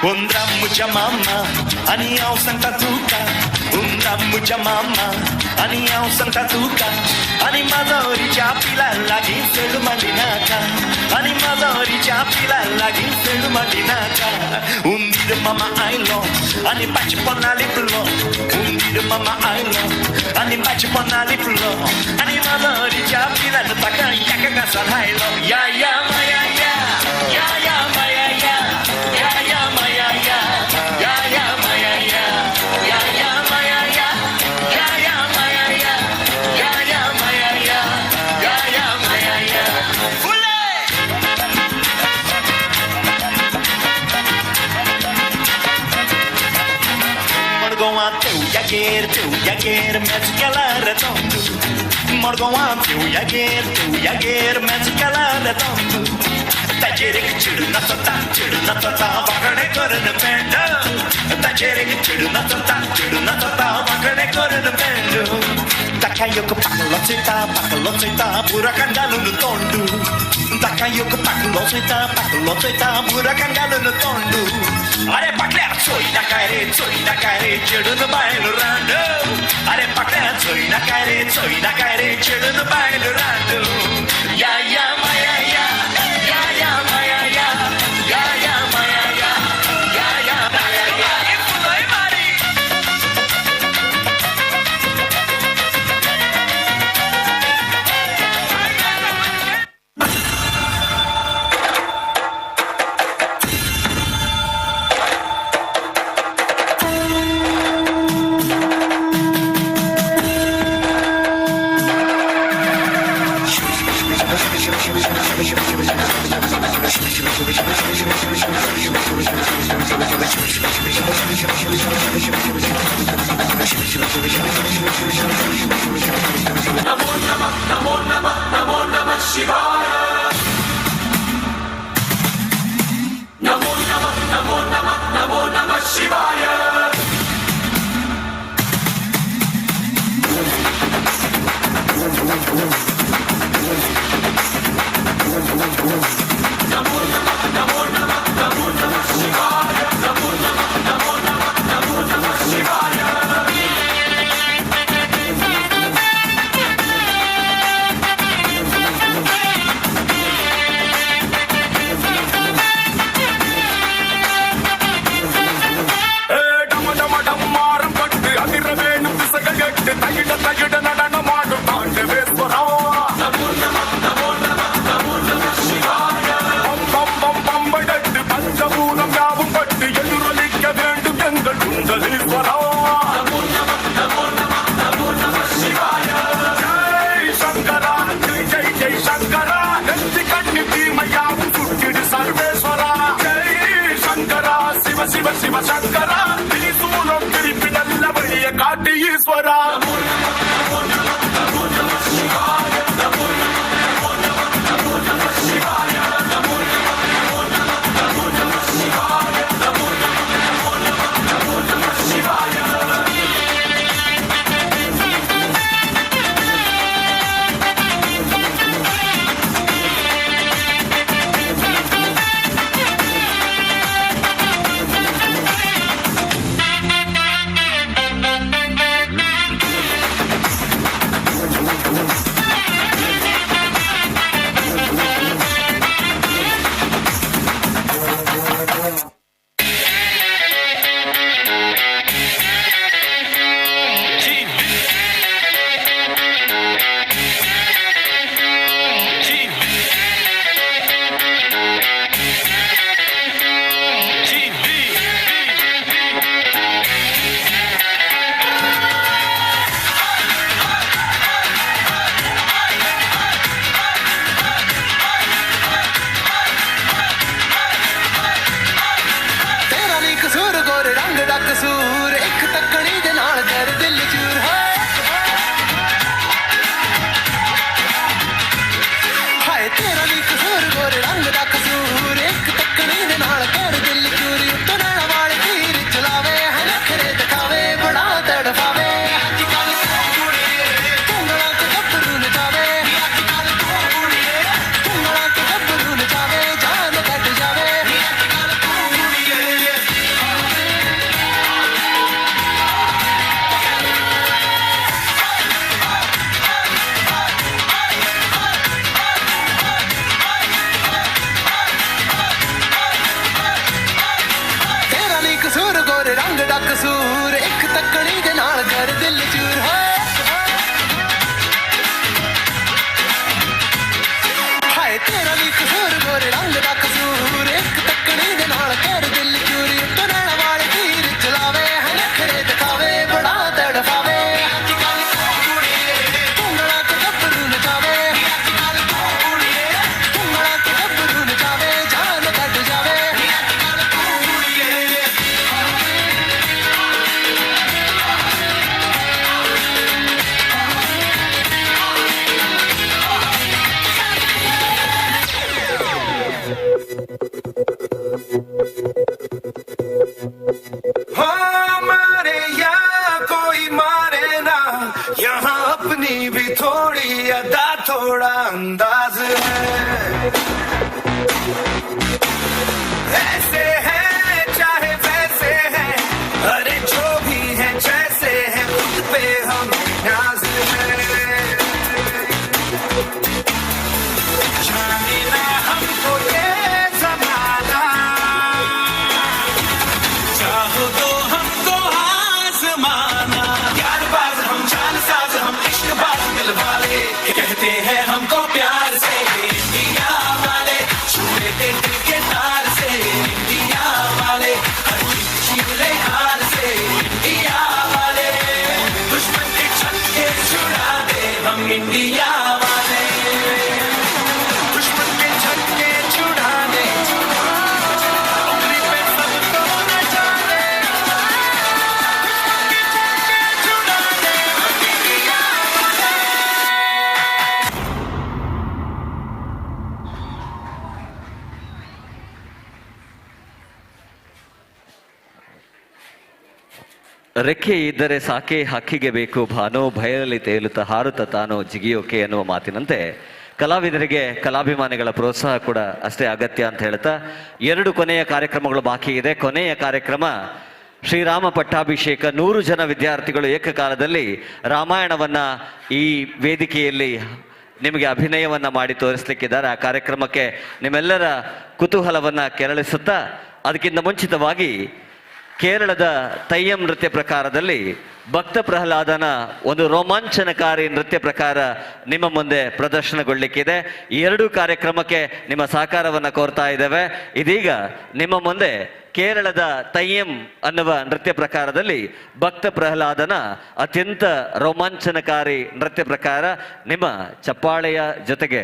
Mucha mama, ani ao Santa Tuca. Mucha mama, ani ao Santa Tuca. Ani madori chapila lagi selu mandinaka. Ani madori chapila lagi selu mandinaka. Undir mama ailo, ani baci pona liplo. Undir mama ailo, ani baci pona liplo. Ani madori chapila nataka yaka kasalailo. Ya ya maya ya, ya ya maya ya, ya ya maya ya. Ya ya maya ya, ya ya maya ya, ya ya maya ya, ya ya maya ya, ya ya maya ya. Fule! Morgoa teu yager, mezcala redondo. Morgoa teu yager, mezcala redondo. Tajerik chidu natata, vakane korun bendo. Tajerik chidu natata, vakane korun bendo. Takayoko pakalotita, burakandalu no tondu. Takayoko pakalotita, burakandalu no tondu. Are pakler soy da kaire, chidu no bailu rando. Are pakler soy da kaire, chidu no bailu rando. Ya ya maya ya. Ya ya maya ya, ya ya maya ya, ya ya maya ya. Ifuloi mari. कसूर एक तकड़ी दे नाल कर दिल चूर हाय तेरा भी कसूर गोरे रंग दा कसूर एक तकड़ी दे नाल कर दिल चूर तो नैना वाले तीर चलावे है नखरे दिखावे बड़ा तड़फावे तुंगड़ा के गब्बरू नचावे तुंगड़ा के गब्बरू नचावे जान कट जावे मारे या कोई मारे ना यहाँ अपनी भी थोड़ी अदा थोड़ा अंदाज है ऐसे है चाहे वैसे है अरे जो भी है जैसे है खुद पे हम नाज है जाने ना हमको ये जमाना चाहो तो हमको आजमाना यार बाज हम जान साज हम इश्क बाज दिल वाले कहते हैं हमको प्यार से इंडिया वाले छुए दिल के तार से इंडिया वाले हर चीज़ हार से इंडिया वाले दुश्मन के छक्के छुड़ा दे हम इंडिया वाले दुश्मन के छक्के छुड़ा दे उंगली पे सबको नचा दे छुड़ा दे हम इंडिया वाले ರೆಕ್ಕೆ ಇದ್ದರೆ ಸಾಕೆ ಹಕ್ಕಿಗೆ ಬೇಕು ಭಾನೋ ಭಯದಲ್ಲಿ ತೇಲುತ್ತಾ ಹಾರುತ್ತಾ ತಾನೋ ಜಿಗಿಯೋಕೆ ಎನ್ನುವ ಮಾತಿನಂತೆ ಕಲಾವಿದರಿಗೆ ಕಲಾಭಿಮಾನಿಗಳ ಪ್ರೋತ್ಸಾಹ ಕೂಡ ಅಷ್ಟೇ ಅಗತ್ಯ ಅಂತ ಹೇಳ್ತಾ 2 ಕೊನೆಯ ಕಾರ್ಯಕ್ರಮಗಳು ಬಾಕಿ ಇದೆ. ಕೊನೆಯ ಕಾರ್ಯಕ್ರಮ ಶ್ರೀರಾಮ ಪಟ್ಟಾಭಿಷೇಕ. 100 ಜನ ವಿದ್ಯಾರ್ಥಿಗಳು ಏಕಕಾಲದಲ್ಲಿ ರಾಮಾಯಣವನ್ನ ಈ ವೇದಿಕೆಯಲ್ಲಿ ನಿಮಗೆ ಅಭಿನಯವನ್ನ ಮಾಡಿ ತೋರಿಸಲಿಕ್ಕಿದ್ದಾರೆ. ಆ ಕಾರ್ಯಕ್ರಮಕ್ಕೆ ನಿಮ್ಮೆಲ್ಲರ ಕುತೂಹಲವನ್ನ ಕೆರಳಿಸುತ್ತಾ ಅದಕ್ಕಿಂತ ಮುಂಚಿತವಾಗಿ ಕೇರಳದ ತಯ್ಯಂ ನೃತ್ಯ ಪ್ರಕಾರದಲ್ಲಿ ಭಕ್ತ ಪ್ರಹ್ಲಾದನ ಒಂದು ರೋಮಾಂಚನಕಾರಿ ನೃತ್ಯ ಪ್ರಕಾರ ನಿಮ್ಮ ಮುಂದೆ ಪ್ರದರ್ಶನಗೊಳ್ಳಲಿಕ್ಕಿದೆ. ಈ 2 ಕಾರ್ಯಕ್ರಮಕ್ಕೆ ನಿಮ್ಮ ಸಹಕಾರವನ್ನು ಕೋರ್ತಾ ಇದ್ದೇವೆ. ಇದೀಗ ನಿಮ್ಮ ಮುಂದೆ ಕೇರಳದ ತಯ್ಯಂ ಅನ್ನುವ ನೃತ್ಯ ಪ್ರಕಾರದಲ್ಲಿ ಭಕ್ತ ಪ್ರಹ್ಲಾದನ ಅತ್ಯಂತ ರೋಮಾಂಚನಕಾರಿ ನೃತ್ಯ ಪ್ರಕಾರ ನಿಮ್ಮ ಚಪ್ಪಾಳೆಯ ಜೊತೆಗೆ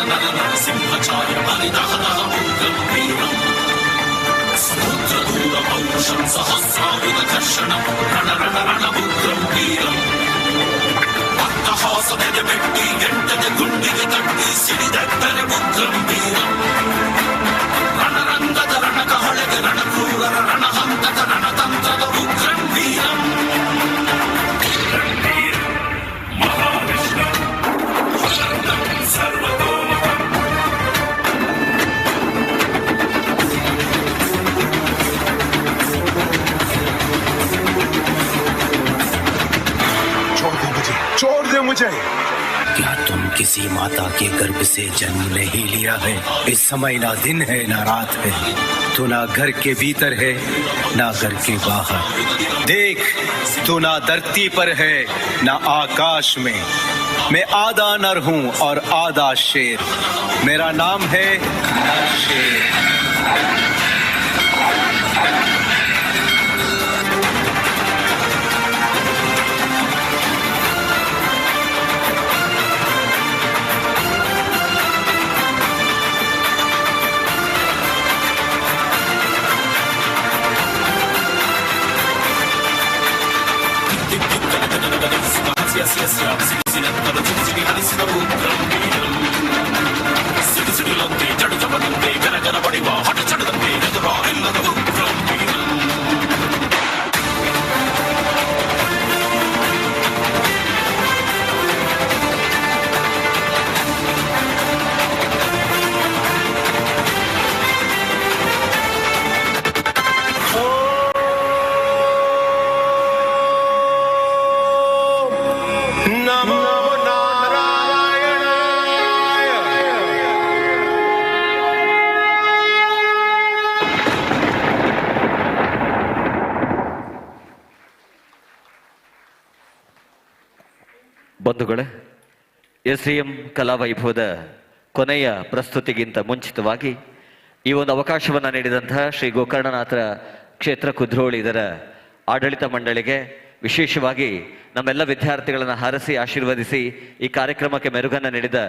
ಪಾಶಂ ಸಹಸ್ರಾಯುಧ ಕರ್ಷಣಂ ರಣ ರಣ ರಣಭುಗ್ರಂ ವೀರಂ ಅಟ್ಟಹಾಸನೆದೆ ಬೆಟ್ಟಿ ಎಂಟನೆ ಗುಂಡಿಗೆ ತಟ್ಟಿ ಸಿಡಿದೆತ್ತನೆ ಉಗ್ರಂ ವೀರಂ ರಣರಂಗದ ರಣಕಹಳೆಗೆ ರಣಕ್ರೂರರ ರಣಹಂತಕ ರಣತಂತ್ರದ ಉಗ್ರಂ ವೀರಂ ಮಹಾವಿಷ್ಣು ಸರ್ವತೋಮುಖಂ छोड़ दे मुझे। क्या तुम किसी माता के गर्भ से जन्म नहीं लिया है? इस समय ना दिन है ना रात है, तो ना घर के भीतर है ना घर के बाहर। देख, तो ना धरती पर है ना आकाश में। मैं आधा नर हूँ और आधा शेर। मेरा नाम है नर शेर। ಬಂಧುಗಳೇ, SDM ಕಲಾವೈಭವದ ಕೊನೆಯ ಪ್ರಸ್ತುತಿಗಿಂತ ಮುಂಚಿತವಾಗಿ ಈ ಒಂದು ಅವಕಾಶವನ್ನು ನೀಡಿದಂತಹ ಶ್ರೀ ಗೋಕರ್ಣನಾಥ ಕ್ಷೇತ್ರ ಕುದ್ರೋಳಿ ಇದರ ಆಡಳಿತ ಮಂಡಳಿಗೆ, ವಿಶೇಷವಾಗಿ ನಮ್ಮೆಲ್ಲ ವಿದ್ಯಾರ್ಥಿಗಳನ್ನು ಹಾರಸಿ ಆಶೀರ್ವದಿಸಿ ಈ ಕಾರ್ಯಕ್ರಮಕ್ಕೆ ಮೆರುಗನ್ನು ನೀಡಿದ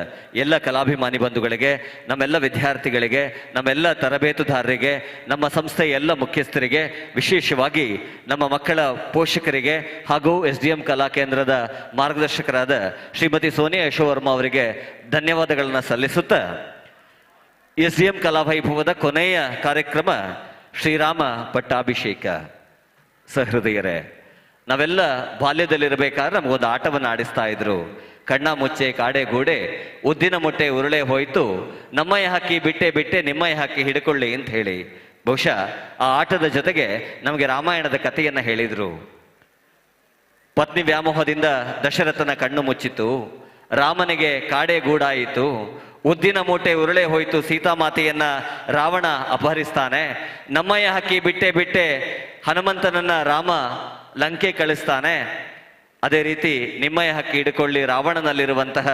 ಎಲ್ಲ ಕಲಾಭಿಮಾನಿ ಬಂಧುಗಳಿಗೆ, ನಮ್ಮೆಲ್ಲ ವಿದ್ಯಾರ್ಥಿಗಳಿಗೆ, ನಮ್ಮೆಲ್ಲ ತರಬೇತುದಾರರಿಗೆ, ನಮ್ಮ ಸಂಸ್ಥೆಯ ಎಲ್ಲ ಮುಖ್ಯಸ್ಥರಿಗೆ, ವಿಶೇಷವಾಗಿ ನಮ್ಮ ಮಕ್ಕಳ ಪೋಷಕರಿಗೆ ಹಾಗೂ SDM ಕಲಾ ಕೇಂದ್ರದ ಮಾರ್ಗದರ್ಶಕರಾದ ಶ್ರೀಮತಿ ಸೋನಿಯಾ ಯಶೋವರ್ಮ ಅವರಿಗೆ ಧನ್ಯವಾದಗಳನ್ನು ಸಲ್ಲಿಸುತ್ತಾ, SDM ಕಲಾವೈಭವದ ಕೊನೆಯ ಕಾರ್ಯಕ್ರಮ ಶ್ರೀರಾಮ ಪಟ್ಟಾಭಿಷೇಕ. ಸಹೃದಯರೇ, ನಾವೆಲ್ಲ ಬಾಲ್ಯದಲ್ಲಿರಬೇಕಾದ್ರೆ ನಮಗೊಂದು ಆಟವನ್ನು ಆಡಿಸ್ತಾ ಇದ್ರು. ಕಣ್ಣ ಮುಚ್ಚೆ ಕಾಡೆ ಗೂಡೆ, ಉದ್ದಿನ ಮೊಟ್ಟೆ ಉರುಳೆ ಹೋಯ್ತು, ನಮ್ಮಯ ಹಾಕಿ ಬಿಟ್ಟೆ ಬಿಟ್ಟೆ ನಿಮ್ಮಯ ಹಾಕಿ ಹಿಡ್ಕೊಳ್ಳಿ ಅಂತ ಹೇಳಿ. ಬಹುಶಃ ಆ ಆಟದ ಜೊತೆಗೆ ನಮಗೆ ರಾಮಾಯಣದ ಕಥೆಯನ್ನ ಹೇಳಿದ್ರು. ಪತ್ನಿ ವ್ಯಾಮೋಹದಿಂದ ದಶರಥನ ಕಣ್ಣು ಮುಚ್ಚಿತು, ರಾಮನಿಗೆ ಕಾಡೆ ಗೂಡಾಯಿತು, ಉದ್ದಿನ ಮೂಟೆ ಉರುಳೆ ಹೋಯ್ತು, ಸೀತಾಮಾತೆಯನ್ನ ರಾವಣ ಅಪಹರಿಸ್ತಾನೆ, ನಮ್ಮಯ ಹಾಕಿ ಬಿಟ್ಟೆ ಬಿಟ್ಟೆ ಹನುಮಂತನನ್ನ ರಾಮ ಲಂಕೆ ಕಳಿಸ್ತಾನೆ. ಅದೇ ರೀತಿ ನಿಮ್ಮಯ ಹಕ್ಕಿ ಹಿಡ್ಕೊಳ್ಳಿ, ರಾವಣನಲ್ಲಿರುವಂತಹ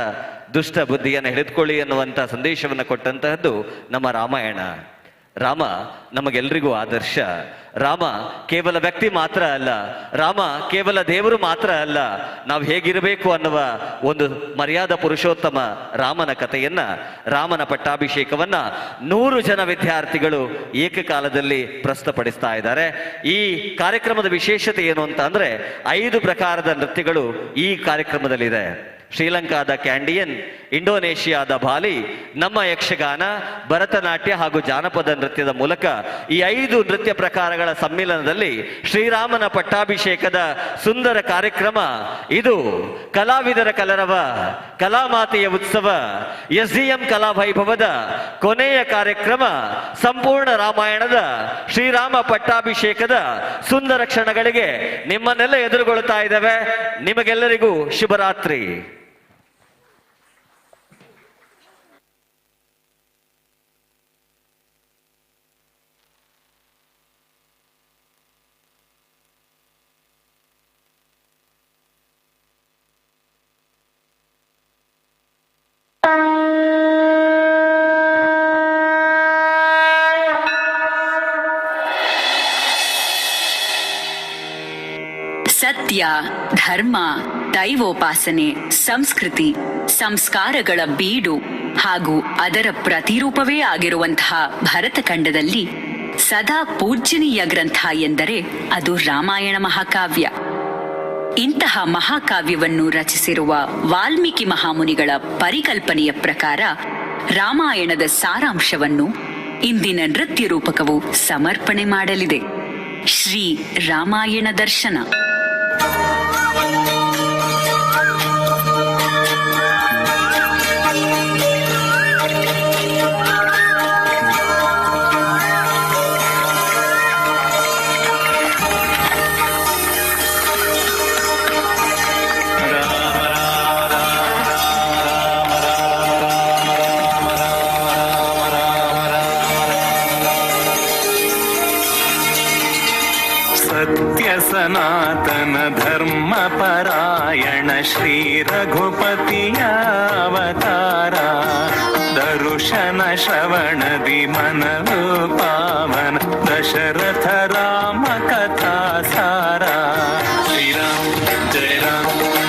ದುಷ್ಟ ಬುದ್ಧಿಯನ್ನು ಹಿಡಿದುಕೊಳ್ಳಿ ಎನ್ನುವಂತಹ ಸಂದೇಶವನ್ನು ಕೊಟ್ಟಂತಹದ್ದು ನಮ್ಮ ರಾಮಾಯಣ. ರಾಮ ನಮಗೆಲ್ರಿಗೂ ಆದರ್ಶ. ರಾಮ ಕೇವಲ ವ್ಯಕ್ತಿ ಮಾತ್ರ ಅಲ್ಲ, ರಾಮ ಕೇವಲ ದೇವರು ಮಾತ್ರ ಅಲ್ಲ, ನಾವು ಹೇಗಿರಬೇಕು ಅನ್ನುವ ಒಂದು ಮರ್ಯಾದ ಪುರುಷೋತ್ತಮ ರಾಮನ ಕಥೆಯನ್ನ, ರಾಮನ ಪಟ್ಟಾಭಿಷೇಕವನ್ನ 100 ಜನ ವಿದ್ಯಾರ್ಥಿಗಳು ಏಕಕಾಲದಲ್ಲಿ ಪ್ರಸ್ತುತಪಡಿಸ್ತಾ ಇದ್ದಾರೆ. ಈ ಕಾರ್ಯಕ್ರಮದ ವಿಶೇಷತೆ ಏನು ಅಂತ ಅಂದ್ರೆ 5 ಪ್ರಕಾರದ ನೃತ್ಯಗಳು ಈ ಕಾರ್ಯಕ್ರಮದಲ್ಲಿದೆ. ಶ್ರೀಲಂಕಾದ ಕ್ಯಾಂಡಿಯನ್, ಇಂಡೋನೇಷಿಯಾದ ಬಾಲಿ, ನಮ್ಮ ಯಕ್ಷಗಾನ, ಭರತನಾಟ್ಯ ಹಾಗೂ ಜಾನಪದ ನೃತ್ಯದ ಮೂಲಕ ಈ 5 ನೃತ್ಯ ಪ್ರಕಾರಗಳ ಸಮ್ಮಿಲನದಲ್ಲಿ ಶ್ರೀರಾಮನ ಪಟ್ಟಾಭಿಷೇಕದ ಸುಂದರ ಕಾರ್ಯಕ್ರಮ ಇದು. ಕಲಾವಿದರ ಕಲರವ, ಕಲಾಮಾತೆಯ ಉತ್ಸವ, SDM ಕಲಾವೈಭವದ ಕೊನೆಯ ಕಾರ್ಯಕ್ರಮ, ಸಂಪೂರ್ಣ ರಾಮಾಯಣದ ಶ್ರೀರಾಮ ಪಟ್ಟಾಭಿಷೇಕದ ಸುಂದರ ಕ್ಷಣಗಳಿಗೆ ನಿಮ್ಮನ್ನೆಲ್ಲ ಎದುರುಗೊಳ್ತಾ ಇದ್ದೇವೆ. ನಿಮಗೆಲ್ಲರಿಗೂ ಶುಭರಾತ್ರಿ. ಸತ್ಯ, ಧರ್ಮ, ದೈವೋಪಾಸನೆ, ಸಂಸ್ಕೃತಿ, ಸಂಸ್ಕಾರಗಳ ಬೀಡು ಹಾಗೂ ಅದರ ಪ್ರತಿರೂಪವೇ ಆಗಿರುವಂತಹ ಭರತಖಂಡದಲ್ಲಿ ಸದಾ ಪೂಜ್ಯನೀಯ ಗ್ರಂಥ ಎಂದರೆ ಅದು ರಾಮಾಯಣ ಮಹಾಕಾವ್ಯ. ಇಂತಹ ಮಹಾಕಾವ್ಯವನ್ನು ರಚಿಸಿರುವ ವಾಲ್ಮೀಕಿ ಮಹಾಮುನಿಗಳ ಪರಿಕಲ್ಪನೆಯ ಪ್ರಕಾರ ರಾಮಾಯಣದ ಸಾರಾಂಶವನ್ನು ಇಂದಿನ ನೃತ್ಯ ರೂಪಕವು ಸಮರ್ಪಣೆ ಮಾಡಲಿದೆ. ಶ್ರೀ ರಾಮಾಯಣ ದರ್ಶನ. सत्य सनातन धर्म परायण श्री रघुपति अवतारा दर्शन श्रवणदि मनवु पावन दशरथ राम कथा सारा. श्रीराम जय राम,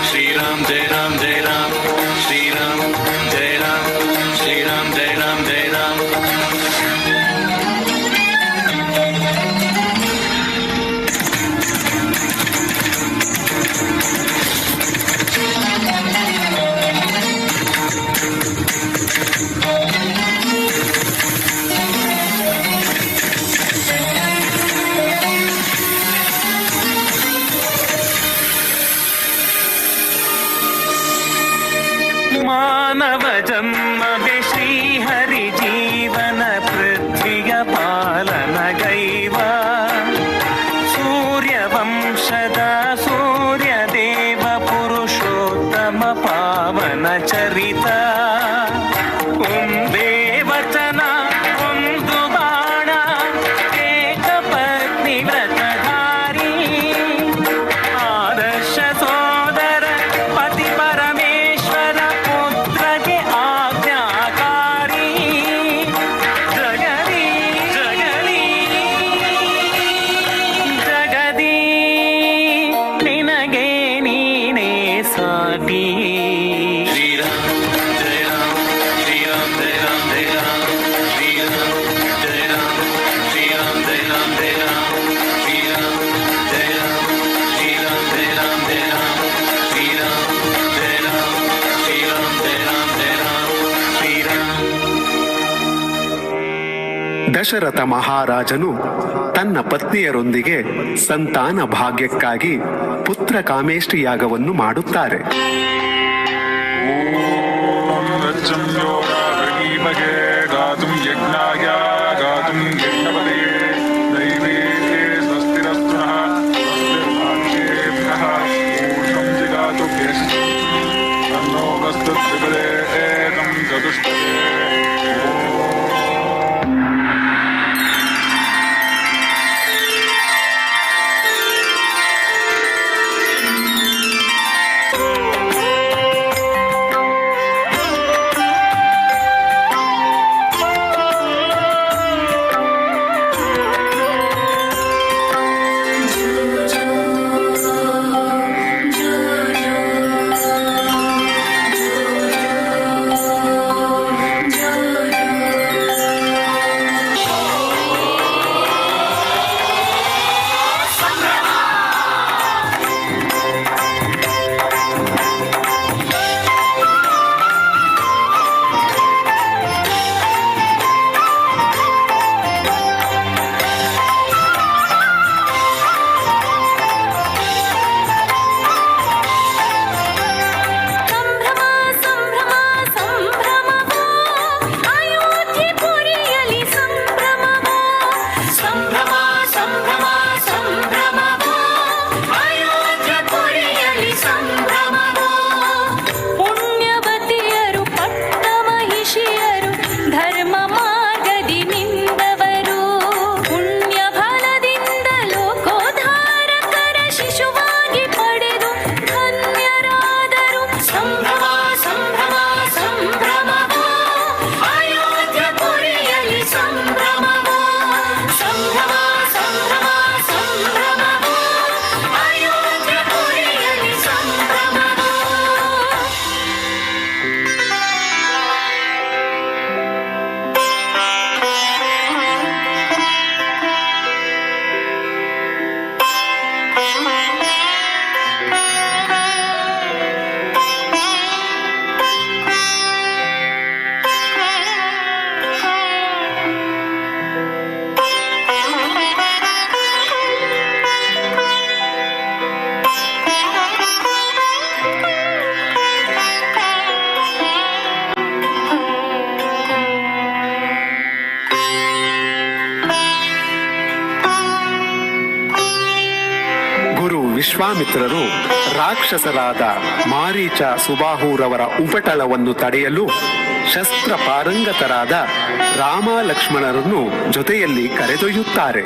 श्रीराम जय राम जय राम, श्रीराम जय राम, श्रीराम जय राम जय राम. मानव जन्म श्री हरि जीवन पृथ्विय पालन गैव सूर्यवंशद सूर्यदेव पुरुषोत्तम पावन चरित उन्दे वचन उन्दु बाण एक पत्नी व्रतधारी आदर्श सोदर पति परमेश्वर ದಶರಥ ಮಹಾರಾಜನು ತನ್ನ ಪತ್ನಿಯರೊಂದಿಗೆ ಸಂತಾನ ಭಾಗ್ಯಕ್ಕಾಗಿ ಪುತ್ರ ಕಾಮೇಷ್ಟಿ ಯಾಗವನ್ನು ಮಾಡುತ್ತಾರೆ. ವಿಶ್ವಾಮಿತ್ರರು ರಾಕ್ಷಸರಾದ ಮಾರೀಚ ಸುಬಾಹುರವರ ಉಪಟಳವನ್ನು ತಡೆಯಲು ಶಸ್ತ್ರ ಪಾರಂಗತರಾದ ರಾಮ ಲಕ್ಷ್ಮಣರನ್ನು ಜೊತೆಯಲ್ಲಿ ಕರೆದೊಯ್ಯುತ್ತಾರೆ.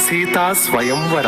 ಸೀತಾ ಸ್ವಯಂವರ.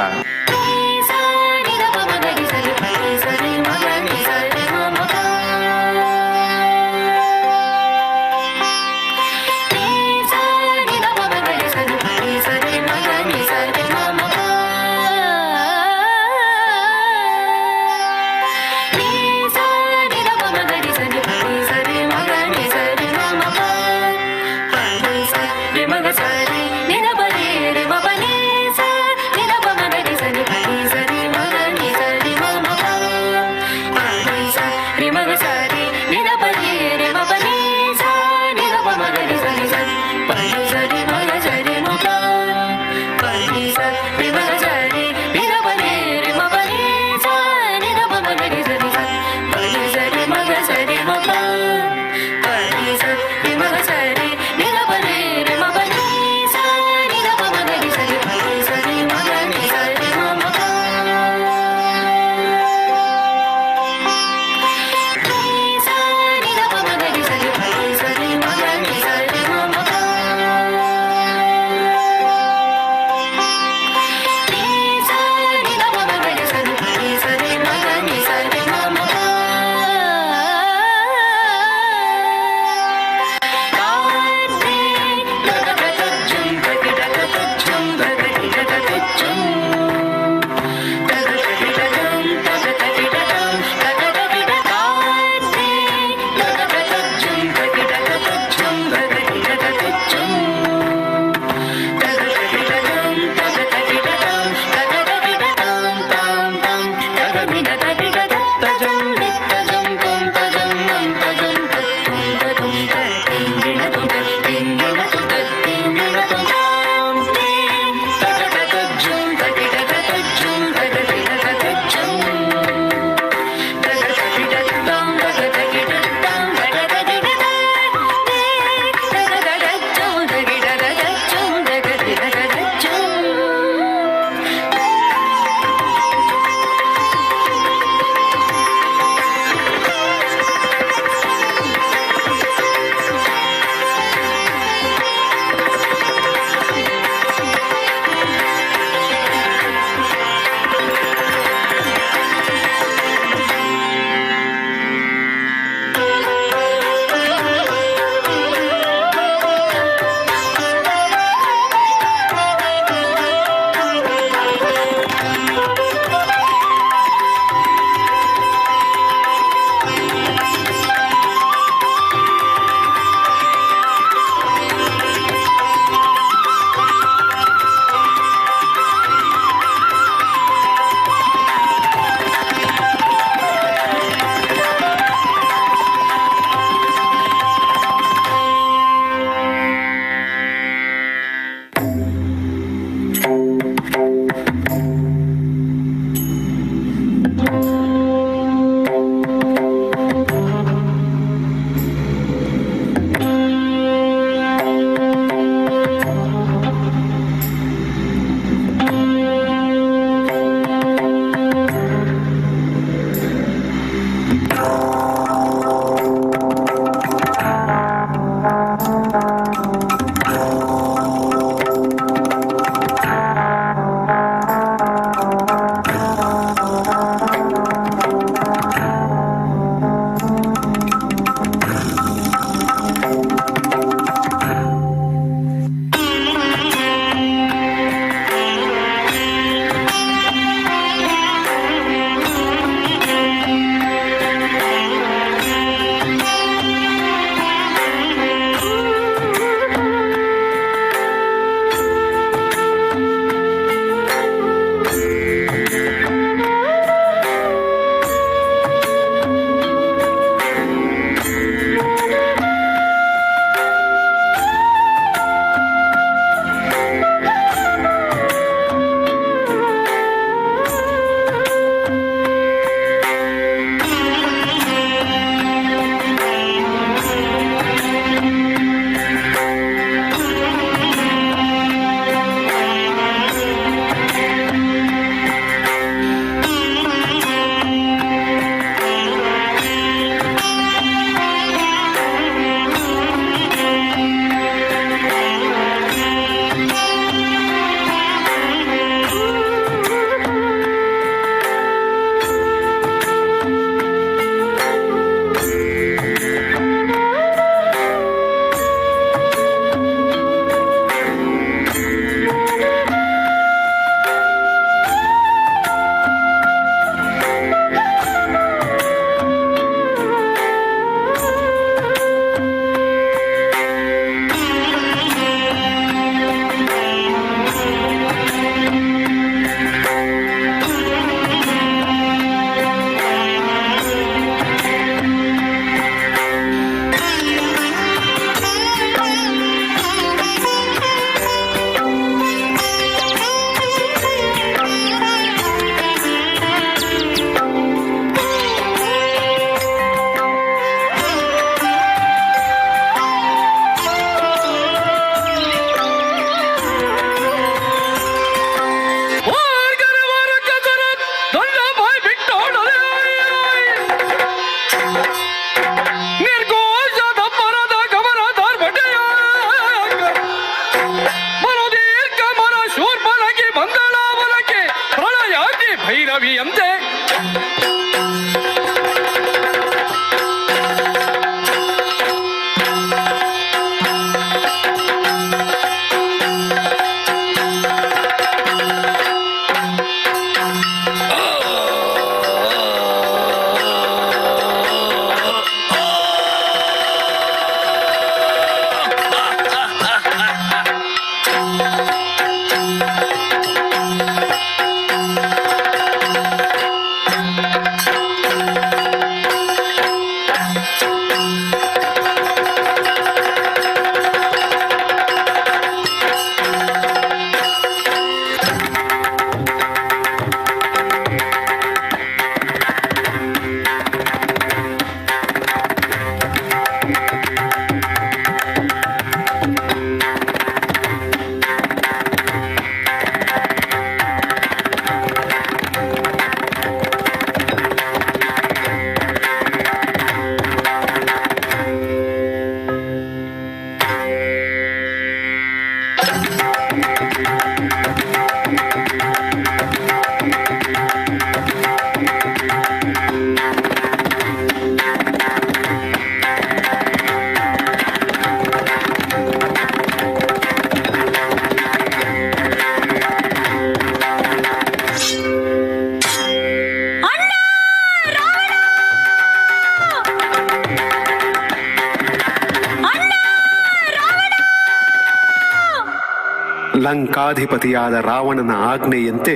ಲಂಕಾಧಿಪತಿಯಾದ ರಾವಣನ ಆಜ್ಞೆಯಂತೆ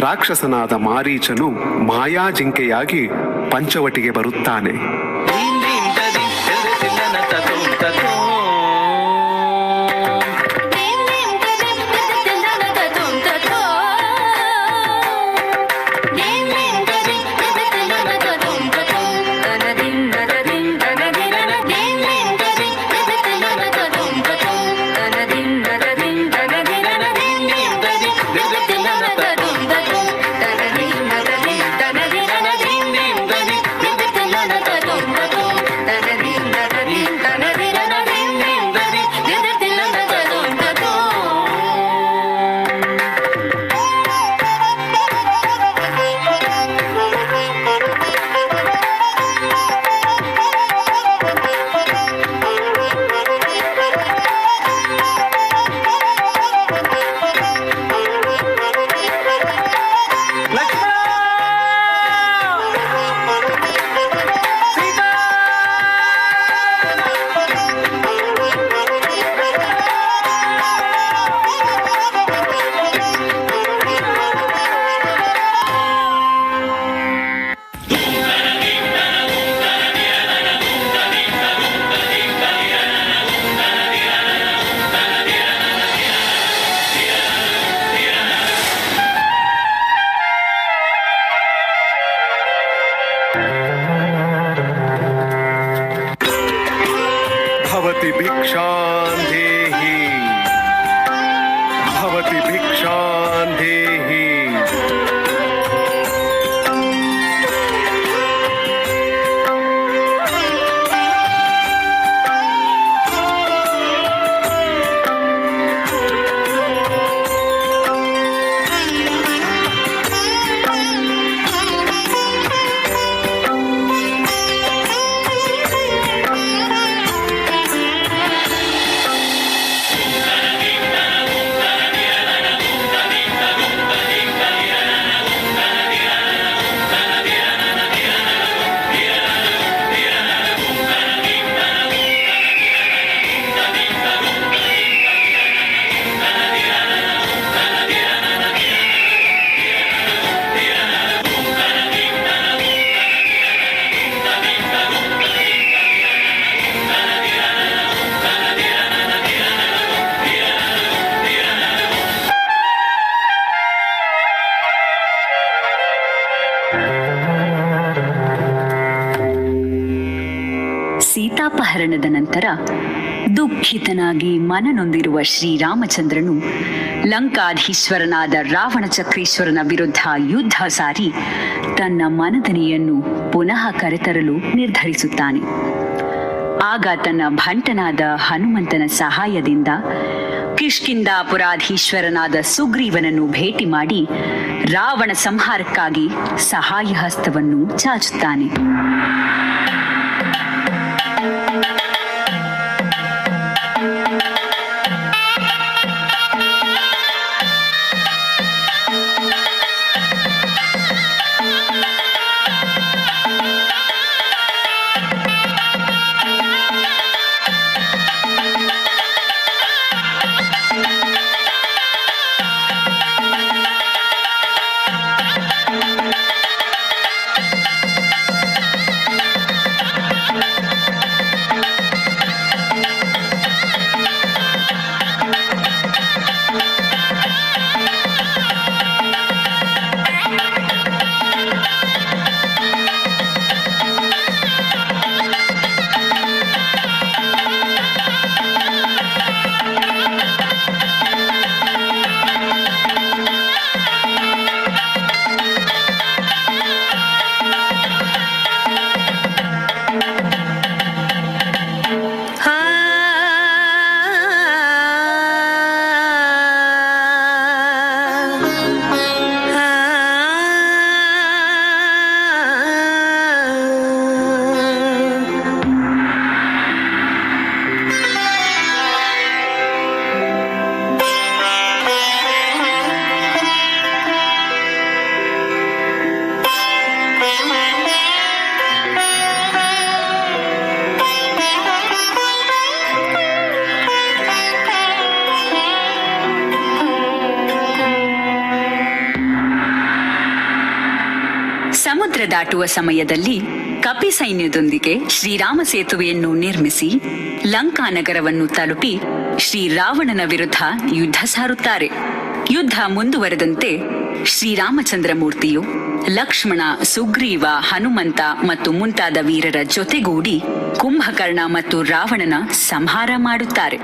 ರಾಕ್ಷಸನಾದ ಮಾರೀಚನು ಮಾಯಾಜಿಂಕೆಯಾಗಿ ಪಂಚವಟಿಗೆ ಬರುತ್ತಾನೆ. भवति भिक्षां देहि, भवति भिक्षां देहि। ಸೀತಾಪಹರಣದ ನಂತರ ದುಃಖಿತನಾಗಿ ಮನನೊಂದಿರುವ ಶ್ರೀರಾಮಚಂದ್ರನು ಲಂಕಾಧೀಶ್ವರನಾದ ರಾವಣ ಚಕ್ರೇಶ್ವರನ ವಿರುದ್ಧ ಯುದ್ಧ ಸಾರಿ ತನ್ನ ಮನದನಿಯನ್ನು ಪುನಃ ಕರೆತರಲು ನಿರ್ಧರಿಸುತ್ತಾನೆ. ಆಗ ತನ್ನ ಭಂಟನಾದ ಹನುಮಂತನ ಸಹಾಯದಿಂದ ಕಿಷ್ಕಿಂಧಾಪುರಾಧೀಶ್ವರನಾದ ಸುಗ್ರೀವನನ್ನು ಭೇಟಿ ಮಾಡಿ ರಾವಣ ಸಂಹಾರಕ್ಕಾಗಿ ಸಹಾಯ ಹಸ್ತವನ್ನು ಚಾಚುತ್ತಾನೆ. ಸಮುದ್ರ ದಾಟುವ ಸಮಯದಲ್ಲಿ ಕಪಿ ಸೈನ್ಯದೊಂದಿಗೆ ಶ್ರೀರಾಮ ಸೇತುವೆಯನ್ನು ನಿರ್ಮಿಸಿ ಲಂಕಾ ನಗರವನ್ನು ತಲುಪಿ ಶ್ರೀರಾವಣನ ವಿರುದ್ಧ ಯುದ್ಧ ಸಾರುತ್ತಾರೆ. ಯುದ್ಧ ಮುಂದುವರೆದಂತೆ ಶ್ರೀರಾಮಚಂದ್ರ ಮೂರ್ತಿಯು ಲಕ್ಷ್ಮಣ, ಸುಗ್ರೀವ, ಹನುಮಂತ ಮತ್ತು ಮುಂತಾದ ವೀರರ ಜೊತೆಗೂಡಿ ಕುಂಭಕರ್ಣ ಮತ್ತು ರಾವಣನ ಸಂಹಾರ ಮಾಡುತ್ತಾರೆ.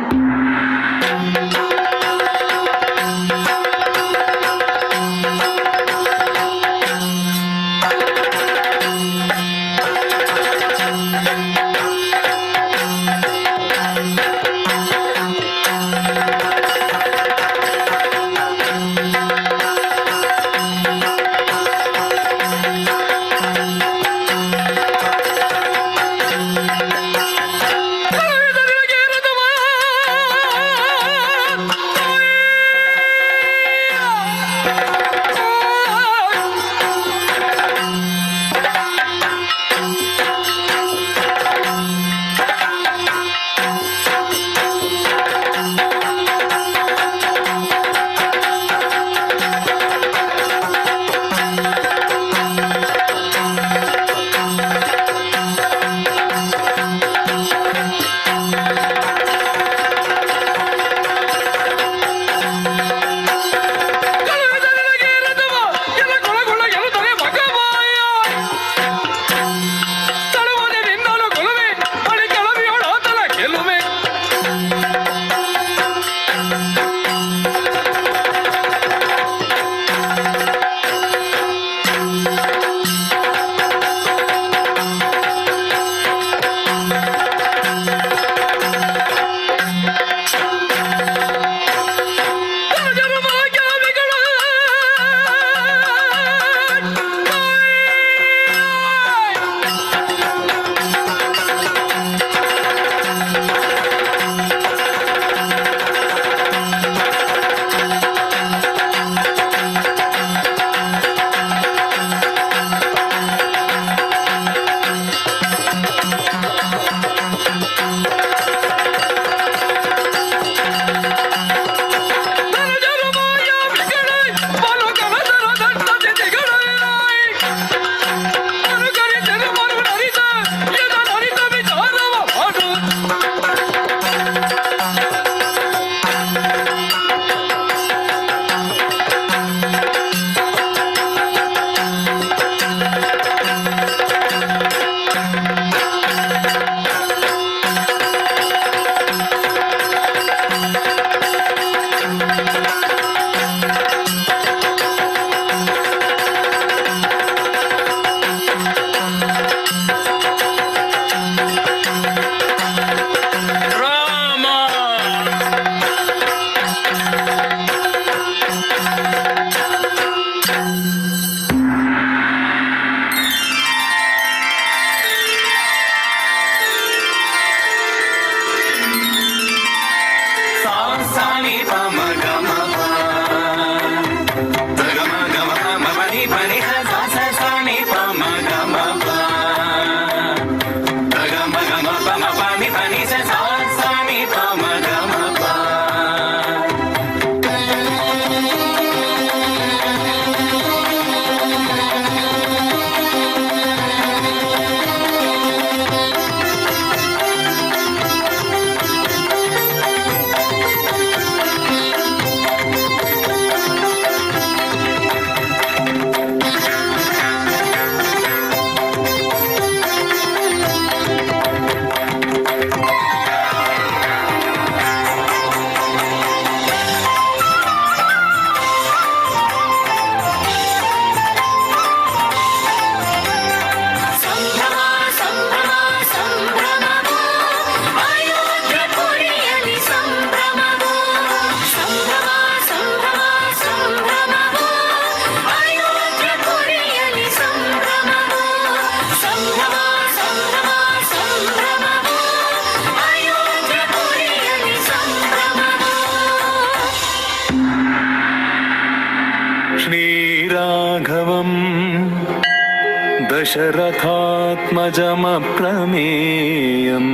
दशरथात्मजमप्रमेयम्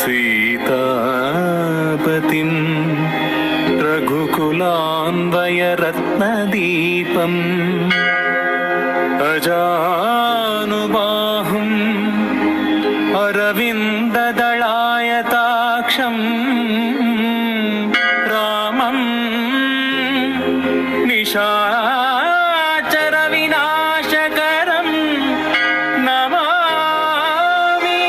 सीतापतिं रघुकुलान्वयरत्नदीपम् अजानुबाहुम् अरविन्ददलायताक्षम् रामं निशाचरविनाशकरं नमामि।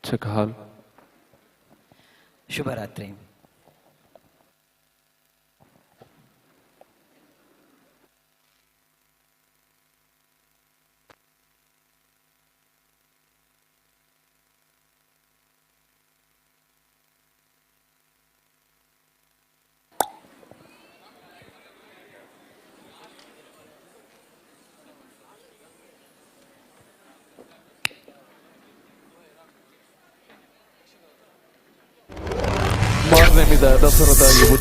ಚೆಕ್ ಹಾಲ್. ಶುಭರಾತ್ರಿ. ಮಾರ್ನೆಮಿದ ದಸರದ ಯುವ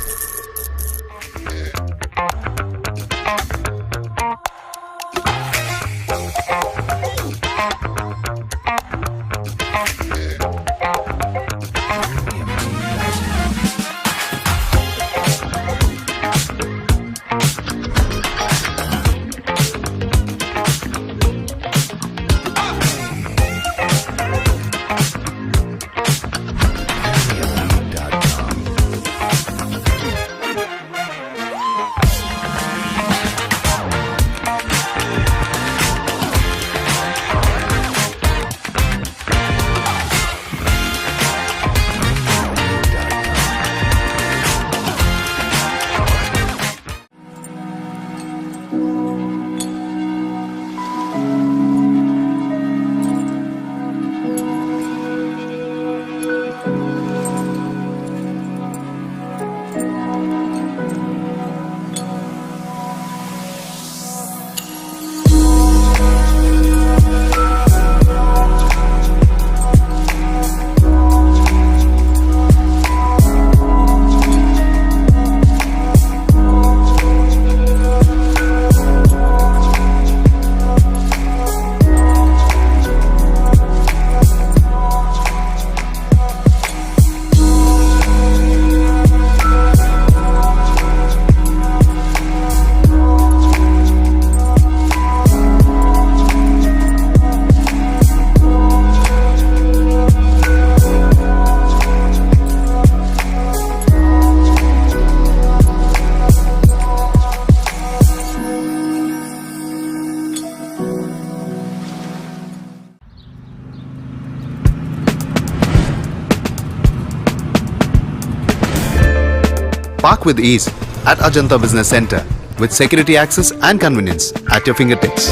Park with ease at Ajanta Business Center with security access and convenience at your fingertips.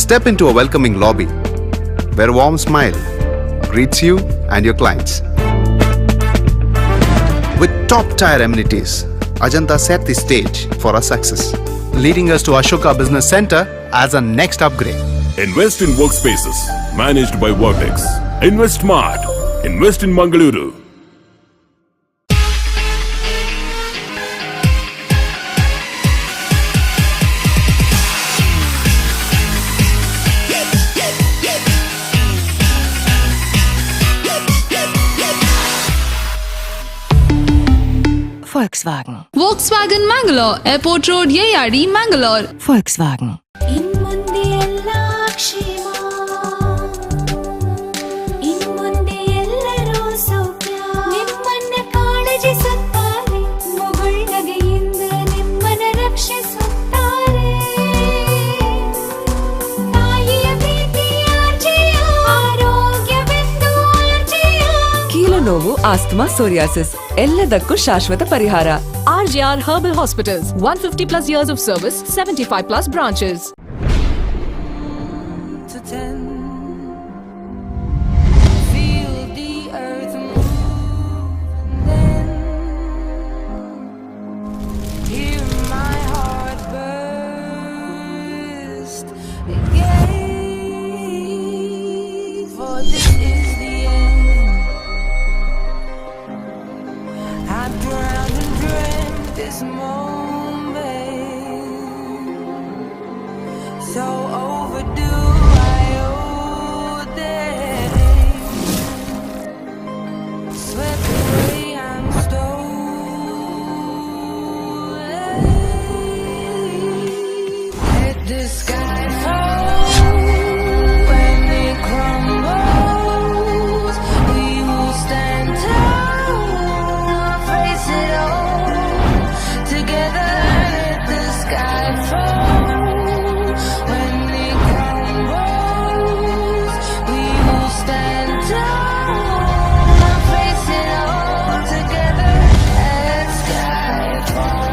Step into a welcoming lobby where a warm smile greets you and your clients. With top-tier amenities, Ajanta set the stage for our success, leading us to Ashoka Business Center as a next upgrade. Invest in workspaces managed by Vortex. Invest smart. Invest in Mangaluru. Volkswagen Mangalore, Airport Road, Yeyadi, Mangalore. Volkswagen. ನೋವು, asthma, psoriasis ಎಲ್ಲದಕ್ಕೂ ಶಾಶ್ವತ ಪರಿಹಾರ. RJR Herbal Hospitals, 150+ years of service, 75+ branches. Feel the earth move, and then drowned and dreamt this moment, so overdue. I owe them. Swept away, I'm stolen. Let the sky fall when it crumbles. We will stand tall, face it all together. Let the sky fall when it crumbles. We will stand tall, face it all together. Let sky fall.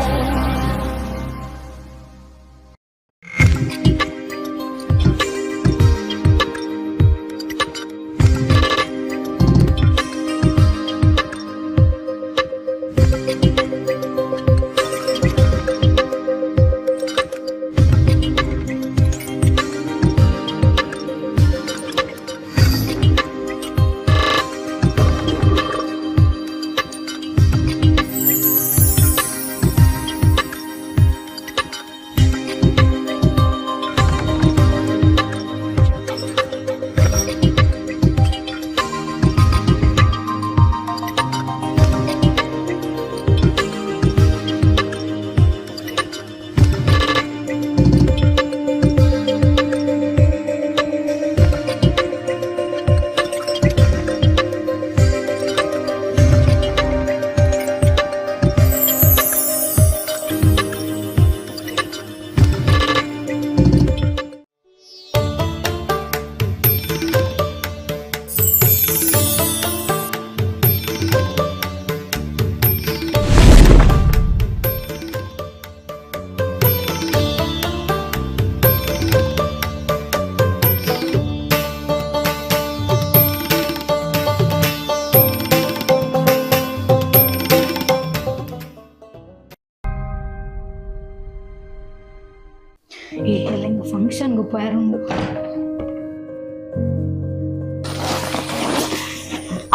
ఈ హెలింగ్ function కు పోయారుండు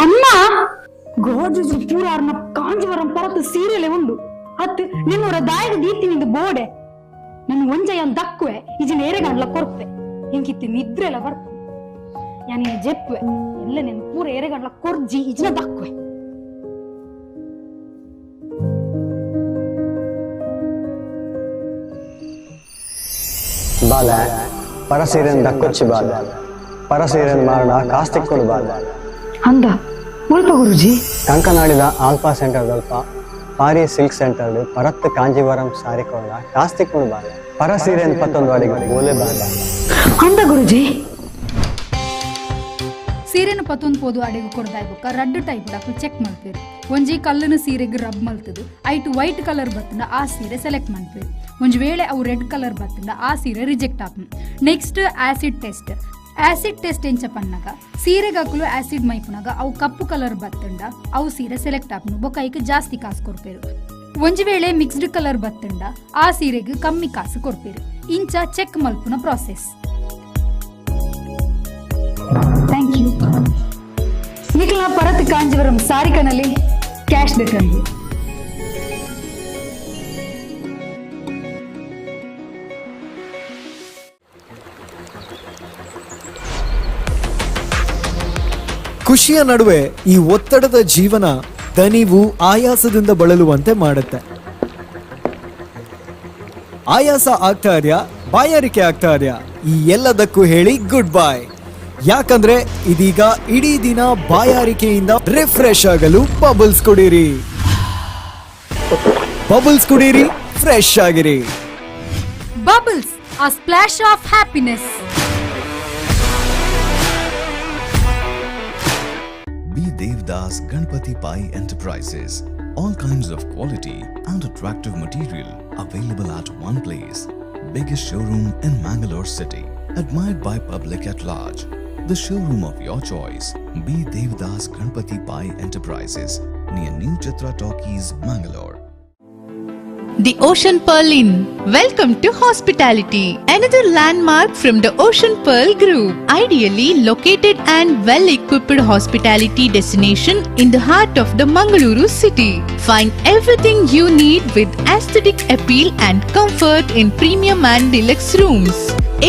ಅಮ್ಮ ಗೋಜು ಪೂರಾರ್ನ ಕಾಂಜೀವರಂ ಪರತ್ತು ಸೀರೆಲೆ ಉಂಡು ಅತ್ತು ನಿನ್ನೂರ ದಾಯದ ದೀತಿನಿಂದ ಬೋಡೆ ನನ್ ಒಂಜಯ್ಯನ್ ದಕ್ಕುವೆ ಇಜಿನ ಏರೆಗಂಡ್ಲ ಕೊರ್ಪೆ ಹಿಂಗಿತ್ತು ನಿದ್ರೆಲ್ಲ ಬರ್ತು ಯಾನಿ ಜೆಪ್ಪುವೆ ಎಲ್ಲ ನೆನ್ ಪೂರ ಏರೆಗಂಡ್ಲ ಕೊರ್ಜಿ ಇಜಿನ ದಕ್ಕುವೆ ಬಾಲ ಪರಸೀರೆನ್ ದಕ್ಕೊಚ್ಚಿ ಬಾಲ ಪರಸೀರೆನ್ ಮಾರಣ ಕಾಸ್ತಿಕ್ಕೊಂಡು ಬಾಲ ಅಂದ ಮುಲ್ಪ ಗುರುಜಿ ಕಂಕನಾಡಿದ ಆಲ್ಫಾ ಸೆಂಟರ್ ದಲ್ಪ ಪಾರಿ ಸಿಲ್ಕ್ ಸೆಂಟರ್ ಪರತ್ ಕಾಂಜೀವರಂ ಸಾರಿಕೊಂಡ ಕಾಸ್ತಿಕ್ಕೊಂಡು ಬಾಲ ಪರಸೀರೆನ್ ಪತ್ತೊಂದು ಅಡಿಗೆ ಬೋಲೆ ಬಾಲ ಅಂದ ಗುರುಜಿ ಸೀರೆನ ಪತ್ತೊಂದು ಪೋದು ಅಡಿಗೆ ಕೊಡ್ದಾಯ್ಬೇಕ ರಡ್ ಟೈಪ್ ಡಾಕ್ಟರ್ ಚೆಕ್ ಮಾಡ್ತೀರಿ ಒಂಜಿ ಕಲ್ಲನ ಸೀರೆಗೆ ರಬ್ ಮಲ್ತದು ಐಟು ವೈಟ್ ಕಲರ್ ಬತ್ತಂಡ ಆ ಸೀರೆ ಸೆಲೆಕ್ಟ್ ಮಾಡ್ತೀರಿ ಒಂಜಿ ವೇಳೆ ಅವು ರೆಡ್ ಕಲರ್ ಬತ್ತಂಡ ಆ ಸೀರೆ reject open next acid test ಎಂಚ ಪನ್ನಾಗ ಸೀರೆಗಾಕಲು ಆಸಿಡ್ ಮೈಪುನಾಗ ಅವು ಕಪ್ಪು ಕಲರ್ ಬತ್ತಂಡ ಅವು ಸೀರೆ ಸೆಲೆಕ್ಟ್ ಆಪನು ಬೊಕೈಕ್ ಜಾಸ್ತಿ ಕಾಸು ಕೊಡ್ಪೇರು ಒಂಜಿ ವೇಳೆ ಮಿಕ್ಸ್ಡ್ ಕಲರ್ ಬತ್ತಂಡ ಆ ಸೀರೆಗೆ ಕಮ್ಮಿ ಕಾಸು ಕೊಡ್ಪೇರು ಇಂಚ ಚೆಕ್ ಮಲ್ಪುನ ಪ್ರಾಸೆಸ್ ಥ್ಯಾಂಕ್ ಯು ನಿಖಿಲ್ನ ಪರತ್ ಕಾಂಜೀವರಂ ಸಾರಿಕನಲ್ಲಿ ಕ್ಯಾಶ್ ಬೇಕಂದು ಖುಷಿಯ ನಡುವೆ ಈ ಒತ್ತಡದ ಜೀವನ ದಣಿವು ಆಯಾಸದಿಂದ ಬಳಲುವಂತೆ ಮಾಡುತ್ತೆ. ಆಯಾಸ ಆಗ್ತಾ ಇದೆಯಾ, ಬಾಯಾರಿಕೆ ಆಗ್ತಾ ಇದೆಯಾ, ಈ ಎಲ್ಲದಕ್ಕೂ ಹೇಳಿ ಗುಡ್ ಬೈ. ಯಾಕಂದ್ರೆ ಇದೀಗ ಇಡೀ ದಿನ ಬಾಯಾರಿಕೆಯಿಂದ ರಿಫ್ರೆಶ್ ಆಗಲು ಬಬಲ್ಸ್ ಕುಡೀರಿ. ಬಬಲ್ಸ್ ಕುಡೀರಿ, ಫ್ರೆಶ್ ಆಗಿರಿ. Bubbles, a splash of happiness. Be Devdas Ganpati Pai Enterprises. All kinds of quality and attractive material available at one place. Biggest showroom in Mangalore city. Admired by public at large. The showroom of your choice. Be Devdas Ganpati Pai Enterprises. Near New Chitra Talkies, Mangalore. The Ocean Pearl Inn. Welcome to hospitality. Another landmark from the Ocean Pearl Group. Ideally located and well-equipped hospitality destination in the heart of the Mangaluru city. Find everything you need with aesthetic appeal and comfort in premium and deluxe rooms.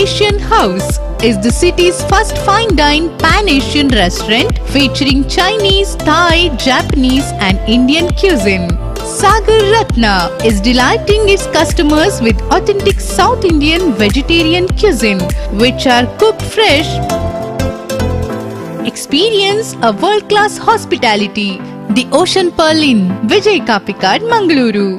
Asian House is the city's first fine dine pan-Asian restaurant featuring Chinese, Thai, Japanese and Indian cuisine. Sagar Ratna is delighting its customers with authentic South Indian vegetarian cuisine, which are cooked fresh. Experience a world-class hospitality. The Ocean Pearl Inn, Vijay Kapikad, Mangaluru.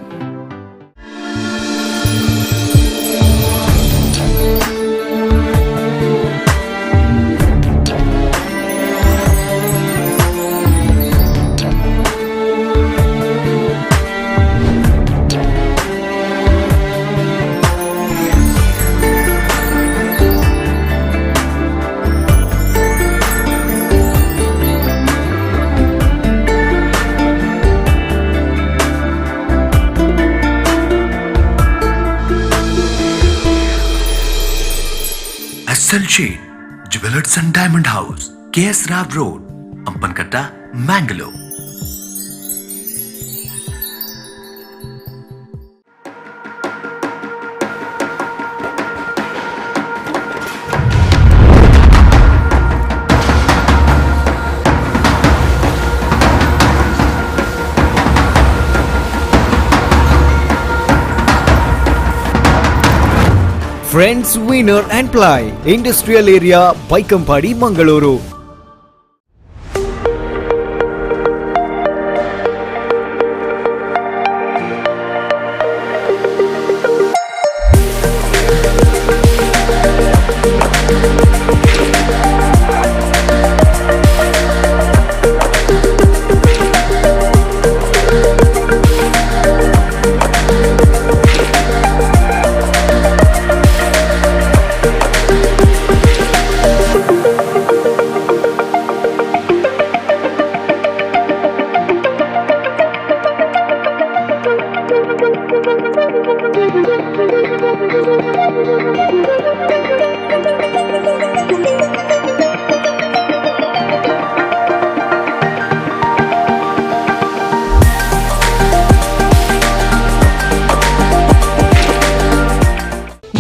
SLJ Jewelers and Diamond House, KS Rao Road, Ampankatta, Mangalore. Friends Winner and Ply, Industrial Area, Baikampadi, Mangaluru.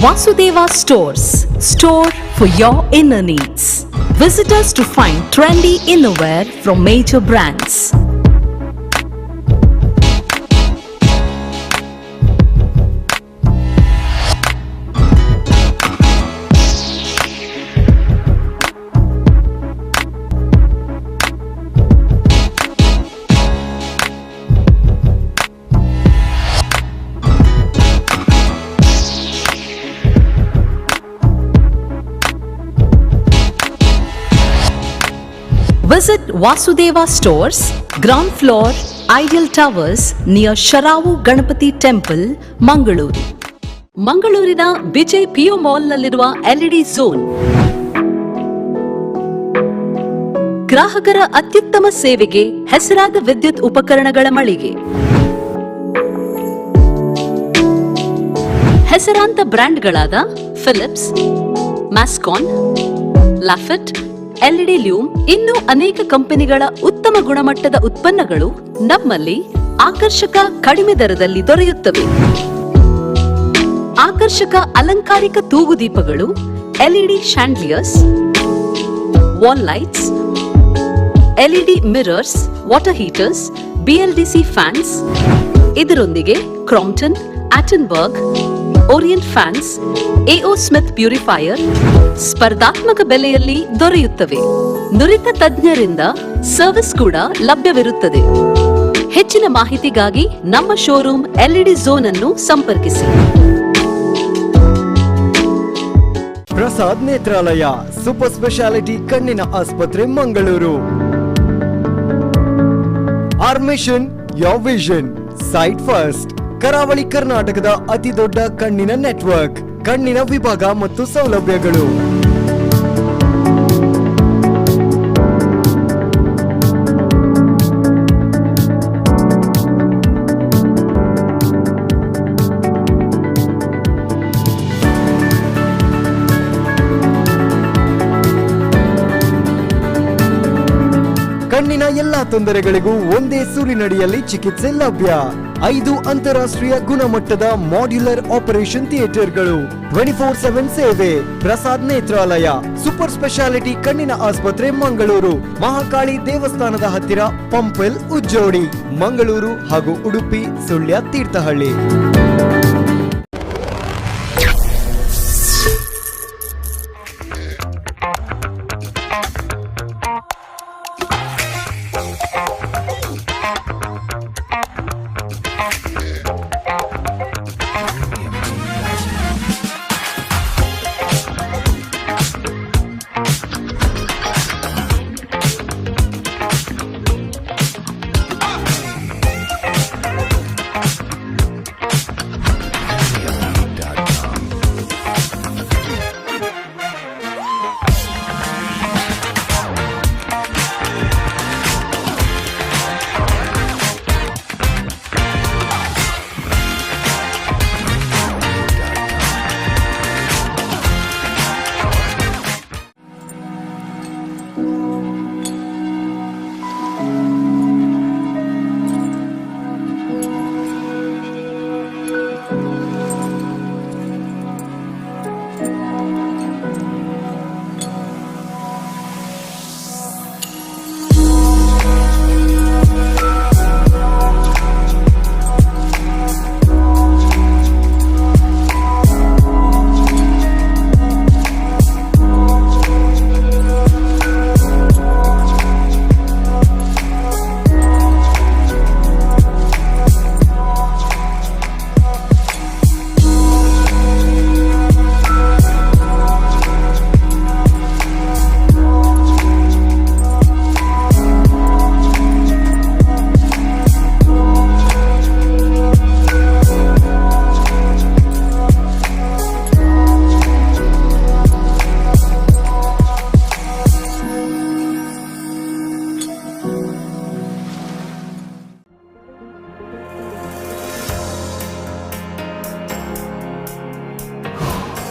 Vasudeva Stores, store for your inner needs. Visit us to find trendy innerwear from major brands. Visit Vasudeva Stores, ground floor, Ideal Towers near Sharavu Ganapati Temple, Mangaluru. ಮಂಗಳೂರಿನ Vijay PU ಮಾಲ್ನಲ್ಲಿರುವ LED zone ಗ್ರಾಹಕರ ಅತ್ಯುತ್ತಮ ಸೇವೆಗೆ ಹೆಸರಾದ ವಿದ್ಯುತ್ ಉಪಕರಣಗಳ ಮಳಿಗೆ. ಹೆಸರಾಂತ ಬ್ರ್ಯಾಂಡ್ಗಳಾದ Philips, ಮ್ಯಾಸ್ಕಾನ್, ಲಾಫೆಟ್, LED ಲ್ಯೂಮ್ ಇನ್ನೂ ಅನೇಕ ಕಂಪನಿಗಳ ಉತ್ತಮ ಗುಣಮಟ್ಟದ ಉತ್ಪನ್ನಗಳು ನಮ್ಮಲ್ಲಿ ಆಕರ್ಷಕ ಕಡಿಮೆ ದರದಲ್ಲಿ ದೊರೆಯುತ್ತವೆ. ಆಕರ್ಷಕ ಅಲಂಕಾರಿಕ ತೂಗುದೀಪಗಳು, LED chandeliers, wall lights, LED mirrors, water heaters, BLDC fans, ಇದರೊಂದಿಗೆ Crompton, Atomberg, Orient fans, AO Smith purifier ಸ್ಪರ್ಧಾತ್ಮಕ ಬೆಲೆಯಲ್ಲಿ ದೊರೆಯುತ್ತವೆ. ನುರಿತ ತಜ್ಞರಿಂದ ಸರ್ವಿಸ್ ಕೂಡ ಲಭ್ಯವಿರುತ್ತದೆ. ಹೆಚ್ಚಿನ ಮಾಹಿತಿಗಾಗಿ ನಮ್ಮ ಶೋರೂಮ್ LED ಝೋನ್ ಅನ್ನು ಸಂಪರ್ಕಿಸಿ. ಪ್ರಸಾದ್ ನೇತ್ರಾಲಯ, ಸೂಪರ್ ಸ್ಪೆಷಾಲಿಟಿ ಕಣ್ಣಿನ ಆಸ್ಪತ್ರೆ, Mangaluru. Our mission, your vision, sight first. ಕರಾವಳಿ ಕರ್ನಾಟಕದ ಅತಿ ದೊಡ್ಡ ಕಣ್ಣಿನ ನೆಟ್ವರ್ಕ್, ಕಣ್ಣಿನ ವಿಭಾಗ ಮತ್ತು ಸೌಲಭ್ಯಗಳು. ಕಣ್ಣಿನ ಎಲ್ಲಾ ತೊಂದರೆಗಳಿಗೂ ಒಂದೇ ಸೂರಿನಡಿಯಲ್ಲಿ ಚಿಕಿತ್ಸೆ ಲಭ್ಯ. 5 ಅಂತಾರಾಷ್ಟ್ರೀಯ ಗುಣಮಟ್ಟದ ಮಾಡ್ಯುಲರ್ ಆಪರೇಷನ್ ಥಿಯೇಟರ್ಗಳು, 24/7 ಸೇವೆ. ಪ್ರಸಾದ್ ನೇತ್ರಾಲಯ, ಸೂಪರ್ ಸ್ಪೆಷಾಲಿಟಿ ಕಣ್ಣಿನ ಆಸ್ಪತ್ರೆ ಮಂಗಳೂರು, ಮಹಾಕಾಳಿ ದೇವಸ್ಥಾನದ ಹತ್ತಿರ ಪಂಪೆಲ್ ಉಜ್ಜೋಡಿ, ಮಂಗಳೂರು ಹಾಗೂ Udupi Sullia Thirthahalli.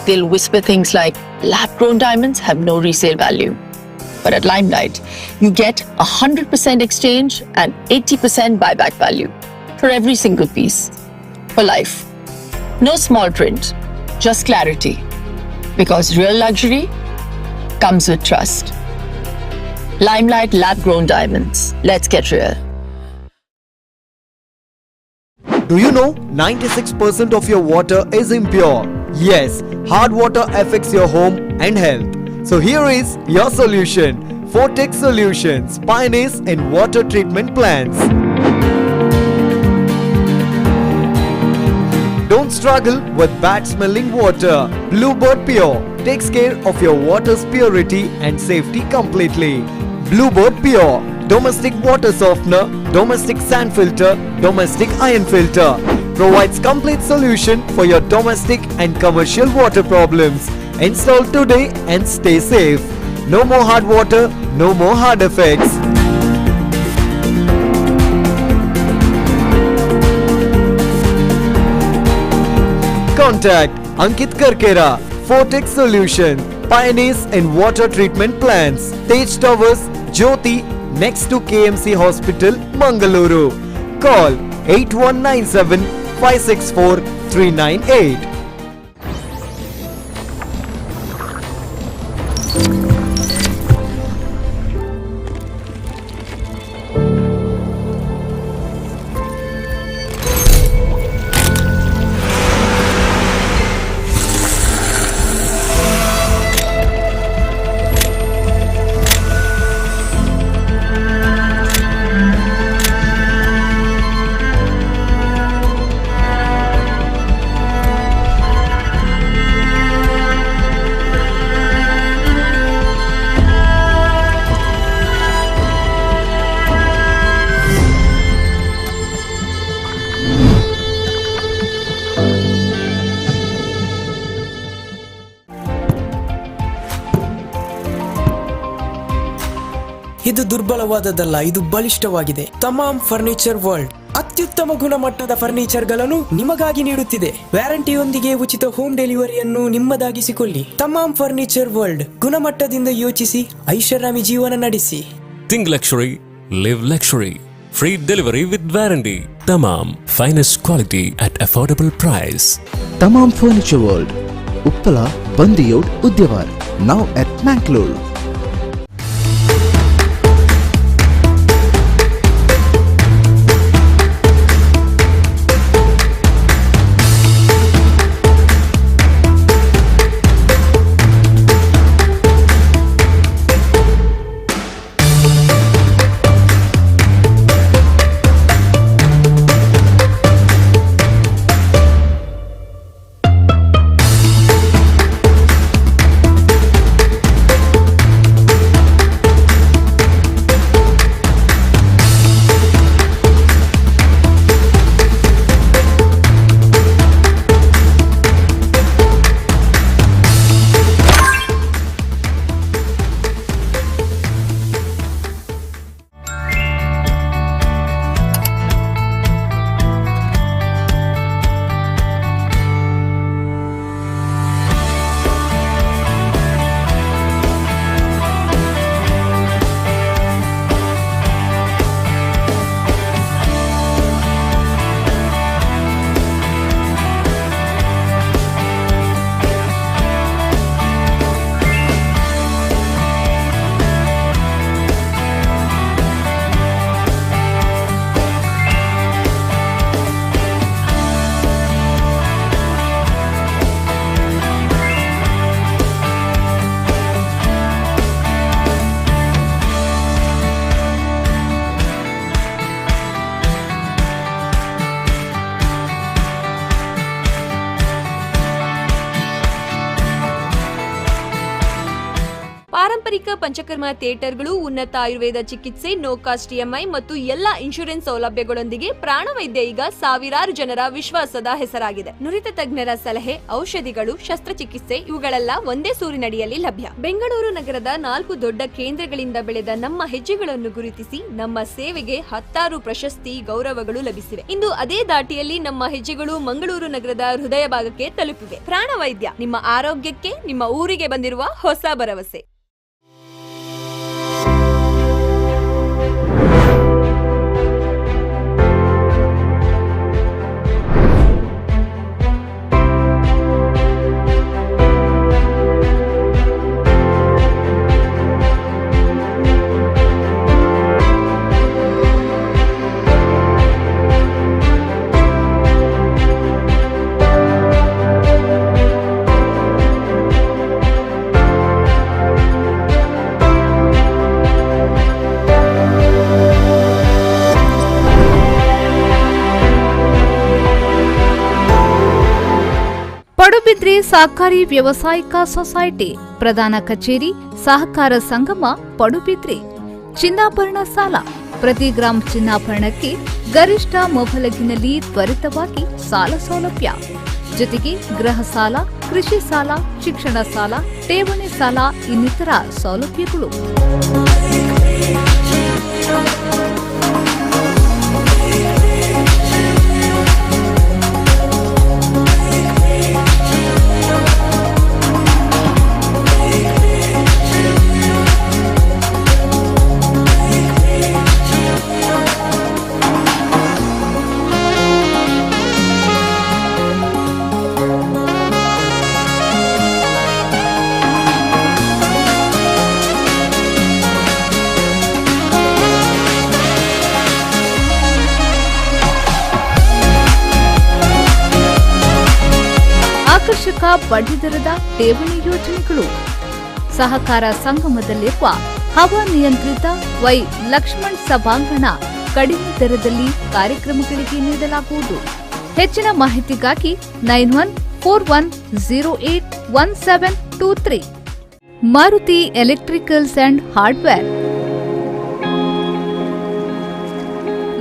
They'll whisper things like, lab-grown diamonds have no resale value. But at Limelight, you get 100% exchange and 80% buyback value for every single piece. For life. No small print, just clarity. Because real luxury comes with trust. Limelight lab-grown diamonds. Let's get real. Do you know 96% of your water is impure? Yes, hard water affects your home and health. So here is your solution. Fortex Solutions, pioneers in water treatment plants. Don't struggle with bad smelling water. Bluebird Pure takes care of your water's purity and safety completely. Bluebird Pure, domestic water softener, domestic sand filter, domestic iron filter, provides complete solution for your domestic and commercial water problems. Install today and stay safe. No more hard water, no more hard effects. Contact Ankit Karkera, Fortex Solution, pioneers in water treatment plants, Tej Towers, Jyoti, next to KMC Hospital, Mangaluru. Call 8197 564 398. ಇದು ದುರ್ಬಲವಾದದ್ದಲ್ಲ, ಇದು ಬಲಿಷ್ಠವಾಗಿದೆ. ತಮಾಮ್ furniture world ಅತ್ಯುತ್ತಮ ಗುಣಮಟ್ಟದ furniture ಗಳನ್ನು ನಿಮಗಾಗಿ ನೀಡುತ್ತಿದೆ. ವ್ಯಾರಂಟಿಯೊಂದಿಗೆ ಉಚಿತ home ಡೆಲಿವರಿಯನ್ನು ನಿಮ್ಮದಾಗಿಸಿಕೊಳ್ಳಿ. ತಮಾಮ್ furniture world, ಗುಣಮಟ್ಟದಿಂದ ಯೋಚಿಸಿ ಐಷಾರಾಮಿ ಜೀವನ ನಡೆಸಿ. Think luxury, Live luxury. Free delivery with warranty. Tamam. Finest quality at affordable price. Tamam Furniture World, Uppala, Bandiyod, Udyavar. Now at Mangalore. ಪಾರಂಪರಿಕ ಪಂಚಕರ್ಮ ಥಿಯೇಟರ್ಗಳು, ಉನ್ನತ ಆಯುರ್ವೇದ ಚಿಕಿತ್ಸೆ, ನೋ ಕಾಸ್ಟ್ ಇಎಂಐ ಮತ್ತು ಎಲ್ಲಾ ಇನ್ಶೂರೆನ್ಸ್ ಸೌಲಭ್ಯಗಳೊಂದಿಗೆ ಪ್ರಾಣವೈದ್ಯ ಈಗ ಸಾವಿರಾರು ಜನರ ವಿಶ್ವಾಸದ ಹೆಸರಾಗಿದೆ. ನುರಿತ ತಜ್ಞರ ಸಲಹೆ, ಔಷಧಿಗಳು, ಶಸ್ತ್ರಚಿಕಿತ್ಸೆ ಇವುಗಳೆಲ್ಲ ಒಂದೇ ಸೂರಿನಡಿಯಲ್ಲಿ ಲಭ್ಯ. ಬೆಂಗಳೂರು ನಗರದ 4 ದೊಡ್ಡ ಕೇಂದ್ರಗಳಿಂದ ಬೆಳೆದ ನಮ್ಮ ಹೆಜ್ಜೆಗಳನ್ನು ಗುರುತಿಸಿ ನಮ್ಮ ಸೇವೆಗೆ 10 ಪ್ರಶಸ್ತಿ, ಗೌರವಗಳು ಲಭಿಸಿವೆ. ಇಂದು ಅದೇ ದಾಟಿಯಲ್ಲಿ ನಮ್ಮ ಹೆಜ್ಜೆಗಳು ಮಂಗಳೂರು ನಗರದ ಹೃದಯ ಭಾಗಕ್ಕೆ ತಲುಪಿವೆ. ಪ್ರಾಣವೈದ್ಯ, ನಿಮ್ಮ ಆರೋಗ್ಯಕ್ಕೆ ನಿಮ್ಮ ಊರಿಗೆ ಬಂದಿರುವ ಹೊಸ ಭರವಸೆ. ಪಡುಬಿದ್ರಿ ಸಹಕಾರಿ ವ್ಯವಸಾಯಿಕ ಸೊಸೈಟಿ ಪ್ರಧಾನ ಕಚೇರಿ, ಸಹಕಾರ ಸಂಗಮ, ಪಡುಬಿದ್ರಿ. ಚಿನ್ನಾಭರಣ ಸಾಲ, ಪ್ರತಿ ಗ್ರಾಂ ಚಿನ್ನಾಭರಣಕ್ಕೆ ಗರಿಷ್ಠ ಮೊಬಲಗಿನಲ್ಲಿ ತ್ವರಿತವಾಗಿ ಸಾಲ ಸೌಲಭ್ಯ. ಜೊತೆಗೆ ಗೃಹ ಸಾಲ, ಕೃಷಿ ಸಾಲ, ಶಿಕ್ಷಣ ಸಾಲ, ಠೇವಣಿ ಸಾಲ ಇನ್ನಿತರ ಸೌಲಭ್ಯಗಳು. ಆಕರ್ಷಕ ಬಡ್ಡಿದರದ ಠೇವಣಿ ಯೋಜನೆಗಳು. ಸಹಕಾರ ಸಂಗಮದಲ್ಲಿರುವ ಹವಾನಿಯಂತ್ರಿತ ವೈ ಲಕ್ಷ್ಮಣ್ ಸಭಾಂಗಣ ಕಡಿಮೆ ದರದಲ್ಲಿ ಕಾರ್ಯಕ್ರಮಗಳಿಗೆ ನೀಡಲಾಗುವುದು. ಹೆಚ್ಚಿನ ಮಾಹಿತಿಗಾಗಿ 9141081723. Maruti electricals and hardware.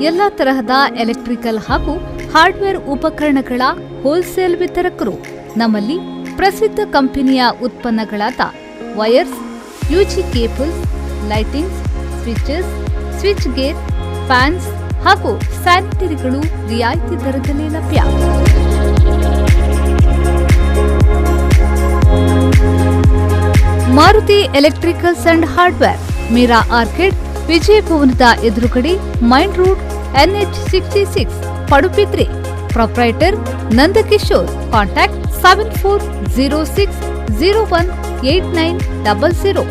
ಎಲ್ಲಾ ತರಹದ ಎಲೆಕ್ಟ್ರಿಕಲ್ ಹಾಗೂ ಹಾರ್ಡ್ವೇರ್ ಉಪಕರಣಗಳ ಹೋಲ್ಸೇಲ್ ವಿತರಕರು. ನಮ್ಮಲ್ಲಿ ಪ್ರಸಿದ್ಧ ಕಂಪನಿಯ ಉತ್ಪನ್ನಗಳಾದ wires, UG cables, lightings, switches, switch gear, fans ಹಾಗೂ ಸ್ಯಾನಿಟರಿಗಳು ರಿಯಾಯಿತಿ ದರದಲ್ಲಿ ಲಭ್ಯ. Maruti electricals and hardware, Meera orchid, ವಿಜಯ ಭವನದ ಎದುರುಗಡೆ main road NH66 Padubidri. Proprietor Nandakishore. Contact 7406018900.